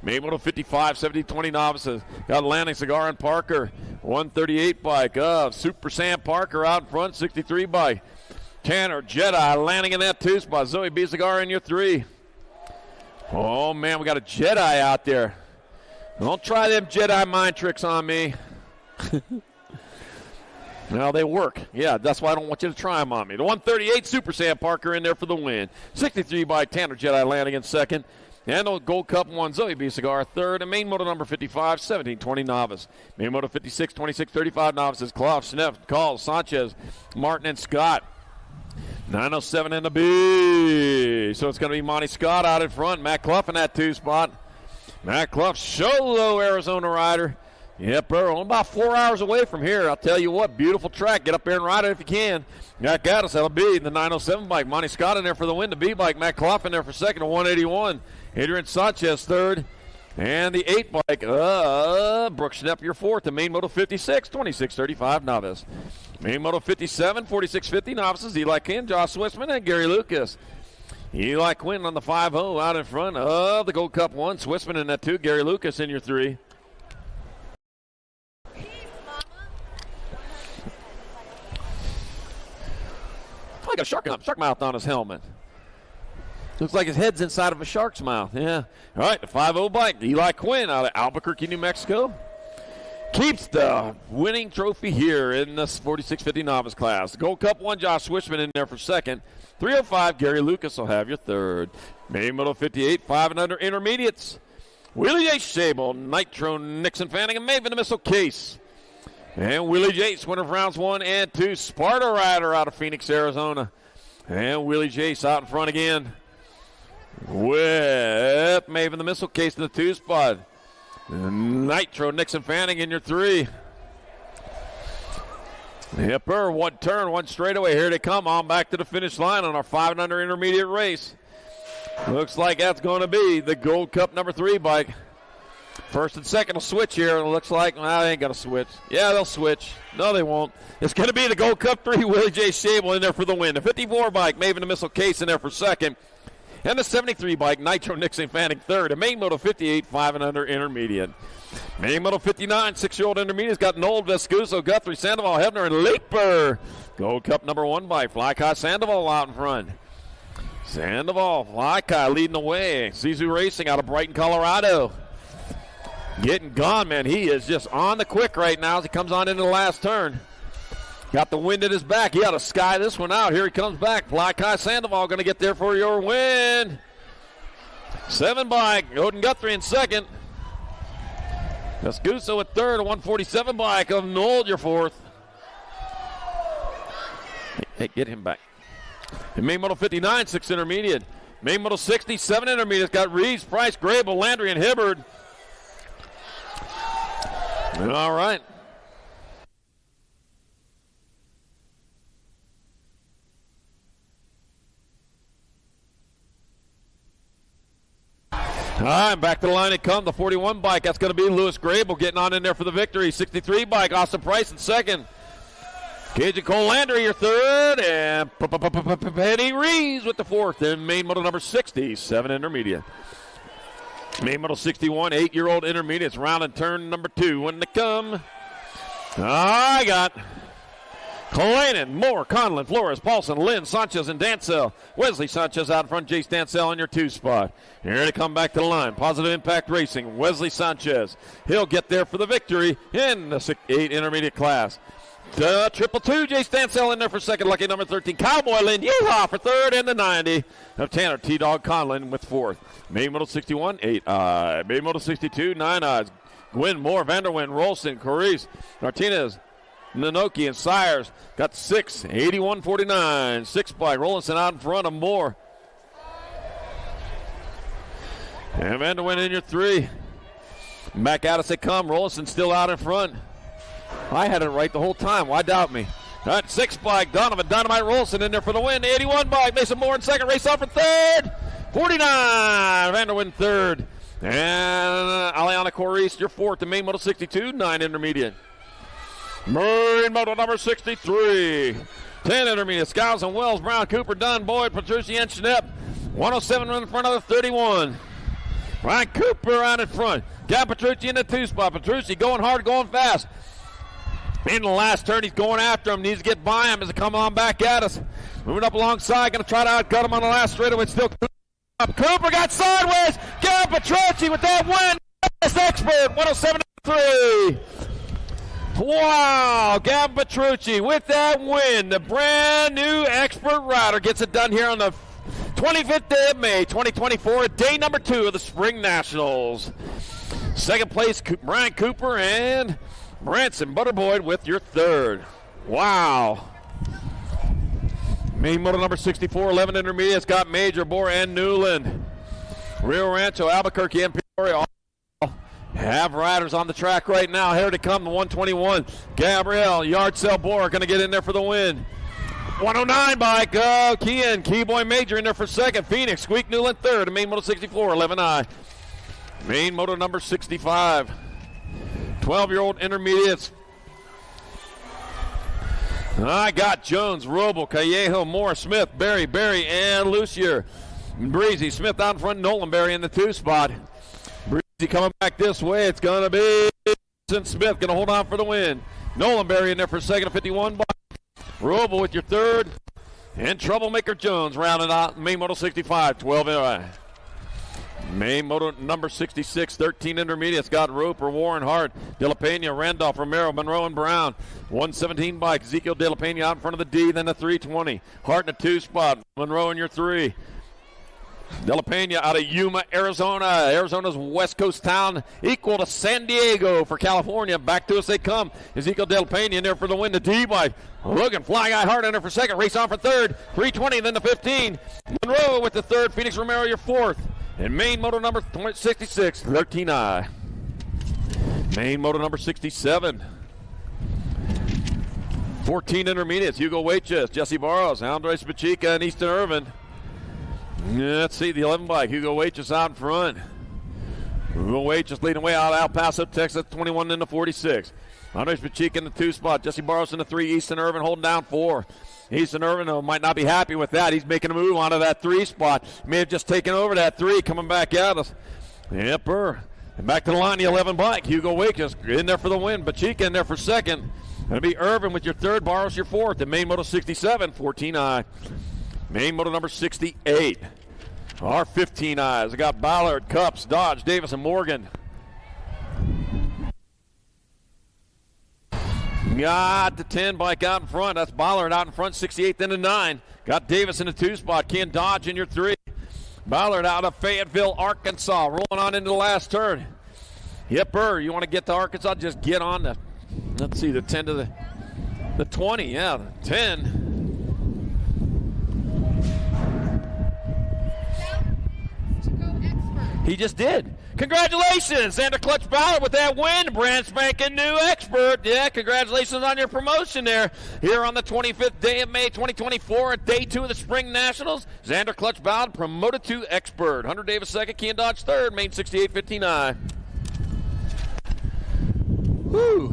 [SPEAKER 4] Main moto 55, 70-20 novices. Got Landing Cigar and Parker. 138 bike of Super Sam Parker out in front. 63 bike. Tanner Jedi landing in that 2 spot. Zoe B. Cigar in your 3. Oh, man, we got a Jedi out there. Don't try them Jedi mind tricks on me. Well, they work. Yeah, that's why I don't want you to try them on me. The 138 Super Sam Parker in there for the win. 63 bike Tanner Jedi landing in second. And the Gold Cup 1, Zoe B. Cigar third. And main moto number 55, 17-20 novice. Main moto 56, 26, 35 novices. Clough, Schneff, Calls, Sanchez, Martin, and Scott. 907 in the B. So it's going to be Monty Scott out in front. Matt Clough in that 2 spot. Matt Clough, solo Arizona rider. Yep, Earl, about 4 hours away from here. I'll tell you what, beautiful track. Get up there and ride it if you can. That got us. That'll be the 907 bike. Monty Scott in there for the win. The B bike. Matt Clough in there for second. A 181. Adrian Sanchez third. And the 8 bike. Brooks Schnepp your fourth. The main moto 56, 26-35 novice. Main moto 57, 46-50 novices. Eli Quinn, Josh Swissman, and Gary Lucas. Eli Quinn on the 5-0 out in front of the Gold Cup 1. Swissman in that 2. Gary Lucas in your 3. Like a shark mouth on his helmet. Looks like his head's inside of a shark's mouth. Yeah. All right, the 5-0 bike. Eli Quinn out of Albuquerque, New Mexico. Keeps the winning trophy here in this 46-50 novice class. The Gold Cup 1, Josh Swishman in there for second. 305, Gary Lucas will have your third. Main moto 58, 5 and under intermediates. Willie J. Sable, Nitro, Nixon Fanning, and Maven the Missile Case. And Willie Jace, winner of rounds 1 and 2. Sparta rider out of Phoenix, Arizona. And Willie Jace out in front again. With Maven the Missile Case in the 2 spot. Nitro, Nixon Fanning in your 3. Hipper, 1 turn, 1 straightaway. Here they come on back to the finish line on our 5 and under intermediate race. Looks like that's going to be the Gold Cup number 3 bike. First and second will switch here. It looks like, well, they ain't going to switch. Yeah, they'll switch. No, they won't. It's going to be the Gold Cup 3, Willie J. Sable in there for the win. The 54 bike, Maven the Missile Case in there for second. And the 73 bike, Nitro Nixon Fanning third. And main moto 58, 5 and under intermediate. Main moto 59, 6-year-old intermediate's got Noel, Vescuso, Guthrie, Sandoval, Hebner, and Leaper. Gold Cup number 1 bike, Fly Kai Sandoval out in front. Sandoval, Fly Kai leading the way. Zizu Racing out of Brighton, Colorado. Getting gone, man. He is just on the quick right now as he comes on into the last turn. Got the wind at his back. He ought to sky this one out. Here he comes back. Fly Kai Sandoval going to get there for your win. 7 bike. Odin Guthrie in second. Vescuso at third. A 147 bike of Nold, your fourth. Hey, get him back. And main Moto 59, 6 intermediate. Main Moto 60, 7 intermediate. Got Reeves, Price, Grable, Landry, and Hibbard. All right. All right, back to the line it comes. The 41 bike, that's going to be Lewis Grable getting on in there for the victory. 63 bike, Austin Price in second. Cajun Cole Landry, your third. And Penny Reeves with the fourth. And main Moto number 60, 7 intermediate. Main Moto 61, 8-year-old intermediates. Round and turn number 2 when they come. I got Colanan, Moore, Conlon, Flores, Paulson, Lynn, Sanchez, and Dancel. Wesley Sanchez out in front, Jace Dancel in your 2 spot. Here to come back to the line. Positive Impact Racing, Wesley Sanchez. He'll get there for the victory in the 8 intermediate class. The 222, Jace Dancel in there for second. Lucky number 13, Cowboy Lynn, Yeehaw for third. And the 90 of Tanner T-Dog Conlon with fourth. Main Moto 61, 8 Eye. Main Moto 62, 9 Eyes. Gwynn, Moore, Vanderwyn, Rolston, Carice, Martinez, Nanoki, and Sires got 6, 81-49. 6 bike. Rollinson out in front of Moore. And Vanderwyn in your 3. Back out as they come. Rollinson still out in front. I had it right the whole time. Why doubt me? All right, 6 bike. Donovan Dynamite Rollinson in there for the win. 81 bike. Mason Moore in second. Race off for third. 49. Vanderwyn third. And Aliana Corice, your fourth. The main Moto 62, 9 intermediate. Main Moto number 63. 10 intermediate. Skiles and Wells, Brown, Cooper, Dunn, Boyd, Petrucci, and Schnepp. 107 in front of the 31. Ryan Cooper out in front. Got Petrucci in the 2 spot. Petrucci going hard, going fast. In the last turn, he's going after him. Needs to get by him as they come on back at us. Moving up alongside. Going to try to outcut him on the last straightaway. Still up. Cooper got sideways. Got Petrucci with that win. Best expert. 107-3. Wow, Gavin Petrucci with that win. The brand new expert rider gets it done here on the 25th day of May, 2024, day number 2 of the Spring Nationals. Second place, Brian Cooper and Branson Butterboyd with your third. Wow. Main Moto number 64, 11 intermediates, got Major, Bohr, and Newland. Rio Rancho, Albuquerque, and Peoria have riders on the track right now. Here to come, the 121. Gabrielle, Yardsell, Bohr going to get in there for the win. 109 bike, Kean, Keyboy Major in there for second. Phoenix, Squeak Newland third. Main Moto 64, 11I. Main Moto number 65. 12-year-old intermediates. I got Jones, Roble, Callejo, Moore, Smith, Barry, and Lucier. Breezy, Smith out in front, Nolan Berry in the 2 spot. Breezy coming back this way. It's going to be Smith going to hold on for the win. Nolan Berry in there for second, 51 bike. Roble with your third. And Troublemaker Jones rounded out Main Moto 65, 12 in. Main Moto number 66, 13 intermediates. Got Roper, Warren Hart, De La Pena, Randolph, Romero, Monroe, and Brown. 117 bike. Ezekiel De La Pena out in front of the D, then the 320. Hart in the 2 spot. Monroe in your 3. De La Pena out of Yuma, Arizona. Arizona's West Coast town, equal to San Diego for California. Back to us they come. Ezekiel De La Pena in there for the win. The D bike. Looking, Fly Guy Hart in there for second. Race on for third. 320, then the 15. Monroe with the third. Phoenix Romero your fourth. And main moto number 66, 13I. Main moto number 67. 14 intermediates. Hugo Waitress, Jesse Barros, Andres Pachica, and Easton Irvin. Let's see the 11 bike. Hugo Waitress out in front. Hugo Waitress leading way out of El Paso, Texas, 21 into 46. Andres Pachica in the 2 spot. Jesse Barros in the 3. Easton Irvin holding down 4. Easton Irvin might not be happy with that. He's making a move onto that 3 spot. May have just taken over that 3, coming back at us. Yepper. And back to the line, the 11 bike. Hugo Waitress in there for the win. Pachica in there for second. Going to be Irvin with your third. Barros your fourth. And main moto 67, 14I. Main moto number 68. Our 15 eyes. I got Ballard, Cups, Dodge, Davis, and Morgan. Got the 10 bike out in front. That's Ballard out in front, 68th into 9. Got Davis in the 2 spot. Ken Dodge in your 3. Ballard out of Fayetteville, Arkansas, rolling on into the last turn. Yepper, you want to get to Arkansas, just get on the, let's see, the 10 to the 20. Yeah, the 10. He just did. Congratulations, Xander Clutch Ballard with that win. Brand spanking new expert. Yeah, congratulations on your promotion there. Here on the 25th day of May 2024 at day 2 of the Spring Nationals. Xander Clutch Ballard promoted to expert. Hunter Davis second, Ken Dodge third, main 68.59. Woo.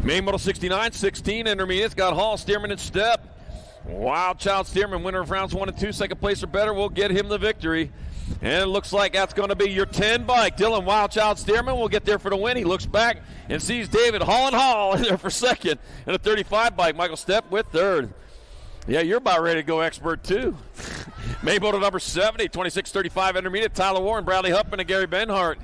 [SPEAKER 4] Main model 69, 16 intermediates. Got Hall, Stearman, and Step. Wild Child Stearman, winner of rounds 1 and 2, second place or better, will get him the victory. And it looks like that's going to be your 10 bike. Dylan Wildchild Stearman will get there for the win. He looks back and sees David Hall in there for second. And a 35 bike, Michael Stepp with third. Yeah, you're about ready to go expert too. May motor number 70, 26-35 intermediate. Tyler Warren, Bradley Huffman, and Gary Benhart.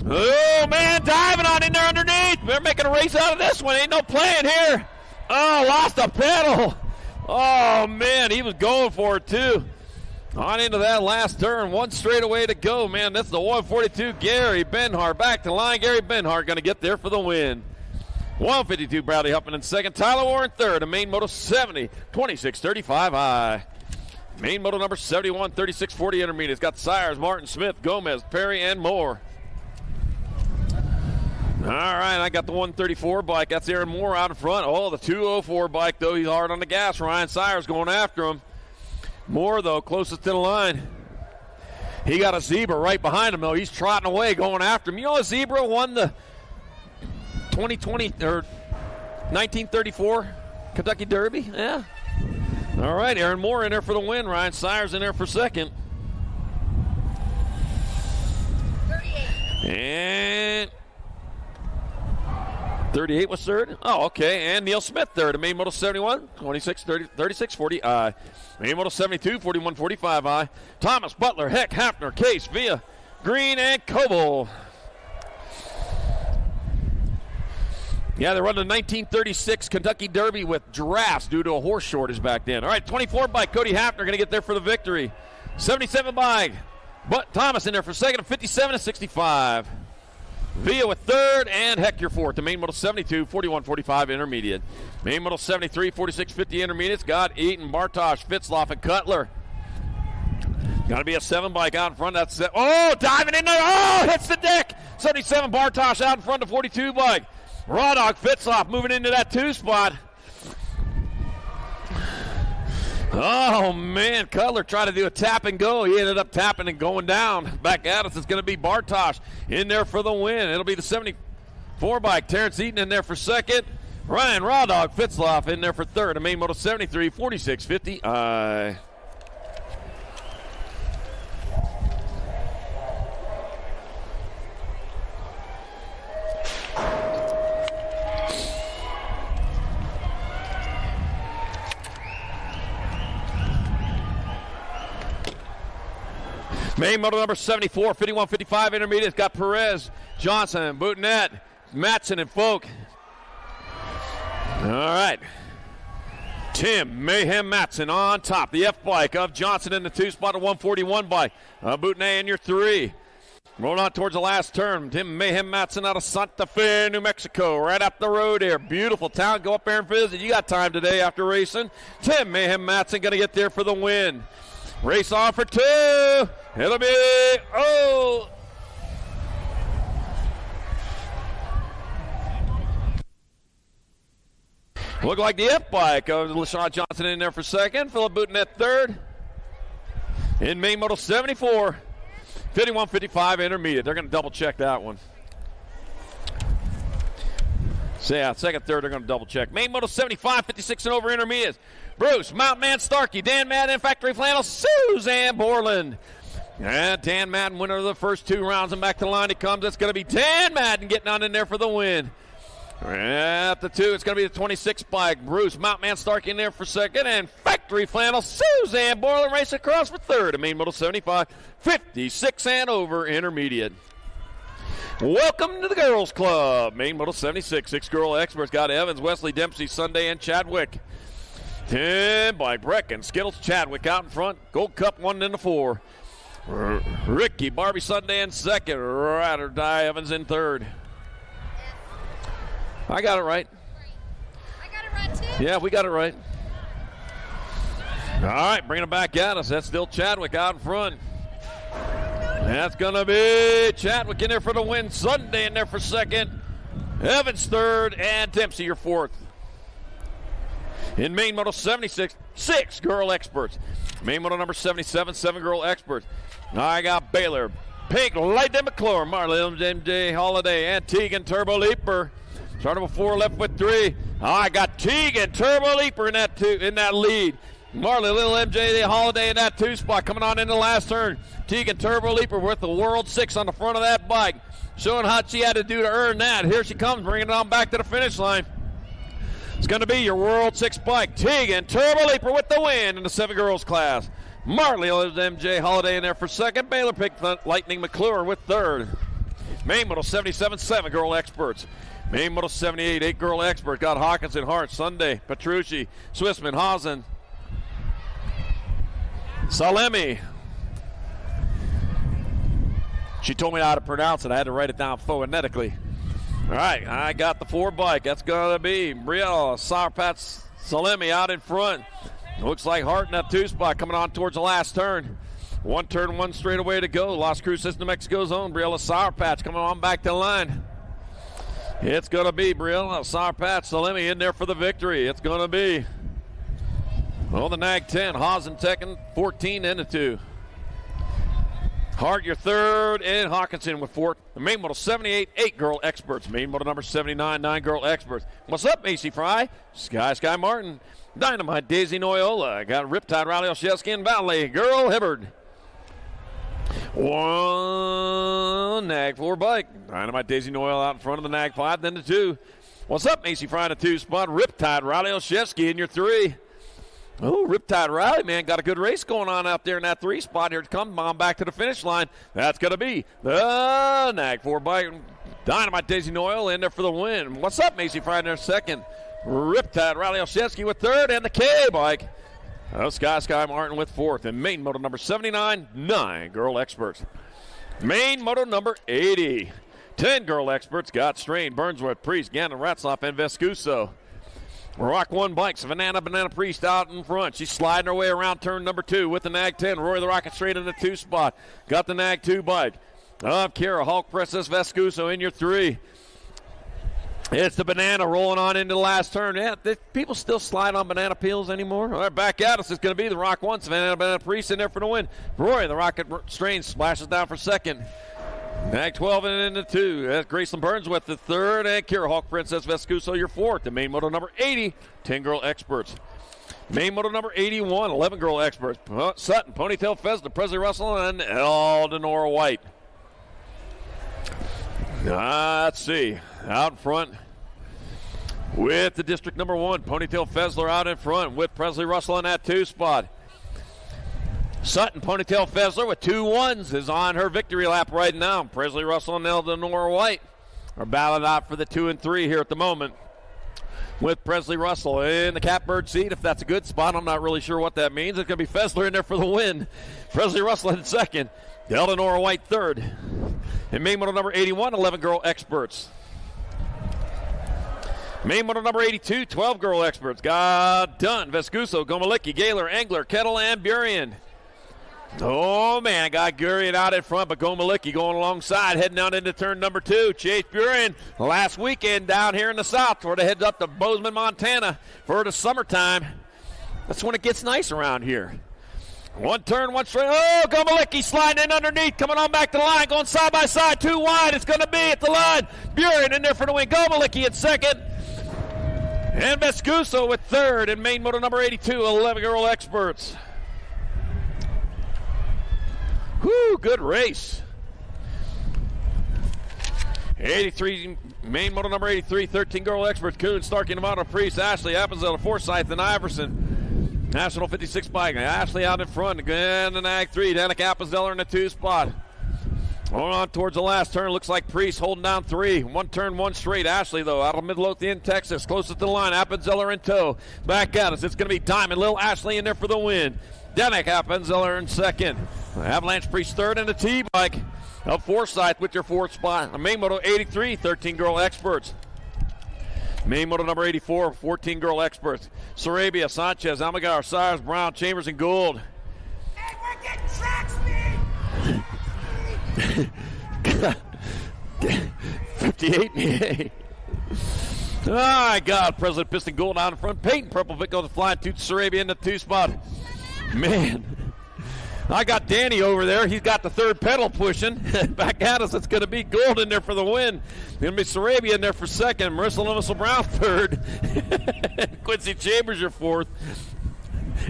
[SPEAKER 4] Oh, man, diving on in there underneath. They're making a race out of this one. Ain't no playing here. Oh, lost a pedal. Oh, man, he was going for it too. On into that last turn, one straightaway to go, man. That's the 142, Gary Benhart. Back to the line, Gary Benhart going to get there for the win. 152, Bradley Huffman in second. Tyler Warren third, and main moto 70, 26-35 high. Main moto number 71, 36-40 intermediate. It's got Sires, Martin, Smith, Gomez, Perry, and more. All right, I got the 134 bike. That's Aaron Moore out in front. Oh, the 204 bike, though. He's hard on the gas. Ryan Sires going after him. Moore, though, closest to the line. He got a Zebra right behind him, though. He's trotting away, going after him. You know, a Zebra won the 2020 or 1934 Kentucky Derby? Yeah. All right, Aaron Moore in there for the win. Ryan Sires in there for second.
[SPEAKER 5] 38.
[SPEAKER 4] And 38 was third. Oh, okay. And Neil Smith third. Main Moto 71, 36-40 Main Moto 72, 41-45 Thomas, Butler, Heck, Hafner, Case, Villa, Green, and Coble. Yeah, they run the 1936 Kentucky Derby with giraffes due to a horse shortage back then. All right, 24 bike, Cody Hafner going to get there for the victory. 77 bike, but Thomas in there for second, 57-65. Villa with third, and Heck your fourth. The main model 72, 41-45 intermediate. Main model 73, 46-50 intermediates. Got Eaton, Bartosh, Fitzloff, and Cutler. Got to be a 7 bike out in front. That's it. Oh, diving in there. Oh, hits the deck. 77 Bartosh out in front of 42 bike. Raw Dog Fitzloff moving into that 2 spot. Oh, man, Cutler tried to do a tap and go. He ended up tapping and going down. Back at us, it's going to be Bartosh in there for the win. It'll be the 74 bike. Terrence Eaton in there for second. Ryan Raw Dog Fitzloff in there for third. A main moto 73, 46-50. Main motor number 74, 51-55 intermediate. It's got Perez, Johnson, Boutonette, Matson, and Folk. All right. Tim Mayhem Matson on top. The F bike of Johnson in the 2 spot, a 141 bike. Boutonette in your 3. Rolling on towards the last turn. Tim Mayhem Matson out of Santa Fe, New Mexico. Right up the road here. Beautiful town. Go up there and visit. You got time today after racing. Tim Mayhem Matson going to get there for the win. Race on for 2. It'll be, oh. Look like the F-bike of LaShawn Johnson in there for second. Philip Boutonette third. In main model 74. 51-55 intermediate. They're going to double check that one. So yeah, second, third, they're going to double check. Main model 75, 56 and over intermediate. Bruce, Mount Man Starkey, Dan Madden, Factory Flannel, Suzanne Borland. And Dan Madden, winner of the first 2 rounds, and back to the line he comes. It's going to be Dan Madden getting on in there for the win. At the 2, it's going to be the 26 bike. Bruce, Mount Man Starkey in there for second, and Factory Flannel, Suzanne Borland race across for third. A main model 75, 56 and over intermediate. Welcome to the Girls Club. Main Moto 76. 6 girl experts got Evans, Wesley, Dempsey, Sunday, and Chadwick. 10 by Brecken, Skittles, Chadwick out in front. Gold Cup 1 into 4. Ricky, Barbie, Sunday in second. Ride or Die, Evans in third. I got it right.
[SPEAKER 5] I got it right too.
[SPEAKER 4] Yeah, we got it right. All right, bringing it back at us. That's still Chadwick out in front. That's going to be Chadwick in there for the win. Sunday in there for second. Evans third, and Dempsey your fourth. In main moto 76, 6 girl experts. Main moto number 77, 7 girl experts. I got Baylor, Pink, Lightning McClure, Marley, MJ Holiday, and Tegan Turbo Leaper. Started with 4, left with 3. I got Tegan Turbo Leaper in that lead. Marley, Little MJ Holiday in that 2 spot, coming on in the last turn. Tegan Turbo Leaper with the World 6 on the front of that bike, showing how she had to do to earn that. Here she comes, bringing it on back to the finish line. It's going to be your World 6 bike. Tegan Turbo Leaper with the win in the 7 girls class. Marley, MJ Holiday in there for second. Baylor picked Lightning McClure with third. Main Moto 77, 7 girl experts. Main Moto 78, 8 girl expert. Got Hawkinson, Hart, Sunday, Petrucci, Swissman, Hausen, Salemi. She told me how to pronounce it. I had to write it down phonetically. All right, I got the 4 bike. That's going to be Brielle, Sarpats, Salemi out in front. Looks like Hart in that 2 spot coming on towards the last turn. 1 turn, 1 straightaway to go. Lost Cruz System Mexico's own. Brielle Sour Patch coming on back to the line. It's going to be Brielle Sour Patch, Salemi in there for the victory. It's going to be, well, the Nag 10, Hausen Tekken 14 and a 2. Hart your third, and Hawkinson with 4th. The main moto 78, 8 girl experts. Main moto number 79, 9 girl experts. What's up, Macy Fry? Sky Martin. Dynamite Daisy Noyola. Got Riptide Riley Olszewski and Valley Girl Hibbard. 1 Nag 4 bike. Dynamite Daisy Noyola out in front of the Nag 5, then the 2. What's up, Macy Fry in the 2 spot? Riptide Riley Olszewski in your 3. Oh, Riptide Riley, man, got a good race going on out there in that 3 spot. Here it comes on back to the finish line. That's going to be the Nag 4 bike. Dynamite Daisy Noyola in there for the win. What's up, Macy Fry in there second? Riptide Riley Olszewski with 3rd, and the K bike. Sky Martin with 4th. And main moto number 79, 9 girl experts. Main moto number 80, 10 girl experts. Got Strain, Burnsworth, Priest, Gannon, Ratzloff, and Vescuso. Rock 1 bikes, Banana Priest out in front. She's sliding her way around turn number 2 with the Nag 10. Roy the Rocket straight in the 2 spot. Got the Nag 2 bike. Kara, Hulk, Princess, Vescuso in your 3. It's the Banana rolling on into the last turn. Yeah, people still slide on banana peels anymore. All right, back at us. It's going to be the Rock 1. Banana Priest in there for the win. Roy, the Rocket Strain, splashes down for second. Nag 12 and into 2. That's Graceland Burns with the 3rd. And Kira Hawk Princess Vescuso, your 4th. The main moto number 80, 10 girl experts. Main moto number 81, 11 girl experts. Sutton, Ponytail Fezda, Presley Russell, and Eldenora White. Let's see. Out in front with the district number 1, Ponytail Fezler out in front with Presley Russell in that 2 spot. Sutton, Ponytail Fezler with 2 1s is on her victory lap right now. Presley Russell and Eldenora White are battling out for the 2 and 3 here at the moment. With Presley Russell in the catbird seat, if that's a good spot, I'm not really sure what that means. It's going to be Fezler in there for the win. Presley Russell in second, Eldenora White third. And main moto number 81, 11 girl experts. Main moto number 82, 12 girl experts. Got Dunn, Vescuso, Gomalicki, Gaylor, Engler, Kettle, and Burien. Oh, man, got Gurian out in front, but Gomalicki going alongside, heading out into turn number 2. Chase Burien last weekend down here in the south, where they headed up to Bozeman, Montana for the summertime. That's when it gets nice around here. 1 turn, 1 straight. Oh, Gomalicki sliding in underneath, coming on back to the line, going side by side, 2 wide. It's going to be at the line. Burien in there for the win. Gomalicki in second. And Vescuso with 3rd in main moto number 82, 11 girl experts. Whew, good race. 83, main moto number 83, 13 girl experts. Coon, Starkey, Nevada, Priest, Ashley, Appenzell, Forsyth, and Iverson. National 56 bike. Ashley out in front. Again, the Nag 3. Danica Appenzeller in the 2 spot. Going on towards the last turn. Looks like Priest holding down 3. One turn, one straight. Ashley, though, out of Midlothian, Texas. Closest to the line. Appenzeller in tow. Back at us. It's going to be Diamond. Little Ashley in there for the win. Denick Appenzeller in second. Avalanche Priest third in the T-bike. Up Forsyth with your fourth spot. Main Moto 83, 13 girl experts. Main Moto number 84, 14 girl experts. Sarabia, Sanchez, Almagar, Sires, Brown, Chambers, and Gould.
[SPEAKER 7] Hey, we're getting track speed!
[SPEAKER 4] 58. Oh, my God. President Piston Gold out in front. Peyton Purple Vic goes flying to Sarabia in the 2 spot. Man. I got Danny over there. He's got the third pedal pushing. Back at us. It's going to be Gold in there for the win. It's going to be Sarabia in there for second. Marissa Lemusel Brown third. Quincy Chambers your fourth.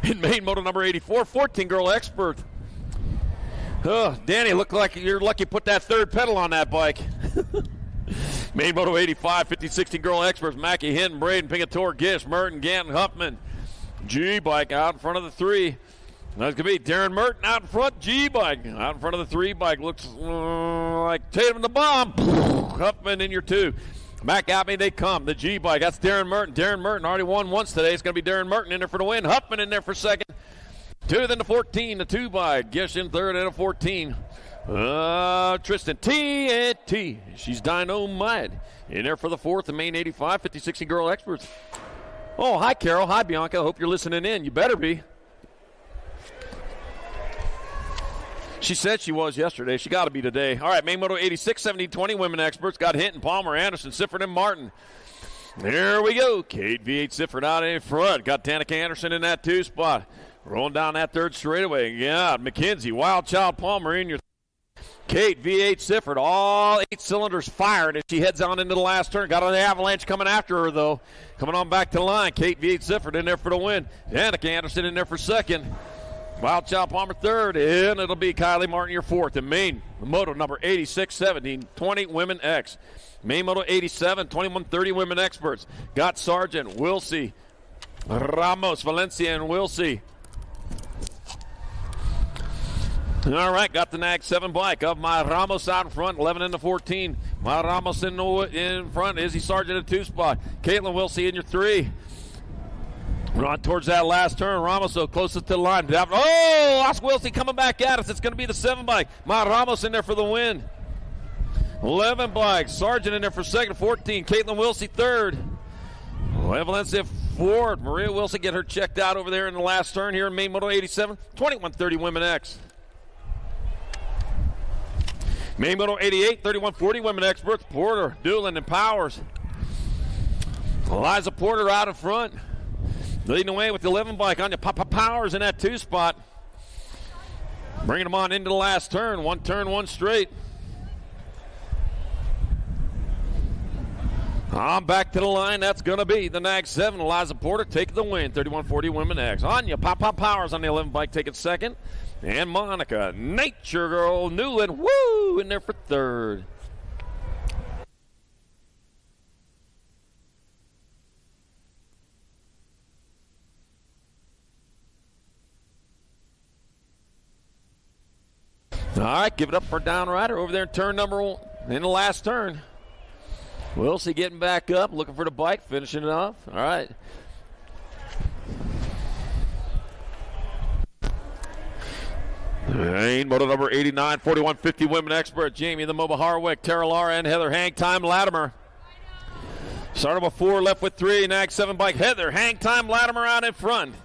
[SPEAKER 4] In main moto number 84, 14 girl expert. Oh, Danny, look like you're lucky put that third pedal on that bike. Main Moto 85, 50-60 girl experts. Mackie, Hinton, Braden, Pingator, Gish, Merton, Ganton, Huffman. G-bike out in front of the 3. That's going to be Darren Merton out in front. G-bike out in front of the 3 bike. Looks like Tatum the bomb. Huffman in your 2. Back at me they come. The G-bike. That's Darren Merton. Darren Merton already won once today. It's going to be Darren Merton in there for the win. Huffman in there for second. 2 then the 14, the 2 by Gish in third and a 14. Tristan T. She's dynamite. In there for the fourth, the main 85, 50-60 girl experts. Oh, hi, Carol. Hi, Bianca. Hope you're listening in. You better be. She said she was yesterday. She got to be today. All right, main moto 86, 70-20 women experts. Got Hinton, Palmer, Anderson, Sifford, and Martin. There we go. Kate V8 Sifford out in front. Got Danica Anderson in that 2 spot. Rolling down that third straightaway. Yeah, McKenzie, Wild Child Palmer in your Kate V8 Sifford. All 8 cylinders fired as she heads on into the last turn. Got an avalanche coming after her, though. Coming on back to the line. Kate V8 Sifford in there for the win. Danica Anderson in there for second. Wild Child Palmer third. And it'll be Kylie Martin your fourth. And main moto number 86, 17-20 women X. Main moto 87, 21-30 women experts. Got Sargent, Wilsey, Ramos, Valencia, and Wilsey. All right, got the NAG 7 bike of my Ramos out in front, 11 into 14. My Ramos in front, Izzy Sargent in 2 spot. Caitlin Wilsey in your 3. We're on towards that last turn. Ramos so closest to the line. Oh, Oscar Wilsey coming back at us. It's going to be the 7 bike. My Ramos in there for the win. 11 bikes. Sargent in there for second, 14. Caitlin Wilsey third. Valencia fourth. Maria Wilson get her checked out over there in the last turn here in main moto 87. 21-30 women X. Main moto 88, 31-40 women experts. Porter, Doolin, and Powers. Eliza Porter out in front. Leading away with the 11 bike on you. Powers in that 2 spot. Bringing them on into the last turn. One turn, one straight. On back to the line. That's going to be the NAG 7. Eliza Porter taking the win. 31-40 women X. Anya Powers on the 11 bike taking second. And Monica Nature Girl Newland, woo, in there for third. All right, give it up for Down Rider over there in turn number 1, in the last turn. Wilsey getting back up, looking for the bike, finishing it off. All right. Main moto number 89, 41-50 women expert. Jamie the Moba Harwick, Tara Lara, and Heather Hang Time Latimer. Started with 4, left with 3. NAG 7 bike. Heather Hang Time Latimer out in front.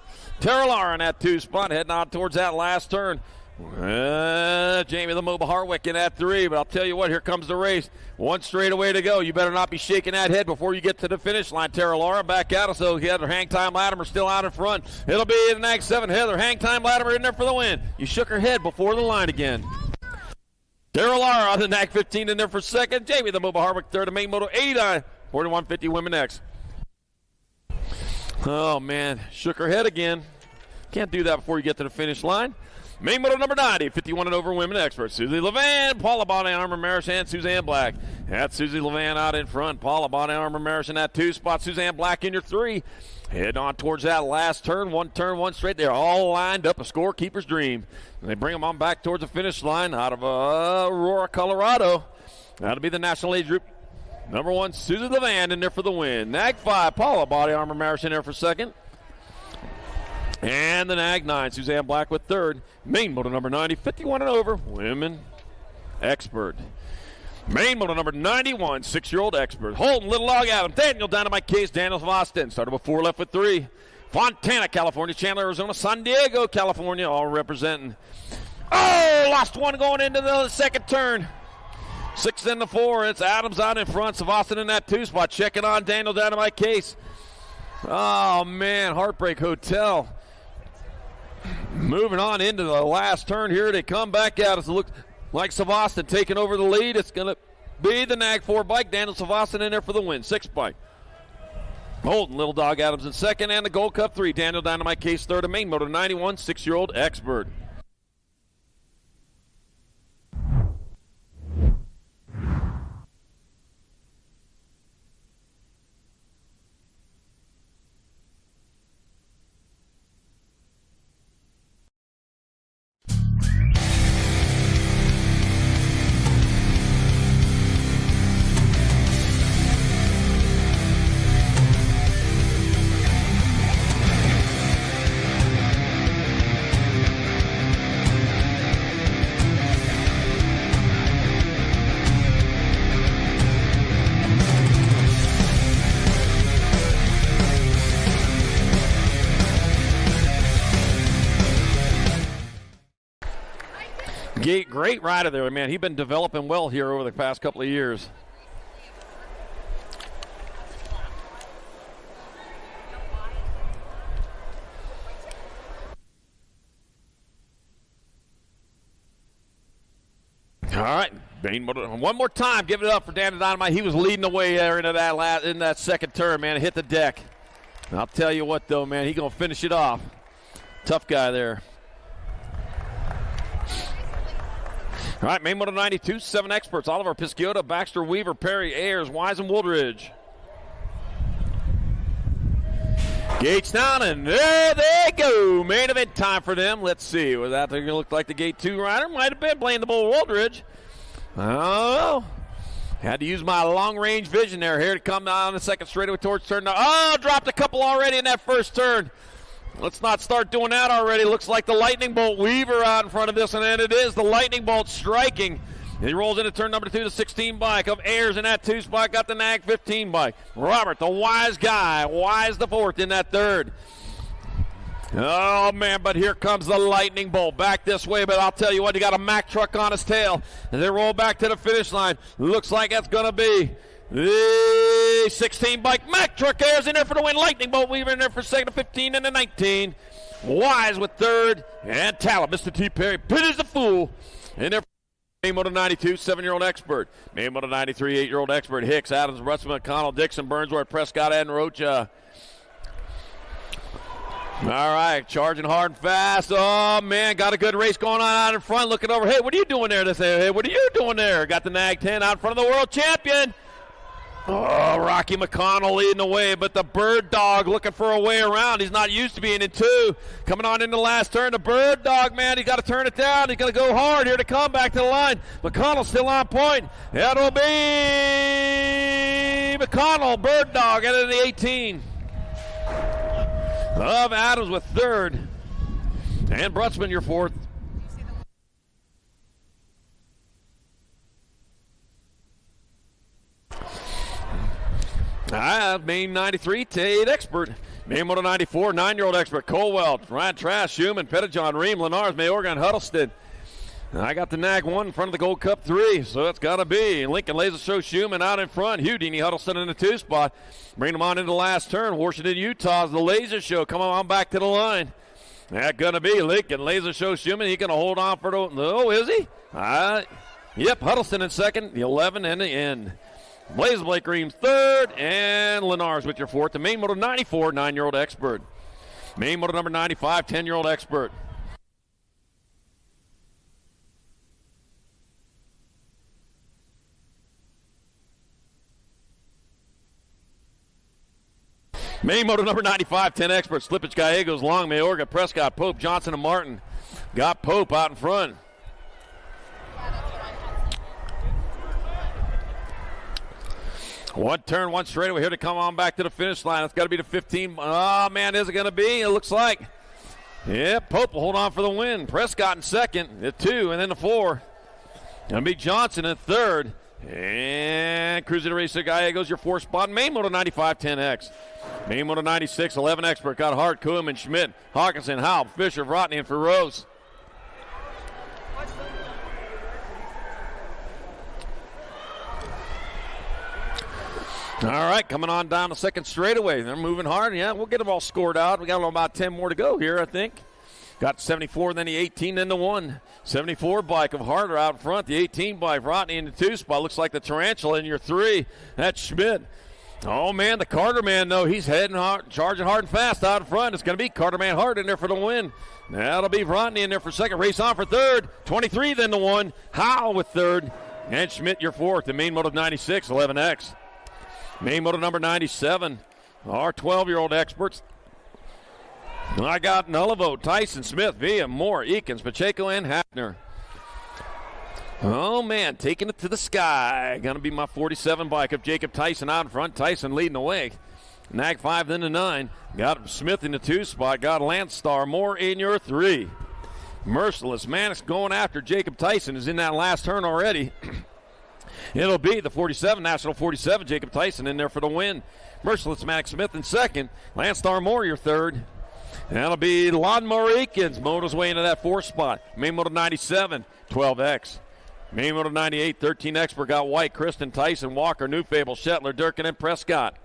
[SPEAKER 4] Tara Lara in that 2 spot, heading on towards that last turn. Jamie the Moba Harwick in that 3, but I'll tell you what, here comes the race. 1 straightaway to go. You better not be shaking that head before you get to the finish line. Tara Lara back out of so Heather Hang Time Latimer still out in front. It'll be the NAG 7 Heather Hang Time Latimer in there for the win. You shook her head before the line again. Tara Lara on the NAG 15 in there for second. Jamie the Moba Harwick third. The main moto 89, 41-50 women X. Oh man, shook her head again. Can't do that before you get to the finish line. Main moto number 90, 51 and over women expert. Susie Levan, Paula Bonnet, Armor Maris, and Suzanne Black. That's Susie Levan out in front. Paula Bonnet, Armor Maris in that 2 spot. Suzanne Black in your 3. Head on towards that last turn, one straight. They're all lined up, a scorekeeper's dream. And they bring them on back towards the finish line out of Aurora, Colorado. That'll be the national age group. Number 1, Susie Levan in there for the win. Nag 5, Paula Bonnet, Armor Maris in there for second. And the Nag 9, Suzanne Black with third. Main moto number 90, 51 and over, women expert. Main moto number 91, 6-year-old expert. Holden, Little Log Adam, Daniel Dynamite Case, Daniel of Austin. Started with 4, left with 3. Fontana, California, Chandler, Arizona, San Diego, California, all representing. Oh, lost one going into the second turn. 6 into 4, it's Adams out in front. Savastin in that 2 spot, checking on Daniel Dynamite Case. Oh, man, Heartbreak Hotel. Moving on into the last turn here. They come back out. It looks like Savastin taking over the lead. It's going to be the Nag 4 bike. Daniel Savastin in there for the win. 6 bike. Holden, Little Dog Adams in second. And the Gold Cup 3. Daniel Dynamite Case third. And Main moto 91, 6-year-old expert. Great rider there, man. He's been developing well here over the past couple of years. All right, one more time. Give it up for Daniel Dynamite. He was leading the way there into that second turn, man. Hit the deck. And I'll tell you what, though, man. He's going to finish it off. Tough guy there. All right, Main moto 92, 7 experts. Oliver Pisciota, Baxter, Weaver, Perry, Ayers, Wise, and Woodridge. Gates down, and there they go. Main event time for them. Let's see. Was that going to look like the Gate 2 rider? Might have been playing the bull Woodridge. Oh, had to use my long-range vision there. Here to come down the second straightaway towards turn. Oh, dropped a couple already in that first turn. Let's not start doing that already. Looks like the lightning bolt. Weaver out in front of this, and it is the lightning bolt striking. He rolls into turn number 2, the 16 bike of Ayers in that 2 spot. Got the Nag 15 bike. Robert, the wise guy. Wise the 4th in that 3rd. Oh, man, but here comes the lightning bolt. Back this way, but I'll tell you what, he got a Mack truck on his tail. As they roll back to the finish line, looks like that's going to be the 16 bike. Mack truck. Ayers in there for the win. Lightning bolt. Weaver in there for second, 15 and the 19. Wise with 3rd. And Talent, Mr. T. Perry, pities the fool. In there. Main moto 92, 7-year-old expert. Main moto 93, 8-year-old expert. Hicks, Adams, Russman, McConnell, Dixon, Burnsworth, Prescott, and Rocha. All right, charging hard and fast. Oh, man, got a good race going on out in front. Looking over. Hey, what are you doing there? Hey, what are you doing there? Got the Nag 10 out in front of the world champion. Oh, Rocky McConnell leading the way, but the Bird Dog looking for a way around. He's not used to being in 2. Coming on into the last turn. The Bird Dog, man, he's got to turn it down. He's going to go hard here to come back to the line. McConnell still on point. That'll be McConnell, Bird Dog, out of the 18. Of Adams with 3rd. And Brutzman, your 4th. Main 93, 8 expert. Main moto 94, 9-year-old expert. Colwell, Ryan Trash, Schumann, Pettijohn, Ream, Lenars, Mayorga, Huddleston. I got the Nag 1 in front of the Gold Cup 3, so it's got to be. Lincoln Laser Show Schumann out in front. Houdini Huddleston in the 2 spot. Bring them on into the last turn. Washington, Utah's the Laser Show. Coming on back to the line. That's going to be Lincoln Laser Show Schumann. He's going to hold on for the. Oh, is he? Yep, Huddleston in second, the 11 and the end. Blaze Blake Reams 3rd, and Lenars with your 4th. The Main moto 94, 9-year-old expert. Main moto number 95, 10-year-old expert. Main moto number 95, 10 expert, Slippage, Gallegos, Long, Mayorga, Prescott, Pope, Johnson, and Martin. Got Pope out in front. One turn, one straightaway here to come on back to the finish line. It's got to be the 15. Oh, man, is it going to be? It looks like. Yeah, Pope will hold on for the win. Prescott in second, the 2, and then the 4. Going to be Johnson in third. And Cruiser Racer Gallegos, your 4th spot. Main moto 95, 10X. Main moto 96, 11 expert. Got Hart, Koeman, Schmidt, Hawkinson, Howell, Fisher, Vrotny, and for Rose. All right, coming on down the second straightaway. They're moving hard. Yeah, we'll get them all scored out. We got about 10 more to go here, I think. Got 74, then the 18, then the 1. 74 bike of Harder out in front. The 18 bike, Rodney in the 2 spot. Looks like the Tarantula in your 3. That's Schmidt. Oh, man, the Carter man, though, he's heading hard, charging hard and fast out in front. It's going to be Carter man Hart in there for the win. That'll be Rodney in there for second. Race on for third. 23, then the 1. Howell with third. And Schmidt your 4th. The main moto 96, 11X. Main moto number 97, our 12-year-old experts. I got Nullivo, Tyson, Smith, Villa, Moore, Eakins, Pacheco, and Hafner. Oh, man, taking it to the sky. Going to be my 47 bike of Jacob Tyson out in front. Tyson leading the way. Nag 5, then the 9. Got Smith in the 2 spot. Got Lance Star, Moore in your 3. Merciless, man, it's going after Jacob Tyson. Is in that last turn already. It'll be the 47, National 47, Jacob Tyson in there for the win. Merciless Max Smith in second. Lance Star Moore your 3rd. That'll be Lawnmower Eakins. Moto's way into that 4th spot. Main moto 97, 12X. Main moto 98, 13 expert. Got White, Kristen, Tyson, Walker, New Fable, Shetler, Durkin, and Prescott.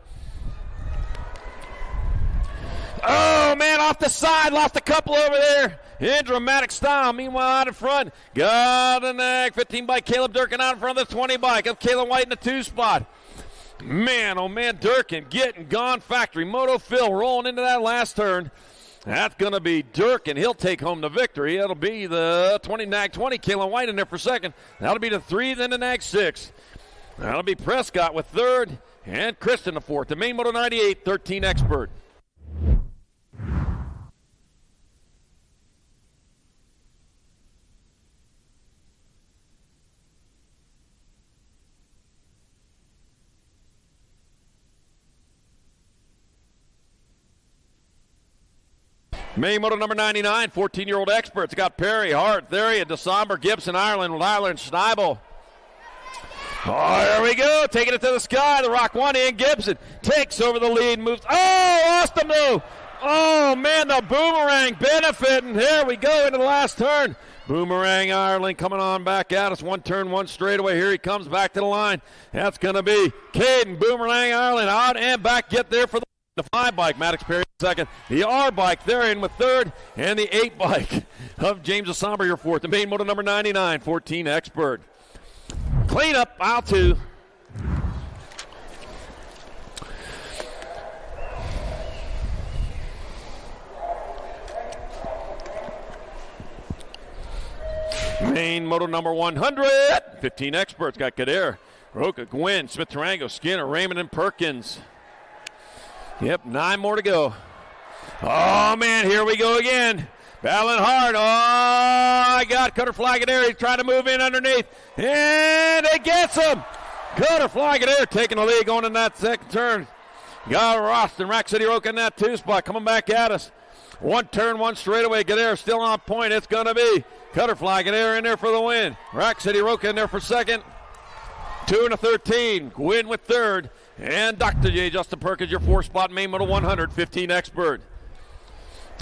[SPEAKER 4] Oh, man, off the side. Lost a couple over there. In dramatic style. Meanwhile, out in front, got a nag. 15 bike, Caleb Durkin out in front of the 20 bike of Caleb White in the 2 spot. Man, oh man, Durkin getting gone factory. Moto Phil rolling into that last turn. That's going to be Durkin. He'll take home the victory. It'll be the 20 nag 20. Caleb White in there for second. That'll be the 3, then the nag 6. That'll be Prescott with 3rd and Kristen the 4th. The main moto 98, 13 expert. Main moto number 99, 14-year-old experts. Got Perry, Hart, Theria, DeSomber, Gibson, Ireland, Lyler, and Schneibel. Oh, there we go. Taking it to the sky. The Rock 1 in. Gibson takes over the lead. Moves. Oh, lost him, though. Oh, man, the Boomerang benefiting. Here we go into the last turn. Boomerang Ireland coming on back at us. 1 turn, 1 straightaway. Here he comes back to the line. That's going to be Caden. Boomerang Ireland out and back. Get there for the 5 bike, Maddox Perry second. The R bike there in with 3rd, and the 8 bike of James Asomber your 4th. The main moto number 99, 14 expert. Clean up, aisle 2. Main moto number 100, 15 experts. Got Kader, Roca, Gwynn, Smith, Tarango, Skinner, Raymond, and Perkins. Yep, 9 more to go. Oh, man, here we go again. Battling hard. Oh, I got Cutter Flagadair. He's trying to move in underneath. And it gets him. Cutter Flagadair taking the lead going in that second turn. Got Roston, Rack City Roca in that 2 spot. Coming back at us. 1 turn, 1 straightaway. Gadair still on point. It's going to be Cutter Flagadair in there for the win. Rack City Roca in there for second. 2 and a 13. Gwynn with 3rd. And Dr. J. Justin Perkins, your 4th spot, main moto 100, 15 expert.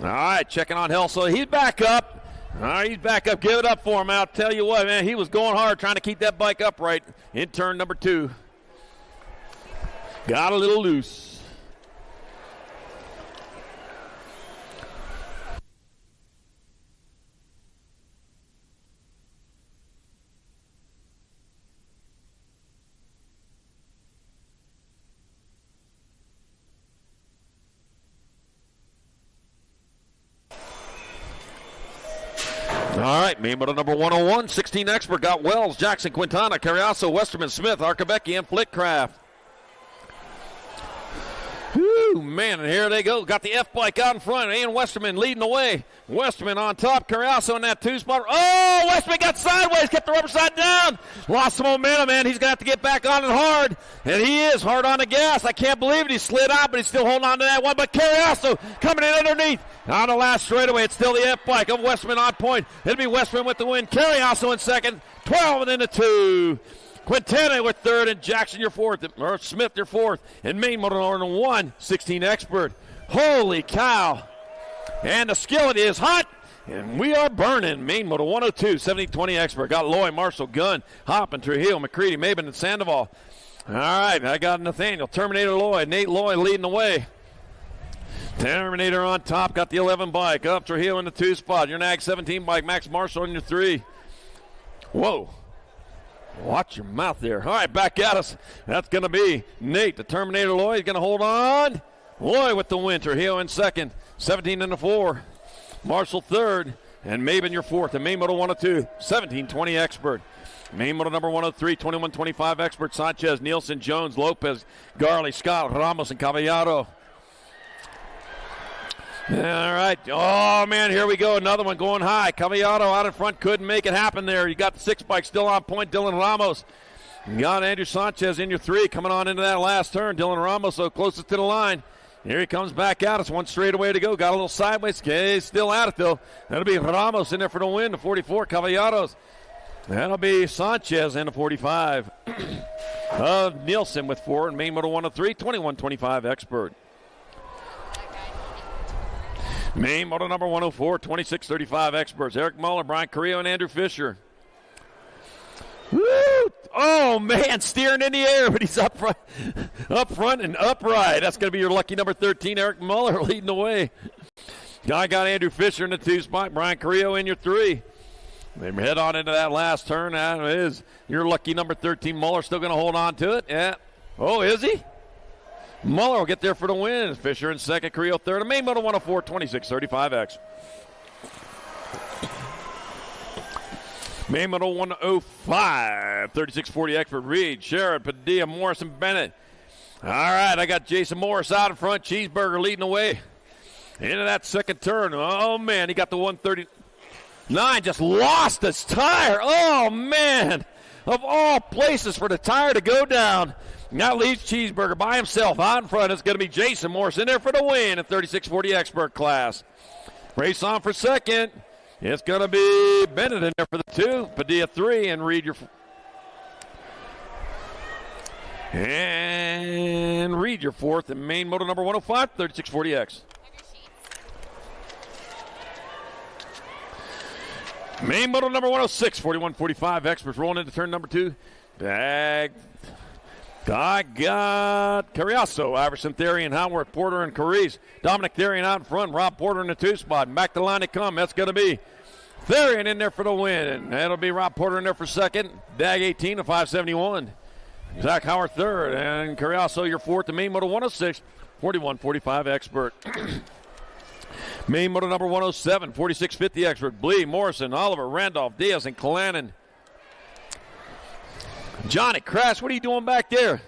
[SPEAKER 4] All right, checking on Helsel. He's back up. All right, he's back up. Give it up for him. I'll tell you what, man, he was going hard trying to keep that bike upright in turn number 2. Got a little loose. All right, main moto number 101, 16 expert. Got Wells, Jackson, Quintana, Carriazo, Westerman, Smith, Archibecki, and Flitcraft. Whew. Woo, man, and here they go. Got the F-bike out in front. Ian Westerman leading the way. Westerman on top. Carriazo in that 2-spot. Oh, Westerman got sideways. Kept the rubber side down. Lost some momentum, man. He's going to have to get back on it hard. And he is hard on the gas. I can't believe it. He slid out, but he's still holding on to that one. But Carriazo coming in underneath. On the last straightaway, it's still the F-bike of Westerman on point. It'll be Westerman with the win. Carriazo in second. 12 and then the 2. Quintana with third, and Jackson your fourth, or Smith your fourth, and Maine Motor 1, 16 Expert. Holy cow. And the skillet is hot, and we are burning. Maine Motor 102, 1720 Expert. Got Loy, Marshall, Gunn, Hoppin, Trujillo, McCready, Maben, and Sandoval. All right, I got Nathaniel, Terminator Loy, Nate Loy leading the way. Terminator on top, got the 11 bike. Up Trujillo in the 2 spot. Your NAG 17 bike, Max Marshall in your 3. Whoa. Watch your mouth there. All right, back at us. That's going to be Nate, the Terminator Loy. He's going to hold on. Loy with the win. Trujillo in second. 17 and the 4. Marshall third. And Maben your fourth. And Maine Moto 102. 1720 Expert. Maine Moto number 103. 2125 Expert. Sanchez, Nielsen, Jones, Lopez, Garley, Scott, Ramos, and Caballero. All right. Oh, man, here we go. Another one going high. Caballero out in front couldn't make it happen there. You got the 6 bike still on point. Dylan Ramos. You got Andrew Sanchez in your 3 coming on into that last turn. Dylan Ramos so closest to the line. Here he comes back out. It's one straightaway to go. Got a little sideways. Okay, still at it, though. That'll be Ramos in there for the win. The 44, Caballeros. That'll be Sanchez in the 45. Nielsen with 4. And Maine Moto 103, 2125 Expert. Maine Moto number 104, 2635 Experts. Eric Muller, Brian Carrillo, and Andrew Fisher. Woo! Oh, man, steering in the air, but he's up front and upright. That's going to be your lucky number 13, Eric Muller, leading the way. I got Andrew Fisher in the 2 spot, Brian Carrillo in your 3. They head on into that last turn. That is your lucky number 13. Muller still going to hold on to it. Yeah. Oh, is he? Muller will get there for the win. Fisher in second, Carrillo third. And Maine Moto 104, 2635X. Maine Moto 105, 3640X for Reed, Sherrod, Padilla, Morrison, Bennett. All right, I got Jason Morris out in front. Cheeseburger leading the way into that second turn. Oh, man, he got the 139. Just lost his tire. Oh, man. Of all places for the tire to go down. Now leaves Cheeseburger by himself out in front. It's going to be Jason Morris in there for the win in 3640 Expert class. Race on for second. It's going to be Bennett in there for the 2, Padilla 3, and Reed your fourth. And Maine Moto number 105, 3640X. Maine Moto number 106, 4145 Experts rolling into turn number 2. Bag. I got Carriazo, Iverson, Therian, Howarth, Porter, and Carice. Dominic Therian out in front. Rob Porter in the 2 spot. And back to the line they come. That's going to be Therian in there for the win. And that'll be Rob Porter in there for second. Dag 18 to 571. Zach Howard third. And Carriazo your fourth. The Maine Moto 106, 4145 Expert. Maine Moto number 107, 4650 Expert. Blee, Morrison, Oliver, Randolph, Diaz, and Clannon. Johnny Crash, what are you doing back there?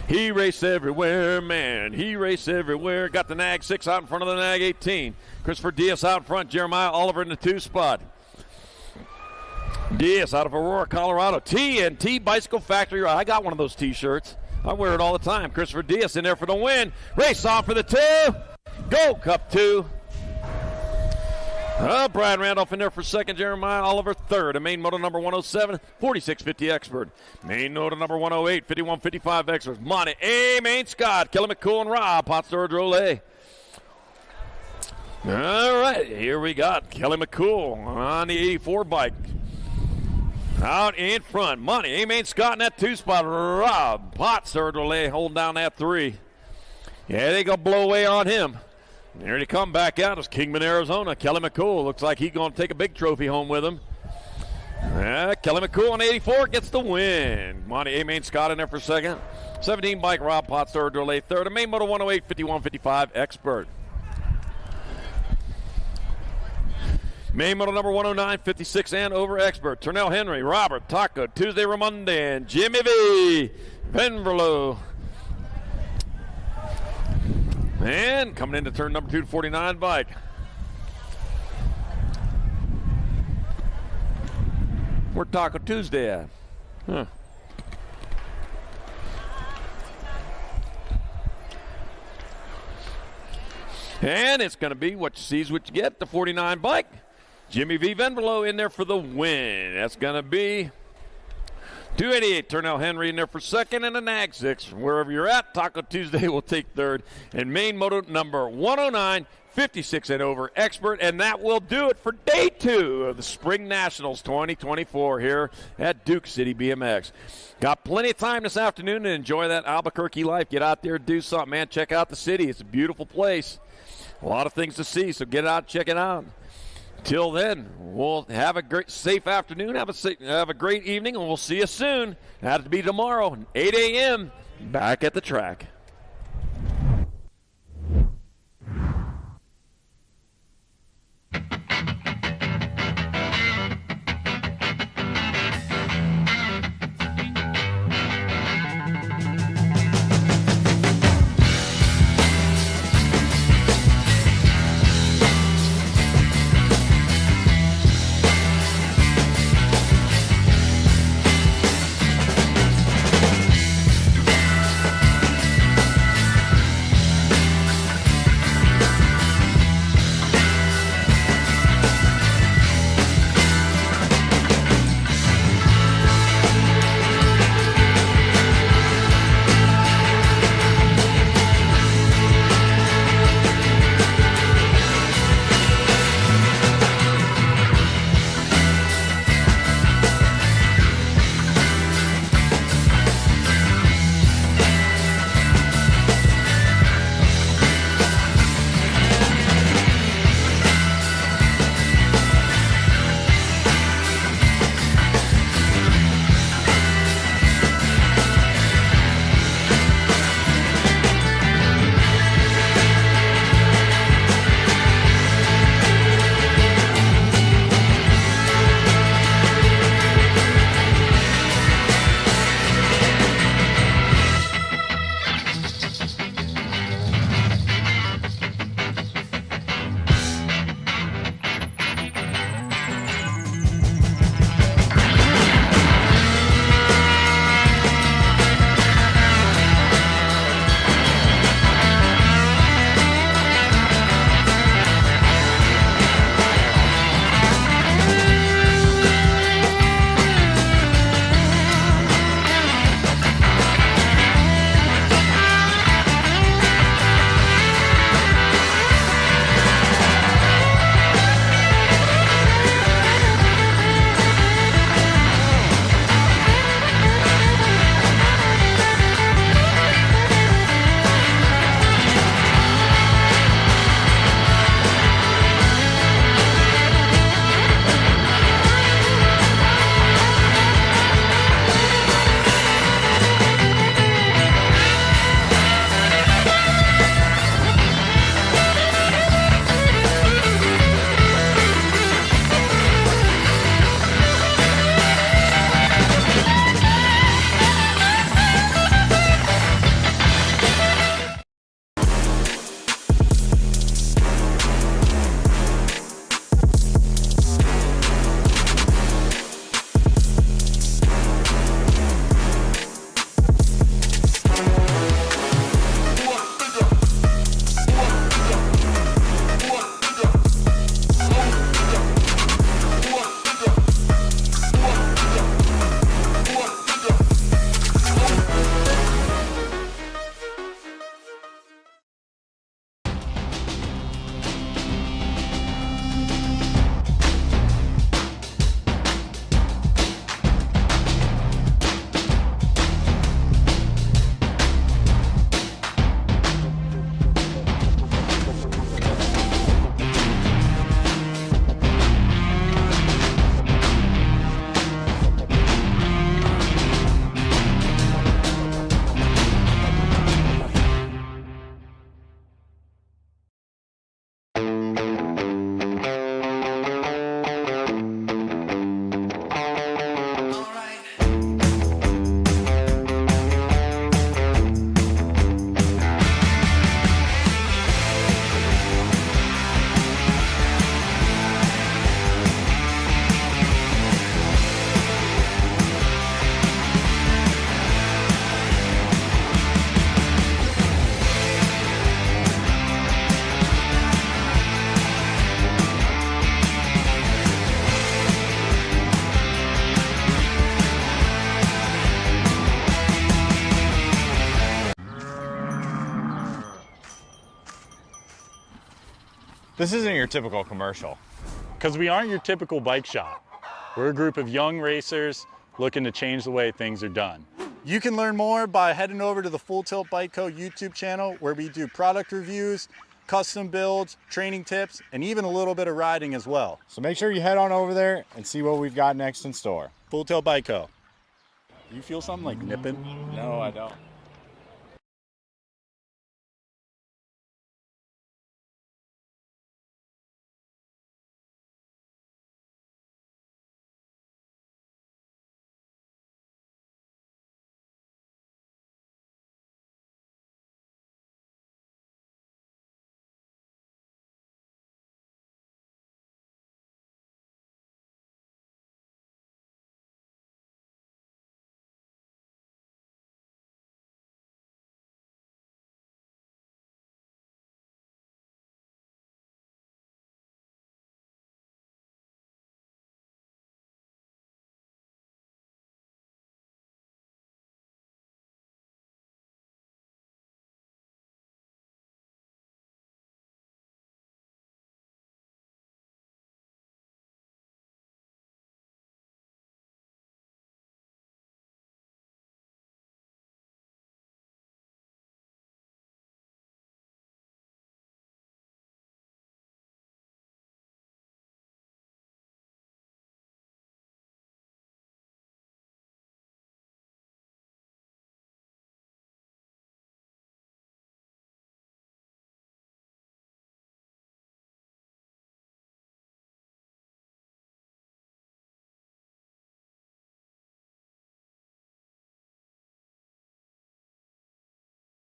[SPEAKER 4] He raced everywhere, man. He raced everywhere. Got the NAG 6 out in front of the NAG 18. Christopher Diaz out in front. Jeremiah Oliver in the 2 spot. Diaz out of Aurora, Colorado. TNT Bicycle Factory. I got one of those T-shirts. I wear it all the time. Christopher Diaz in there for the win. Race on for the 2. Go Cup 2. Brian Randolph in there for second. Jeremiah Oliver third. And Maine Moto number 107, 4650 Expert. Maine Moto number 108, 5155 Expert. Monty A. Maine Scott, Kelly McCool, and Rob Pottstar Drolet. All right, here we got Kelly McCool on the 84 bike. Out in front, Monty A. Maine Scott in that 2 spot. Rob Pottstar Drolet holding down that 3. Yeah, they gonna blow away on him. There they come back out. It's Kingman, Arizona. Kelly McCool looks like he's going to take a big trophy home with him. Kelly McCool on 84 gets the win. Monty A. Maine Scott in there for second. 17 bike, Rob Pottstar Drolet third. And Maine Moto 108, 5155 Expert. Maine Moto number 109, 56 and over Expert. Turnell Henry, Robert, Taco, Tuesday Ramonde, and Jimmy V. Venverlo. And coming into turn number 2 to 49 bike. Where Taco Tuesday at? Huh. And it's going to be what you see is what you get, the 49 bike. Jimmy V. Venverlo in there for the win. That's going to be 288. Turnell Henry in there for second, and a nag 6. From wherever you're at, Taco Tuesday will take third. And main moto number 109, 56 and over expert. And that will do it for day 2 of the Spring Nationals 2024 here at Duke City BMX. Got plenty of time this afternoon to enjoy that Albuquerque life. Get out there and do something, man. Check out the city. It's a beautiful place. A lot of things to see, so get out, check it out. Till then, we'll have a great, safe afternoon. Have a great evening, and we'll see you soon. That'll be tomorrow, 8 a.m., back at the track.
[SPEAKER 1] This isn't your typical commercial.
[SPEAKER 2] Because we aren't your typical bike shop. We're a group of young racers looking to change the way things are done.
[SPEAKER 3] You can learn more by heading over to the Full Tilt Bike Co. YouTube channel where we do product reviews, custom builds, training tips, and even a little bit of riding as well.
[SPEAKER 1] So make sure you head on over there and see what we've got next in store.
[SPEAKER 3] Full Tilt Bike Co. You feel something like nipping?
[SPEAKER 1] No, I don't.